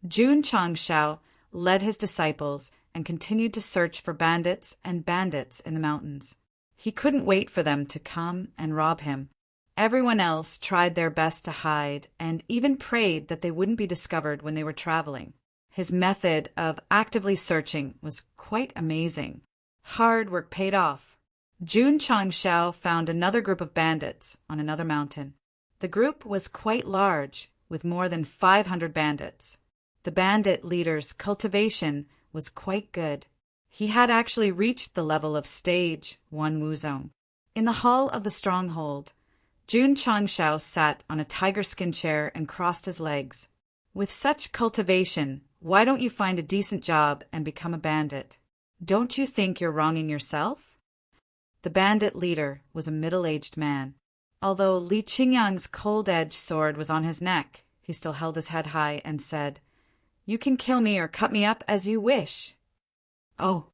Jun Changshao led his disciples and continued to search for bandits in the mountains. He couldn't wait for them to come and rob him. Everyone else tried their best to hide and even prayed that they wouldn't be discovered when they were traveling. His method of actively searching was quite amazing. Hard work paid off. Jun Changshao found another group of bandits on another mountain. The group was quite large, with more than 500 bandits. The bandit leader's cultivation was quite good. He had actually reached the level of Stage 1 Wuzong. In the hall of the stronghold, Jun Changshao sat on a tiger skin chair and crossed his legs. With such cultivation, why don't you find a decent job and become a bandit? Don't you think you're wronging yourself? The bandit leader was a middle-aged man. Although Li Qingyang's cold-edged sword was on his neck, he still held his head high and said, "You can kill me or cut me up as you wish." Oh,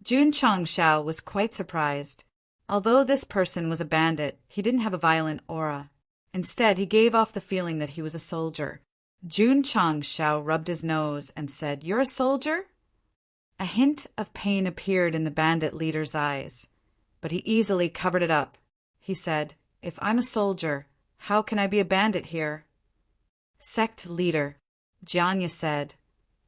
Jun Changshao was quite surprised. Although this person was a bandit, he didn't have a violent aura. Instead, he gave off the feeling that he was a soldier. Jun Changshao rubbed his nose and said, "You're a soldier?" A hint of pain appeared in the bandit leader's eyes, but he easily covered it up. He said, "If I'm a soldier, how can I be a bandit here?" Sect leader, Jianya said,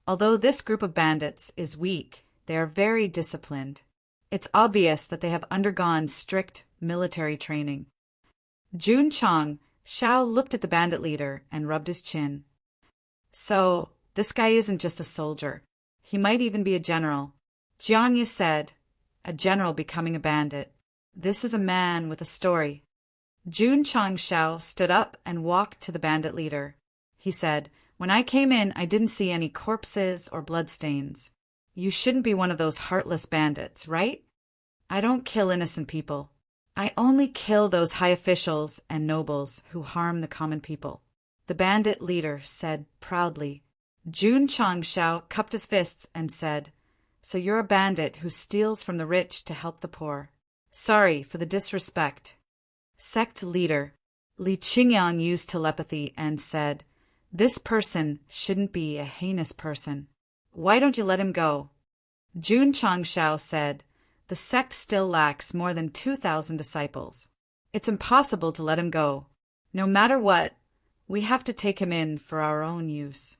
"Although this group of bandits is weak, they are very disciplined. It's obvious that they have undergone strict military training." Jun Changshao looked at the bandit leader and rubbed his chin. "So, this guy isn't just a soldier. He might even be a general." Jianya said, "A general becoming a bandit. This is a man with a story." Jun Changshao stood up and walked to the bandit leader. He said, "When I came in, I didn't see any corpses or bloodstains. You shouldn't be one of those heartless bandits, right? I don't kill innocent people. I only kill those high officials and nobles who harm the common people." The bandit leader said proudly. Jun Changshao cupped his fists and said, "So you're a bandit who steals from the rich to help the poor. Sorry for the disrespect." Sect leader, Li Qingyang used telepathy and said, "This person shouldn't be a heinous person. Why don't you let him go?" Jun Changshao said, The sect still lacks more than 2,000 disciples. It's impossible to let him go. No matter what, we have to take him in for our own use."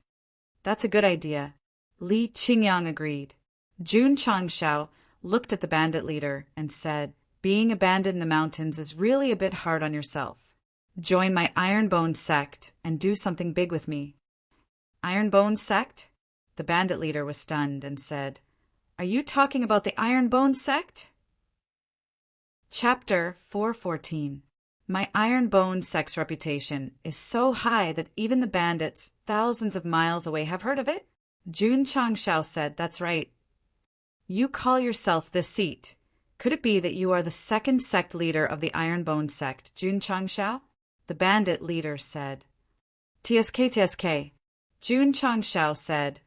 "That's a good idea." Li Qingyang agreed. Jun Changshao looked at the bandit leader and said, "Being abandoned in the mountains is really a bit hard on yourself. Join my Ironbone sect and do something big with me." "Ironbone sect?" The bandit leader was stunned and said, "Are you talking about the Ironbone sect?" Chapter 414. My Ironbone sect's reputation is so high that even the bandits thousands of miles away have heard of it. Jun Changshao said, "That's right. You call yourself the seat. Could it be that you are the second sect leader of the Ironbone sect, Jun Changshao?" The bandit leader said, "TSK. Jun Changshao said,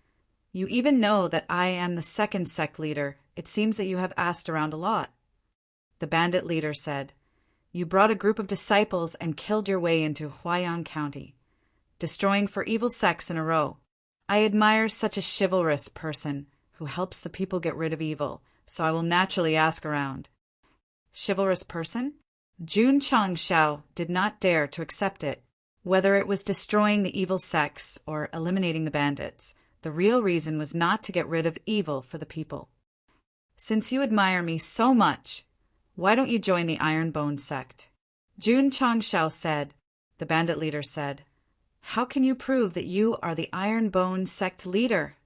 "You even know that I am the second sect leader. It seems that you have asked around a lot." The bandit leader said, "You brought a group of disciples and killed your way into Huaiyang County, destroying 4 evil sects in a row. I admire such a chivalrous person who helps the people get rid of evil, so I will naturally ask around." Chivalrous person? Jun Changshao did not dare to accept it. Whether it was destroying the evil sects or eliminating the bandits, the real reason was not to get rid of evil for the people. "Since you admire me so much, why don't you join the Ironbone sect?" Jun Changshao said. The bandit leader said, "How can you prove that you are the Ironbone sect leader?"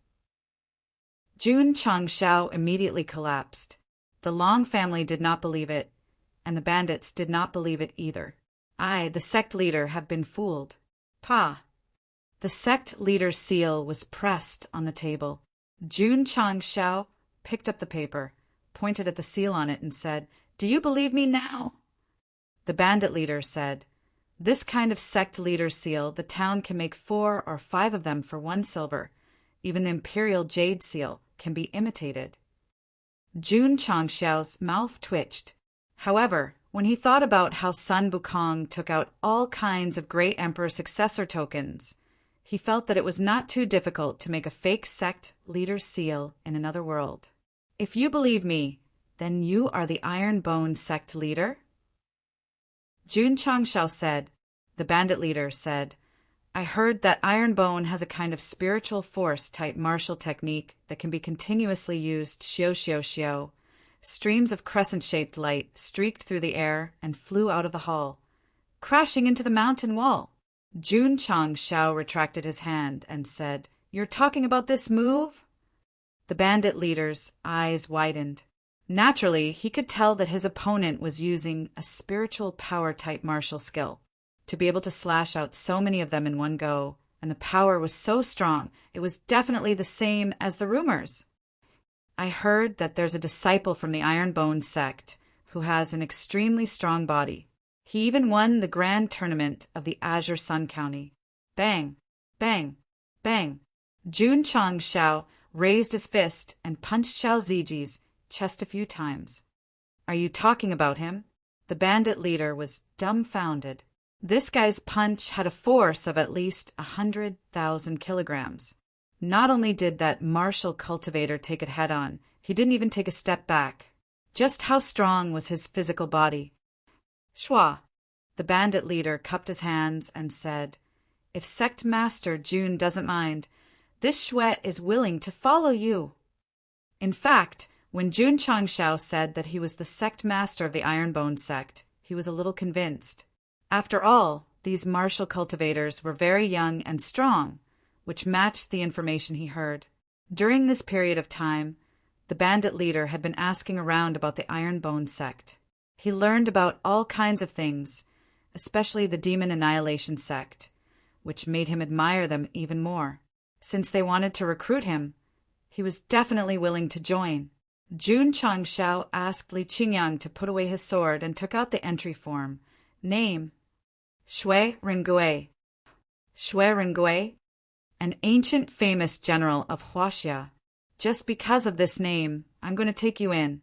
Jun Changshao immediately collapsed. The Long family did not believe it, and the bandits did not believe it either. "I, the sect leader, have been fooled." "Pa!" The sect leader's seal was pressed on the table. Jun Changshao picked up the paper, pointed at the seal on it, and said, "Do you believe me now?" The bandit leader said, "This kind of sect leader seal, the town can make 4 or 5 of them for 1 silver. Even the imperial jade seal can be imitated." Jun Changshao's mouth twitched. However, when he thought about how Sun Bukong took out all kinds of great emperor successor tokens, he felt that it was not too difficult to make a fake sect leader seal in another world. "If you believe me, then you are the Ironbone sect leader?" Jun Changshao said. The bandit leader said, "I heard that Ironbone has a kind of spiritual force type martial technique that can be continuously used xiao. Streams of crescent-shaped light streaked through the air and flew out of the hall, crashing into the mountain wall." Jun Changshao retracted his hand and said, "You're talking about this move?" The bandit leader's eyes widened. Naturally, he could tell that his opponent was using a spiritual power-type martial skill. To be able to slash out so many of them in one go, and the power was so strong, it was definitely the same as the rumors. "I heard that there's a disciple from the Ironbone sect who has an extremely strong body. He even won the grand tournament of the Azure Sun County." Bang! Bang! Bang! Jun Changshao raised his fist and punched Xiao Ziji's chest a few times. "Are you talking about him?" The bandit leader was dumbfounded. This guy's punch had a force of at least 100,000 kilograms. Not only did that martial cultivator take it head-on, he didn't even take a step back. Just how strong was his physical body? "Shua!" The bandit leader cupped his hands and said, "If Sect Master Jun doesn't mind, this Shuet is willing to follow you." In fact, when Jun Changshao said that he was the sect master of the Ironbone sect, he was a little convinced. After all, these martial cultivators were very young and strong, which matched the information he heard. During this period of time, the bandit leader had been asking around about the Ironbone sect. He learned about all kinds of things, especially the Demon Annihilation sect, which made him admire them even more. Since they wanted to recruit him, he was definitely willing to join. Jun Changshao asked Li Qingyang to put away his sword and took out the entry form. Name: Shui Ringui. Shui Ringui, an ancient famous general of Huaxia. Just because of this name, I'm going to take you in.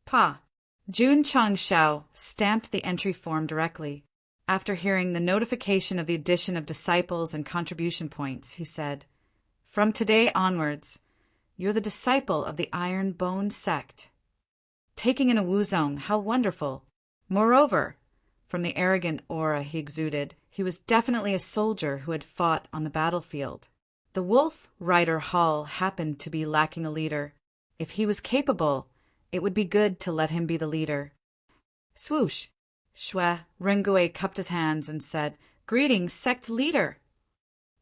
Pa. Jun Changshao stamped the entry form directly. After hearing the notification of the addition of disciples and contribution points, he said, "From today onwards, you're the disciple of the Ironbone sect." taking in a Wuzong, how wonderful. Moreover, from the arrogant aura he exuded, he was definitely a soldier who had fought on the battlefield. The Wolf Rider Hall happened to be lacking a leader. If he was capable, it would be good to let him be the leader. Swoosh! Shui Rengue cupped his hands and said, "Greetings, sect leader!"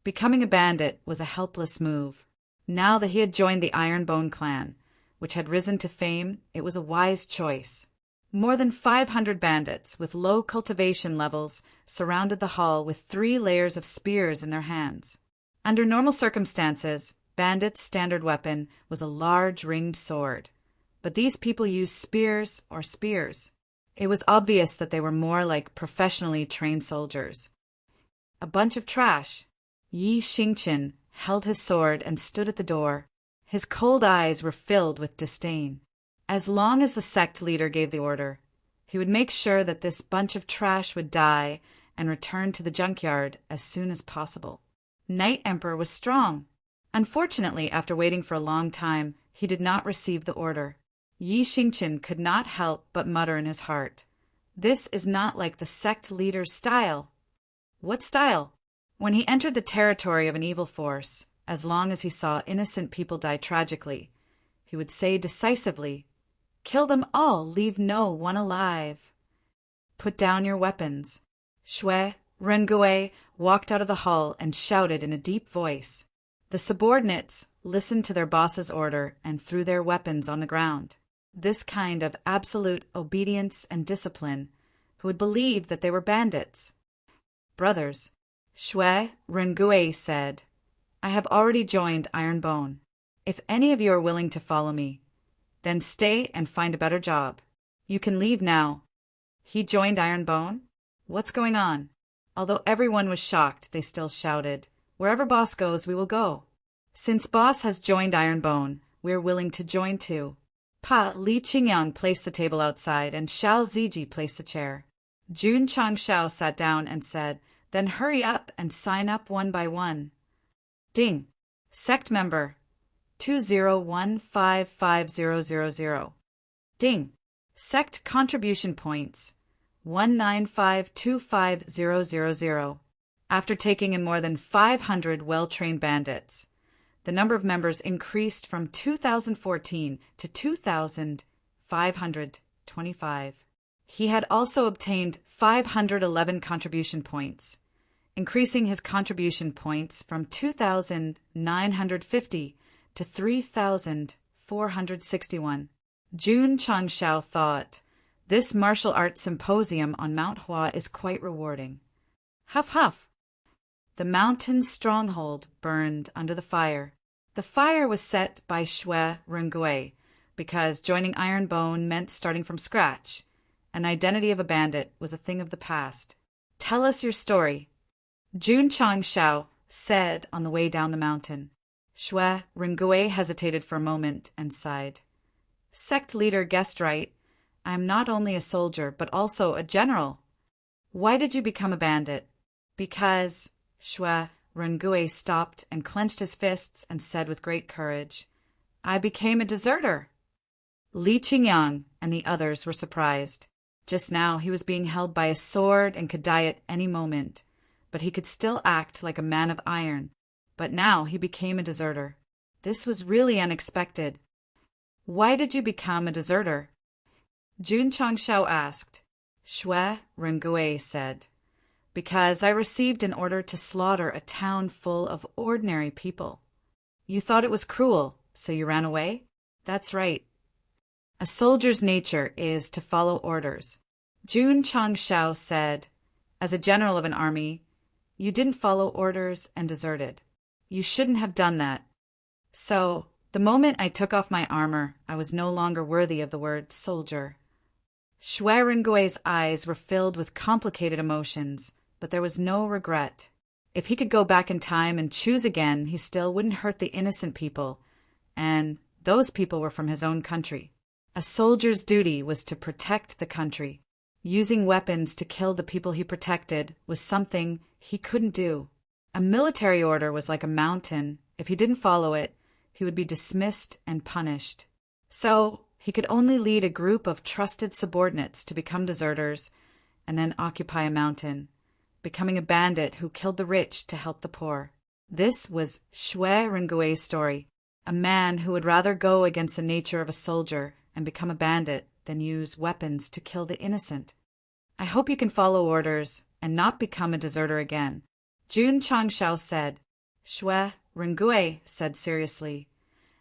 Becoming a bandit was a helpless move. Now that he had joined the Ironbone clan, which had risen to fame, it was a wise choice. More than 500 bandits with low cultivation levels surrounded the hall with 3 layers of spears in their hands. Under normal circumstances, bandits' standard weapon was a large ringed sword, but these people used spears or spears. It was obvious that they were more like professionally trained soldiers. A bunch of trash. Yi Xingqian held his sword and stood at the door. His cold eyes were filled with disdain. As long as the sect leader gave the order, he would make sure that this bunch of trash would die and return to the junkyard as soon as possible. Night Emperor was strong. Unfortunately, after waiting for a long time, he did not receive the order. Yi Xingqian could not help but mutter in his heart, "This is not like the sect leader's style." What style? When he entered the territory of an evil force, as long as he saw innocent people die tragically, he would say decisively, "Kill them all, leave no one alive." "Put down your weapons." Shui Rengue walked out of the hall and shouted in a deep voice. The subordinates listened to their boss's order and threw their weapons on the ground. This kind of absolute obedience and discipline, who would believe that they were bandits? "Brothers," Shui Rengue said, "I have already joined Ironbone. If any of you are willing to follow me, then stay and find a better job. You can leave now." He joined Ironbone? What's going on? Although everyone was shocked, they still shouted, "Wherever boss goes, we will go." "Since boss has joined Ironbone, we are willing to join too." Li Qingyang placed the table outside, and Xiao Ziji placed the chair. Jun Changshao sat down and said, "Then hurry up and sign up one by one." Ding! Sect member 201550000. Ding! Sect contribution points 195250000. After taking in more than 500 well-trained bandits, the number of members increased from 2014 to 2,525. He had also obtained 511 contribution points, increasing his contribution points from 2,950 to 3,461. Jun Changshao thought, "This martial arts symposium on Mount Hua is quite rewarding." Huff huff! The mountain's stronghold burned under the fire. The fire was set by Shui Rengue because joining Ironbone meant starting from scratch. An identity of a bandit was a thing of the past. "Tell us your story," Jun Changshao said on the way down the mountain. Shui Rengue hesitated for a moment and sighed. "Sect leader guessed right. I am not only a soldier, but also a general." "Why did you become a bandit?" "Because..." Shui Rengue stopped and clenched his fists and said with great courage, "I became a deserter." Li Qingyang and the others were surprised. Just now he was being held by a sword and could die at any moment, but he could still act like a man of iron. But now he became a deserter. This was really unexpected. "Why did you become a deserter?" Jun Changshao asked. Shui Rengue said, "Because I received an order to slaughter a town full of ordinary people." "You thought it was cruel, so you ran away?" "That's right. A soldier's nature is to follow orders." Jun Changshao said, "As a general of an army, you didn't follow orders and deserted. You shouldn't have done that." "So, the moment I took off my armor, I was no longer worthy of the word soldier." Shui Rengue's eyes were filled with complicated emotions, but there was no regret. If he could go back in time and choose again, he still wouldn't hurt the innocent people, and those people were from his own country. A soldier's duty was to protect the country. Using weapons to kill the people he protected was something he couldn't do. A military order was like a mountain. If he didn't follow it, he would be dismissed and punished. So He could only lead a group of trusted subordinates to become deserters and then occupy a mountain, becoming a bandit who killed the rich to help the poor. This was Shwe Ringue's story, a man who would rather go against the nature of a soldier and become a bandit than use weapons to kill the innocent. I hope you can follow orders and not become a deserter again. Jun Changshao said. Shwe Ringue said seriously,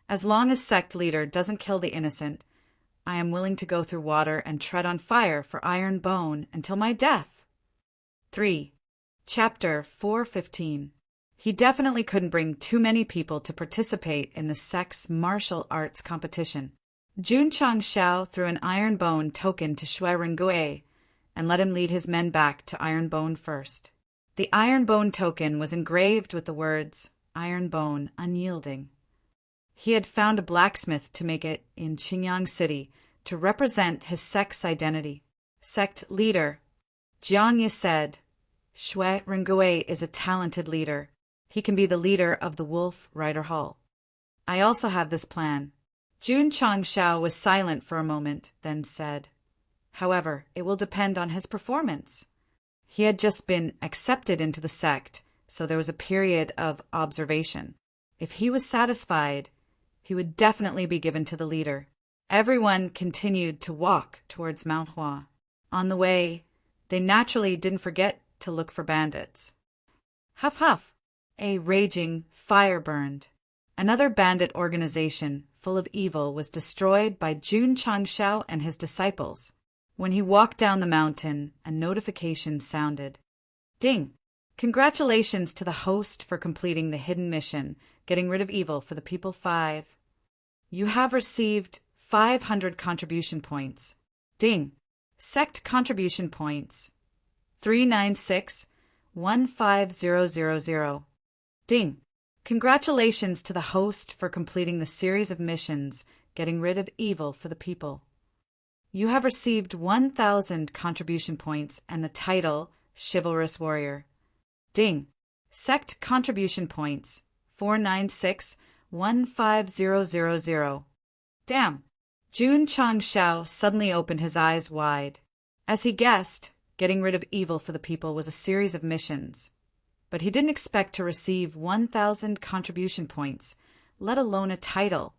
as long as Sect leader doesn't kill the innocent, I am willing to go through water and tread on fire for iron bone until my death. 3. Chapter 4:15. He definitely couldn't bring too many people to participate in the Sect's martial arts competition. Jun Changshao threw an iron bone token to Shwe Ringue and let him lead his men back to iron bone first. The iron bone token was engraved with the words, Iron Bone Unyielding. He had found a blacksmith to make it in Qingyang City to represent his sect's identity. Sect leader Jiang Yi said, Shwe Ringue is a talented leader. He can be the leader of the Wolf Rider Hall. I also have this plan. Jun Changshao was silent for a moment, then said, However, it will depend on his performance. He had just been accepted into the sect, so there was a period of observation. If he was satisfied, he would definitely be given to the leader. Everyone continued to walk towards Mount Hua. On the way, they naturally didn't forget to look for bandits. Huff huff! A raging fire burned. Another bandit organization full of evil was destroyed by Jun Changshao and his disciples. When he walked down the mountain, a notification sounded. Ding! Congratulations to the host for completing the hidden mission, getting rid of evil for the people 5. You have received 500 contribution points. Ding! Sect contribution points. 396-15000. Ding! Congratulations to the host for completing the series of missions, getting rid of evil for the people. You have received 1,000 contribution points and the title Chivalrous Warrior. Ding! Sect contribution points 496-15000. Damn! Jun Changshao suddenly opened his eyes wide. As he guessed, getting rid of evil for the people was a series of missions. But he didn't expect to receive 1,000 contribution points, let alone a title.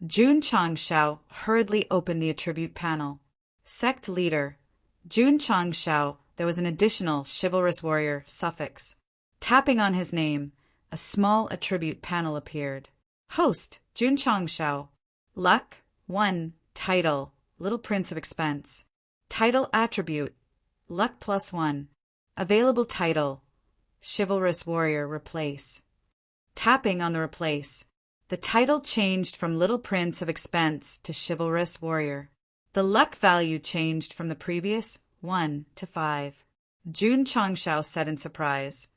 Jun Changshao hurriedly opened the attribute panel. Sect leader Jun Changshao, there was an additional chivalrous warrior suffix. Tapping on his name, a small attribute panel appeared. Host Jun Changshao. Luck 1. Title Little Prince of Expense. Title attribute Luck +1. Available title Chivalrous Warrior replace. Tapping on the replace, the title changed from Little Prince of Expense to Chivalrous Warrior. The luck value changed from the previous 1 to 5. Jun Changshao said in surprise,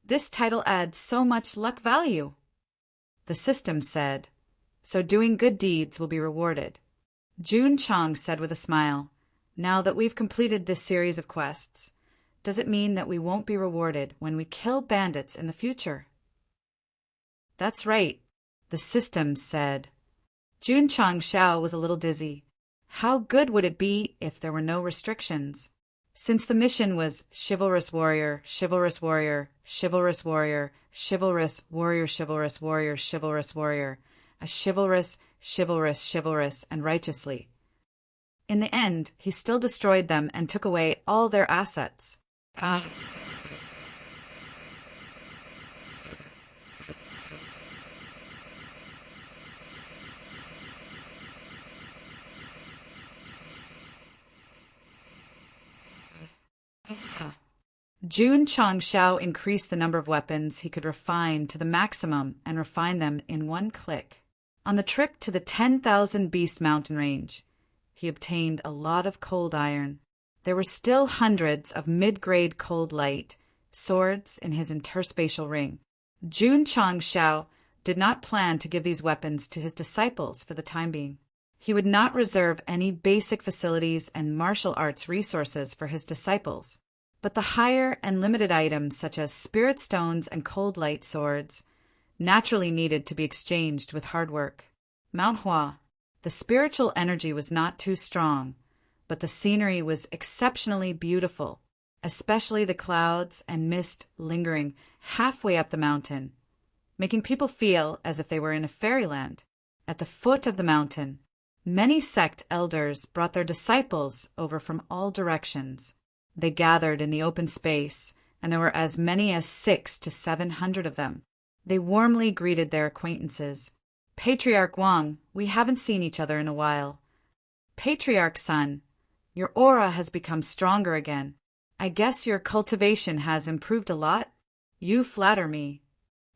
This title adds so much luck value. The system said, So doing good deeds will be rewarded. Jun Chang said with a smile, Now that we've completed this series of quests, does it mean that we won't be rewarded when we kill bandits in the future? That's right, the system said. Jun Changshao was a little dizzy. How good would it be if there were no restrictions? Since the mission was Chivalrous Warrior, Chivalrous Warrior, Chivalrous Warrior, Chivalrous Warrior, Chivalrous Warrior, Chivalrous Warrior, a chivalrous, and righteously. In the end, he still destroyed them and took away all their assets. Jun Changshao increased the number of weapons he could refine to the maximum and refine them in one click. On the trip to the 10,000 Beast Mountain Range, he obtained a lot of cold iron. There were still hundreds of mid-grade cold light swords in his interspatial ring. Jun Changshao did not plan to give these weapons to his disciples for the time being. He would not reserve any basic facilities and martial arts resources for his disciples. But the higher and limited items such as spirit stones and cold light swords naturally needed to be exchanged with hard work. Mount Hua. The spiritual energy was not too strong, but the scenery was exceptionally beautiful, especially the clouds and mist lingering halfway up the mountain, making people feel as if they were in a fairyland. At the foot of the mountain, many sect elders brought their disciples over from all directions. They gathered in the open space, and there were as many as 600 to 700 of them. They warmly greeted their acquaintances. "Patriarch Wang, we haven't seen each other in a while." "Patriarch Sun, your aura has become stronger again. I guess your cultivation has improved a lot. You flatter me."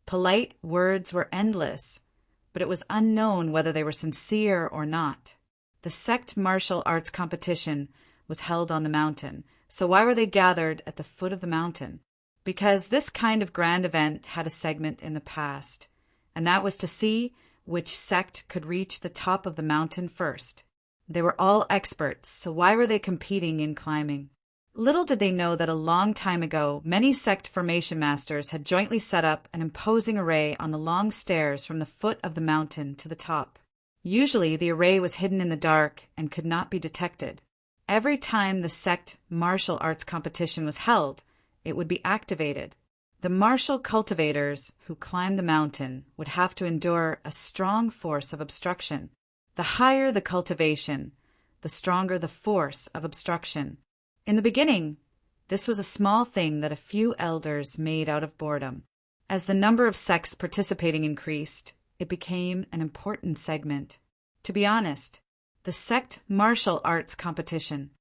Polite words were endless, but it was unknown whether they were sincere or not. The sect martial arts competition was held on the mountain, so why were they gathered at the foot of the mountain? Because this kind of grand event had a segment in the past, and that was to see which sect could reach the top of the mountain first. They were all experts, so why were they competing in climbing? Little did they know that a long time ago, many sect formation masters had jointly set up an imposing array on the long stairs from the foot of the mountain to the top. Usually, the array was hidden in the dark and could not be detected. Every time the sect martial arts competition was held, it would be activated. The martial cultivators who climbed the mountain would have to endure a strong force of obstruction. The higher the cultivation, the stronger the force of obstruction. In the beginning, this was a small thing that a few elders made out of boredom. As the number of sects participating increased, it became an important segment. To be honest, the sect martial arts competition.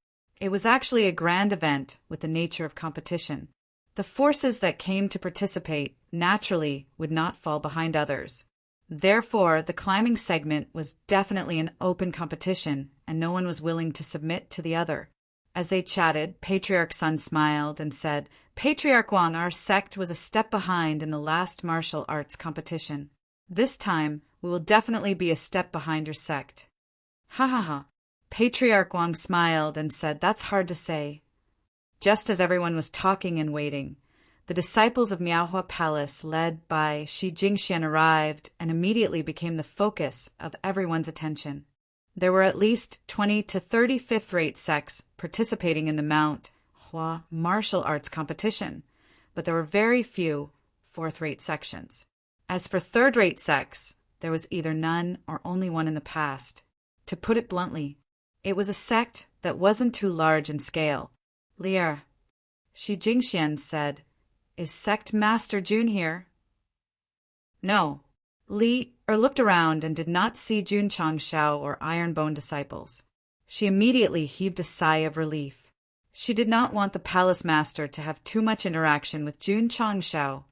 It was actually a grand event with the nature of competition. The forces that came to participate naturally would not fall behind others. Therefore, the climbing segment was definitely an open competition, and no one was willing to submit to the other. As they chatted, Patriarch Sun smiled and said, "Patriarch Wang, our sect was a step behind in the last martial arts competition. This time, we will definitely be a step behind your sect." "Ha ha ha." Patriarch Wang smiled and said, "That's hard to say." Just as everyone was talking and waiting, the disciples of Miaohua Palace, led by Shi Jingxian, arrived and immediately became the focus of everyone's attention. There were at least 20 to 30 fifth-rate sects participating in the Mount Hua martial arts competition, but there were very few fourth-rate sections. As for third-rate sects, there was either none or only one in the past. To put it bluntly, it was a sect that wasn't too large in scale. "Lier," Shi Jingxian said, "is Sect Master Jun here?" No. Li looked around and did not see Jun Changshao or Ironbone disciples. She immediately heaved a sigh of relief. She did not want the palace master to have too much interaction with Jun Changshao.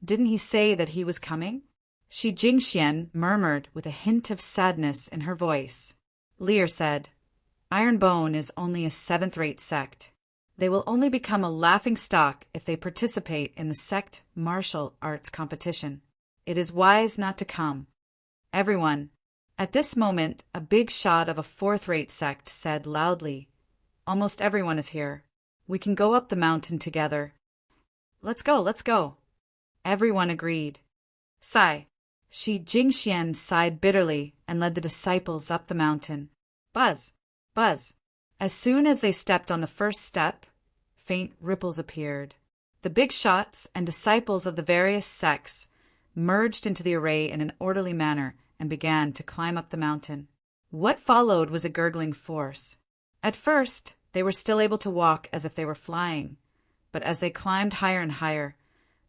Didn't he say that he was coming? Shi Jingxian murmured with a hint of sadness in her voice. Lear said, "Ironbone is only a seventh-rate sect. They will only become a laughing-stock if they participate in the sect martial arts competition. It is wise not to come." Everyone. At this moment, a big shot of a fourth-rate sect said loudly, "Almost everyone is here. We can go up the mountain together." Let's go. Everyone agreed. Sigh. Shi Jingxian sighed bitterly and led the disciples up the mountain. Buzz, buzz. As soon as they stepped on the first step, faint ripples appeared. The big shots and disciples of the various sects merged into the array in an orderly manner and began to climb up the mountain. What followed was a gurgling force. At first, they were still able to walk as if they were flying, but as they climbed higher and higher,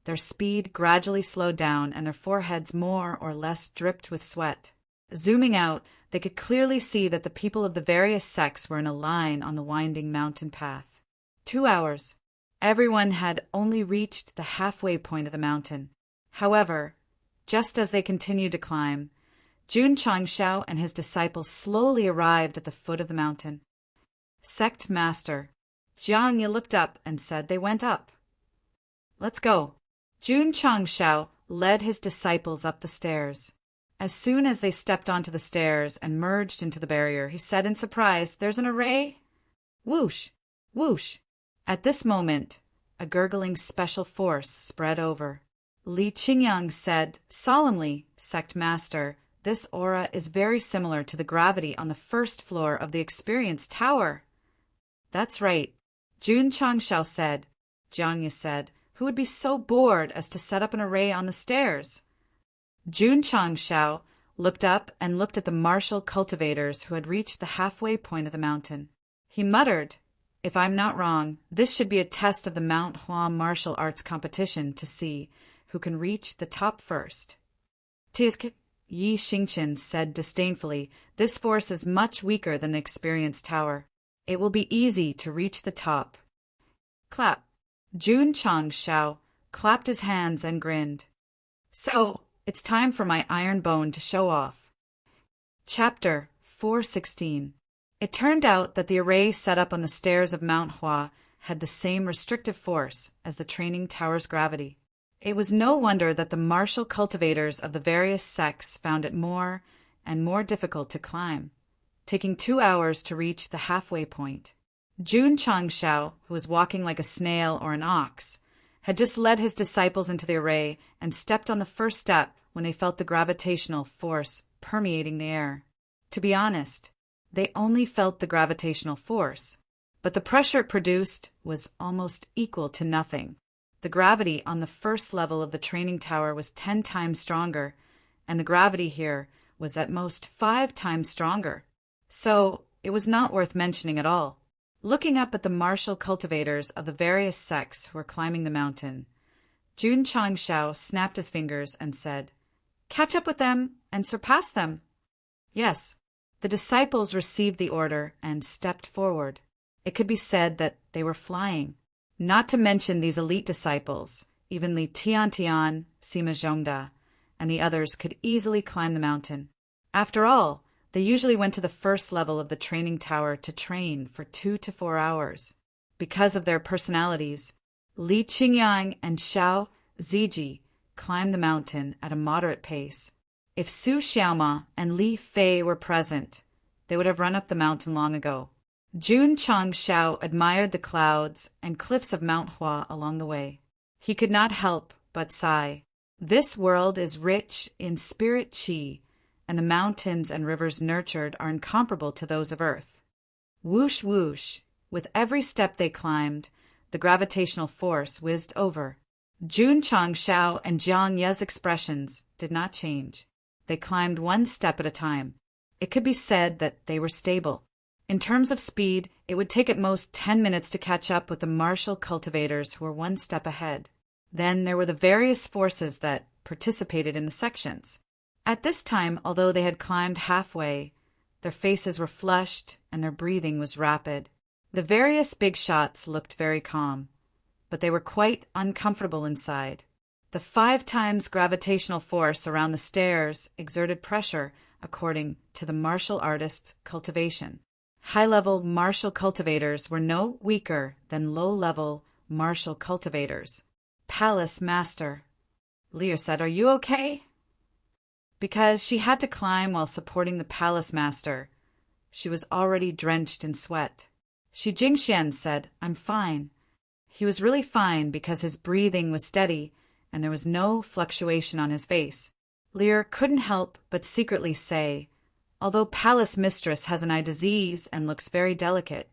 their speed gradually slowed down and their foreheads more or less dripped with sweat. Zooming out, they could clearly see that the people of the various sects were in a line on the winding mountain path. 2 hours. Everyone had only reached the halfway point of the mountain. However, just as they continued to climb, Jun Changshao and his disciples slowly arrived at the foot of the mountain. Sect Master Jiang Yi looked up and said they went up. Let's go. Jun Changshao led his disciples up the stairs. As soon as they stepped onto the stairs and merged into the barrier, he said in surprise, "There's an array." Whoosh, whoosh. At this moment, a gurgling special force spread over. Li Qingyang said solemnly, "Sect Master, This aura is very similar to the gravity on the first floor of the Experience Tower. That's right, Jun Changshao said. Jiang Ye said, who would be so bored as to set up an array on the stairs? Jun Changshao looked up and looked at the martial cultivators who had reached the halfway point of the mountain. He muttered, if I'm not wrong, this should be a test of the Mount Hua martial arts competition to see who can reach the top first. Tsk, Yi Xingqian said disdainfully, this force is much weaker than the Experience Tower. It will be easy to reach the top. Clap. Jun Changshao clapped his hands and grinned. So, it's time for my iron bone to show off. Chapter 416. It turned out that the array set up on the stairs of Mount Hua had the same restrictive force as the training tower's gravity. It was no wonder that the martial cultivators of the various sects found it more and more difficult to climb, taking 2 hours to reach the halfway point. Jun Changshao, who was walking like a snail or an ox, had just led his disciples into the array and stepped on the first step when they felt the gravitational force permeating the air. To be honest, they only felt the gravitational force, but the pressure it produced was almost equal to nothing. The gravity on the first level of the training tower was 10 times stronger, and the gravity here was at most 5 times stronger. So it was not worth mentioning at all. Looking up at the martial cultivators of the various sects who were climbing the mountain, Jun Changshao snapped his fingers and said, catch up with them and surpass them. Yes, the disciples received the order and stepped forward. It could be said that they were flying. Not to mention these elite disciples, even Li Tiantian, Sima Zhongda, and the others could easily climb the mountain. After all, they usually went to the first level of the training tower to train for 2 to 4 hours. Because of their personalities, Li Qingyang and Xiao Ziji climbed the mountain at a moderate pace. If Su Xiaoma and Li Fei were present, they would have run up the mountain long ago. Jun Changshao admired the clouds and cliffs of Mount Hua along the way. He could not help but sigh. This world is rich in spirit qi, and the mountains and rivers nurtured are incomparable to those of earth. Whoosh whoosh, with every step they climbed, the gravitational force whizzed over. Jun Changshao and Jiang Ye's expressions did not change. They climbed 1 step at a time. It could be said that they were stable. In terms of speed, it would take at most 10 minutes to catch up with the martial cultivators who were 1 step ahead. Then there were the various forces that participated in the sections. At this time, although they had climbed halfway, their faces were flushed and their breathing was rapid. The various big shots looked very calm, but they were quite uncomfortable inside. The 5 times gravitational force around the stairs exerted pressure according to the martial artist's cultivation. High-level martial cultivators were no weaker than low-level martial cultivators. Palace Master. Lear said, are you okay? Because she had to climb while supporting the Palace Master. She was already drenched in sweat. Shi Jingxian said, I'm fine. He was really fine because his breathing was steady and there was no fluctuation on his face. Lear couldn't help but secretly say, although Palace Mistress has an eye disease and looks very delicate,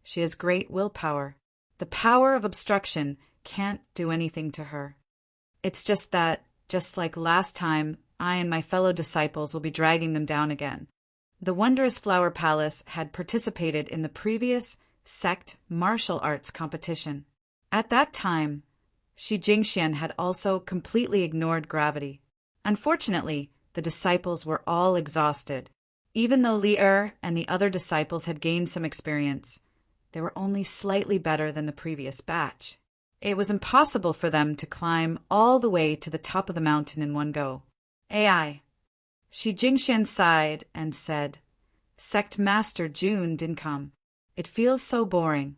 she has great willpower. The power of obstruction can't do anything to her. It's just that, just like last time, I and my fellow disciples will be dragging them down again. The Wondrous Flower Palace had participated in the previous Sect martial arts competition. At that time, Shi Jingxian had also completely ignored gravity. Unfortunately, the disciples were all exhausted. Even though Li and the other disciples had gained some experience, they were only slightly better than the previous batch. It was impossible for them to climb all the way to the top of the mountain in one go. AI. Shi Jingxian sighed and said, Sect Master Jun didn't come. It feels so boring.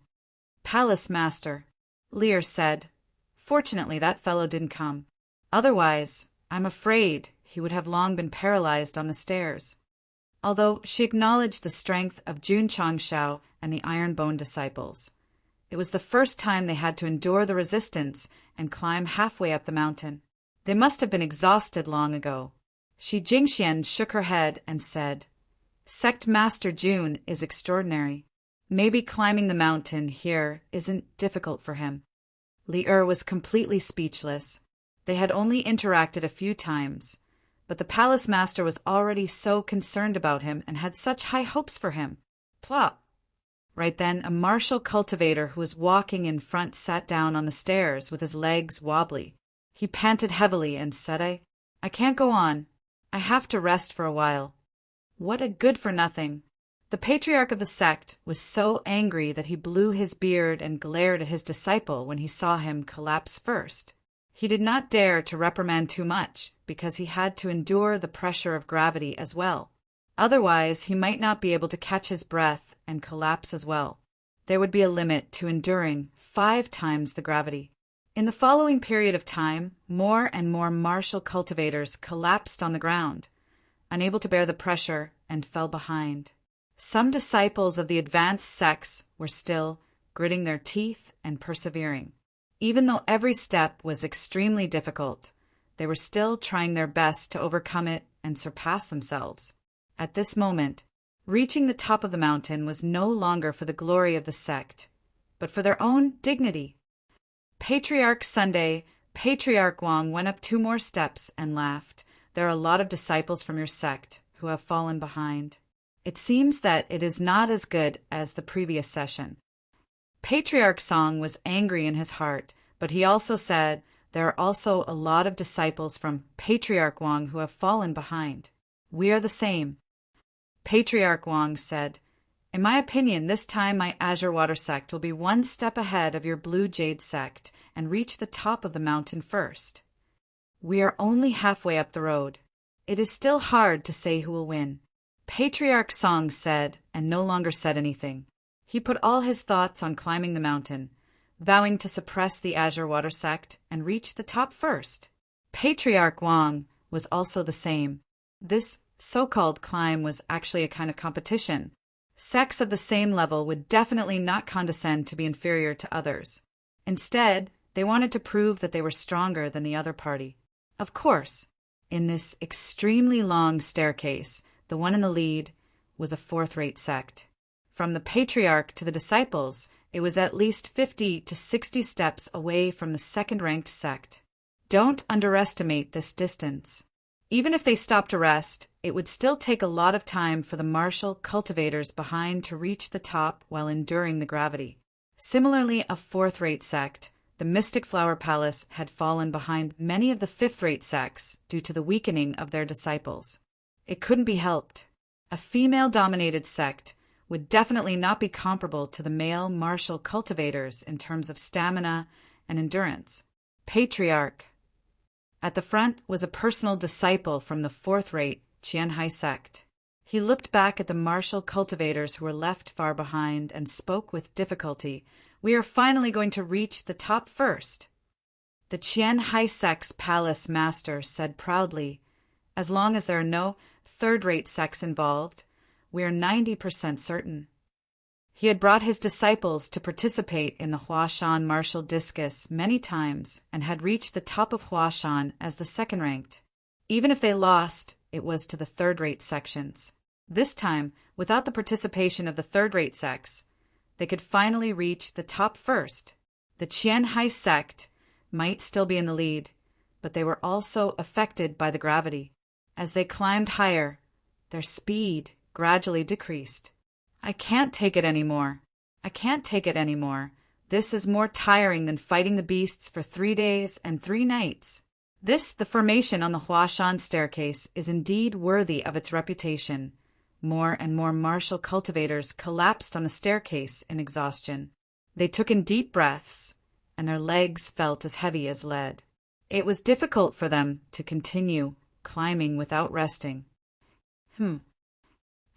Palace Master. Lear said, fortunately that fellow didn't come. Otherwise, I'm afraid he would have long been paralyzed on the stairs. Although she acknowledged the strength of Jun Changshao and the Iron Bone disciples, it was the first time they had to endure the resistance and climb halfway up the mountain. They must have been exhausted long ago. Shi Jingxian shook her head and said, Sect Master Jun is extraordinary. Maybe climbing the mountain here isn't difficult for him. Li was completely speechless. They had only interacted a few times, but the palace master was already so concerned about him and had such high hopes for him. Plop! Right then, a martial cultivator who was walking in front sat down on the stairs with his legs wobbly. He panted heavily and said, I can't go on. I have to rest for a while. What a good-for-nothing. The patriarch of the sect was so angry that he blew his beard and glared at his disciple when he saw him collapse first. He did not dare to reprimand too much, because he had to endure the pressure of gravity as well. Otherwise, he might not be able to catch his breath and collapse as well. There would be a limit to enduring 5 times the gravity. In the following period of time, more and more martial cultivators collapsed on the ground, unable to bear the pressure, and fell behind. Some disciples of the advanced sects were still gritting their teeth and persevering. Even though every step was extremely difficult, they were still trying their best to overcome it and surpass themselves. At this moment, reaching the top of the mountain was no longer for the glory of the sect, but for their own dignity. Patriarch Sunday, Patriarch Wang went up 2 more steps and laughed. There are a lot of disciples from your sect who have fallen behind. It seems that it is not as good as the previous session. Patriarch Song was angry in his heart, but he also said there are also a lot of disciples from Patriarch Wang who have fallen behind. We are the same. Patriarch Wang said, In my opinion, this time my Azure Water sect will be 1 step ahead of your Blue Jade sect and reach the top of the mountain first. We are only halfway up the road. It is still hard to say who will win. Patriarch Song said, and no longer said anything. He put all his thoughts on climbing the mountain, vowing to suppress the Azure Water sect and reach the top first. Patriarch Wang was also the same. This so-called climb was actually a kind of competition. Sects of the same level would definitely not condescend to be inferior to others. Instead, they wanted to prove that they were stronger than the other party. Of course, in this extremely long staircase, the one in the lead was a 4th-rate sect. From the patriarch to the disciples, it was at least 50 to 60 steps away from the 2nd-ranked sect. Don't underestimate this distance. Even if they stopped to rest, it would still take a lot of time for the martial cultivators behind to reach the top while enduring the gravity. Similarly, a 4th-rate sect, the Mystic Flower Palace, had fallen behind many of the 5th-rate sects due to the weakening of their disciples. It couldn't be helped. A female-dominated sect would definitely not be comparable to the male martial cultivators in terms of stamina and endurance. Patriarch. At the front was a personal disciple from the 4th-rate Qianhai sect. He looked back at the martial cultivators who were left far behind and spoke with difficulty. We are finally going to reach the top first. The Qianhai sect's palace master said proudly, As long as there are no 3rd-rate sects involved, we are 90% certain. He had brought his disciples to participate in the Huashan martial discus many times and had reached the top of Huashan as the 2nd-ranked. Even if they lost, it was to the 3rd-rate sections. This time, without the participation of the 3rd-rate sects, they could finally reach the top first. The Qianhai sect might still be in the lead, but they were also affected by the gravity. As they climbed higher, their speed gradually decreased. I can't take it anymore. I can't take it anymore. This is more tiring than fighting the beasts for 3 days and 3 nights. The formation on the Huashan staircase, is indeed worthy of its reputation. More and more martial cultivators collapsed on the staircase in exhaustion. They took in deep breaths, and their legs felt as heavy as lead. It was difficult for them to continue climbing without resting.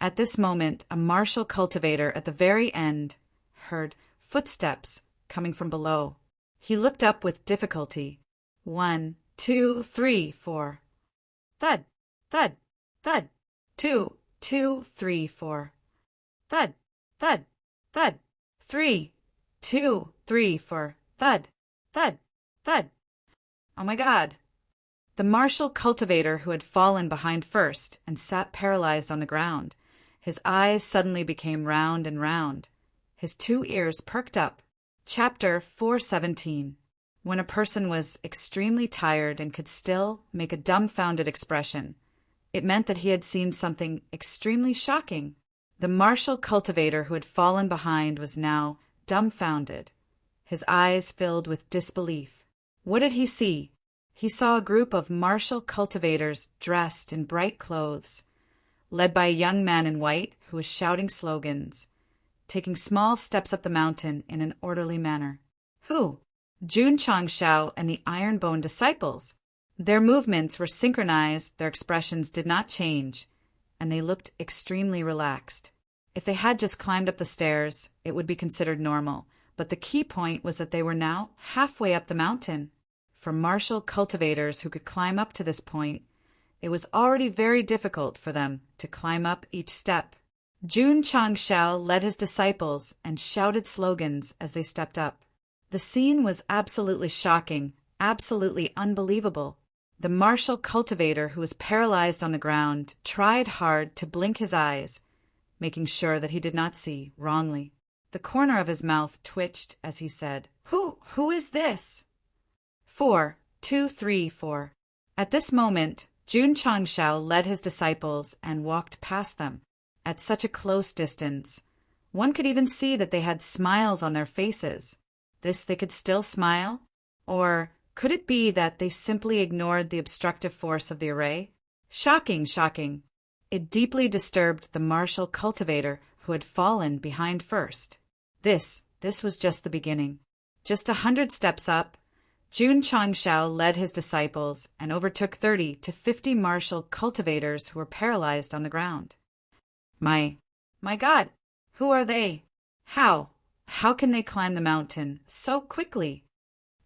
At this moment, a martial cultivator at the very end heard footsteps coming from below. He looked up with difficulty. 1, 2, 3, 4. Thud, thud, thud. 2, 2, 3, 4. Thud, thud, thud. 3, 2, 3, 4. Thud, thud, thud. Oh my God! The martial cultivator who had fallen behind first and sat paralyzed on the ground. His eyes suddenly became round and round. His 2 ears perked up. Chapter 417. When a person was extremely tired and could still make a dumbfounded expression, it meant that he had seen something extremely shocking. The martial cultivator who had fallen behind was now dumbfounded. His eyes filled with disbelief. What did he see? He saw a group of martial cultivators dressed in bright clothes, led by a young man in white who was shouting slogans, taking small steps up the mountain in an orderly manner. Who? Jun Changshao and the Iron-Bone disciples. Their movements were synchronized, their expressions did not change, and they looked extremely relaxed. If they had just climbed up the stairs, it would be considered normal, but the key point was that they were now halfway up the mountain. For martial cultivators who could climb up to this point, it was already very difficult for them to climb up each step. Jun Changshao led his disciples and shouted slogans as they stepped up. The scene was absolutely shocking, absolutely unbelievable. The martial cultivator who was paralyzed on the ground tried hard to blink his eyes, making sure that he did not see wrongly. The corner of his mouth twitched as he said, Who is this? 4, 2, 3, 4. At this moment, Jun Changshao led his disciples and walked past them. At such a close distance, one could even see that they had smiles on their faces. This they could still smile? Or could it be that they simply ignored the obstructive force of the array? Shocking, shocking. It deeply disturbed the martial cultivator who had fallen behind first. This was just the beginning. Just 100 steps up, Jun Changshao led his disciples and overtook 30 to 50 martial cultivators who were paralyzed on the ground. My God, who are they? How can they climb the mountain so quickly?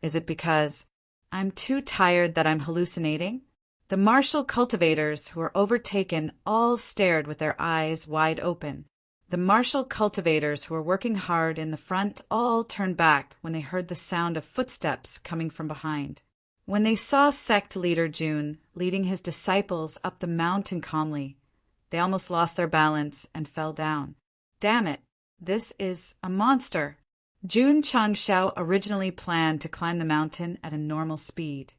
Is it because I'm too tired that I'm hallucinating? The martial cultivators who were overtaken all stared with their eyes wide open. The martial cultivators who were working hard in the front all turned back when they heard the sound of footsteps coming from behind. When they saw Sect leader Jun leading his disciples up the mountain calmly, they almost lost their balance and fell down. Damn it, this is a monster. Jun Changshao originally planned to climb the mountain at a normal speed,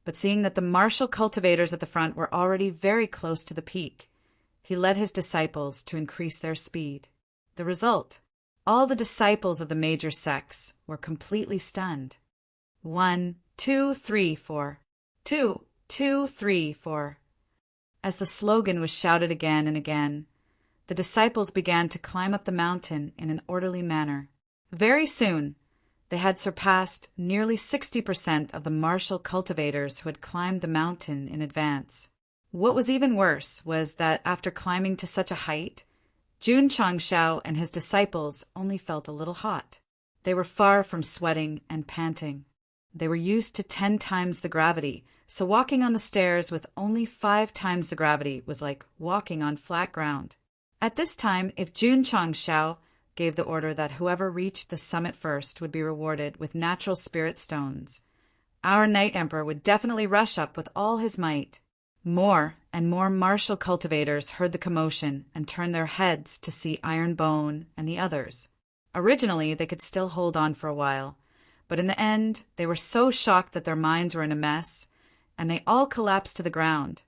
but seeing that the martial cultivators at the front were already very close to the peak, he led his disciples to increase their speed. The result? All the disciples of the major sects were completely stunned. 1, 2, 3, 4. 2, 2, 3, 4. As the slogan was shouted again and again, the disciples began to climb up the mountain in an orderly manner. Very soon, they had surpassed nearly 60% of the martial cultivators who had climbed the mountain in advance. What was even worse was that after climbing to such a height, Jun Changshao and his disciples only felt a little hot. They were far from sweating and panting. They were used to 10 times the gravity, so walking on the stairs with only 5 times the gravity was like walking on flat ground. At this time, if Jun Changshao gave the order that whoever reached the summit first would be rewarded with natural spirit stones, our Night Emperor would definitely rush up with all his might. More and more martial cultivators heard the commotion and turned their heads to see Iron-Bone and the others. Originally, they could still hold on for a while, but in the end, they were so shocked that their minds were in a mess, and they all collapsed to the ground,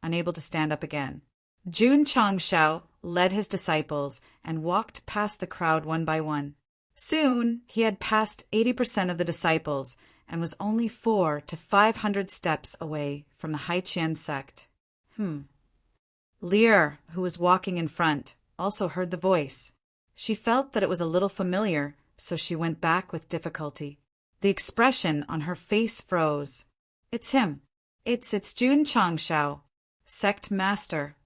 unable to stand up again. Jun Changshao led his disciples and walked past the crowd one by one. Soon, he had passed 80% of the disciples and was only 400 to 500 steps away from the Haiqian sect. Lear, who was walking in front, also heard the voice. She felt that it was a little familiar, so she went back with difficulty. The expression on her face froze. It's him. It's Jun Changshao, sect master.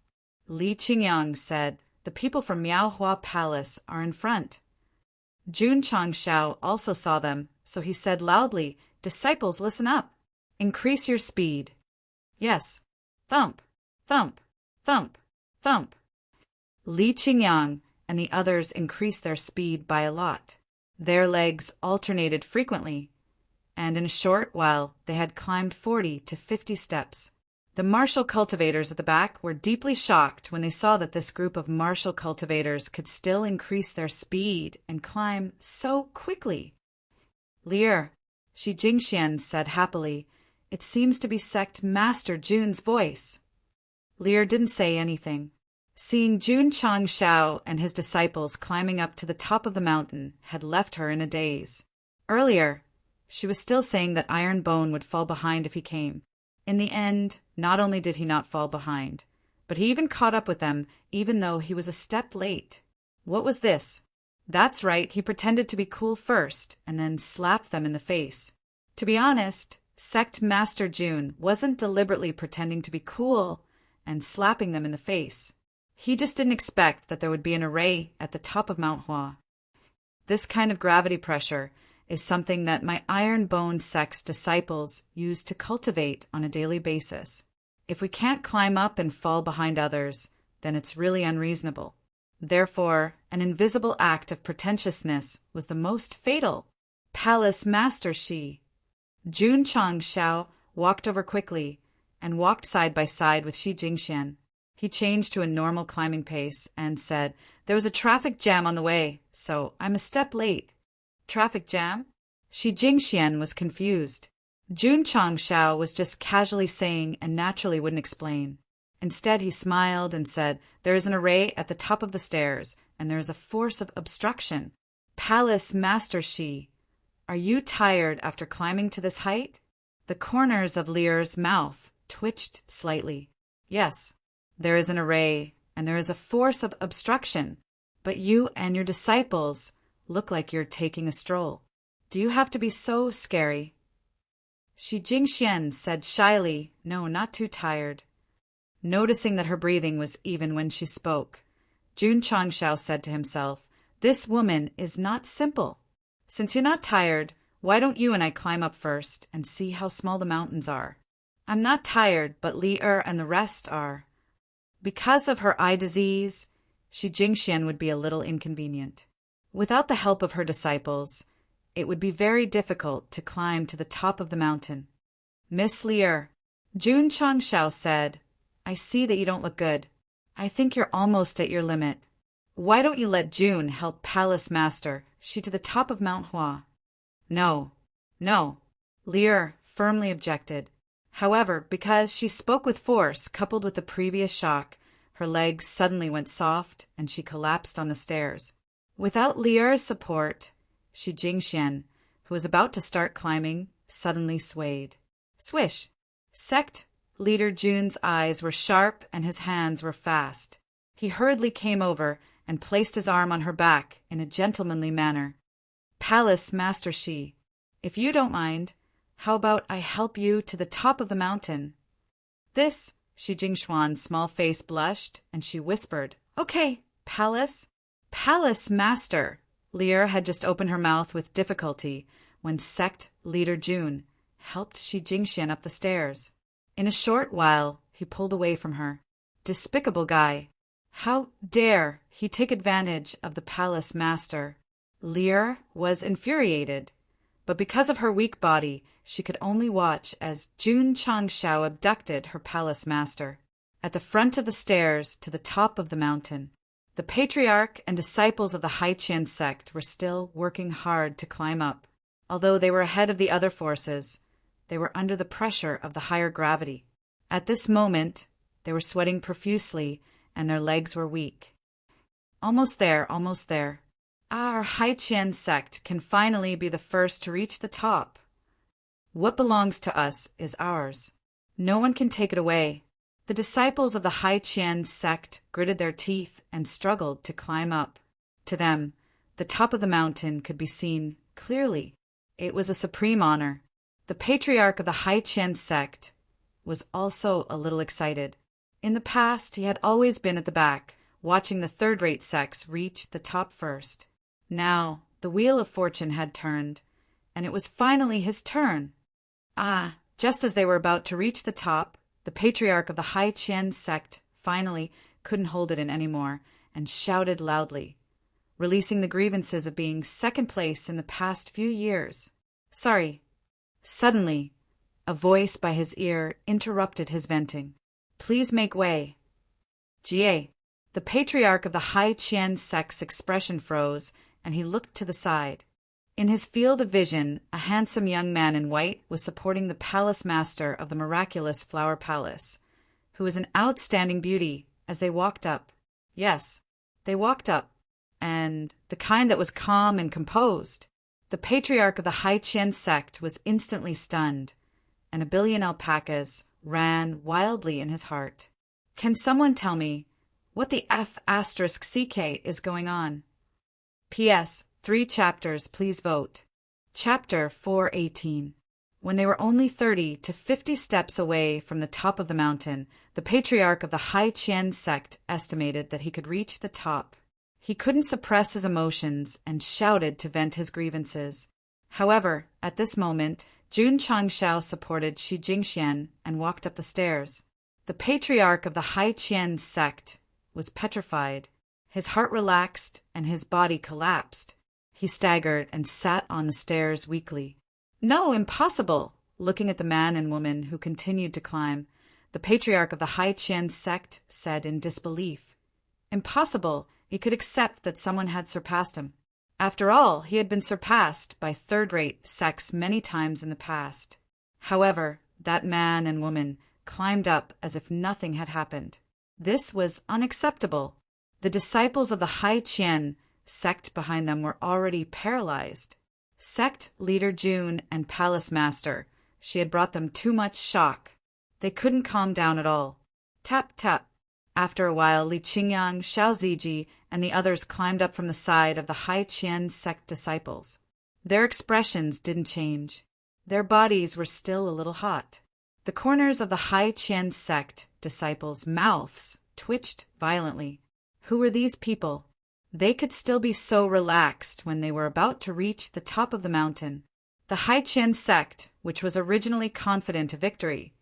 Li Qingyang said, the people from Miaohua Palace are in front. Jun Changshao also saw them, so he said loudly, disciples, listen up. Increase your speed. Yes. Thump, thump, thump, thump. Li Qingyang and the others increased their speed by a lot. Their legs alternated frequently, and in a short while they had climbed 40 to 50 steps. The martial cultivators at the back were deeply shocked when they saw that this group of martial cultivators could still increase their speed and climb so quickly. "Lear," Shi Jingxian said happily, "it seems to be Sect Master Jun's voice." Lear didn't say anything. Seeing Jun Changshao and his disciples climbing up to the top of the mountain had left her in a daze. Earlier, she was still saying that Iron Bone would fall behind if he came. In the end, not only did he not fall behind, but he even caught up with them, even though he was a step late. What was this? That's right, he pretended to be cool first, and then slapped them in the face. To be honest, Sect Master Jun wasn't deliberately pretending to be cool and slapping them in the face. He just didn't expect that there would be an array at the top of Mount Hua. This kind of gravity pressure is something that my Iron Bone Sect's disciples use to cultivate on a daily basis. If we can't climb up and fall behind others, then it's really unreasonable. Therefore, an invisible act of pretentiousness was the most fatal. Palace Master Shi. Jun Changshao walked over quickly and walked side by side with Shi Jingxian. He changed to a normal climbing pace and said, "There was a traffic jam on the way, so I'm a step late." "Traffic jam?" Shi Jingxian was confused. Jun Changshao was just casually saying and naturally wouldn't explain. Instead, he smiled and said, "There is an array at the top of the stairs, and there is a force of obstruction." "Palace Master Shi, are you tired after climbing to this height?" The corners of Lear's mouth twitched slightly. "Yes, there is an array, and there is a force of obstruction, but you and your disciples look like you're taking a stroll. Do you have to be so scary?" Shi Jingxian said shyly, "No, not too tired." Noticing that her breathing was even when she spoke, Jun Changshao said to himself, "This woman is not simple. Since you're not tired, why don't you and I climb up first and see how small the mountains are?" "I'm not tired, but Li and the rest are." Because of her eye disease, Shi Jingxian would be a little inconvenient. Without the help of her disciples, it would be very difficult to climb to the top of the mountain. "Miss Lear," Jun Changshao said, "I see that you don't look good. I think you're almost at your limit. Why don't you let Jun help Palace Master Shi to the top of Mount Hua?" "No, no," Lear firmly objected. However, because she spoke with force coupled with the previous shock, her legs suddenly went soft and she collapsed on the stairs. Without Lear's support, Shi Jingxian, who was about to start climbing, suddenly swayed. Swish! Sect Leader Jun's eyes were sharp and his hands were fast. He hurriedly came over and placed his arm on her back in a gentlemanly manner. "Palace Master Shi, if you don't mind, how about I help you to the top of the mountain?" This, Shi Jingxuan's small face blushed and she whispered, "Okay, Palace." "Palace Master." Lear had just opened her mouth with difficulty when Sect Leader Jun helped Shi Jingxian up the stairs. In a short while, he pulled away from her. Despicable guy. How dare he take advantage of the Palace Master? Lear was infuriated, but because of her weak body, she could only watch as Jun Changshao abducted her Palace Master. At the front of the stairs to the top of the mountain, the patriarch and disciples of the Haiqian sect were still working hard to climb up. Although they were ahead of the other forces, they were under the pressure of the higher gravity. At this moment, they were sweating profusely and their legs were weak. Almost there, almost there. Our Haiqian sect can finally be the first to reach the top. What belongs to us is ours. No one can take it away. The disciples of the Haiqian sect gritted their teeth and struggled to climb up. To them, the top of the mountain could be seen clearly. It was a supreme honor. The patriarch of the Haiqian sect was also a little excited. In the past, he had always been at the back, watching the third-rate sects reach the top first. Now, the wheel of fortune had turned, and it was finally his turn. Just as they were about to reach the top, the patriarch of the Haiqian sect finally couldn't hold it in anymore and shouted loudly, releasing the grievances of being second place in the past few years. "Sorry, Suddenly, a voice by his ear interrupted his venting. "Please make way." Jie, the patriarch of the Hai Qian sect's expression froze, and he looked to the side. In his field of vision, a handsome young man in white was supporting the palace master of the miraculous flower palace, who was an outstanding beauty, as they walked up. Yes, they walked up, and the kind that was calm and composed. The patriarch of the Hai Qian sect was instantly stunned, and a billion alpacas ran wildly in his heart. Can someone tell me what the F***CK is going on? P.S. 3 chapters, please vote. Chapter 418. When they were only 30 to 50 steps away from the top of the mountain, the patriarch of the Hai Qian sect estimated that he could reach the top. He couldn't suppress his emotions and shouted to vent his grievances. However, at this moment, Jun Changshao supported Shi Jingxian and walked up the stairs. The patriarch of the Hai Qian sect was petrified. His heart relaxed and his body collapsed. He staggered and sat on the stairs weakly. "No, impossible!" Looking at the man and woman who continued to climb, the patriarch of the Hai Qian sect said in disbelief. Impossible! He could accept that someone had surpassed him. After all, he had been surpassed by third-rate sects many times in the past. However, that man and woman climbed up as if nothing had happened. This was unacceptable. The disciples of the Hai Qian sect behind them were already paralyzed. Sect leader June and palace master, she had brought them too much shock. They couldn't calm down at all. Tap, tap. After a while, Li Qingyang, Xiao Ziji, and the others climbed up from the side of the Hai Qian sect disciples. Their expressions didn't change. Their bodies were still a little hot. The corners of the Hai Qian sect disciples' mouths twitched violently. Who were these people? They could still be so relaxed when they were about to reach the top of the mountain. The Hai Qian sect, which was originally confident of victory,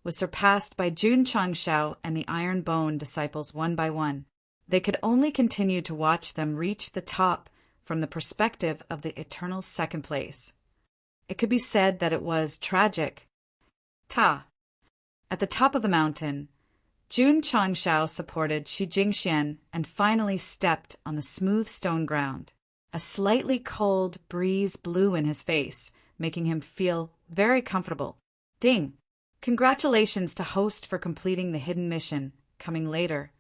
was surpassed by Jun Changshao and the Iron Bone disciples one by one. They could only continue to watch them reach the top from the perspective of the eternal second place. It could be said that it was tragic. Ta. At the top of the mountain, Jun Changshao supported Shi Jingxian and finally stepped on the smooth stone ground. A slightly cold breeze blew in his face, making him feel very comfortable. Ding! Congratulations to host for completing the hidden mission, coming later.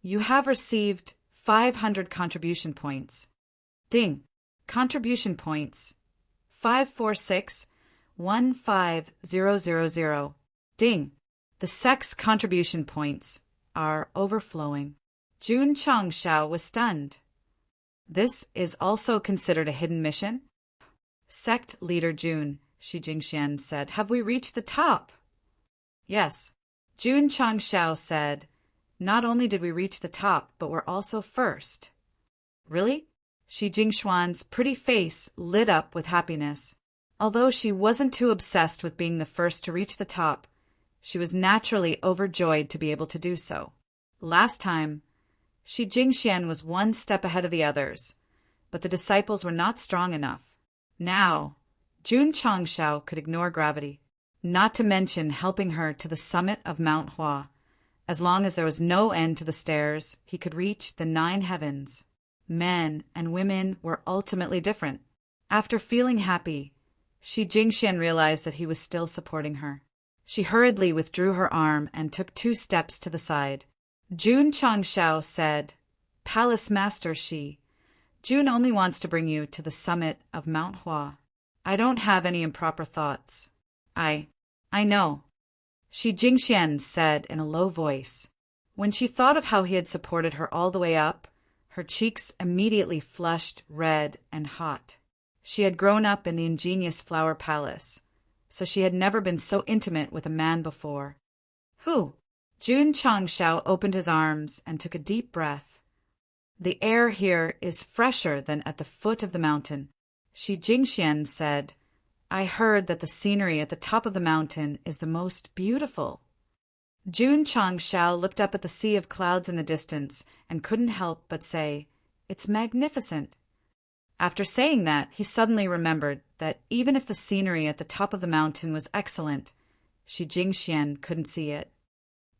You have received 500 contribution points. Ding! Contribution points. 546-15000. Ding! The sect's contribution points are overflowing. Jun Changshao was stunned. This is also considered a hidden mission? Sect leader Jun, Shi Jingxian said, have we reached the top? Yes. Jun Changshao said, not only did we reach the top, but we're also first. Really? Shi Jingxuan's pretty face lit up with happiness. Although she wasn't too obsessed with being the first to reach the top, she was naturally overjoyed to be able to do so. Last time, Shi Jingxian was one step ahead of the others, but the disciples were not strong enough. Now, Jun Changshao could ignore gravity, not to mention helping her to the summit of Mount Hua. As long as there was no end to the stairs, he could reach the 9 heavens. Men and women were ultimately different. After feeling happy, Shi Jingxian realized that he was still supporting her. She hurriedly withdrew her arm and took 2 steps to the side. Jun Changshao said, Palace Master Shi, Jun only wants to bring you to the summit of Mount Hua. I don't have any improper thoughts. I know, Shi Jingxian said in a low voice. When she thought of how he had supported her all the way up, her cheeks immediately flushed red and hot. She had grown up in the ingenious flower palace, so she had never been so intimate with a man before. Who? Jun Changshao opened his arms and took a deep breath. The air here is fresher than at the foot of the mountain. Shi Jingxian said, I heard that the scenery at the top of the mountain is the most beautiful. Jun Changshao looked up at the sea of clouds in the distance and couldn't help but say, It's magnificent. After saying that, he suddenly remembered that even if the scenery at the top of the mountain was excellent, Shi Jingxian couldn't see it.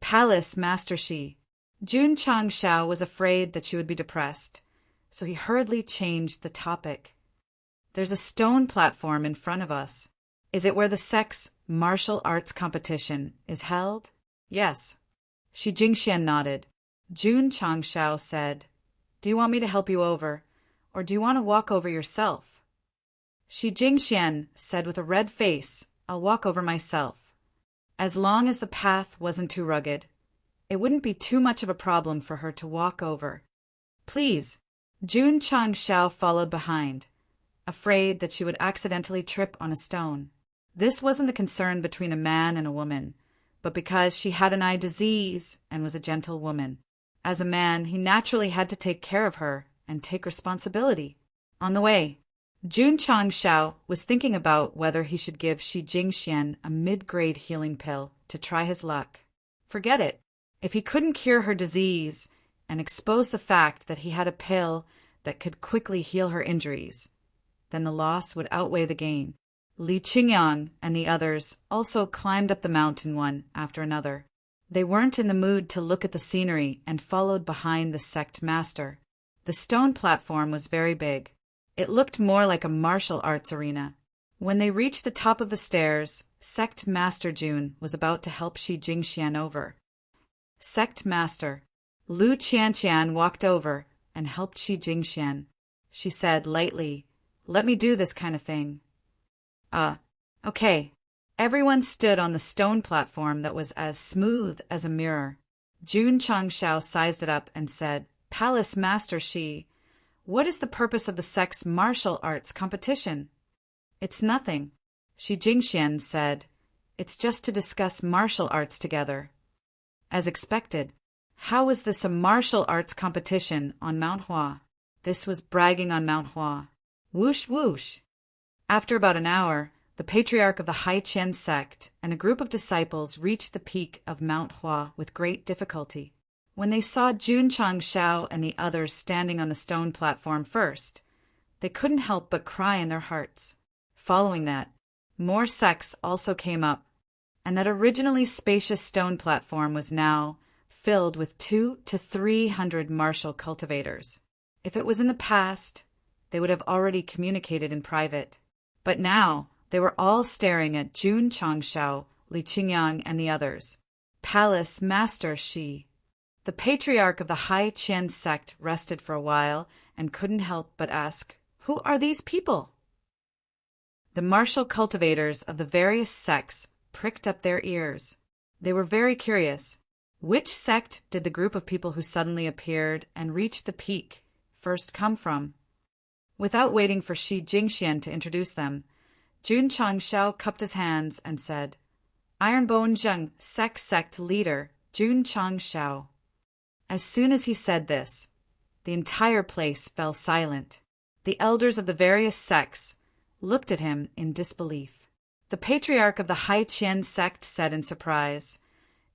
Palace, Master Shi. Jun Changshao was afraid that she would be depressed, so he hurriedly changed the topic. There's a stone platform in front of us. Is it where the Sect's martial arts competition is held? Yes. Shi Jingxian nodded. Jun Changshao said, Do you want me to help you over, or do you want to walk over yourself? Shi Jingxian said with a red face, I'll walk over myself. As long as the path wasn't too rugged, it wouldn't be too much of a problem for her to walk over. Please. Jun Changshao followed behind, afraid that she would accidentally trip on a stone. This wasn't the concern between a man and a woman, but because she had an eye disease and was a gentle woman. As a man, he naturally had to take care of her and take responsibility. On the way, Jun Changshao was thinking about whether he should give Shi Jingxian a mid-grade healing pill to try his luck. Forget it. If he couldn't cure her disease and expose the fact that he had a pill that could quickly heal her injuries, then the loss would outweigh the gain. Li Qingyang and the others also climbed up the mountain one after another. They weren't in the mood to look at the scenery and followed behind the Sect master. The stone platform was very big. It looked more like a martial arts arena. When they reached the top of the stairs, Sect Master Jun was about to help Shi Jingxian over. Sect Master. Lu Qianqian walked over and helped Shi Jingxian. She said lightly, Let me do this kind of thing. Okay. Everyone stood on the stone platform that was as smooth as a mirror. Jun Changshao sized it up and said, Palace Master Shi, what is the purpose of the Sect's martial arts competition? It's nothing. Shi Jingxian said, It's just to discuss martial arts together. As expected. How was this a martial arts competition on Mount Hua? This was bragging on Mount Hua. Whoosh whoosh. After about an hour, the patriarch of the Hai Qian sect and a group of disciples reached the peak of Mount Hua with great difficulty. When they saw Jun Changshao and the others standing on the stone platform first, they couldn't help but cry in their hearts. Following that, more sects also came up, and that originally spacious stone platform was now filled with 200 to 300 martial cultivators. If it was in the past, they would have already communicated in private. But now, they were all staring at Jun Changshao, Li Qingyang, and the others. Palace Master Shi. The patriarch of the Hai Qian sect rested for a while and couldn't help but ask, Who are these people? The martial cultivators of the various sects pricked up their ears. They were very curious. Which sect did the group of people who suddenly appeared and reached the peak first come from? Without waiting for Shi Jingxian to introduce them, Jun Changshao cupped his hands and said, Ironbone Zheng, sect leader, Jun Changshao. As soon as he said this, the entire place fell silent. The elders of the various sects looked at him in disbelief. The patriarch of the Hai Qian sect said in surprise,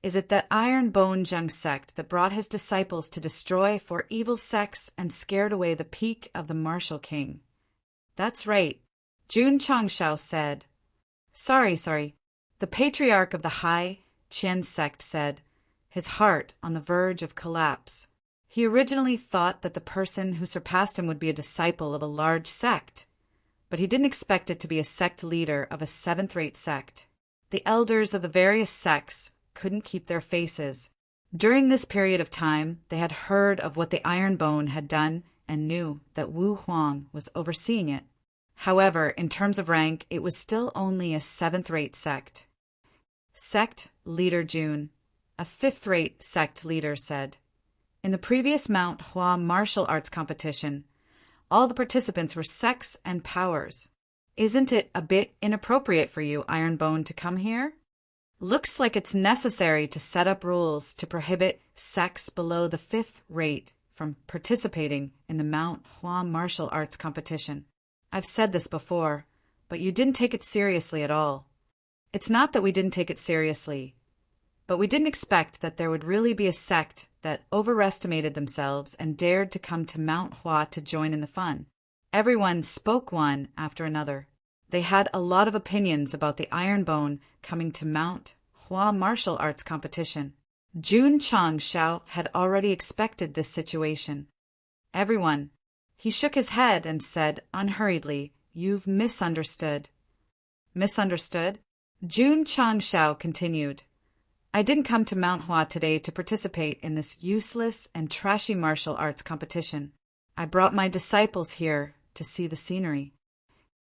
Is it that Ironbone Zheng sect that brought his disciples to destroy 4 evil sects and scared away the peak of the martial king? That's right, Jun Changshao said. Sorry. The patriarch of the Hai Qian sect said, his heart on the verge of collapse. He originally thought that the person who surpassed him would be a disciple of a large sect, but he didn't expect it to be a sect leader of a 7th-rate sect. The elders of the various sects couldn't keep their faces. During this period of time, they had heard of what the Ironbone had done and knew that Wu Huang was overseeing it. However, in terms of rank, it was still only a 7th-rate sect. Sect Leader Jun, a 5th-rate sect leader, said, In the previous Mount Hua martial arts competition, all the participants were sects and powers. Isn't it a bit inappropriate for you, Ironbone, to come here? Looks like it's necessary to set up rules to prohibit sects below the 5th rate from participating in the Mount Hua martial arts competition. I've said this before, but you didn't take it seriously at all. It's not that we didn't take it seriously, but we didn't expect that there would really be a sect that overestimated themselves and dared to come to Mount Hua to join in the fun. Everyone spoke one after another. They had a lot of opinions about the Iron Bone coming to Mount Hua martial arts competition. Jun Chang Shao had already expected this situation. Everyone. He shook his head and said unhurriedly, "You've misunderstood." Misunderstood? Jun Chang Shao continued. "I didn't come to Mount Hua today to participate in this useless and trashy martial arts competition. I brought my disciples here to see the scenery."